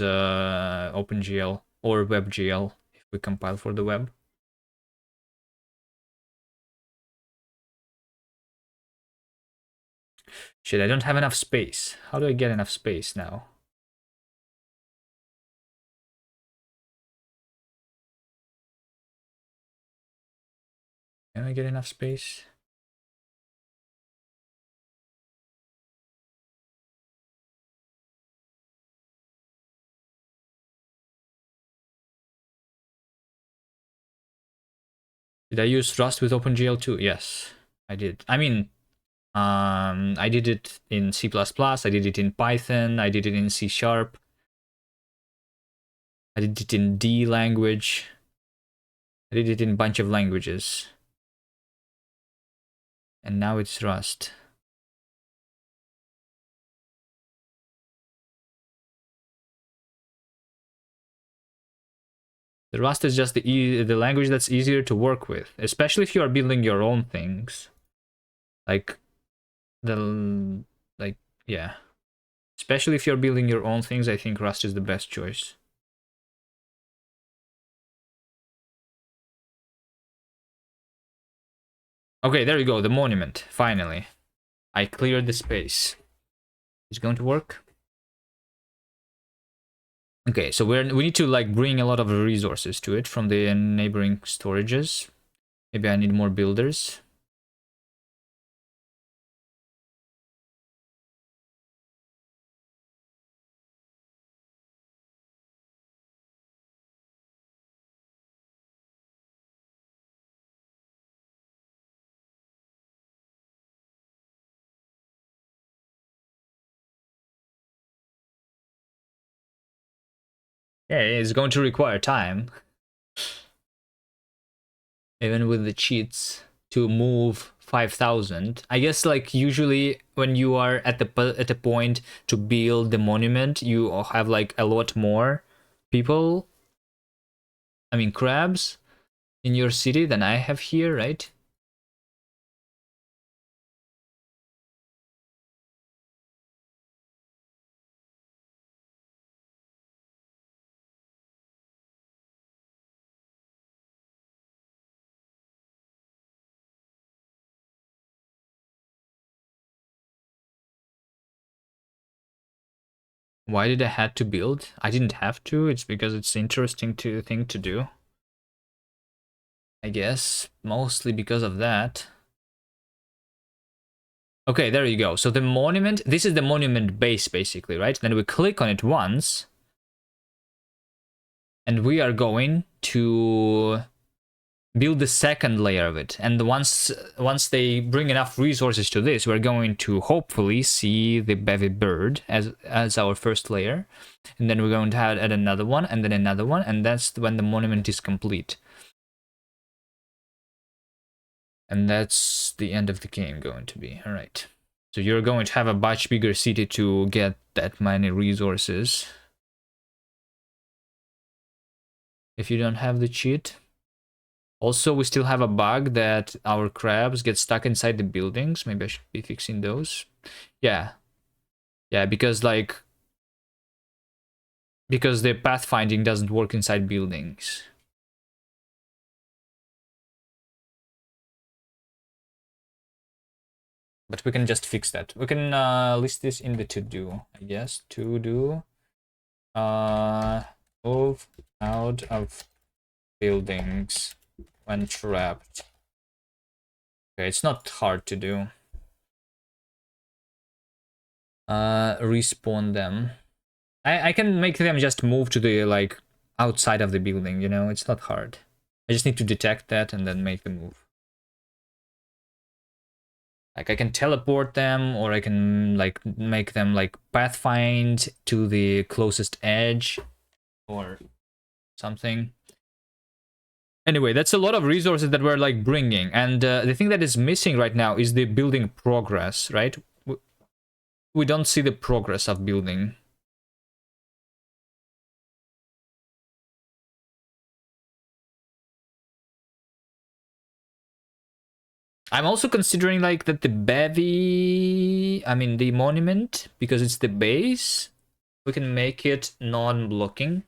OpenGL or WebGL if we compile for the web. Shit, I don't have enough space. How do I get enough space now? Can I get enough space? Did I use Rust with OpenGL too? Yes, I did. I mean, I did it in C++, I did it in Python, I did it in C#, I did it in D language, I did it in a bunch of languages. And now it's Rust. The Rust is just the language that's easier to work with, especially if you are building your own things. Like, yeah. Especially if you're building your own things, I think Rust is the best choice. Okay, there you go, the monument, finally. I cleared the space. It's going to work? Okay, so we need to like bring a lot of resources to it from the neighboring storages. Maybe I need more builders. Yeah, it's going to require time. Even with the cheats to move 5,000. I guess like usually when you are at the point to build the monument, you have like a lot more people. I mean crabs in your city than I have here, right? Why did I had to build? I didn't have to. It's because it's interesting thing to do. I guess mostly because of that. Okay, there you go. So the monument, this is the monument base basically, right? Then we click on it once. And we are going to build the second layer of it. And once they bring enough resources to this, we're going to hopefully see the Bevy bird as our first layer. And then we're going to add another one, and then another one, and that's when the monument is complete. And that's the end of the game going to be. All right. So you're going to have a much bigger city to get that many resources. If you don't have the cheat. Also, we still have a bug that our crabs get stuck inside the buildings. Maybe I should be fixing those. Yeah. Yeah, because the pathfinding doesn't work inside buildings. But we can just fix that. We can list this in the to-do, I guess. To-do. Move Out of buildings when trapped. Okay, it's not hard to do. Respawn them. I can make them just move to the, like, outside of the building, you know? It's not hard. I just need to detect that and then make the move. Like, I can teleport them, or I can, like, make them, like, pathfind to the closest edge, or something. Anyway, that's a lot of resources that we're, like, bringing, and the thing that is missing right now is the building progress, right? We don't see the progress of building. I'm also considering, like, that the Bevy, I mean the monument, because it's the base, we can make it non-blocking.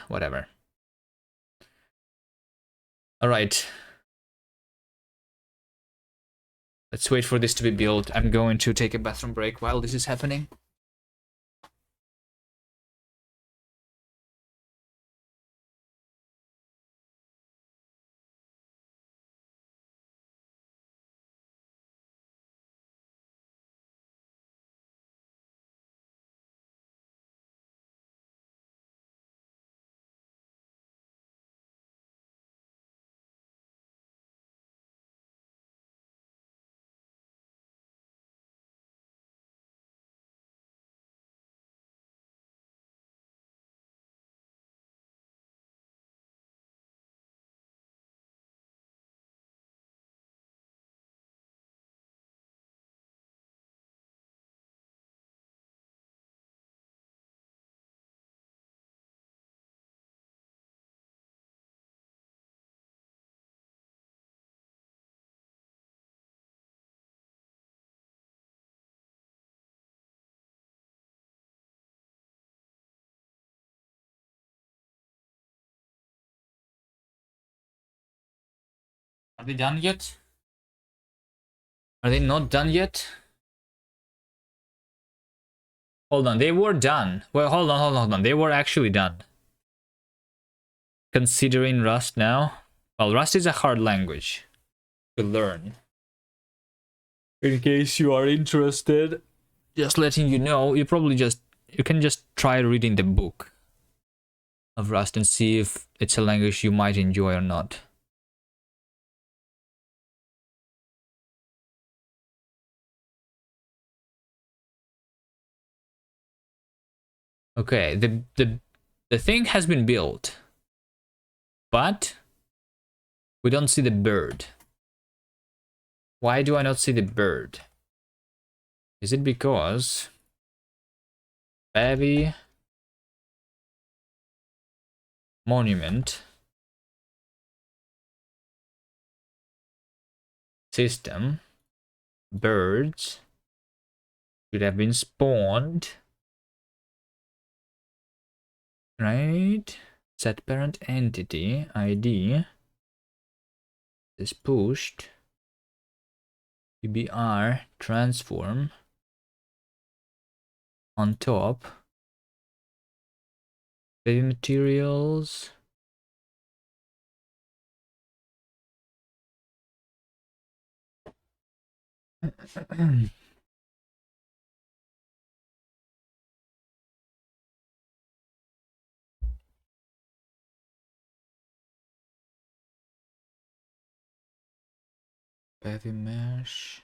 Whatever. Alright. Let's wait for this to be built. I'm going to take a bathroom break while this is happening. Are they done yet? Are they not done yet? Hold on, they were done. Well, hold on. They were actually done. Considering Rust now? Well, Rust is a hard language to learn. In case you are interested, just letting you know, you can just try reading the book of Rust and see if it's a language you might enjoy or not. Okay, the thing has been built, but we don't see the bird. Why do I not see the bird? Is it because Bevy monument system birds should have been spawned, right? Set parent entity ID is pushed PBR transform on top baby materials Bevy mesh.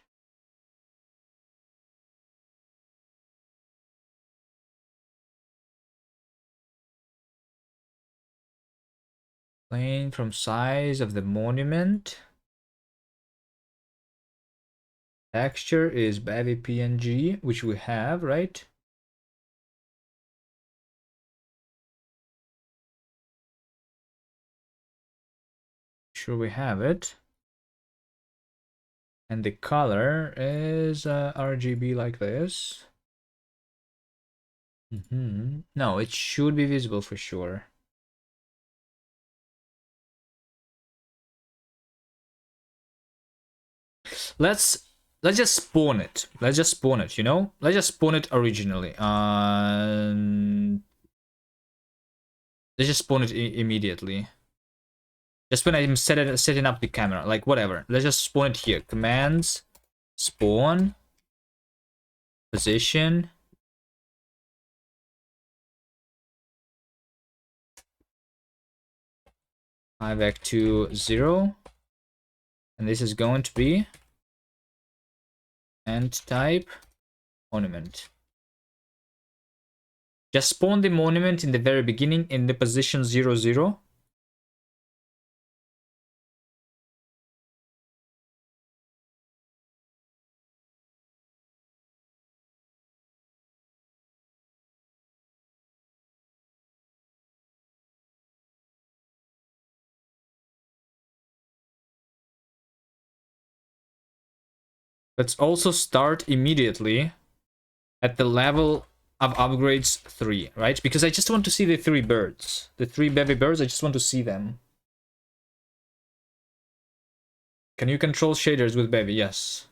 Plane from size of the monument. Texture is Bevy PNG, which we have, right? Sure, we have it. And the color is RGB like this. No, it should be visible for sure. Let's let's just spawn it. Let's just spawn it, you know? Let's just spawn it originally. Let's just spawn it immediately. Just when I'm setting up the camera, like whatever. Let's just spawn it here. Commands, spawn, position. I back to 0. And this is going to be and type monument. Just spawn the monument in the very beginning in the position 0, 0. Let's also start immediately at the level of upgrades 3, right? Because I just want to see the 3 birds. The 3 Bevy birds, I just want to see them. Can you control shaders with Bevy? Yes.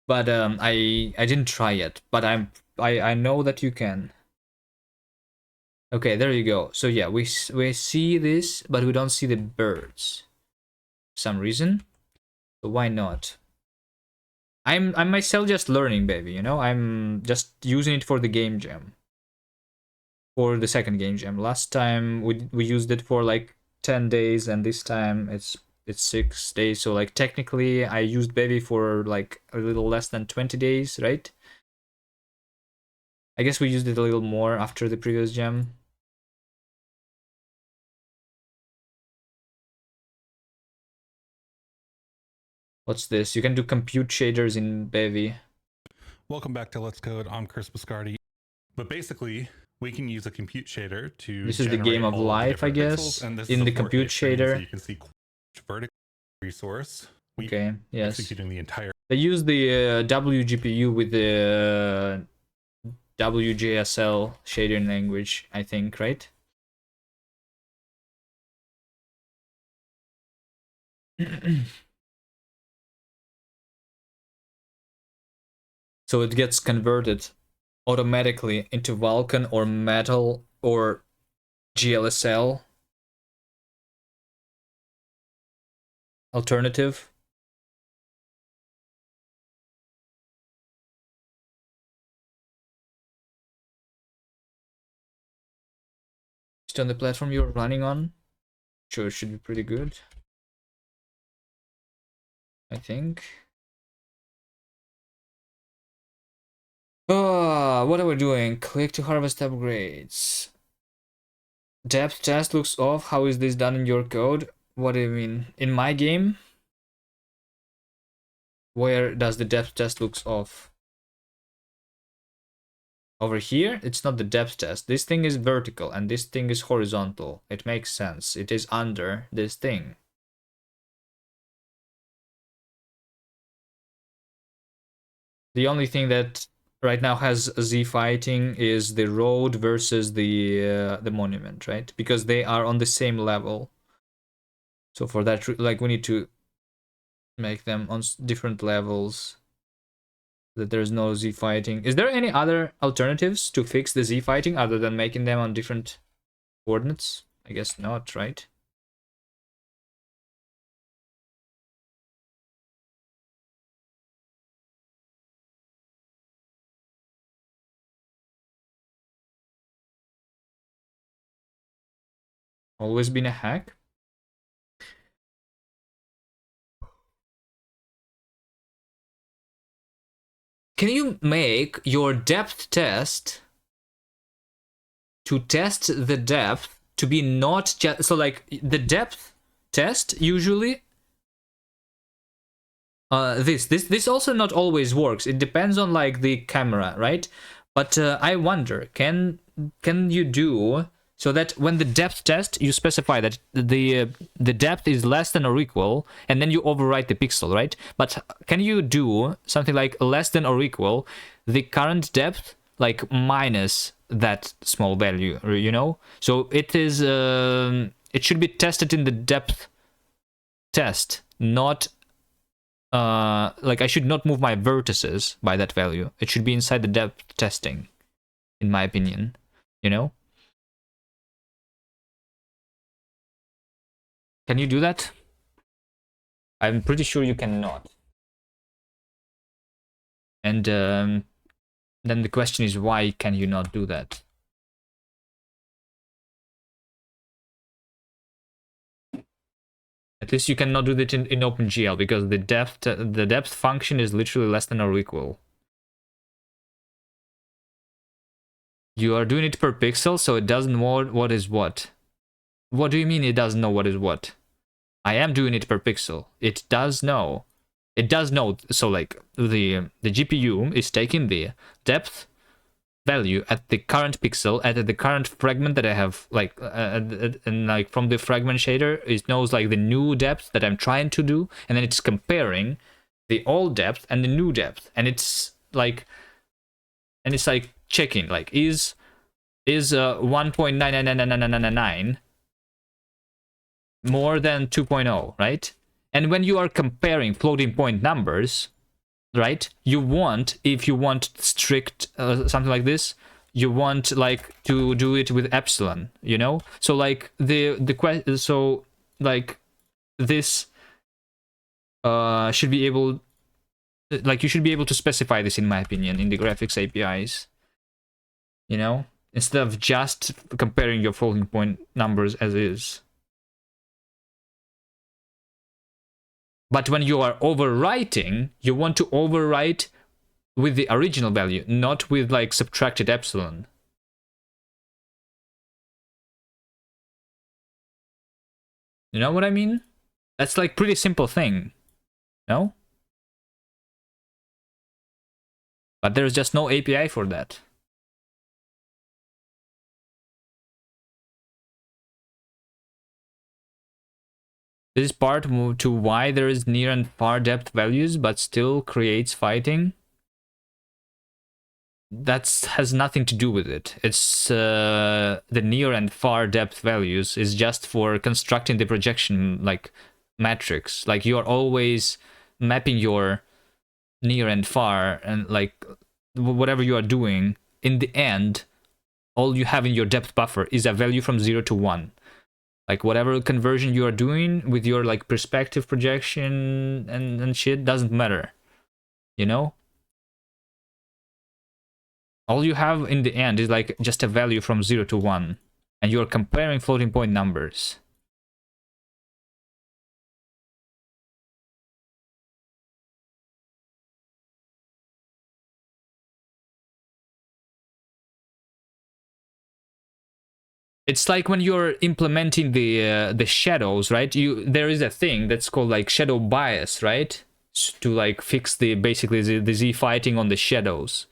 But I didn't try yet, but I know that you can. Okay, there you go. So yeah, we see this, but we don't see the birds. For some reason. So why not? I'm myself just learning, Bevy, you know? I'm just using it for the game jam. For the second game jam. Last time we used it for like 10 days, and this time it's 6 days. So like technically I used Bevy for like a little less than 20 days, right? I guess we used it a little more after the previous jam. What's this? You can do compute shaders in Bevy. Welcome back to Let's Code. I'm Chris Biscardi. But basically, we can use a compute shader to This is the game of life, I guess. In the compute shader. So you can see vertical resource. Okay, yes. Executing the entire. They use the WGPU with the WJSL shading language, I think, right? So it gets converted automatically into Vulkan or Metal or GLSL alternative. Just on the platform you're running on. Sure, it should be pretty good, I think. What are we doing? Click to harvest upgrades. Depth test looks off. How is this done in your code? What do you mean? In my game? Where does the depth test looks off? Over here, it's not the depth test. This thing is vertical and this thing is horizontal. It makes sense. It is under this thing. The only thing that right now has Z fighting is the road versus the monument, right? Because they are on the same level. So for that, like, we need to make them on different levels. That there's no Z fighting. Is there any other alternatives to fix the Z fighting other than making them on different coordinates? I guess not, right? Always been a hack? Can you make your depth test to test the depth to be not just so like the depth test usually this also not always works. It depends on like the camera, right? But I wonder, can you do so that when the depth test you specify that the depth is less than or equal, and then you overwrite the pixel, right? But can you do something like less than or equal the current depth, like minus that small value, you know? So it is it should be tested in the depth test, not like I should not move my vertices by that value. It should be inside the depth testing, in my opinion. You know? Can you do that? I'm pretty sure you cannot. And then the question is, why can you not do that? At least you cannot do that in OpenGL because the depth function is literally less than or equal. You are doing it per pixel, so it doesn't know what is what. What do you mean it doesn't know what is what? I am doing it per pixel. It does know. It does know. So like the GPU is taking the depth value at the current pixel, at the current fragment that I have, like and like from the fragment shader, it knows like the new depth that I'm trying to do, and then it's comparing the old depth and the new depth, and it's like checking like is 1.9999999 more than 2.0, right? And when you are comparing floating point numbers, right, you want, if you want strict something like this, you want like to do it with epsilon, you know? So like so like this should be able, like you should be able to specify this, in my opinion, in the graphics APIs, you know, instead of just comparing your floating point numbers as is. But when you are overwriting, you want to overwrite with the original value, not with like subtracted epsilon. You know what I mean? That's like pretty simple thing, no? But there's just no API for that. This is part to why there is near and far depth values, but still creates fighting. That has nothing to do with it. It's the near and far depth values is just for constructing the projection like matrix. Like you are always mapping your near and far, and like whatever you are doing, in the end, all you have in your depth buffer is a value from 0 to 1. Like whatever conversion you are doing with your like perspective projection and shit doesn't matter, you know? All you have in the end is like just a value from 0 to 1, and you're comparing floating point numbers. It's like when you're implementing the shadows, right? There is a thing that's called like shadow bias, right? To like fix the basically the Z fighting on the shadows.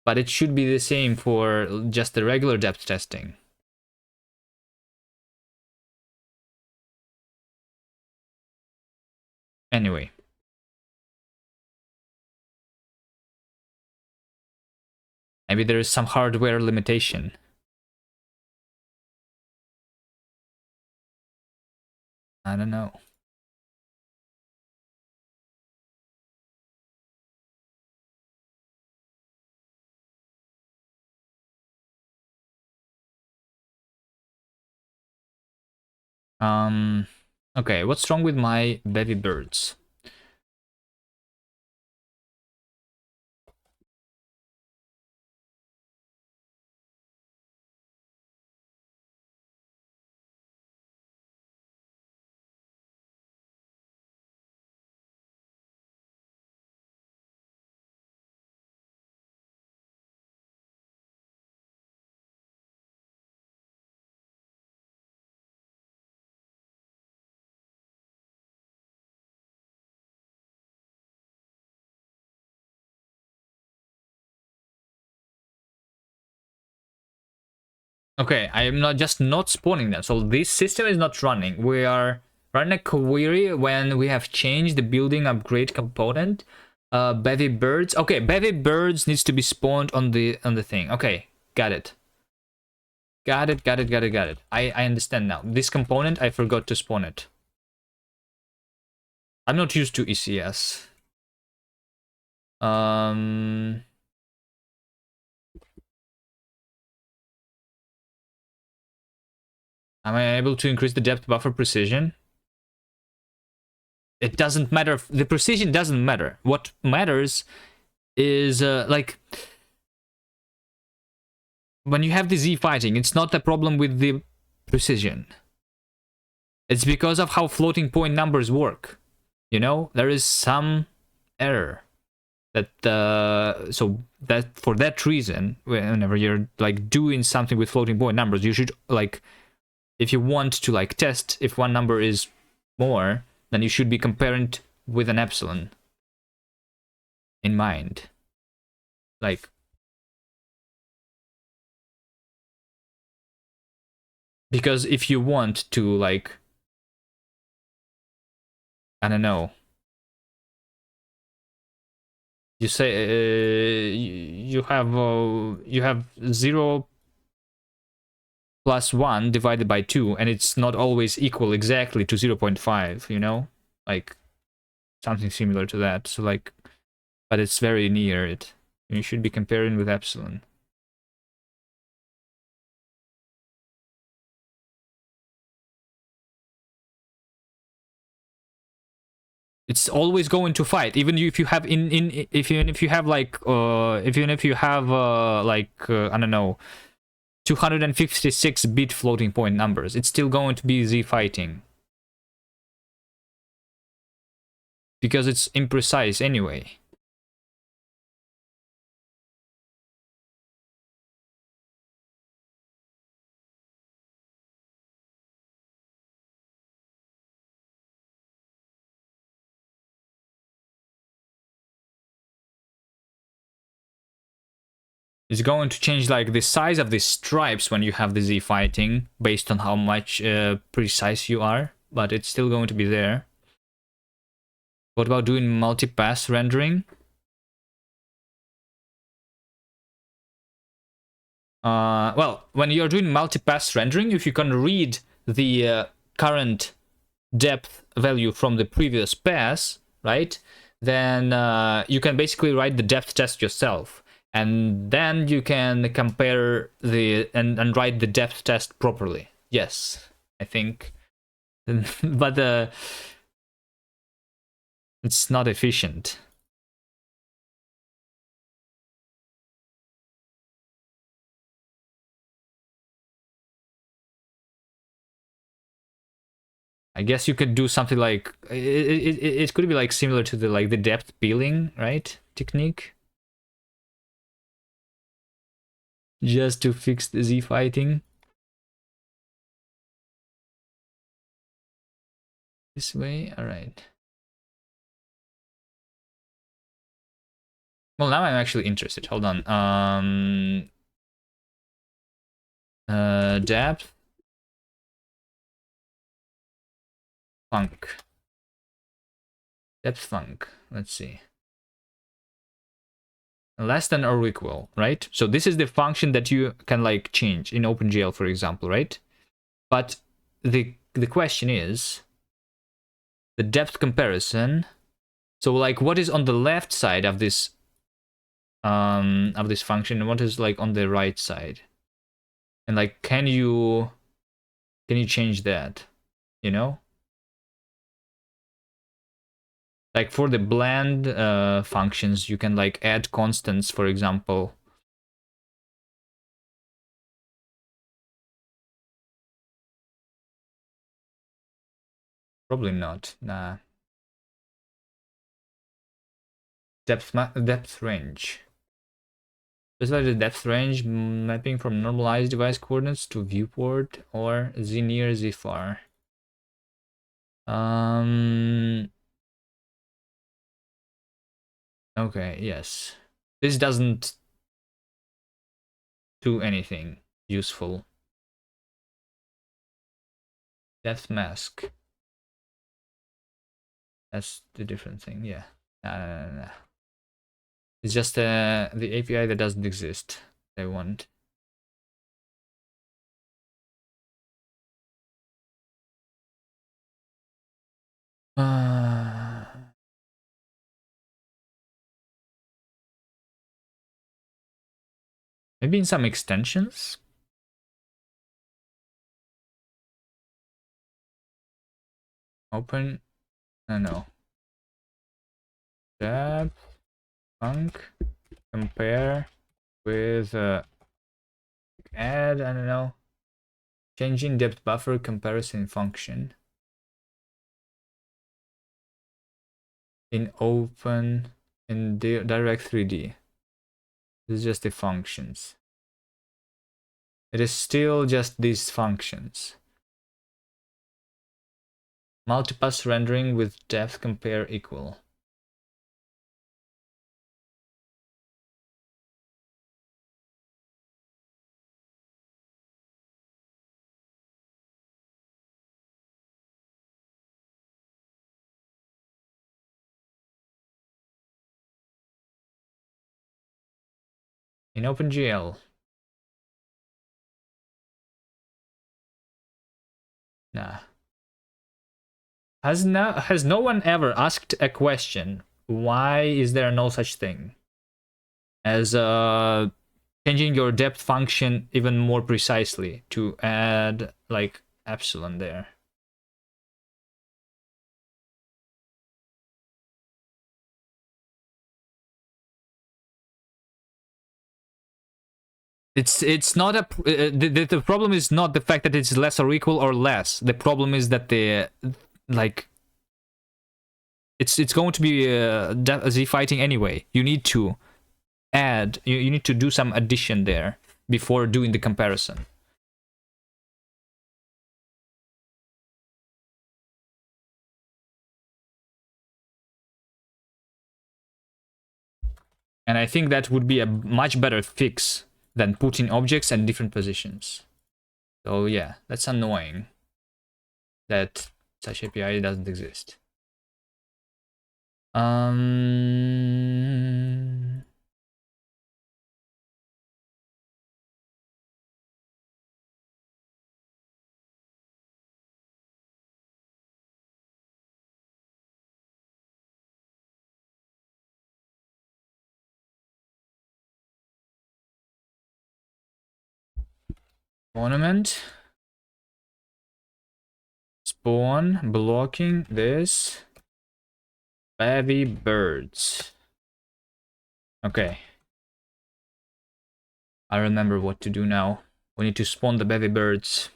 But it should be the same for just the regular depth testing. Anyway. Maybe there is some hardware limitation. I don't know. Okay, what's wrong with my Bevy birds? Okay, I am not spawning them. So this system is not running. We are running a query when we have changed the building upgrade component. Bevy birds. Okay, Bevy birds needs to be spawned on the thing. Okay, got it. Got it. I understand now. This component, I forgot to spawn it. I'm not used to ECS. Am I able to increase the depth buffer precision? It doesn't matter. The precision doesn't matter. What matters is like when you have the Z fighting, it's not a problem with the precision. It's because of how floating point numbers work. You know, there is some error that so that for that reason, whenever you're like doing something with floating point numbers, you should like, if you want to like test if one number is more, then you should be comparing it with an epsilon in mind. Like, because if you want to like, I don't know, you say you have 0 plus 1 divided by 2, and it's not always equal exactly to 0.5, you know, like something similar to that. So like, but it's very near it. You should be comparing with epsilon. It's always going to fight, even if you have even if you have like even if you have I don't know, 256-bit floating point numbers, it's still going to be Z fighting because it's imprecise anyway. It's going to change like the size of the stripes when you have the Z fighting based on how much precise you are, but it's still going to be there. What about doing multi-pass rendering? Well, when you're doing multi-pass rendering, if you can read the current depth value from the previous pass, right, then you can basically write the depth test yourself, and then you can compare the and write the depth test properly. Yes, I think, but it's not efficient. I guess you could do something like it could be like similar to the depth peeling, right, technique, just to fix the Z fighting. This way, all right. Well, now I'm actually interested. Hold on. Depth. Func. Depth func. Let's see. Less than or equal, right? So this is the function that you can like change in OpenGL, for example, right? But the question is the depth comparison. So like, what is on the left side of this function, and what is like on the right side? And like, can you change that? You know? Like for the blend functions, you can like add constants, for example. Probably not. Nah. Depth range. Specify the depth range mapping from normalized device coordinates to viewport or z near z far. Okay, yes. This doesn't do anything useful. Depth mask. That's the different thing, yeah. Nah. It's just the API that doesn't exist. They want. Maybe in some extensions? Open, I don't know. Tab, func, compare with add, I don't know. Changing depth buffer comparison function. In open, in direct 3D. This is just the functions. It is still just these functions. Multipass rendering with depth compare equal. In OpenGL. Nah. Has no one ever asked a question? Why is there no such thing as changing your depth function even more precisely to add like epsilon there? It's not a the problem is not the fact that it's less or equal or less. The problem is that the like it's going to be z fighting anyway. You need to add, you need to do some addition there before doing the comparison. And I think that would be a much better fix than putting objects at different positions. So yeah, that's annoying that such API doesn't exist. Monument. Spawn, blocking this. Bevy birds. Okay. I remember what to do now. We need to spawn the bevy birds.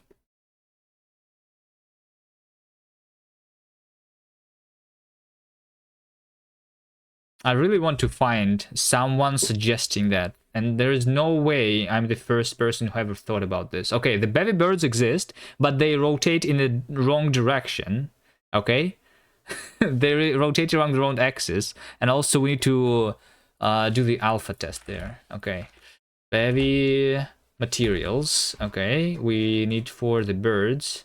I really want to find someone suggesting that. And there is no way I'm the first person who ever thought about this. Okay, the bevy birds exist, but they rotate in the wrong direction. Okay? They rotate around the wrong axis. And also we need to do the alpha test there. Okay. Bevy materials. Okay, we need for the birds.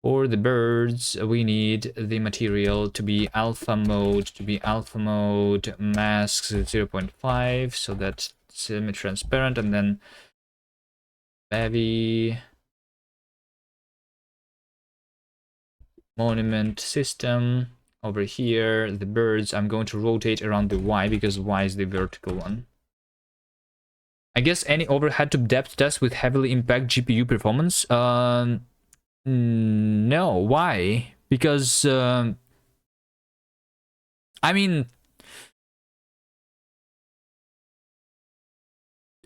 For the birds, we need the material to be alpha mode, masks 0.5, so that's semi-transparent, and then bevy monument system. Over here, the birds, I'm going to rotate around the Y because Y is the vertical one. I guess any overhead to depth test with heavily impact GPU performance. No, why? Because I mean,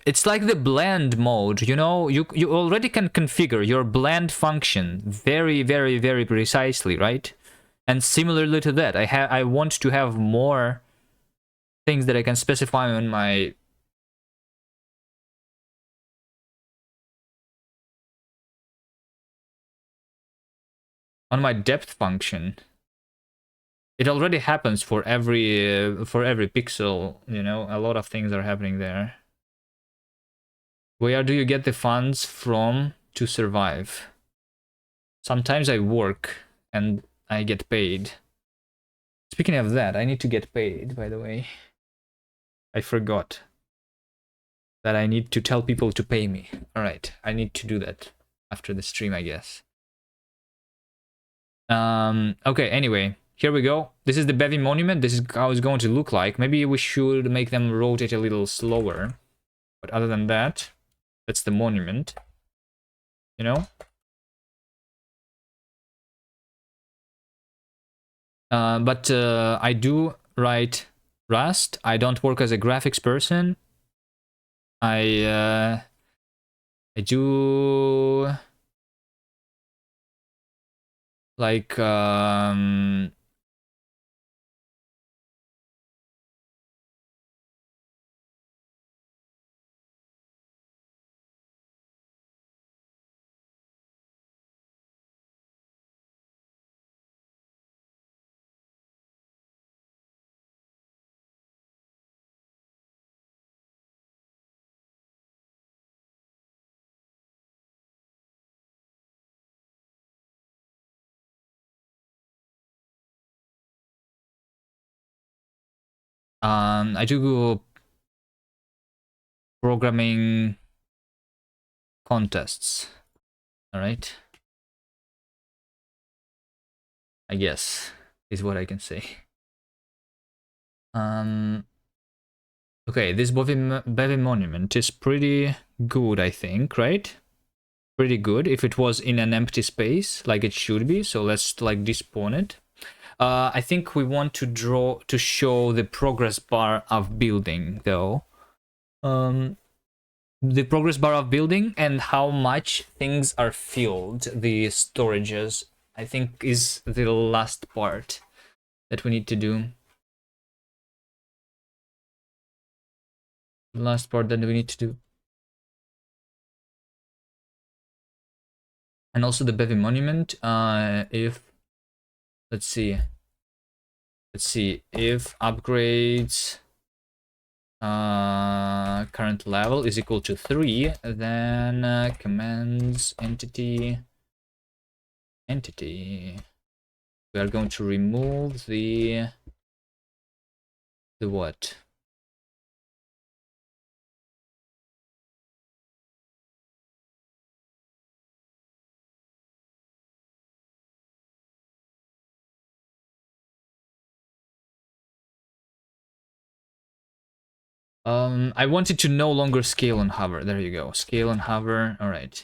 it's like the blend mode, you know. You already can configure your blend function very precisely, right? And similarly to that, I want to have more things that I can specify on my depth function. It already happens for every pixel, you know. A lot of things are happening there. Where do you get the funds from to survive? Sometimes I work and I get paid. Speaking of that, I need to get paid, by the way. I forgot that I need to tell people to pay me. Alright, I need to do that after the stream, I guess. Okay, anyway, here we go. This is the Bevy monument. This is how it's going to look like. Maybe we should make them rotate a little slower. But other than that, that's the monument, you know. But I do write Rust. I don't work as a graphics person. I do like I do programming contests. All right, I guess is what I can say. Okay, this Bevy monument is pretty good, I think, right? Pretty good if it was in an empty space like it should be. So let's like despawn it. I think we want to show the progress bar of building though. The progress bar of building and how much things are filled, the storages, I think is the last part that we need to do. The last part that we need to do. And also the Bevy monument, if, let's see if upgrades current level is equal to 3, then commands entity, we are going to remove the what? I wanted to no longer scale and hover. There you go. Scale and hover. All right.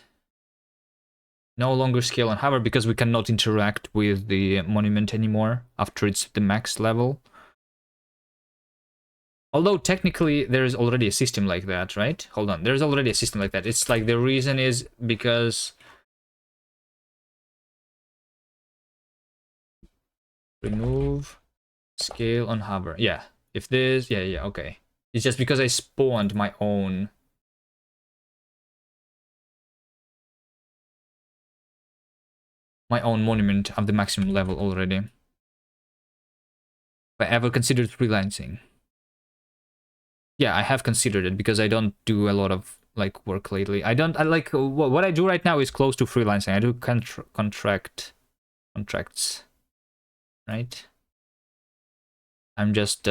No longer scale and hover because we cannot interact with the monument anymore after it's the max level. Although technically there is already a system like that, right? Hold on. There's already a system like that. It's like the reason is because remove scale on hover. Yeah. If this, yeah, okay. It's just because I spawned my own monument of the maximum level already. If I ever considered freelancing. Yeah, I have considered it because I don't do a lot of like work lately. I like what I do right now is close to freelancing. I do contracts, right? I'm just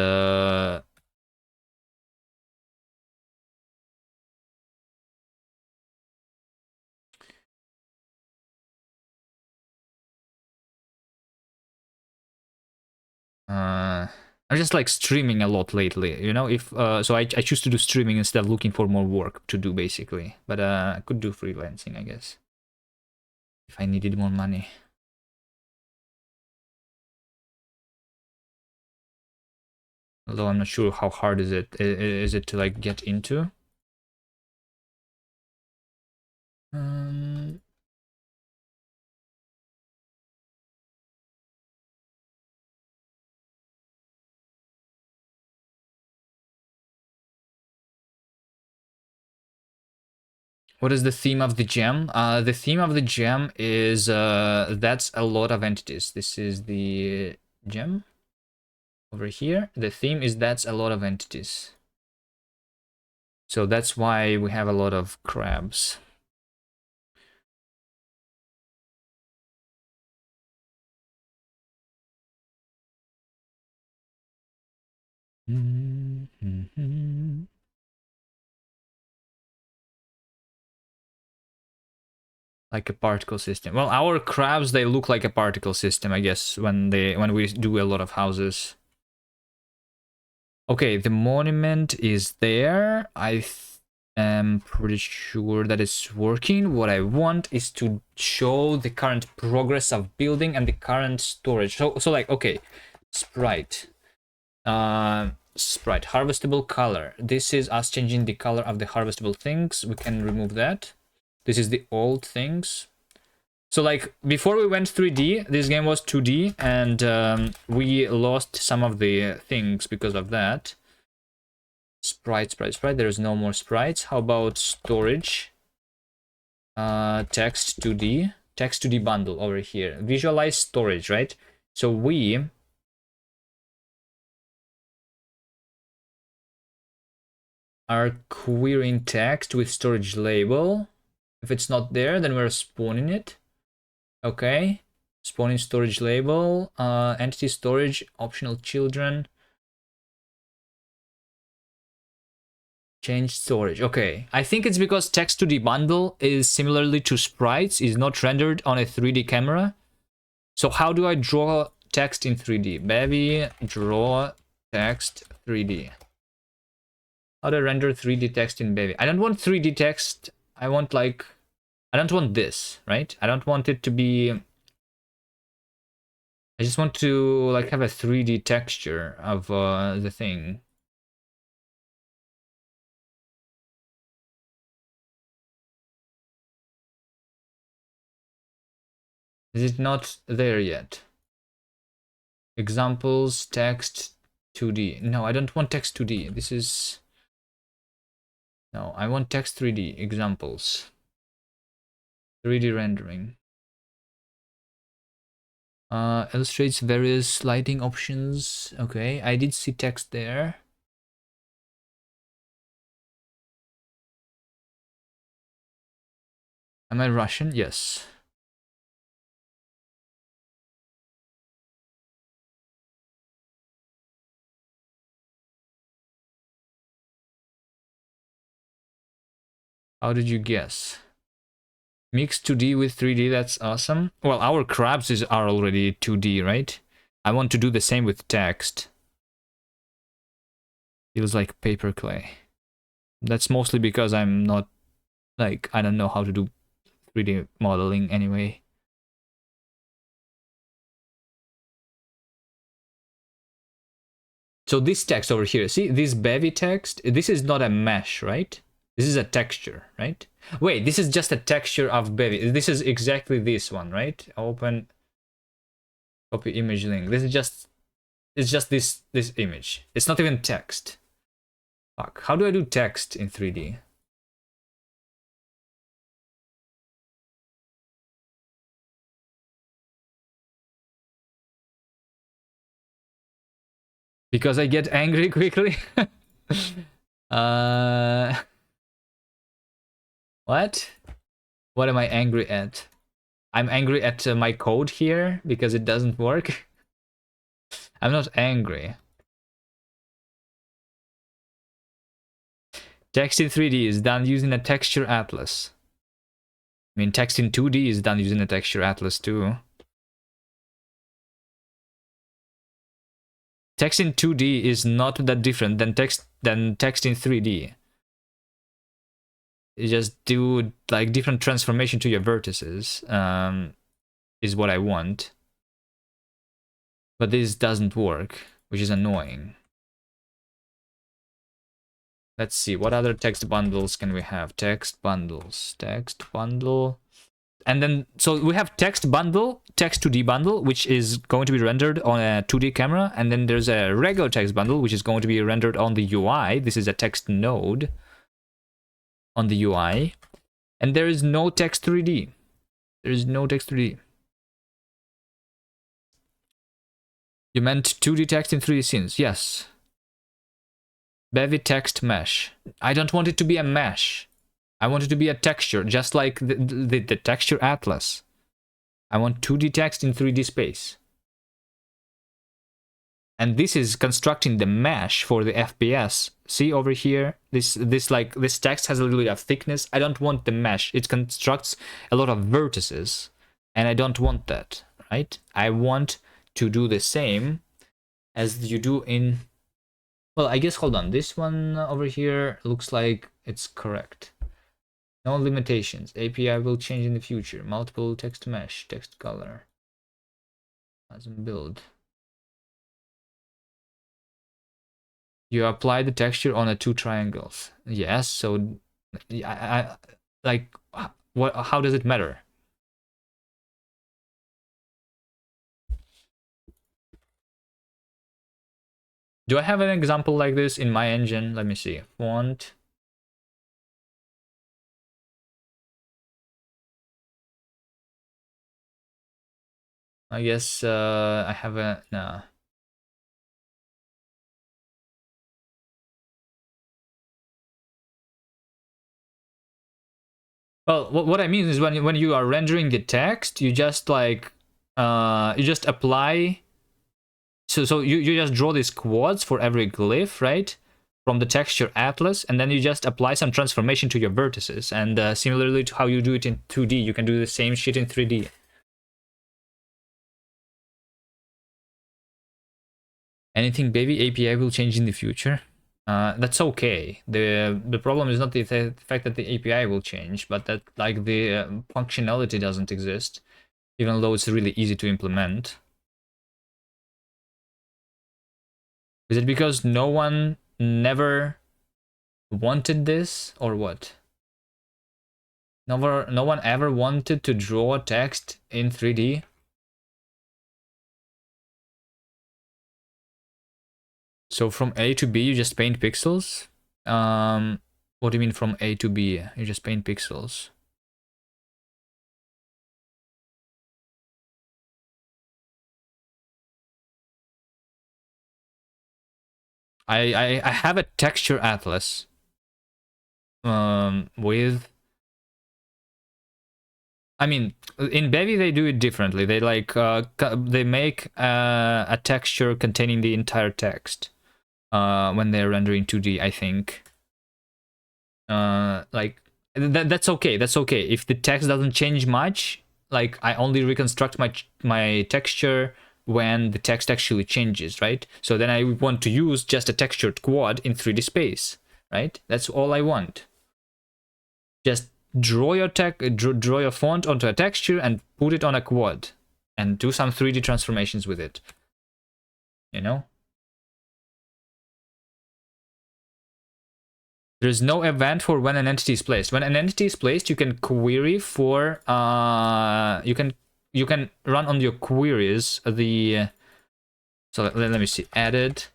I'm just like streaming a lot lately, you know. If so I choose to do streaming instead of looking for more work to do basically. But I could do freelancing, I guess, if I needed more money. Although I'm not sure how hard is it to like get into. What is the theme of the gem? The theme of the gem is that's a lot of entities. This is the gem over here. The theme is that's a lot of entities. So that's why we have a lot of crabs. Like a particle system. Well, our crabs, they look like a particle system, I guess, when we do a lot of houses. Okay, the monument is there. I'm pretty sure that it's working. What I want is to show the current progress of building and the current storage. So like, okay, sprite. Sprite, harvestable color. This is us changing the color of the harvestable things. We can remove that. This is the old things. So like before we went 3D, this game was 2D, and we lost some of the things because of that. Sprite. There's no more sprites. How about storage? Text 2D. Text 2D bundle over here. Visualize storage, right? So we are querying text with storage label. If it's not there, then we're spawning it. Okay. Spawning storage label. Entity storage, optional children. Change storage. Okay. I think it's because text 2D bundle is similarly to sprites, is not rendered on a 3D camera. So how do I draw text in 3D? Bevy draw text 3D. How do I render 3D text in Bevy? I don't want 3D text. I want like, I don't want this, right? I don't want it to be, I just want to like have a 3D texture of the thing. Is it not there yet? Examples, text 2D. No, I don't want text 2D. This is, no, I want text 3D. Examples. 3D rendering. Illustrates various lighting options. Okay, I did see text there. Am I Russian? Yes. How did you guess? Mix 2D with 3D, that's awesome. Well, our crabs are already 2D, right? I want to do the same with text. Feels like paper clay. That's mostly because I'm not, like, I don't know how to do 3D modeling anyway. So this text over here, see, this Bevy text, this is not a mesh, right? This is a texture, right? Wait, this is just a texture of Bevy. This is exactly this one, right? Open, copy image link. This is just, it's just this image. It's not even text. Fuck, how do I do text in 3D? Because I get angry quickly? What? What am I angry at? I'm angry at my code here because it doesn't work. I'm not angry. Text in 3D is done using a texture atlas. I mean, text in 2D is done using a texture atlas too. Text in 2D is not that different than text in 3D. You just do like different transformation to your vertices, is what I want. But this doesn't work, which is annoying. Let's see, what other text bundles can we have? Text bundles, text bundle. And then, so we have text bundle, text 2D bundle, which is going to be rendered on a 2D camera. And then there's a regular text bundle, which is going to be rendered on the UI. This is a text node on the UI. And there is no text 3D. There is no text 3D. You meant 2D text in 3D scenes? Yes. Bevy text mesh. I don't want it to be a mesh. I want it to be a texture, just like the texture atlas. I want 2D text in 3D space. And this is constructing the mesh for the FPS. See over here, this text has a little bit of thickness. I don't want the mesh. It constructs a lot of vertices, and I don't want that, right? I want to do the same as you do in Well, I guess, hold on. This one over here looks like it's correct. No limitations. API will change in the future. Multiple text mesh, text color. Custom build. You apply the texture on the two triangles. Yes, so like what? How does it matter? Do I have an example like this in my engine? Let me see. Font. I guess I have a no. Well, what I mean is when you are rendering the text, you just like you just apply. So you just draw these quads for every glyph, right? From the texture atlas, and then you just apply some transformation to your vertices. And similarly to how you do it in 2D, you can do the same shit in 3D. Anything Bevy API will change in the future. That's okay. The problem is not the fact that the API will change, but that like the functionality doesn't exist, even though it's really easy to implement. Is it because no one never wanted this, or what? No one ever wanted to draw text in 3D? So from A to B, you just paint pixels? What do you mean from A to B? You just paint pixels? I have a texture atlas with, I mean, in Bevy they do it differently. They like they make a texture containing the entire text when they're rendering 2D, I think. Like that's okay. That's okay. If the text doesn't change much, like I only reconstruct my texture when the text actually changes, right? So then I want to use just a textured quad in 3D space, right? That's all I want. Just draw your draw your font onto a texture and put it on a quad and do some 3D transformations with it. You know? There's no event for when an entity is placed. When an entity is placed, you can query for you can run on your queries the so let me see, added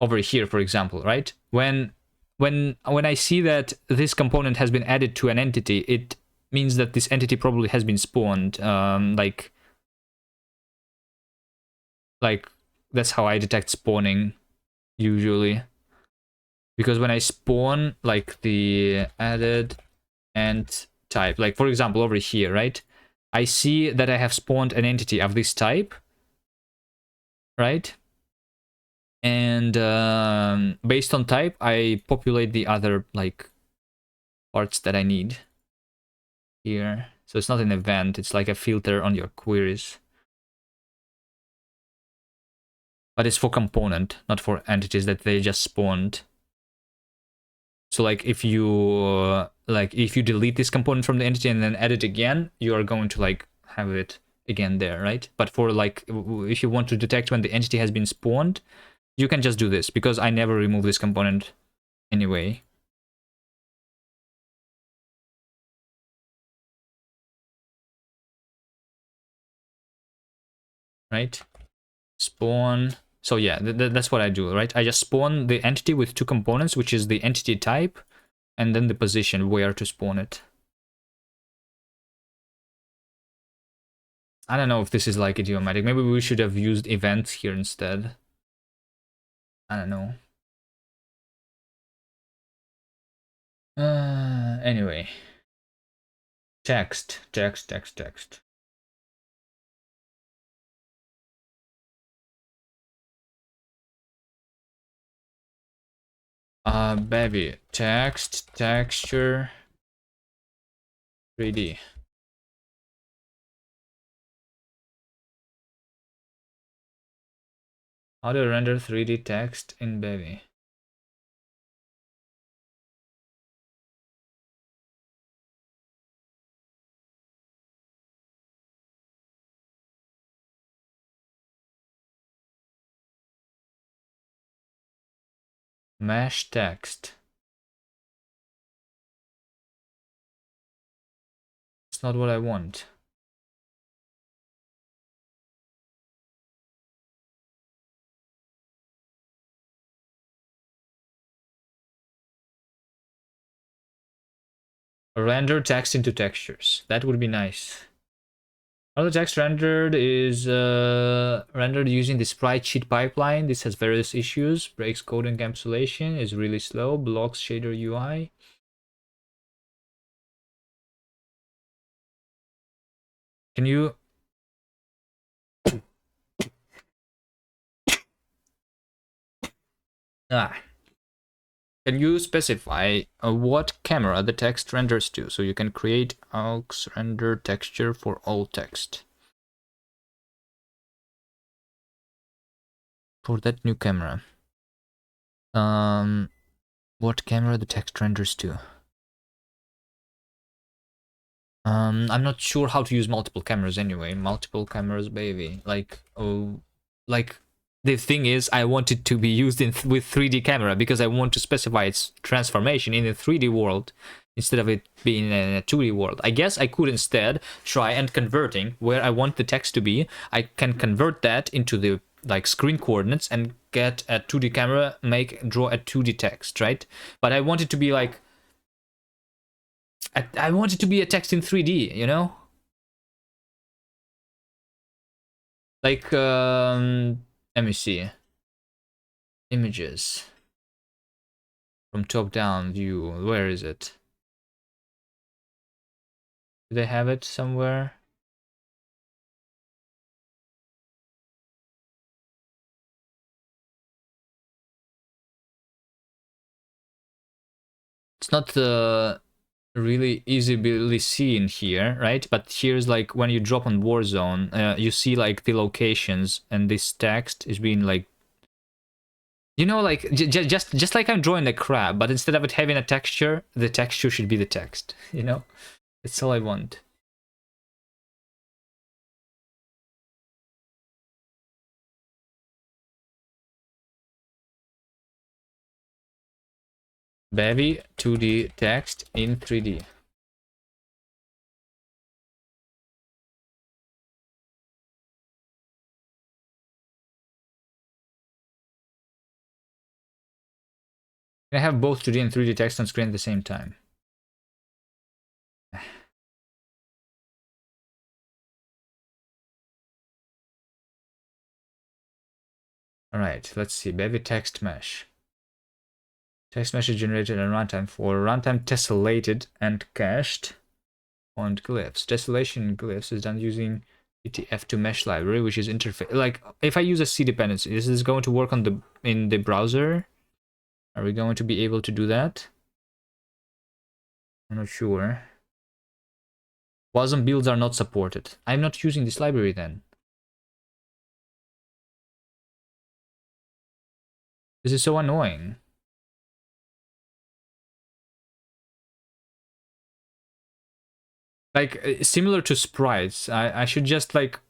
over here, for example, right? When I see that this component has been added to an entity, it means that this entity probably has been spawned. Like that's how I detect spawning usually, because when I spawn like the added and type, like for example over here, right, I see that I have spawned an entity of this type, right? And based on type I populate the other like parts that I need here. So it's not an event, it's like a filter on your queries, but it's for component, not for entities that they just spawned. So like if you delete this component from the entity and then add it again, you are going to like have it again there, right? But for like if you want to detect when the entity has been spawned, you can just do this, because I never remove this component anyway. Right? Spawn. So yeah, that's what I do, right? I just spawn the entity with two components, which is the entity type and then the position where to spawn it. I don't know if this is like idiomatic. Maybe we should have used events here instead. I don't know. Anyway. Text. Bevy. Text, texture, 3D. How to render 3D text in Bevy. Mesh text. It's not what I want. Render text into textures. That would be nice. How the text rendered is rendered using the sprite sheet pipeline. This has various issues. Breaks code encapsulation, is really slow, blocks shader UI. Can you... Can you specify what camera the text renders to? So you can create aux render texture for all text. For that new camera. What camera the text renders to? I'm not sure how to use multiple cameras anyway. Multiple cameras, baby. Like, oh, like the thing is, I want it to be used with 3D camera because I want to specify its transformation in a 3D world instead of it being in a 2D world. I guess I could instead try and converting where I want the text to be. I can convert that into the like screen coordinates and get a 2D camera, draw a 2D text, right? But I want it to be like I want it to be a text in 3D, you know? Like, let me see. Images. From top-down view. Where is it? Do they have it somewhere? It's not really easily seen here, right? But here's like when you drop on Warzone, you see like the locations, and this text is being like, you know, like just like I'm drawing a crab, but instead of it having a texture, the texture should be the text. You know, that's all I want. Bevy 2D text in 3D. Can I have both 2D and 3D text on screen at the same time? Alright, let's see. Bevy text mesh. Text mesh is generated in runtime for runtime tessellated and cached on glyphs. Tessellation glyphs is done using ETF2 mesh library, which is interface. Like, if I use a C dependency, is this going to work on in the browser? Are we going to be able to do that? I'm not sure. WASM builds are not supported. I'm not using this library then. This is so annoying. Like, similar to sprites, I should just like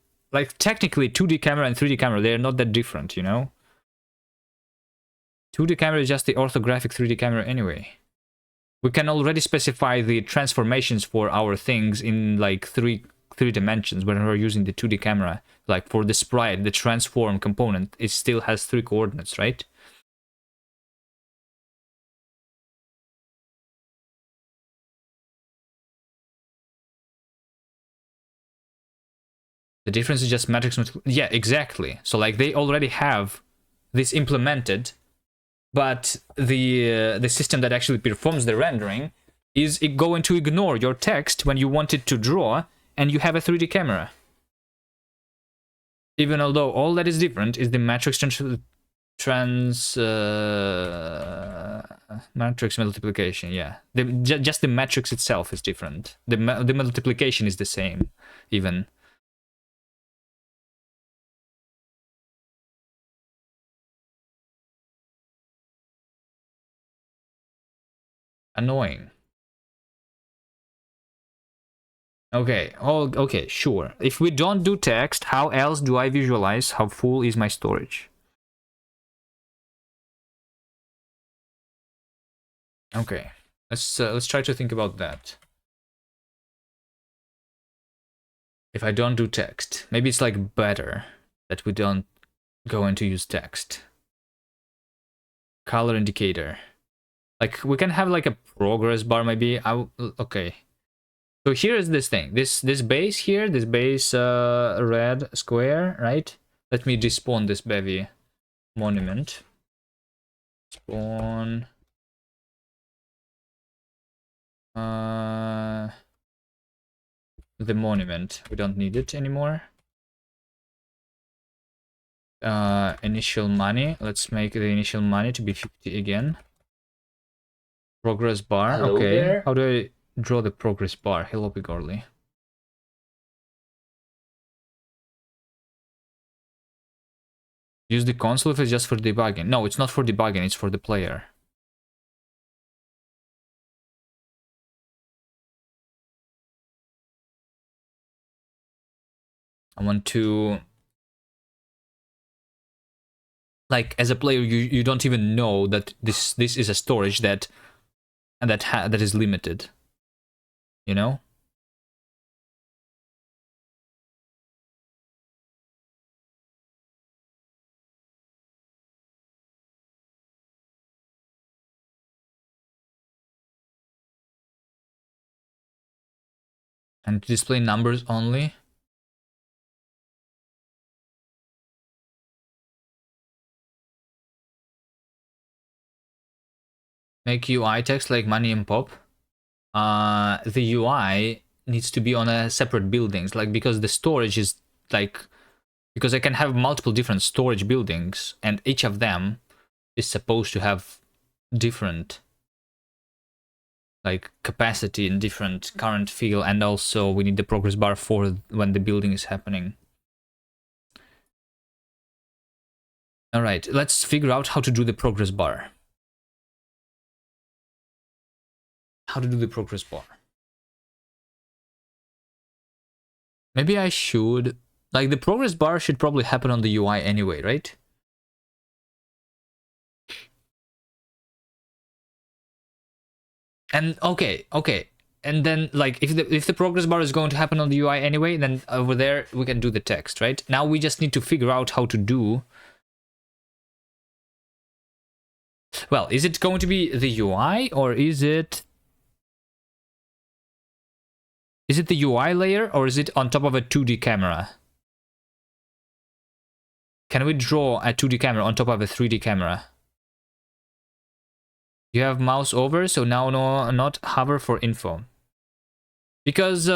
technically 2D camera and 3D camera, they're not that different, you know? 2D camera is just the orthographic 3D camera anyway. We can already specify the transformations for our things in like three dimensions when we're using the 2D camera. Like for the sprite, the transform component, it still has 3 coordinates, right? The difference is just matrix multiplication. Yeah, exactly. So like they already have this implemented, but the system that actually performs the rendering is going to ignore your text when you want it to draw and you have a 3D camera. Even although all that is different is the matrix matrix multiplication. Yeah, just the matrix itself is different. The multiplication is the same, even. annoying. Okay, oh, okay, sure. If we don't do text, how else do I visualize how full is my storage? Okay, let's try to think about that. If I don't do text, maybe it's like better that we don't go into use text. Color indicator. Like we can have like a progress bar maybe. Okay. So here is this thing. This base here, this base red square, right? Let me despawn this Bevy monument. Spawn the monument. We don't need it anymore. Initial money. Let's make the initial money to be 50 again. Progress bar. Hello okay. there. How do I draw the progress bar? Hello, Pigorly. Use the console if it's just for debugging. No, it's not for debugging. It's for the player. I want to, like, as a player, you don't even know that this is a storage that is limited. You know? And display numbers only. Make UI text like money and pop. The UI needs to be on a separate buildings, like, because the storage is like, because I can have multiple different storage buildings, and each of them is supposed to have different, like, capacity and different current feel, and also we need the progress bar for when the building is happening. All right, let's figure out how to do the progress bar. How to do the progress bar. Maybe I should, like, the progress bar should probably happen on the UI anyway, right? And okay, and then, like, if the progress bar is going to happen on the UI anyway, then over there we can do the text, right? Now we just need to figure out how to do. Well, is it going to be the UI, or is it the UI layer, or is it on top of a 2D camera? Can we draw a 2D camera on top of a 3D camera? You have mouse over, so now no, not hover for info. Because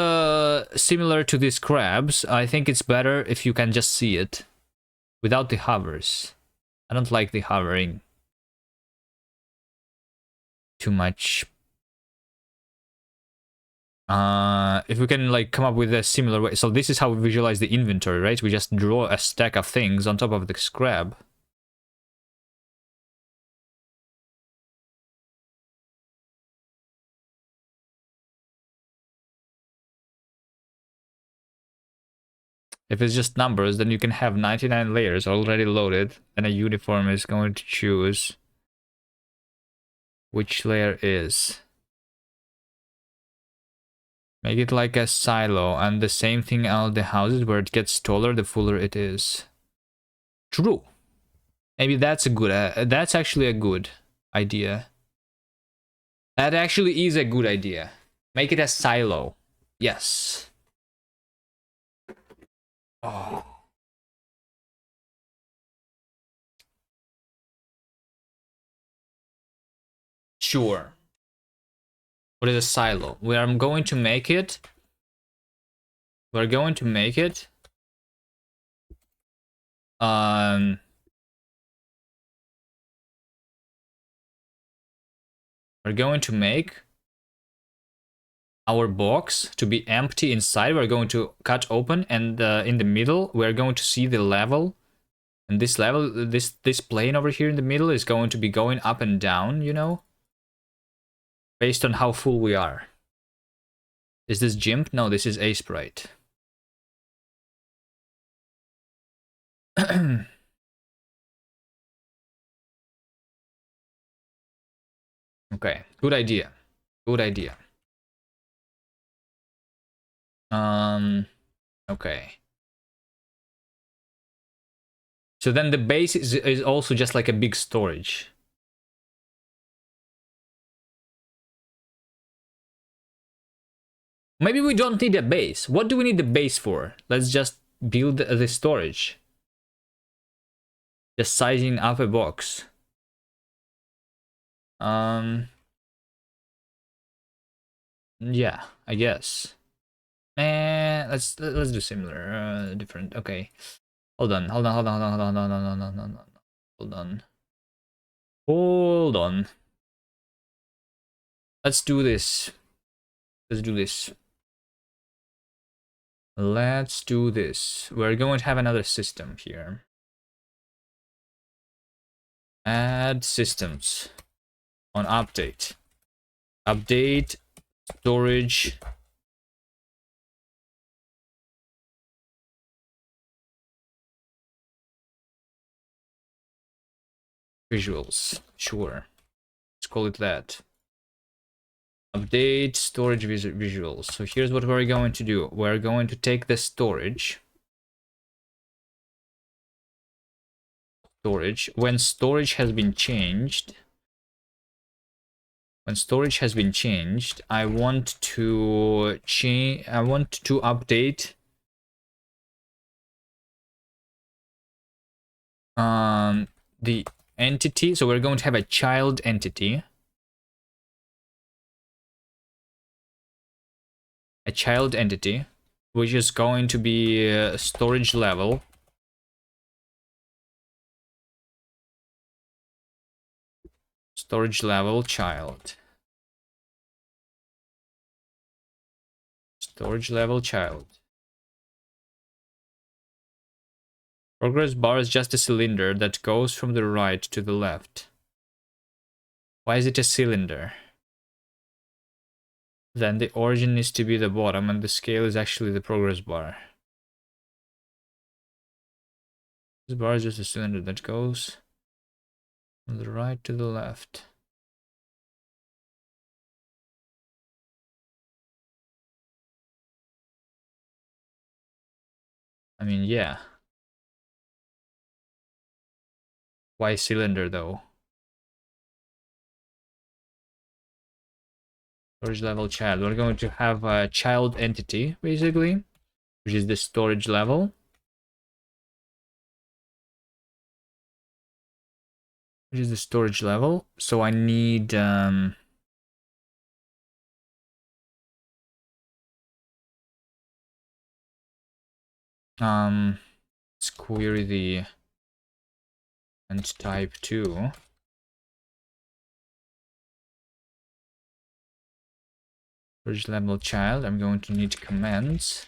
similar to these crabs, I think it's better if you can just see it without the hovers. I don't like the hovering too much. If we can, like, come up with a similar way. So this is how we visualize the inventory, right? We just draw a stack of things on top of the scrap. If it's just numbers, then you can have 99 layers already loaded, and a uniform is going to choose which layer is. Make it like a silo, and the same thing on the houses. Where it gets taller, the fuller it is. True. Maybe that's a good. That's actually a good idea. That actually is a good idea. Make it a silo. Yes. Oh. Sure. What is a silo? Where I'm going to make it. We're going to make it. We're going to make our box to be empty inside. We're going to cut open, and in the middle we're going to see the level. And this level, this plane over here in the middle is going to be going up and down, you know? based on how full we are. Is this GIMP? No, this is a sprite. Okay, good idea. Good idea. Okay. So then the base is also just like a big storage. Maybe we don't need a base. What do we need the base for? Let's just build the storage. Just sizing up a box. Yeah, I guess. Let's do similar, different. Okay, hold on. Let's do this. Let's do this. Let's do this. We're going to have another system here. Add systems on update. Update storage. Visuals. Sure. Let's call it that. Update storage visuals. So here's what we're going to do. We're going to take the storage. When storage has been changed. When storage has been changed, I want to update the entity. So we're going to have a child entity. A child entity, which is going to be storage level. Storage level child. Storage level child. Progress bar is just a cylinder that goes from the right to the left. Why is it a cylinder? Then the origin needs to be the bottom and the scale is actually the progress bar. This bar is just a cylinder that goes from the right to the left. I mean, yeah. Why cylinder though? Storage level child. We're going to have a child entity, basically, which is the storage level. Which is the storage level. So I need let's query the and type 2. Storage level child. I'm going to need commands.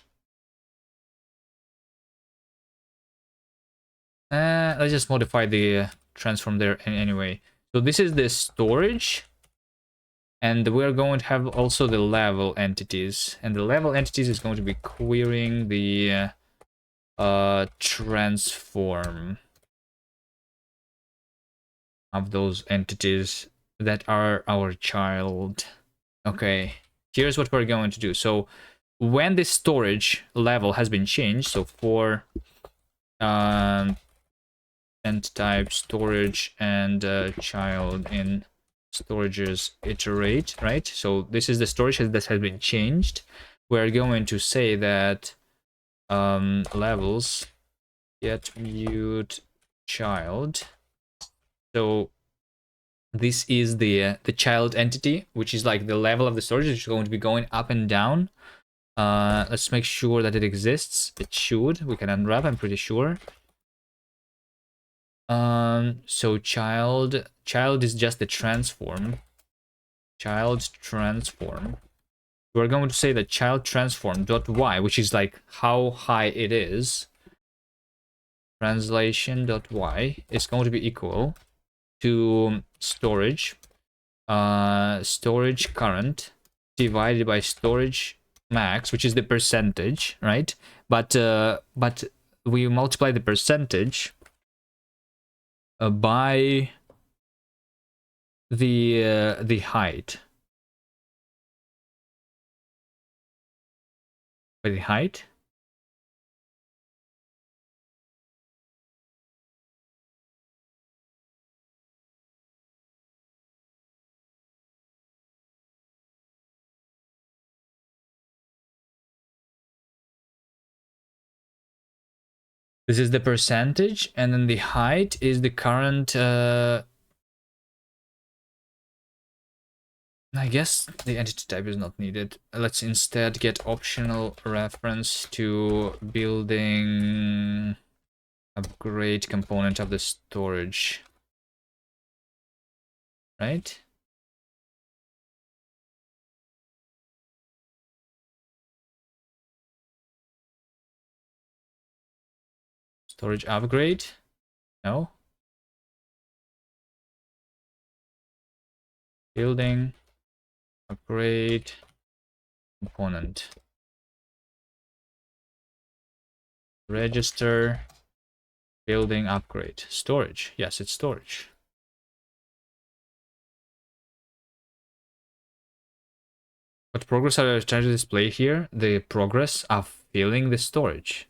Let's just modify the transform there anyway. So this is the storage, and we're going to have also the level entities, and the level entities is going to be querying the transform of those entities that are our child. Okay, here's what we're going to do. So when the storage level has been changed, so for and type storage and child in storages iterate, right? So this is the storage that has been changed. We're going to say that levels get viewed child. So this is the child entity, which is like the level of the storage, which is going to be going up and down. Let's make sure that it exists. It should. We can unwrap, I'm pretty sure. So child is just the transform. Child transform. We're going to say that child transform dot y, which is like how high it is. Translation dot y is going to be equal to storage. storage current divided by storage max, which is the percentage, right? But we multiply the percentage by the height. By the height. This is the percentage, and then the height is the current. I guess the entity type is not needed. Let's instead get optional reference to building upgrade component of the storage. Right? Storage upgrade? No. Building upgrade component. Register building upgrade. Storage. Yes, it's storage. What progress are I trying to display here? The progress of filling the storage.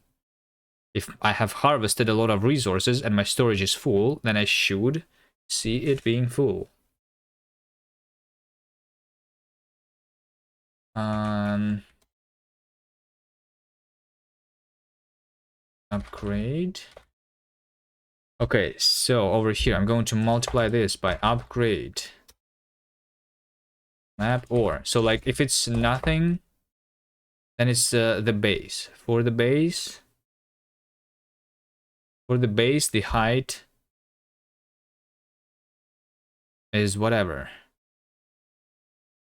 If I have harvested a lot of resources and my storage is full, then I should see it being full. Upgrade. Okay, so over here, I'm going to multiply this by upgrade. Map or. So like if it's nothing, then it's the base. For the base, the height is whatever.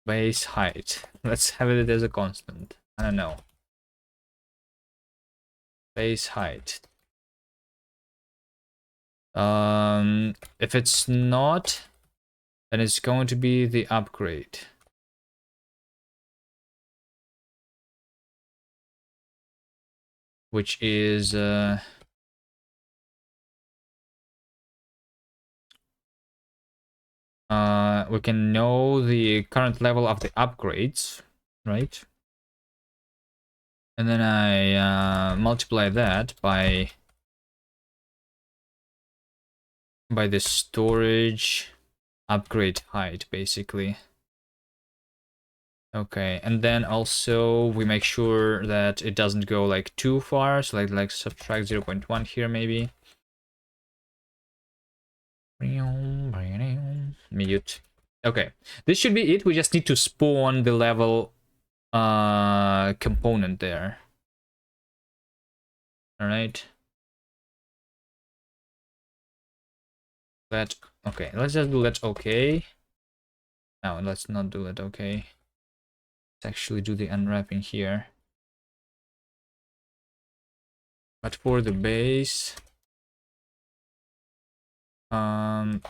Base height. Let's have it as a constant. I don't know. Base height. If it's not, then it's going to be the upgrade. Which is we can know the current level of the upgrades, right? And then I multiply that by the storage upgrade height, basically. Okay, and then also we make sure that it doesn't go like too far, so like subtract 0.1 here maybe. Mute. Okay, this should be it. We just need to spawn the level component there. All right. Let okay. Let's just do let okay. No, let's not do let okay. Let's actually do the unwrapping here. But for the base, so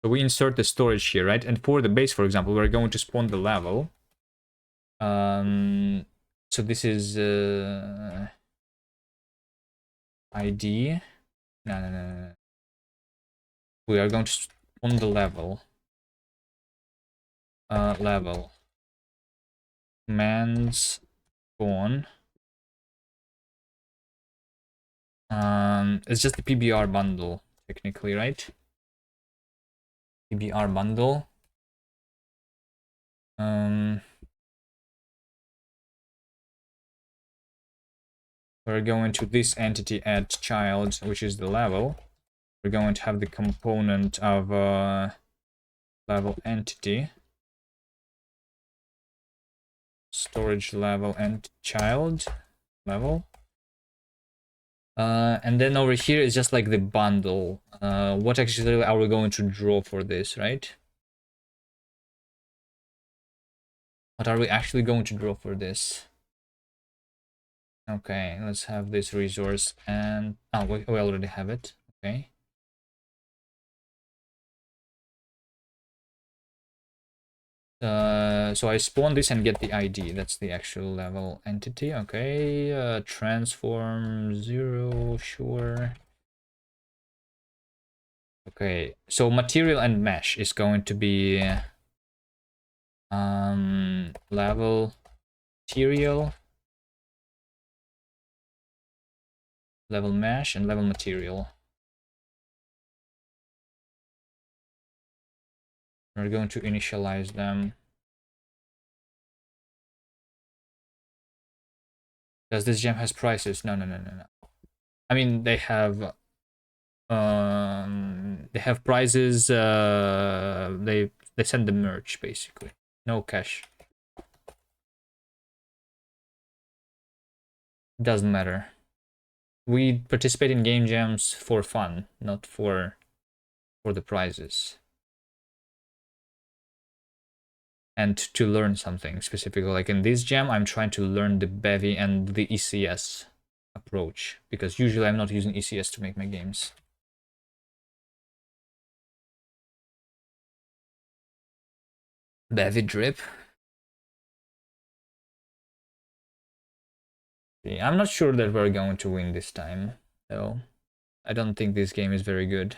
we insert the storage here, right? And for the base, for example, we're going to spawn the level. So this is ID. No. We are going to spawn the level. Level. Commands spawn. It's just the PBR bundle, technically, right? PBR bundle. We're going to this entity add child, which is the level. We're going to have the component of level entity, storage level and child level. And then over here is just like the bundle. What actually are we going to draw for this, right? What are we actually going to draw for this? Okay, let's have this resource and oh, we already have it. Okay. So I spawn this and get the ID. That's the actual level entity. Okay. Transform 0, sure. Okay, so material and mesh is going to be level material, level mesh, and level material. We're going to initialize them. Does this gem has prices? No. I mean, they have prices. They send the merch basically. No cash. Doesn't matter. We participate in game jams for fun, not for the prizes. And to learn something specifically. Like in this jam, I'm trying to learn the Bevy and the ECS approach, because usually I'm not using ECS to make my games. Bevy drip. I'm not sure that we're going to win this time, though. I don't think this game is very good.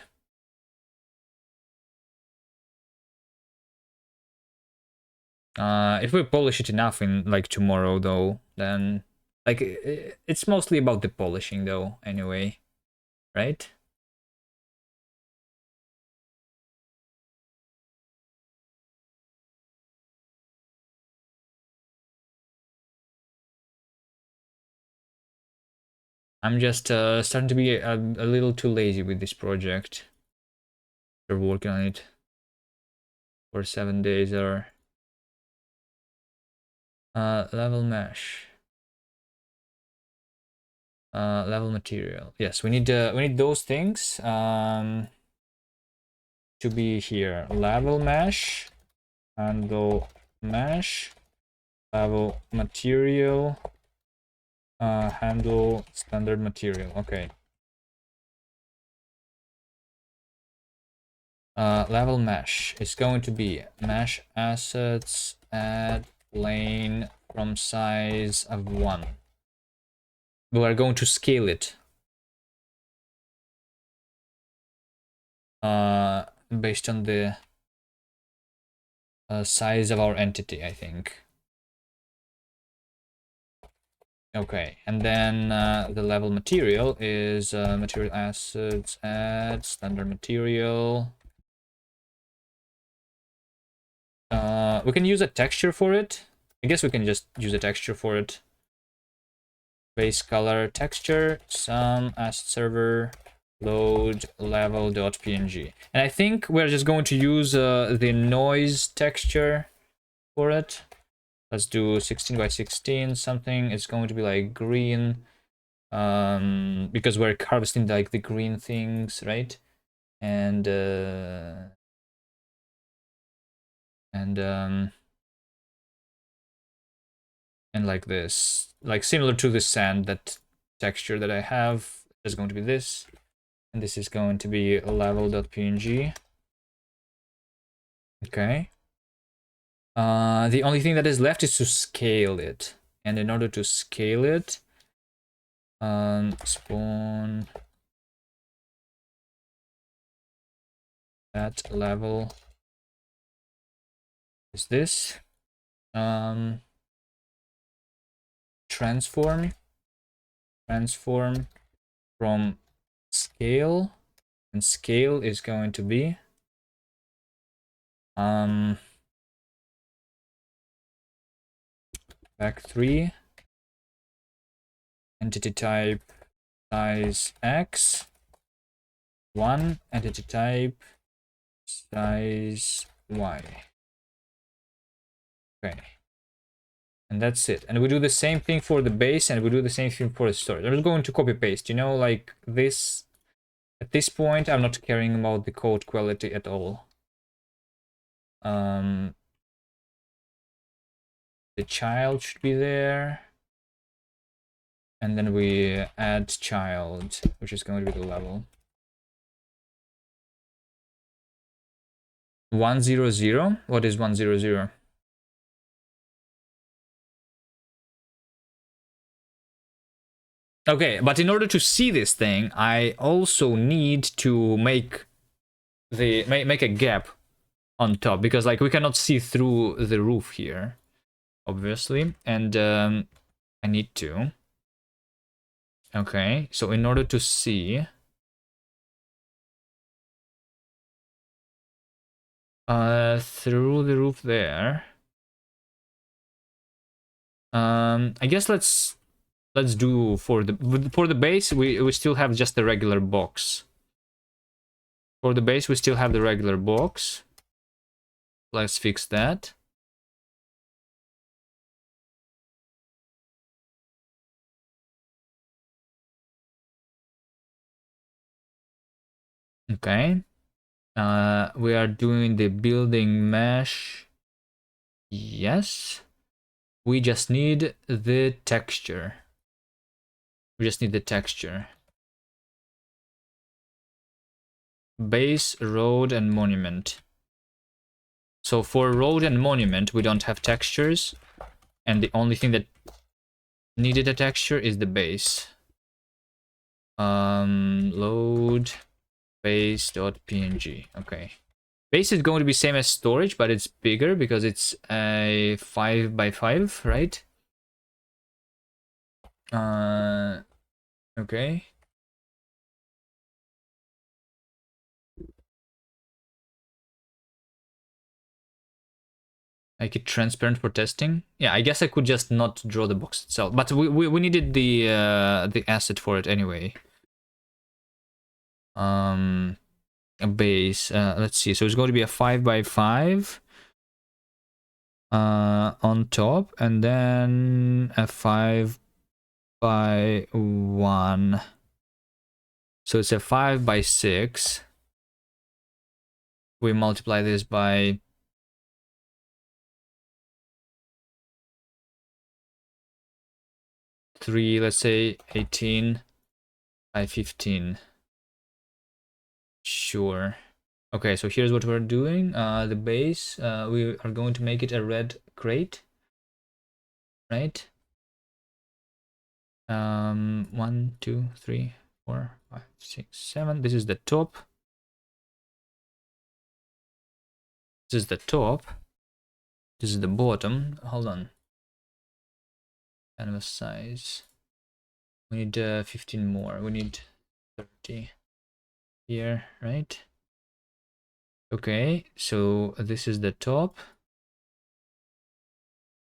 If we polish it enough in like tomorrow, though, then like it's mostly about the polishing, though. Anyway, right? I'm just starting to be a little too lazy with this project. We're working on it for 7 days or level mesh, level material. Yes, we need those things to be here. Level mesh, handle mesh, level material, handle standard material. Okay. Level mesh is going to be mesh assets, add plane from size of 1. We are going to scale it based on the size of our entity, I think. Okay, and then the level material is material assets, add standard material. We can use a texture for it. I guess we can just use a texture for it. Base color texture, some asset server, load level.png. And I think we're just going to use the noise texture for it. Let's do 16 by 16 something. It's going to be like green, because we're harvesting like the green things, right? And like this, like similar to the sand, that texture that I have is going to be this, and this is going to be level.png. Okay. The only thing that is left is to scale it, and in order to scale it, spawn that level is this, transform from scale, and scale is going to be back 3, entity type size X, 1, entity type size Y. Okay. And that's it. And we do the same thing for the base, and we do the same thing for the storage. I'm just going to copy paste, you know, like this. At this point, I'm not caring about the code quality at all. The child should be there. And then we add child, which is going to be the level. 100. What is 100? Okay, but in order to see this thing, I also need to make make a gap on top, because like we cannot see through the roof here, obviously, and I need to. Okay, so in order to see, through the roof there, I guess let's do for the base, we still have just the regular box. For the base we still have the regular box. Let's fix that. Okay. We are doing the building mesh. Yes. We just need the texture. We just need the texture. Base, road, and monument. So for road and monument, we don't have textures. And the only thing that needed a texture is the base. Load base.png. Okay. Base is going to be same as storage, but it's bigger because it's a 5x5, right? Okay. Make it transparent for testing. Yeah, I guess I could just not draw the box itself, but we needed the asset for it anyway. A base. Let's see. So it's going to be a 5x5 on top, and then a 5x1. So it's a 5x6. We multiply this by 3, let's say 18 by 15. Sure. Okay, so here's what we're doing. The base, we are going to make it a red crate, right? 1, 2, 3, 4, 5, 6, 7. This is the top. This is the top. This is the bottom. Hold on. Canvas size. We need 15 more. We need 30 here, right? Okay, so this is the top.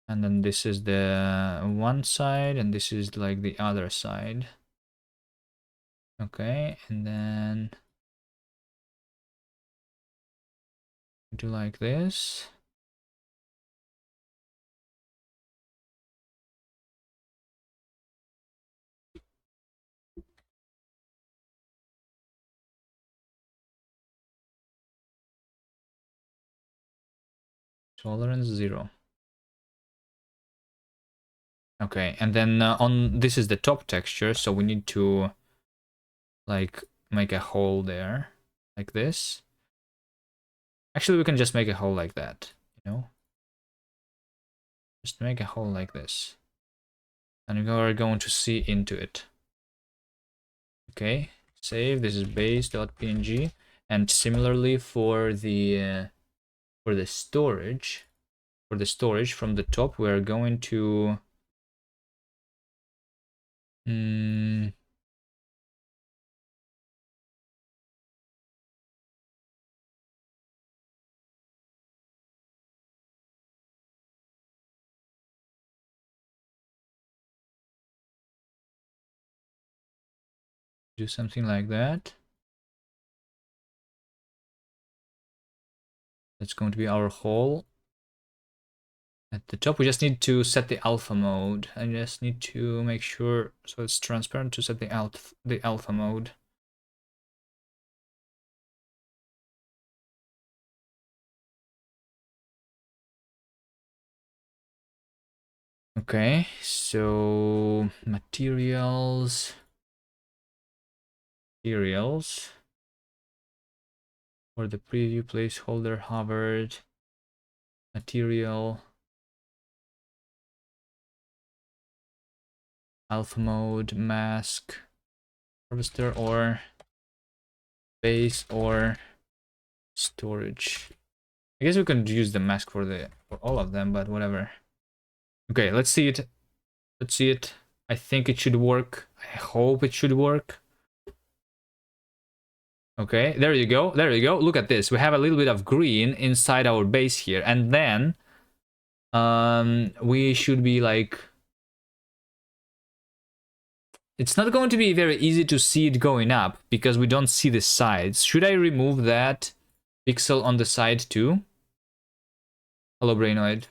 And then this is the one side, and this is like the other side. Okay, and then do like this. Tolerance 0. Okay, and then on this is the top texture, so we need to like make a hole there, like this. Actually, we can just make a hole like that, you know? Just make a hole like this. And we are going to see into it. Okay, save. This is base.png. And similarly for the storage, from the top, we are going to do something like that. That's going to be our hole. At the top, we just need to set the alpha mode. I just need to make sure so it's transparent to set the alpha mode. Okay, so materials for the preview placeholder hovered material. Alpha mode, mask, harvester, or base, or storage. I guess we can use the mask for all of them, but whatever. Okay, let's see it. Let's see it. I think it should work. I hope it should work. Okay, there you go. There you go. Look at this. We have a little bit of green inside our base here, and then we should be like, it's not going to be very easy to see it going up because we don't see the sides. Should I remove that pixel on the side too? Hello, Brainoid.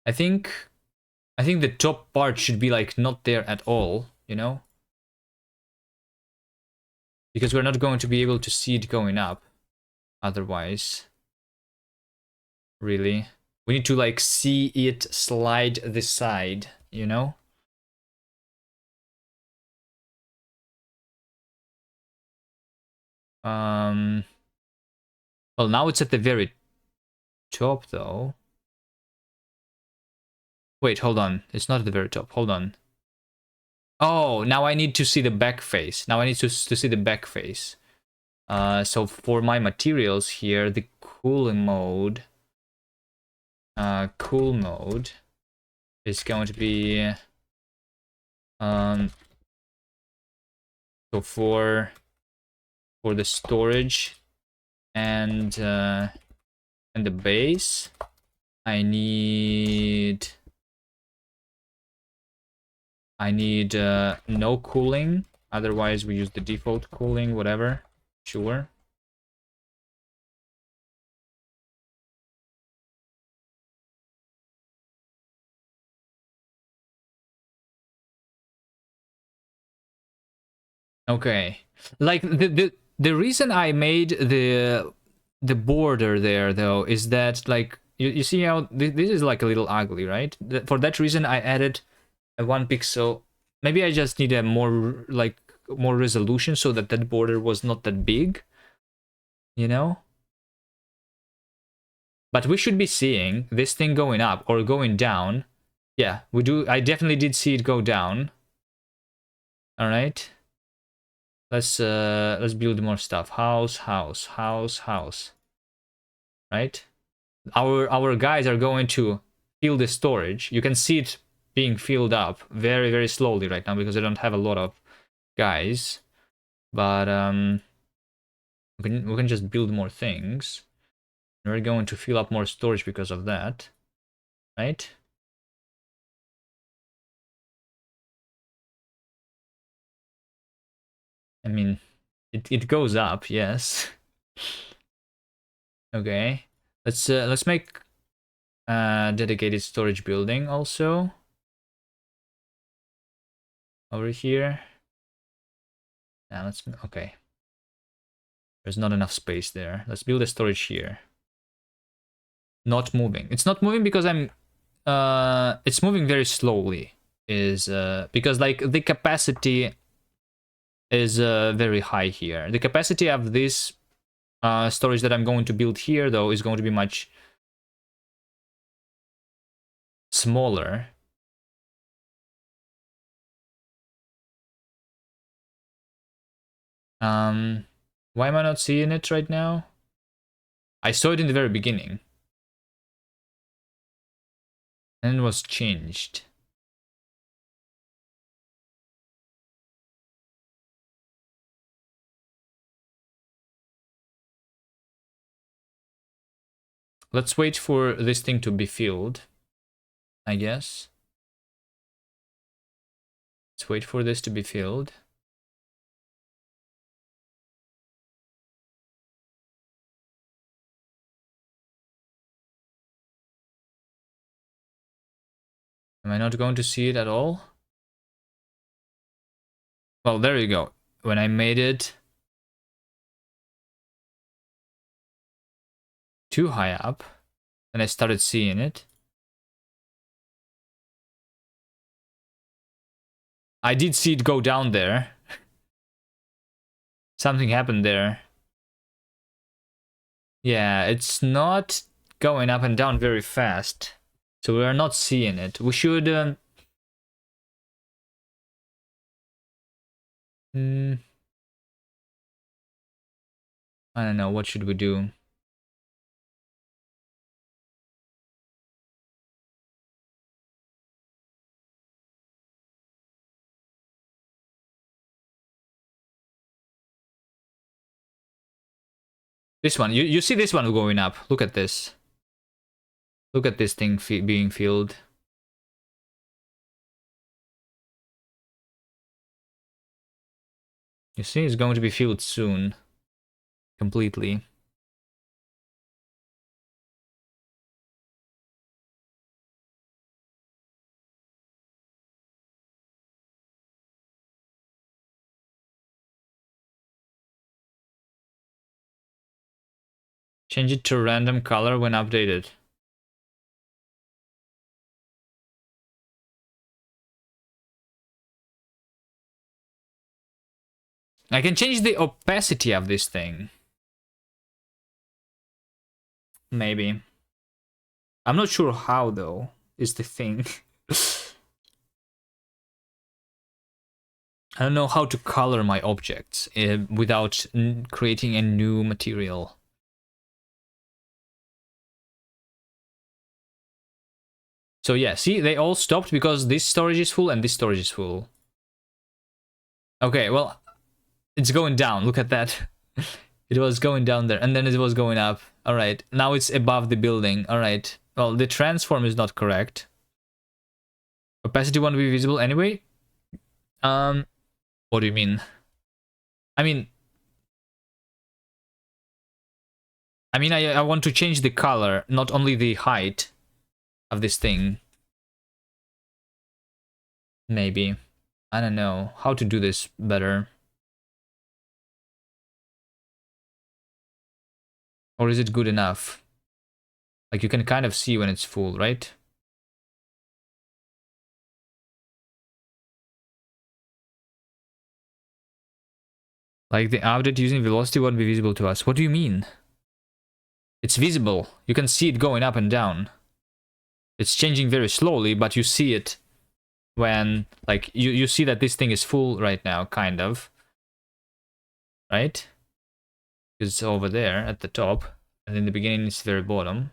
I think the top part should be like not there at all, you know? Because we're not going to be able to see it going up otherwise. Really. We need to like see it slide this side, you know? Well, now it's at the very top though. Wait, hold on. It's not at the very top. Hold on. Oh, now I need to see the back face. Now I need to see the back face. So for my materials here, the cool mode is going to be so for the storage and the base, I need no cooling. Otherwise, we use the default cooling, whatever. Sure. Okay. Like the reason I made the border there though is that like you see how this is like a little ugly, right? For that reason I added a 1 pixel. Maybe I just need a more resolution so that that border was not that big, you know? But we should be seeing this thing going up or going down. Yeah, we do. I definitely did see it go down. All right. Let's build more stuff. House. Right? Our guys are going to fill the storage. You can see it being filled up very, very slowly right now because I don't have a lot of guys. But we can just build more things. We're going to fill up more storage because of that. Right? I mean, it goes up, yes. Okay. Let's make a dedicated storage building also. Over here. Now okay. There's not enough space there. Let's build a storage here. Not moving. It's not moving because it's moving very slowly. Because like the capacity is very high here. The capacity of this storage that I'm going to build here though is going to be much smaller. Why am I not seeing it right now? I saw it in the very beginning. And it was changed. Let's wait for this thing to be filled, I guess. Let's wait for this to be filled. Am I not going to see it at all? Well, there you go. When I made it too high up, and I started seeing it. I did see it go down there. Something happened there. Yeah, it's not going up and down very fast. So we are not seeing it. We should I don't know. What should we do? This one. You see this one going up. Look at this. Look at this thing being filled. You see, it's going to be filled soon. Completely. Change it to random color when updated. I can change the opacity of this thing. Maybe. I'm not sure how, though, is the thing. I don't know how to color my objects without creating a new material. So yeah, see, they all stopped because this storage is full and this storage is full. Okay, well, it's going down. Look at that. It was going down there, and then it was going up. All right, now it's above the building. All right. Well, the transform is not correct. Opacity won't be visible anyway. What do you mean? I mean, I want to change the color, not only the height of this thing. Maybe. I don't know how to do this better. Or is it good enough? Like, you can kind of see when it's full, right? Like, the update using velocity won't be visible to us. What do you mean? It's visible. You can see it going up and down. It's changing very slowly, but you see it when, like, you see that this thing is full right now, kind of. Right? It's over there at the top, and in the beginning it's very bottom.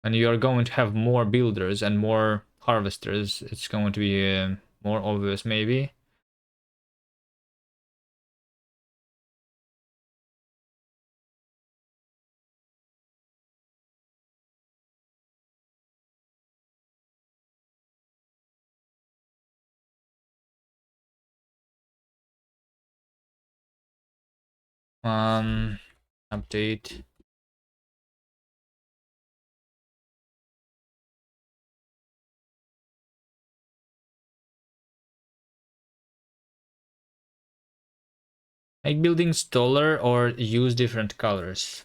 And you are going to have more builders and more harvesters. It's going to be more obvious, maybe. Update. Make buildings taller or use different colors.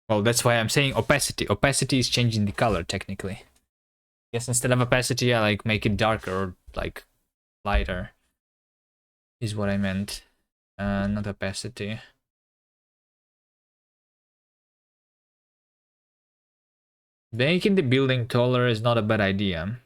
Well, that's why I'm saying opacity. Opacity is changing the color, technically. Yes, instead of opacity, I like make it darker or like lighter. Is what I meant. Not opacity. Making the building taller is not a bad idea.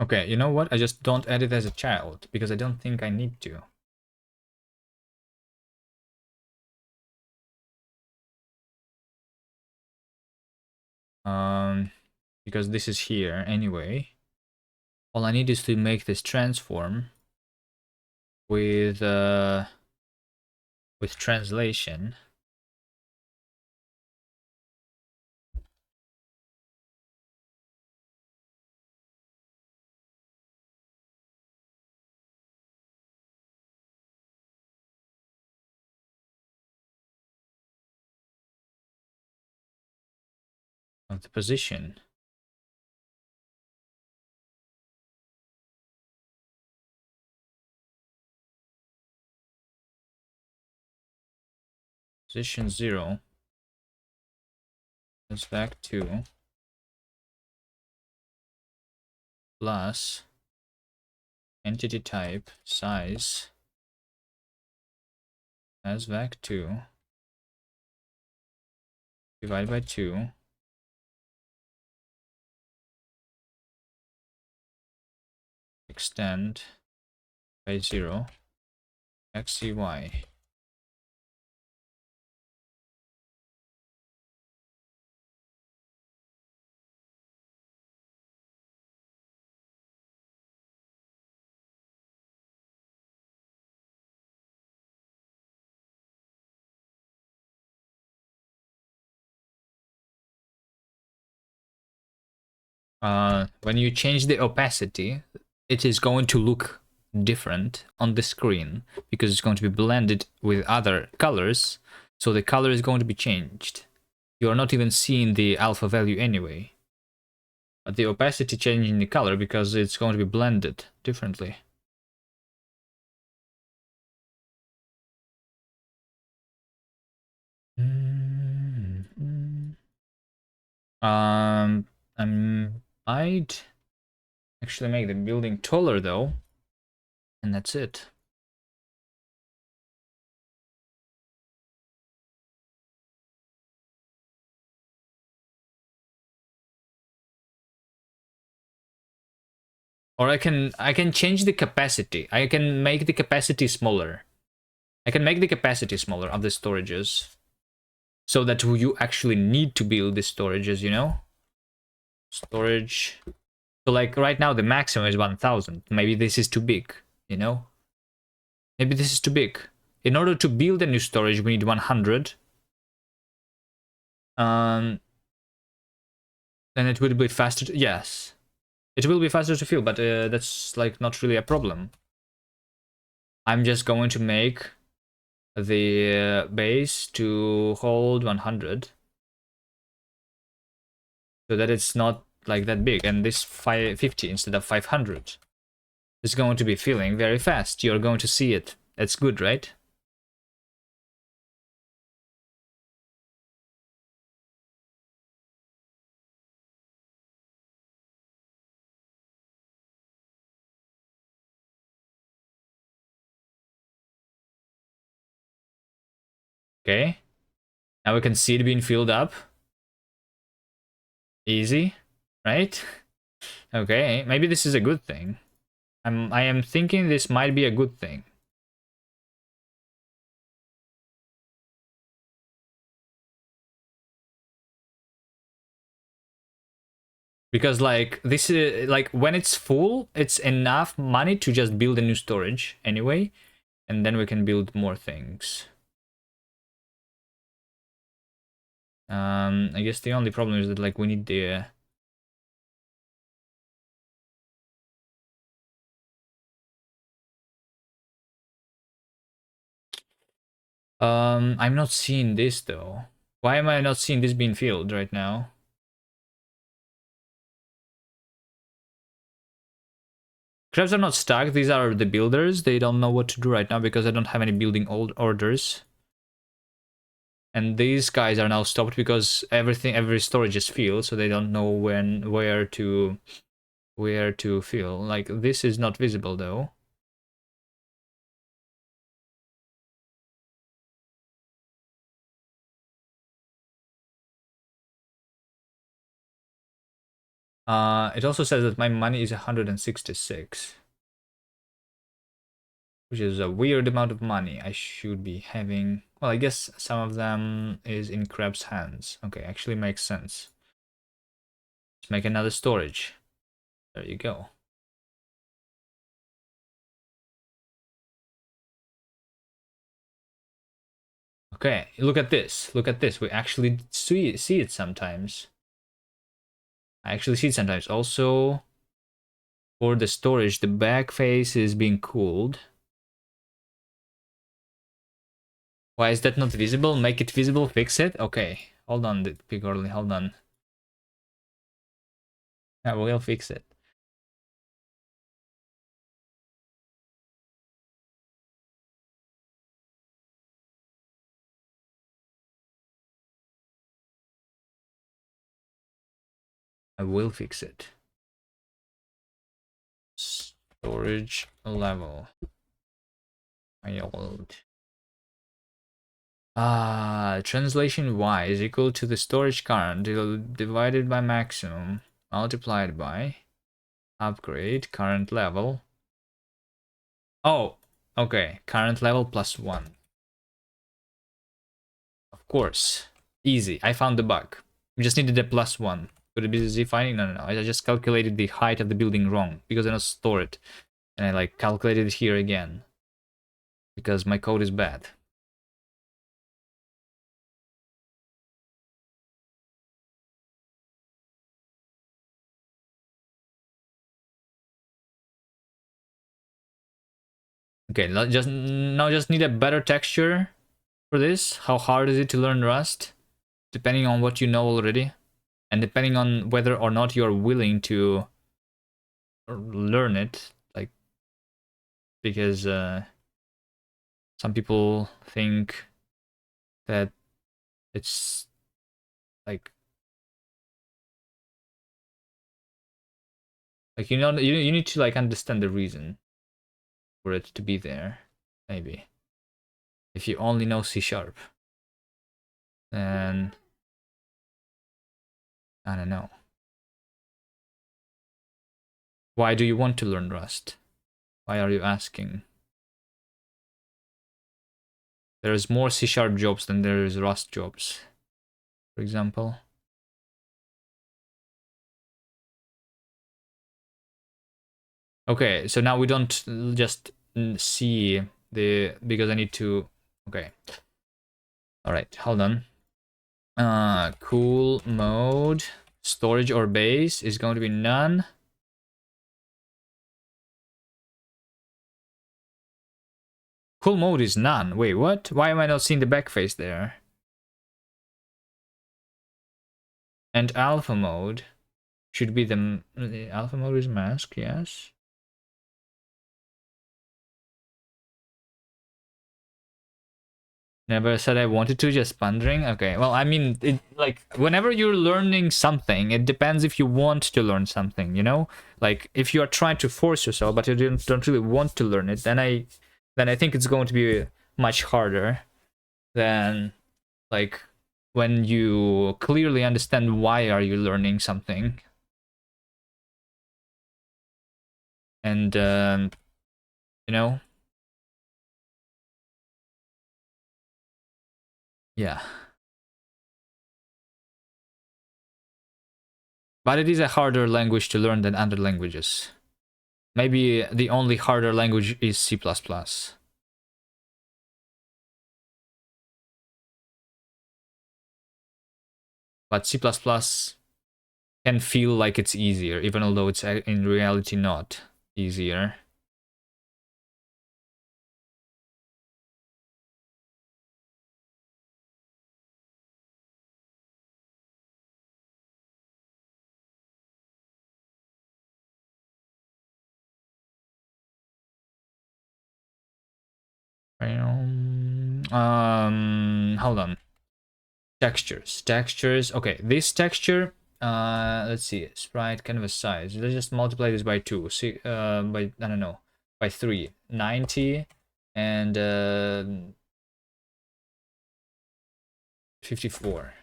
Okay, you know what? I just don't add it as a child because I don't think I need to. Because this is here anyway. All I need is to make this transform with translation. the position. Position 0 is vec2 plus entity type size as vec2 divided by 2 extend by 0 xcy. When you change the opacity, it is going to look different on the screen because it's going to be blended with other colors, so the color is going to be changed. You are not even seeing the alpha value anyway, but the opacity changing the color because it's going to be blended differently. I might actually make the building taller though, and that's it. Or I can change the capacity. I can make the capacity smaller. I can make the capacity smaller of the storages, so that you actually need to build the storages, you know? Storage. So like right now the maximum is 1000. Maybe this is too big, you know? Maybe this is too big. In order to build a new storage, we need 100. Then it will be faster. Yes. It will be faster to fill, but that's like not really a problem. I'm just going to make the base to hold 100 so that it's not like that big, and this 550 instead of 500 is going to be filling very fast. You're going to see it. That's good, right? Okay, now we can see it being filled up. Easy, right? Okay, maybe this is a good thing. I am thinking this might be a good thing. Because like this is like when it's full, it's enough money to just build a new storage anyway, and then we can build more things. I guess the only problem is that like we need the I'm not seeing this though. Why am I not seeing this being filled right now? Crabs are not stuck. These are the builders. They don't know what to do right now because I don't have any building old orders. And these guys are now stopped because every storage is filled, so they don't know where to fill. Like this is not visible though. It also says that my money is 166. Which is a weird amount of money I should be having. Well, I guess some of them is in Crab's hands. Okay, actually makes sense. Let's make another storage. There you go. Okay, look at this. Look at this. We actually see it sometimes. I actually see it sometimes. Also, for the storage, the back face is being cooled. Why is that not visible? Make it visible, fix it. Okay, hold on, Pigorly, hold on. I will fix it. I will fix it. Storage level. My old. Translation y is equal to the storage current divided by maximum multiplied by upgrade current level. Oh, okay. Current level plus 1. Of course. Easy. I found the bug. We just needed a plus 1. Could it be easy finding? No, no, no. I just calculated the height of the building wrong because I don't store it. And I like calculated it here again because my code is bad. Okay, just need a better texture for this. How hard is it to learn Rust? Depending on what you know already, and depending on whether or not you're willing to learn it, like, because some people think that it's like you need to like understand the reason for it to be there. Maybe if you only know C#, then I don't know. Why do you want to learn Rust? Why are you asking? There's more C# jobs than there is Rust jobs, for example. Okay, so now we don't just see the, because I need to, okay. All right, hold on. Cool mode, storage or base is going to be none. Cool mode is none. Wait, what? Why am I not seeing the back face there? And alpha mode should be the alpha mode is mask, yes. Never said I wanted to, just pondering. Okay, well, I mean, like, whenever you're learning something, it depends if you want to learn something, you know? Like, if you are trying to force yourself, but you don't really want to learn it, then I think it's going to be much harder than, like, when you clearly understand why are you learning something. And, you know? Yeah. But it is a harder language to learn than other languages. Maybe the only harder language is C++. But C++ can feel like it's easier, even although it's in reality not easier. Hold on. Textures. Okay, this texture. Let's see. Sprite canvas size. Let's just multiply this by 2. See, by I don't know, by 3. 90 and 54.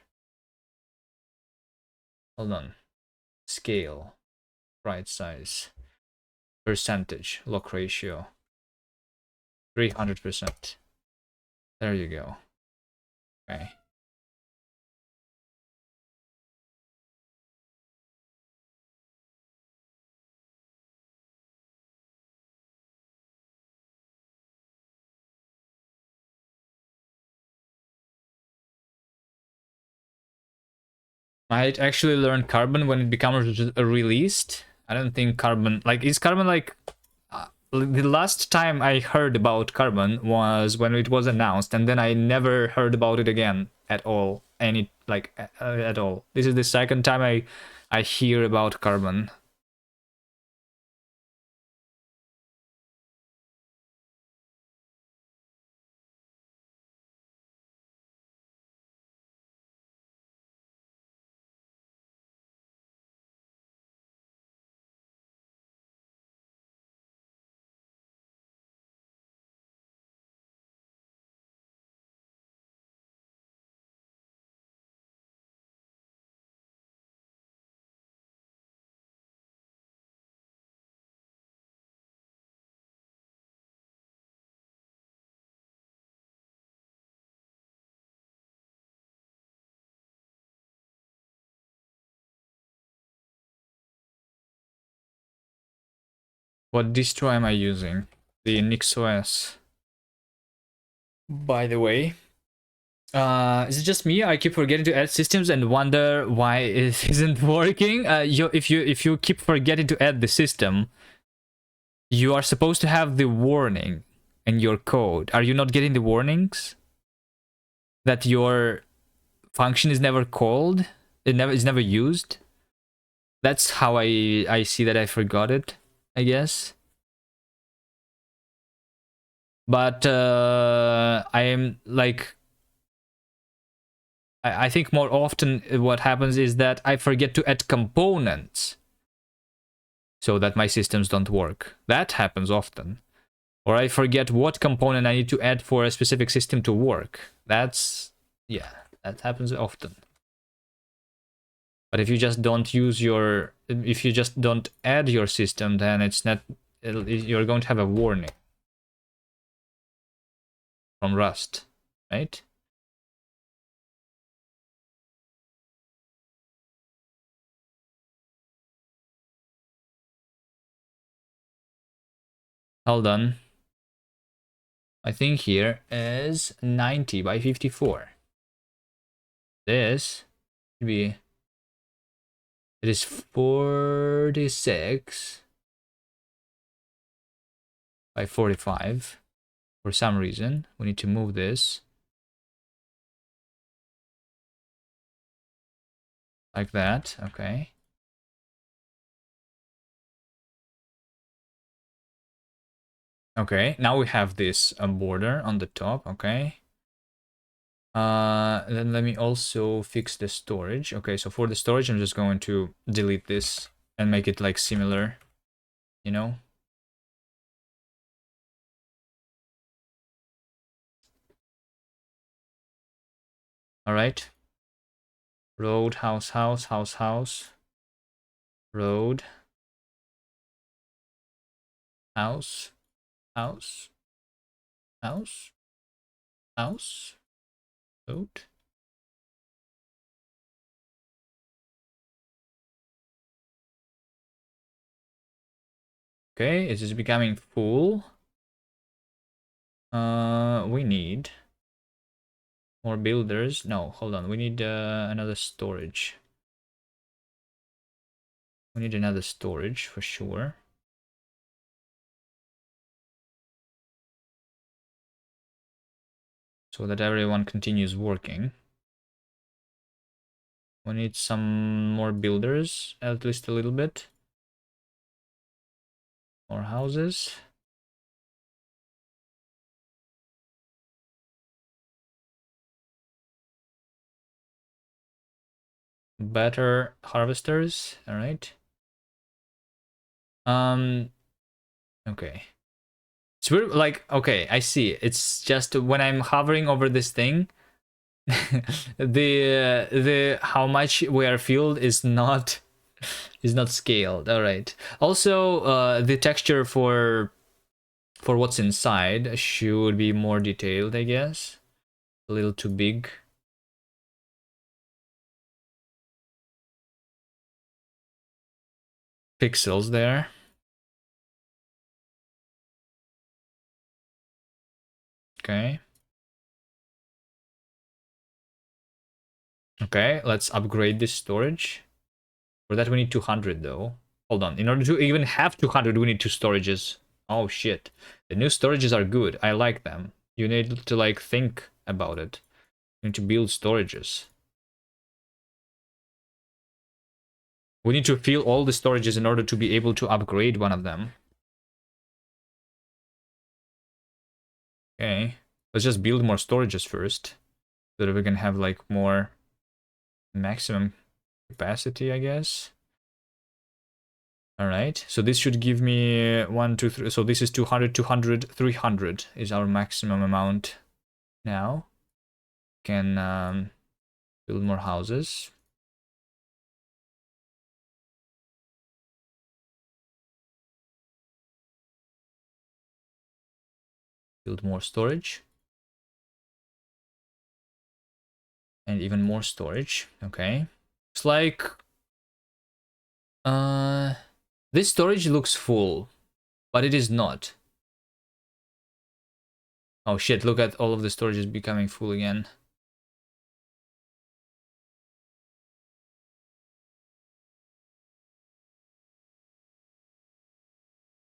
Hold on. Scale. Sprite size. Percentage. Lock ratio. 300%. There you go. Okay. Might actually learn Carbon when it becomes released. I don't think Carbon, like, is Carbon like, the last time I heard about Carbon was when it was announced, and then I never heard about it again at all, like at all. This is the second time I hear about carbon. What distro am I using? The NixOS. By the way, is it just me? I keep forgetting to add systems and wonder why it isn't working. If you keep forgetting to add the system, you are supposed to have the warning in your code. Are you not getting the warnings that your function is never called? It never is never used. That's how I see that I forgot it, I guess. But I am like, I think more often what happens is that I forget to add components so that my systems don't work. That happens often. Or I forget what component I need to add for a specific system to work. That's, yeah, that happens often. But if you just don't use your, if you just don't add your system, then it's not, you're going to have a warning from Rust, right? Hold on. I think here is 90 by 54. This should be, it is 46 by 45. For some reason, we need to move this like that. Okay. Okay, now we have this border on the top. Okay. Then let me also fix the storage. Okay, so for the storage, I'm just going to delete this and make it like similar, you know? All right. Road, house, house, house, house. Road. House. House. House. House. Road. Okay, it is becoming full. We need more builders. No, hold on. We need another storage. We need another storage for sure. So that everyone continues working. We need some more builders, at least a little bit. More houses. Better harvesters. All right. Okay. It's weird, like, okay, I see. It's just when I'm hovering over this thing, the how much we are filled is not scaled. All right. Also, the texture for what's inside should be more detailed, I guess. A little too big. Pixels there. Okay. Okay, let's upgrade this storage. For that we need 200 though. Hold on, in order to even have 200 we need two storages. Oh shit. The new storages are good, I like them. You need to like think about it. You need to build storages. We need to fill all the storages in order to be able to upgrade one of them. Okay. Let's just build more storages first. So that we can have like more maximum capacity, I guess. All right. So this should give me 1, 2, 3. So this is 200, 200, 300 is our maximum amount now. Can build more houses. Build more storage. And even more storage. Okay. It's like this storage looks full, but it is not. Oh shit, look at all of the storage is becoming full again.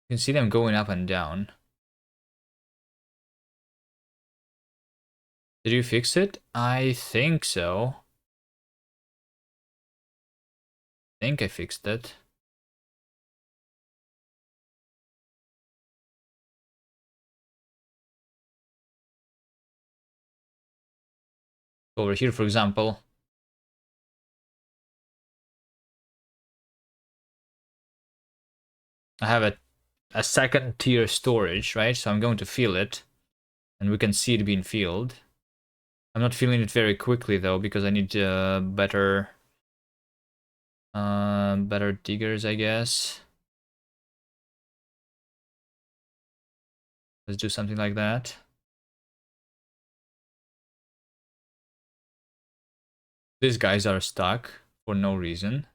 You can see them going up and down. Did you fix it? I think so. I think I fixed it. Over here, for example. I have a second tier storage, right? So I'm going to fill it. And we can see it being filled. I'm not filling it very quickly though, because I need better diggers, I guess. Let's do something like that. These guys are stuck for no reason.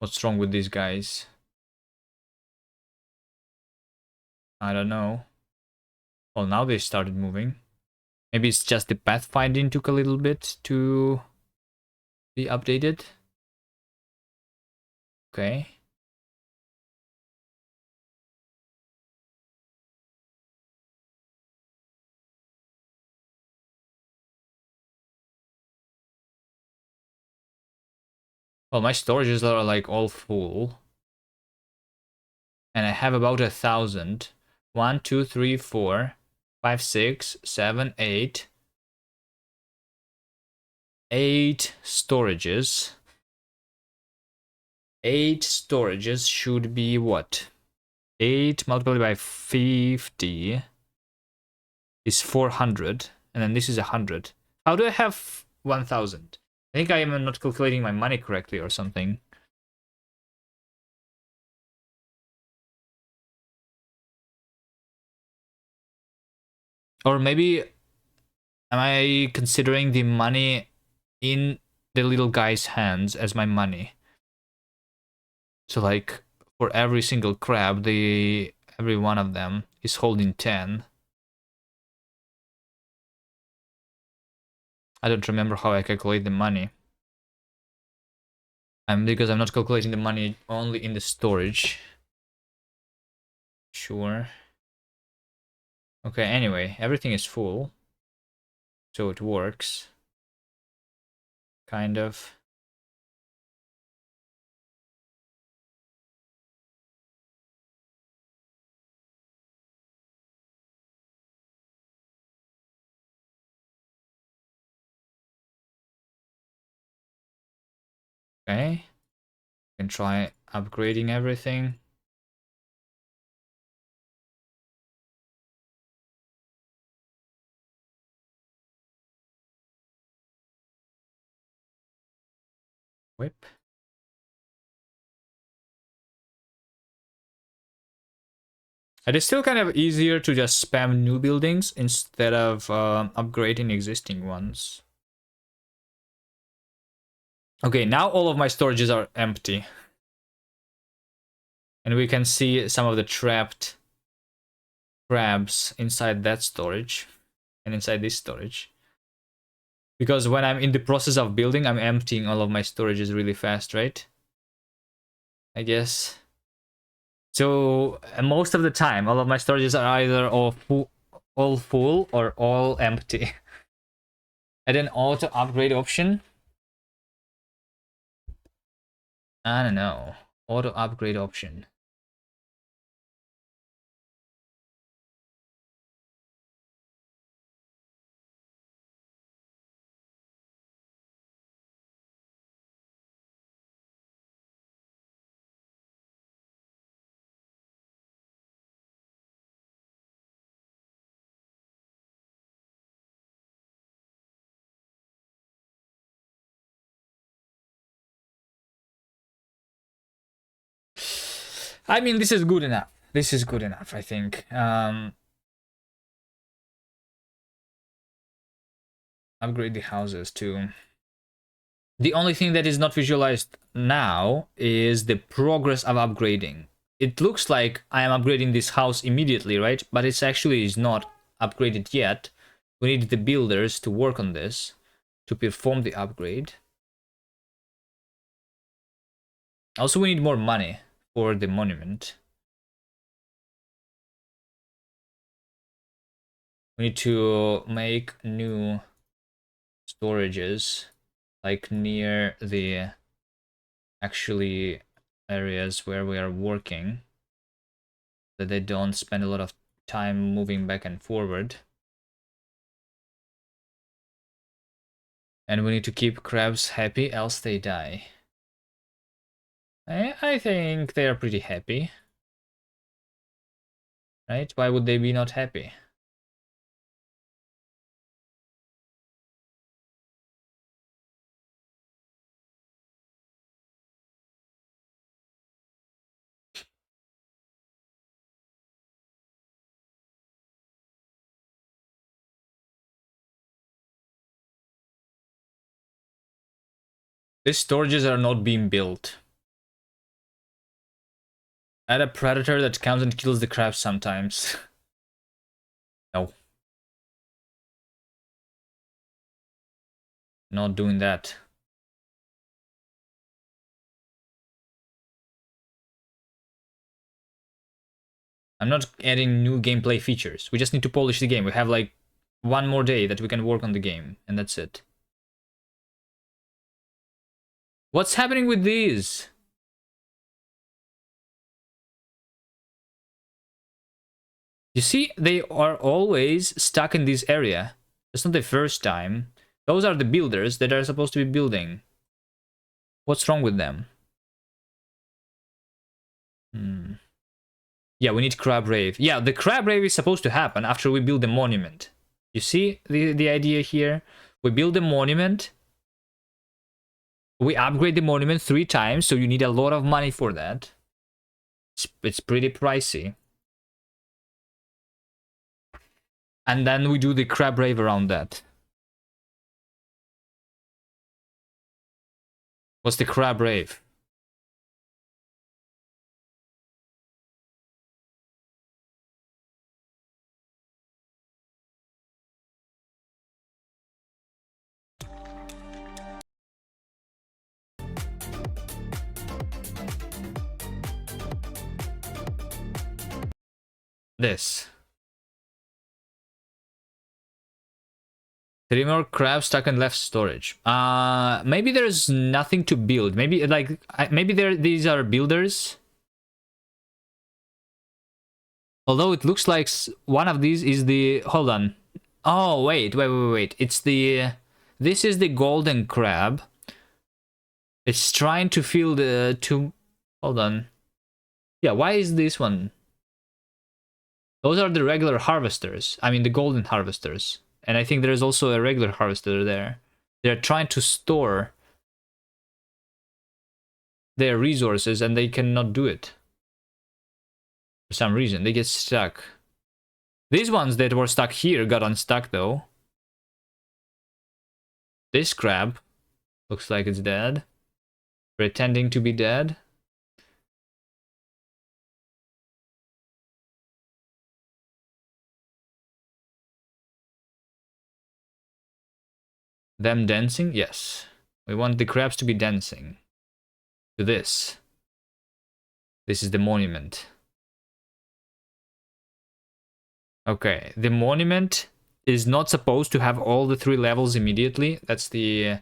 What's wrong with these guys? I don't know. Well, now they started moving. Maybe it's just the pathfinding took a little bit to be updated. Okay. Well, my storages are like all full. And I have about 1,000. 1, 2, 3, 4, 5, 6, 7, 8. 8 storages. 8 storages should be what? 8 multiplied by 50 is 400. And then this is 100. How do I have 1,000? I think I am not calculating my money correctly or something. Or maybe am I considering the money in the little guy's hands as my money? So like for every single crab, every one of them is holding 10. I don't remember how I calculate the money. Because I'm not calculating the money only in the storage. Sure. Okay, anyway, everything is full. So it works. Kind of. Okay. Can try upgrading everything. Whip. It is still kind of easier to just spam new buildings instead of upgrading existing ones. Okay, now all of my storages are empty. And we can see some of the trapped crabs inside that storage and inside this storage. Because when I'm in the process of building, I'm emptying all of my storages really fast, right? I guess. So most of the time, all of my storages are either all full or all empty. And an auto upgrade option I don't know. Auto upgrade option. I mean, this is good enough. This is good enough, I think. Upgrade the houses too. The only thing that is not visualized now is the progress of upgrading. It looks like I am upgrading this house immediately, right? But it's actually is not upgraded yet. We need the builders to work on this to perform the upgrade. Also, we need more money for the monument. We need to make new storages, like near the actually areas where we are working, that they don't spend a lot of time moving back and forward. And we need to keep crabs happy, else they die. I think they are pretty happy. Right? Why would they be not happy? These storages are not being built. Add a predator that comes and kills the crabs sometimes. No. Not doing that. I'm not adding new gameplay features. We just need to polish the game. We have like one more day that we can work on the game, and that's it. What's happening with these? You see, they are always stuck in this area. It's not the first time. Those are the builders that are supposed to be building. What's wrong with them? Yeah, we need crab rave. Yeah, the crab rave is supposed to happen after we build the monument. You see the idea here? We build the monument. We upgrade the monument 3 times, so you need a lot of money for that. It's pretty pricey. And then we do the crab rave around that. What's the crab rave? This. 3 more crabs stuck in left storage. Maybe there's nothing to build. Maybe like maybe these are builders. Although it looks like one of these is the... Hold on. Oh, wait. It's the... This is the golden crab. It's trying to fill the... Hold on. Yeah, why is this one? Those are the regular harvesters. I mean, the golden harvesters. And I think there's also a regular harvester there. They're trying to store their resources and they cannot do it. For some reason, they get stuck. These ones that were stuck here got unstuck though. This crab looks like it's dead. Pretending to be dead. Them dancing? Yes. We want the crabs to be dancing. To this. This is the monument. Okay, the monument is not supposed to have all the 3 levels immediately. That's the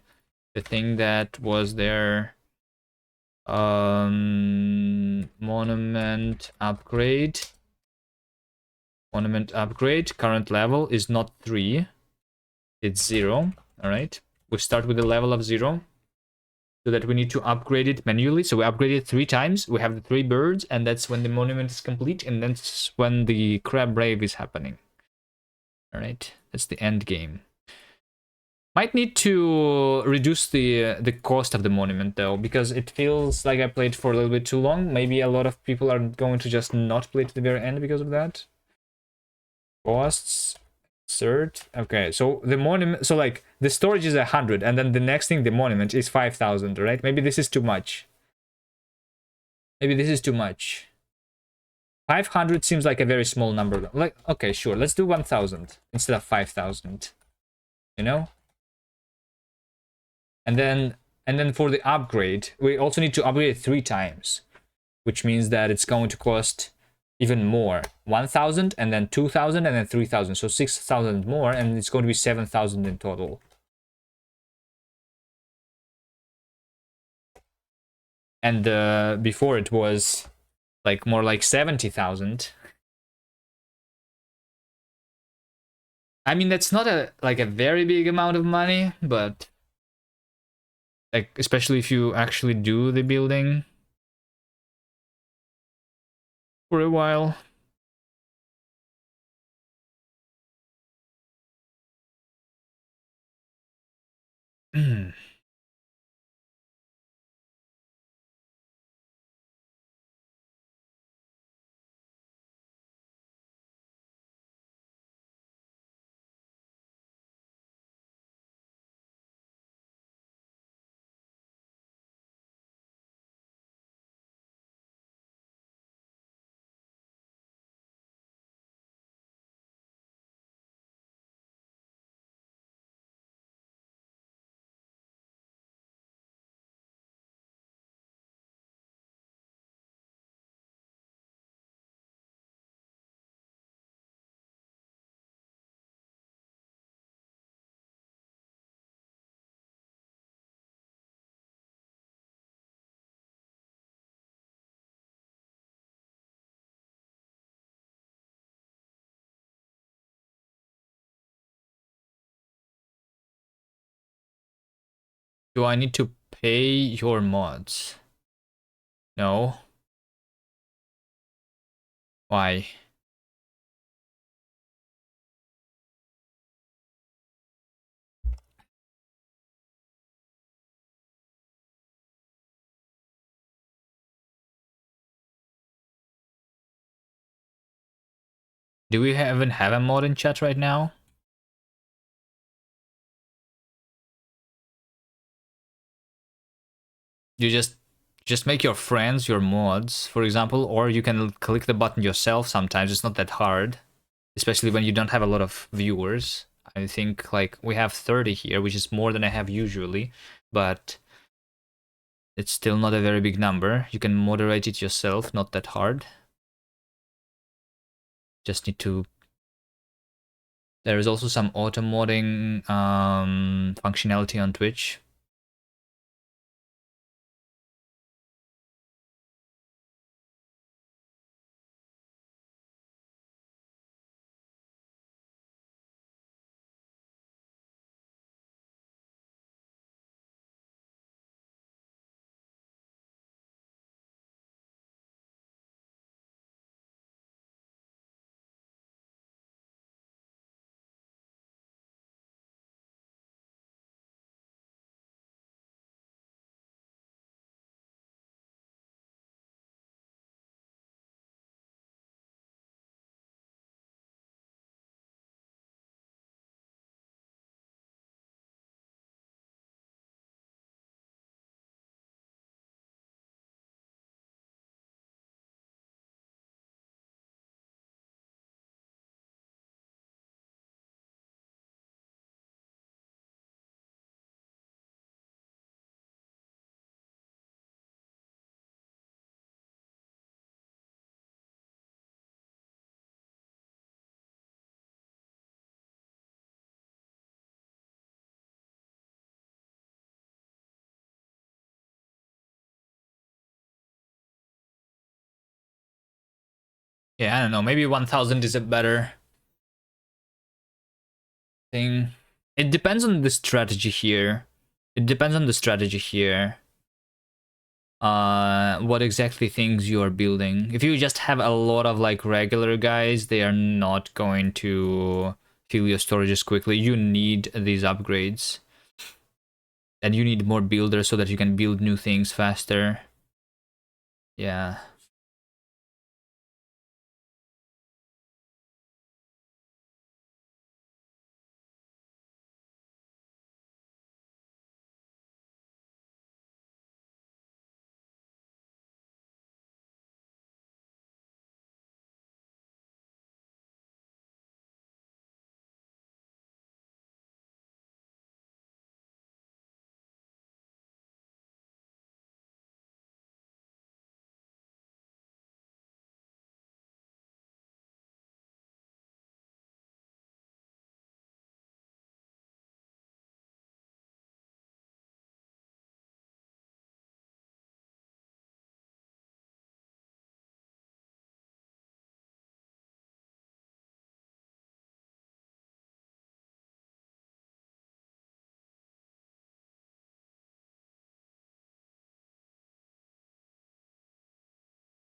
thing that was there Monument upgrade. Monument upgrade. Current level is not 3. It's 0. Alright. We start with the level of 0. So that we need to upgrade it manually. So we upgrade it 3 times. We have the 3 birds, and that's when the monument is complete, and that's when the crab rave is happening. Alright. That's the end game. Might need to reduce the cost of the monument though, because it feels like I played for a little bit too long. Maybe a lot of people are going to just not play to the very end because of that. Costs, cert. Okay, so the monument, so like the storage is 100, and then the next thing, the monument, is 5,000, right? Maybe this is too much. Maybe this is too much. 500 seems like a very small number. Like, okay, sure, let's do 1,000 instead of 5,000. You know? And then for the upgrade, we also need to upgrade it 3 times, which means that it's going to cost even more. 1,000 and then 2,000 and then 3,000. So 6,000 more, and it's going to be 7,000 in total. And before it was like more like 70,000. I mean, that's not a very big amount of money, but like especially if you actually do the building for a while. Do I need to pay your mods? No. Why? Do we even have a mod in chat right now? You just make your friends your mods, for example, or you can click the button yourself sometimes. It's not that hard, especially when you don't have a lot of viewers. I think like we have 30 here, which is more than I have usually, but it's still not a very big number. You can moderate it yourself, not that hard. Just need to... There is also some auto modding functionality on Twitch. Yeah, I don't know. Maybe 1000 is a better thing. It depends on the strategy here. It depends on the strategy here. What exactly things you are building. If you just have a lot of like regular guys, they are not going to fill your storages quickly. You need these upgrades. And you need more builders so that you can build new things faster. Yeah.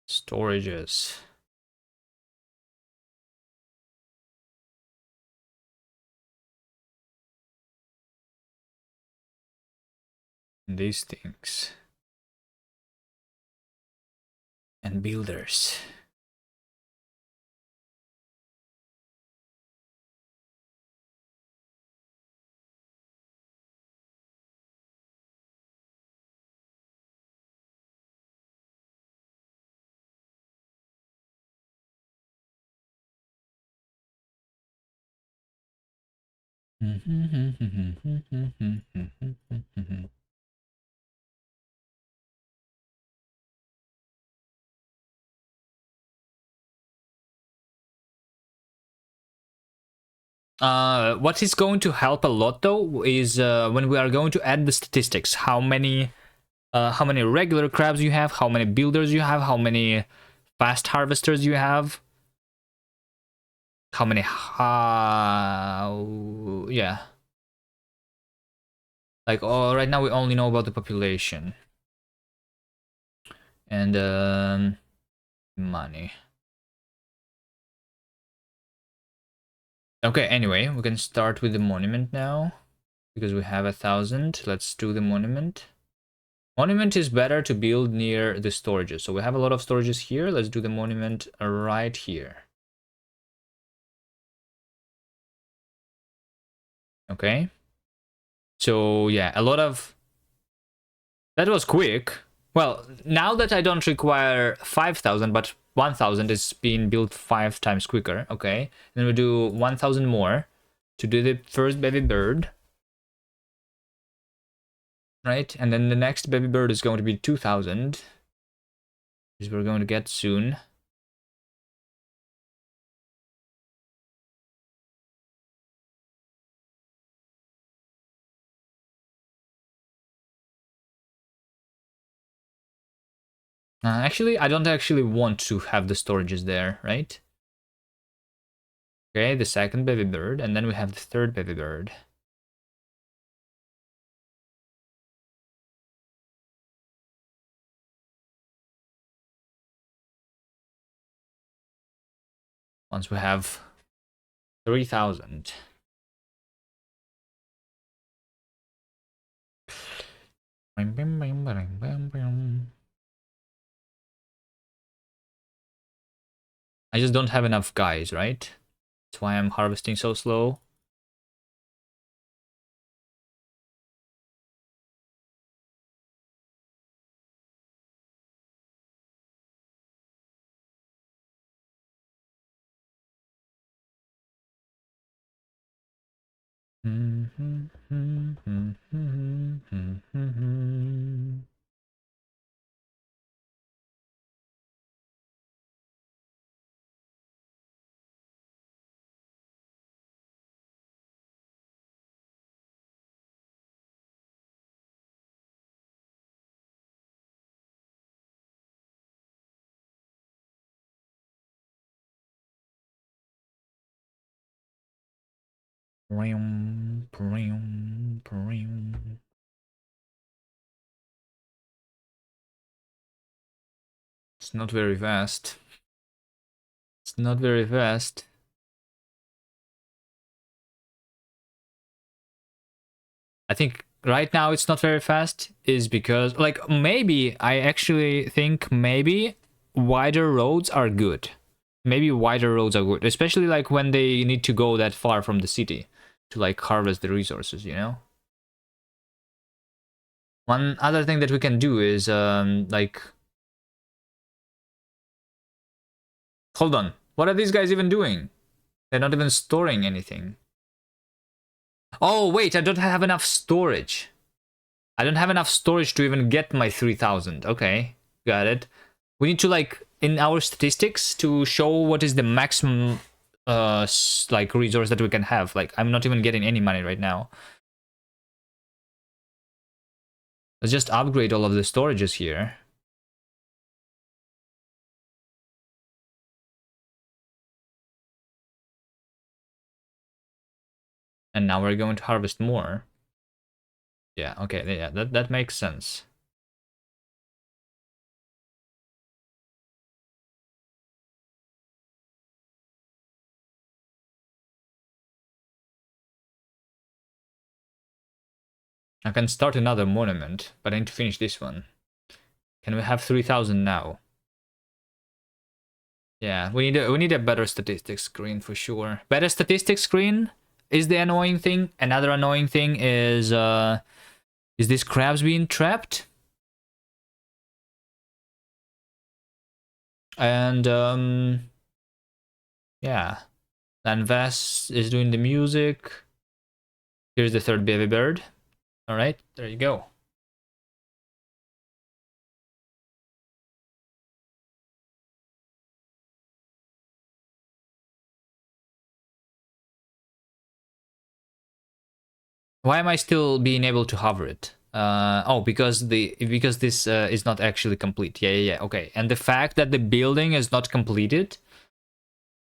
Storages. These things. And builders. What is going to help a lot though is when we are going to add the statistics. How many regular crabs you have, how many builders you have, how many fast harvesters you have, how many yeah. Like, oh, right now we only know about the population and money. Okay, anyway, we can start with the monument now because we have 1000. Let's do the monument. Monument is better to build near the storages. So we have a lot of storages here. Let's do the monument right here. Okay. So yeah, a lot of... That was quick. Well, now that I don't require 5000, but 1000 is being built 5 times quicker. Okay. Then we do 1000 more to do the first baby bird. Right? And then the next baby bird is going to be 2000. Which we're going to get soon. Actually, I don't actually want to have the storages there, right? Okay, the second baby bird, and then we have the third baby bird. Once we have 3000. I just don't have enough guys, right? That's why I'm harvesting so slow. It's not very fast. It's not very fast. I think right now it's not very fast is because, like, maybe I actually think maybe wider roads are good. Maybe wider roads are good, especially like when they need to go that far from the city to like harvest the resources, you know? One other thing that we can do is like, hold on. What are these guys even doing? They're not even storing anything. Oh, wait, I don't have enough storage. I don't have enough storage to even get my 3000. Okay, got it. We need to, like, in our statistics to show what is the maximum like resource that we can have. Like, I'm not even getting any money right now. Let's just upgrade all of the storages here. And now we're going to harvest more. Yeah, okay, yeah, that makes sense. I can start another monument, but I need to finish this one. Can we have 3000 now? Yeah, we need a better statistics screen for sure. Better statistics screen is the annoying thing. Another annoying thing is this crabs being trapped? And yeah. And Vass is doing the music. Here's the third baby bird. Alright, there you go. Why am I still being able to hover it? Oh, because this is not actually complete. Yeah. Okay. And the fact that the building is not completed,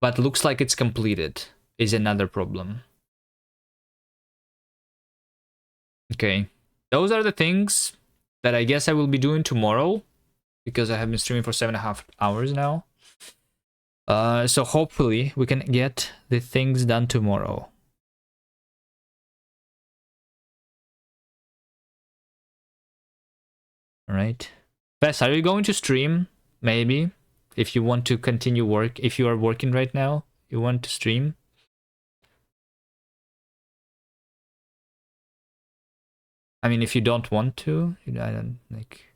but looks like it's completed, is another problem. Okay. Those are the things that I guess I will be doing tomorrow, because I have been streaming for 7.5 hours now. So hopefully we can get the things done tomorrow. All right. Bess, are you going to stream? Maybe. If you want to continue work, if you are working right now, you want to stream? I mean, if you don't want to, I don't, like,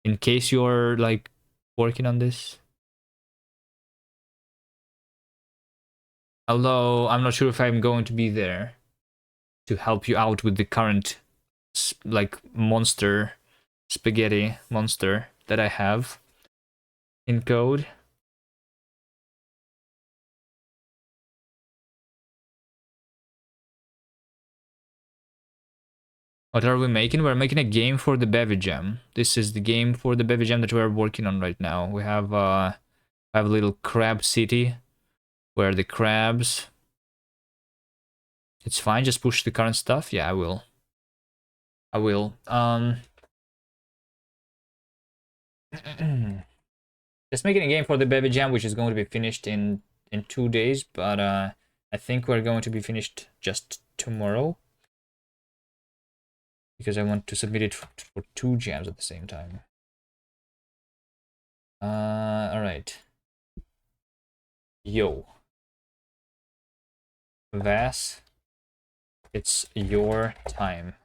in case you're like working on this. Although I'm not sure if I'm going to be there to help you out with the current like monster spaghetti monster that I have in code. What are we making? We're making a game for the Bevy Jam. This is the game for the Bevy Jam that we're working on right now. We have a little crab city where the crabs. It's fine, just push the current stuff. Yeah, I will. Just making a game for the Bevy Jam, which is going to be finished in 2 days, but I think we're going to be finished just tomorrow, because I want to submit it for 2 jams at the same time. All right. Yo, Vass, it's your time.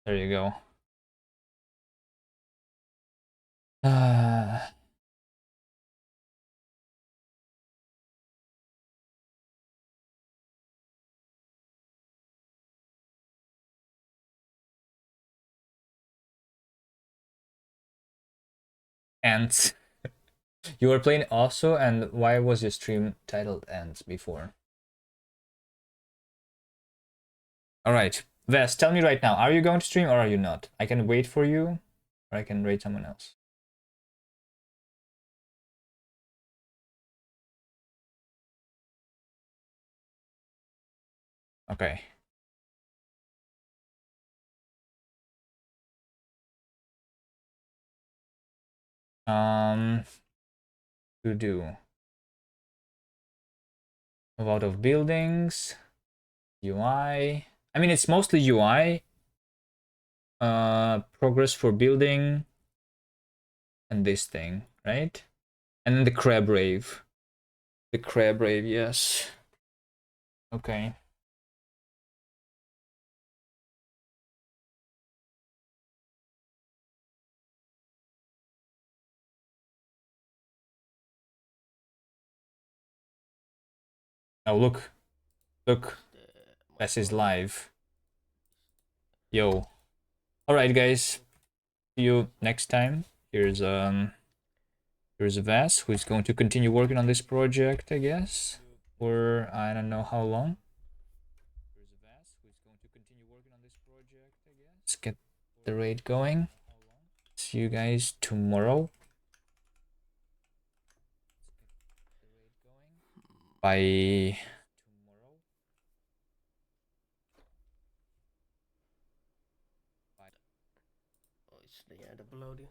There you go. Ants. You were playing also, and why was your stream titled Ants before? All right, Vass, tell me right now, are you going to stream or are you not? I can wait for you, or I can raid someone else. Okay. To do a lot of buildings, UI. I mean, it's mostly UI. Progress for building, and this thing, right? And then the crab rave. The crab rave, yes. Okay. Oh, look. Look. This is live. Yo. Alright, guys. See you next time. Here's Vas, who's going to continue working on this project, I guess. For I don't know how long. Let's get the raid going. See you guys tomorrow. Bye. Oh, it's the end of uploading.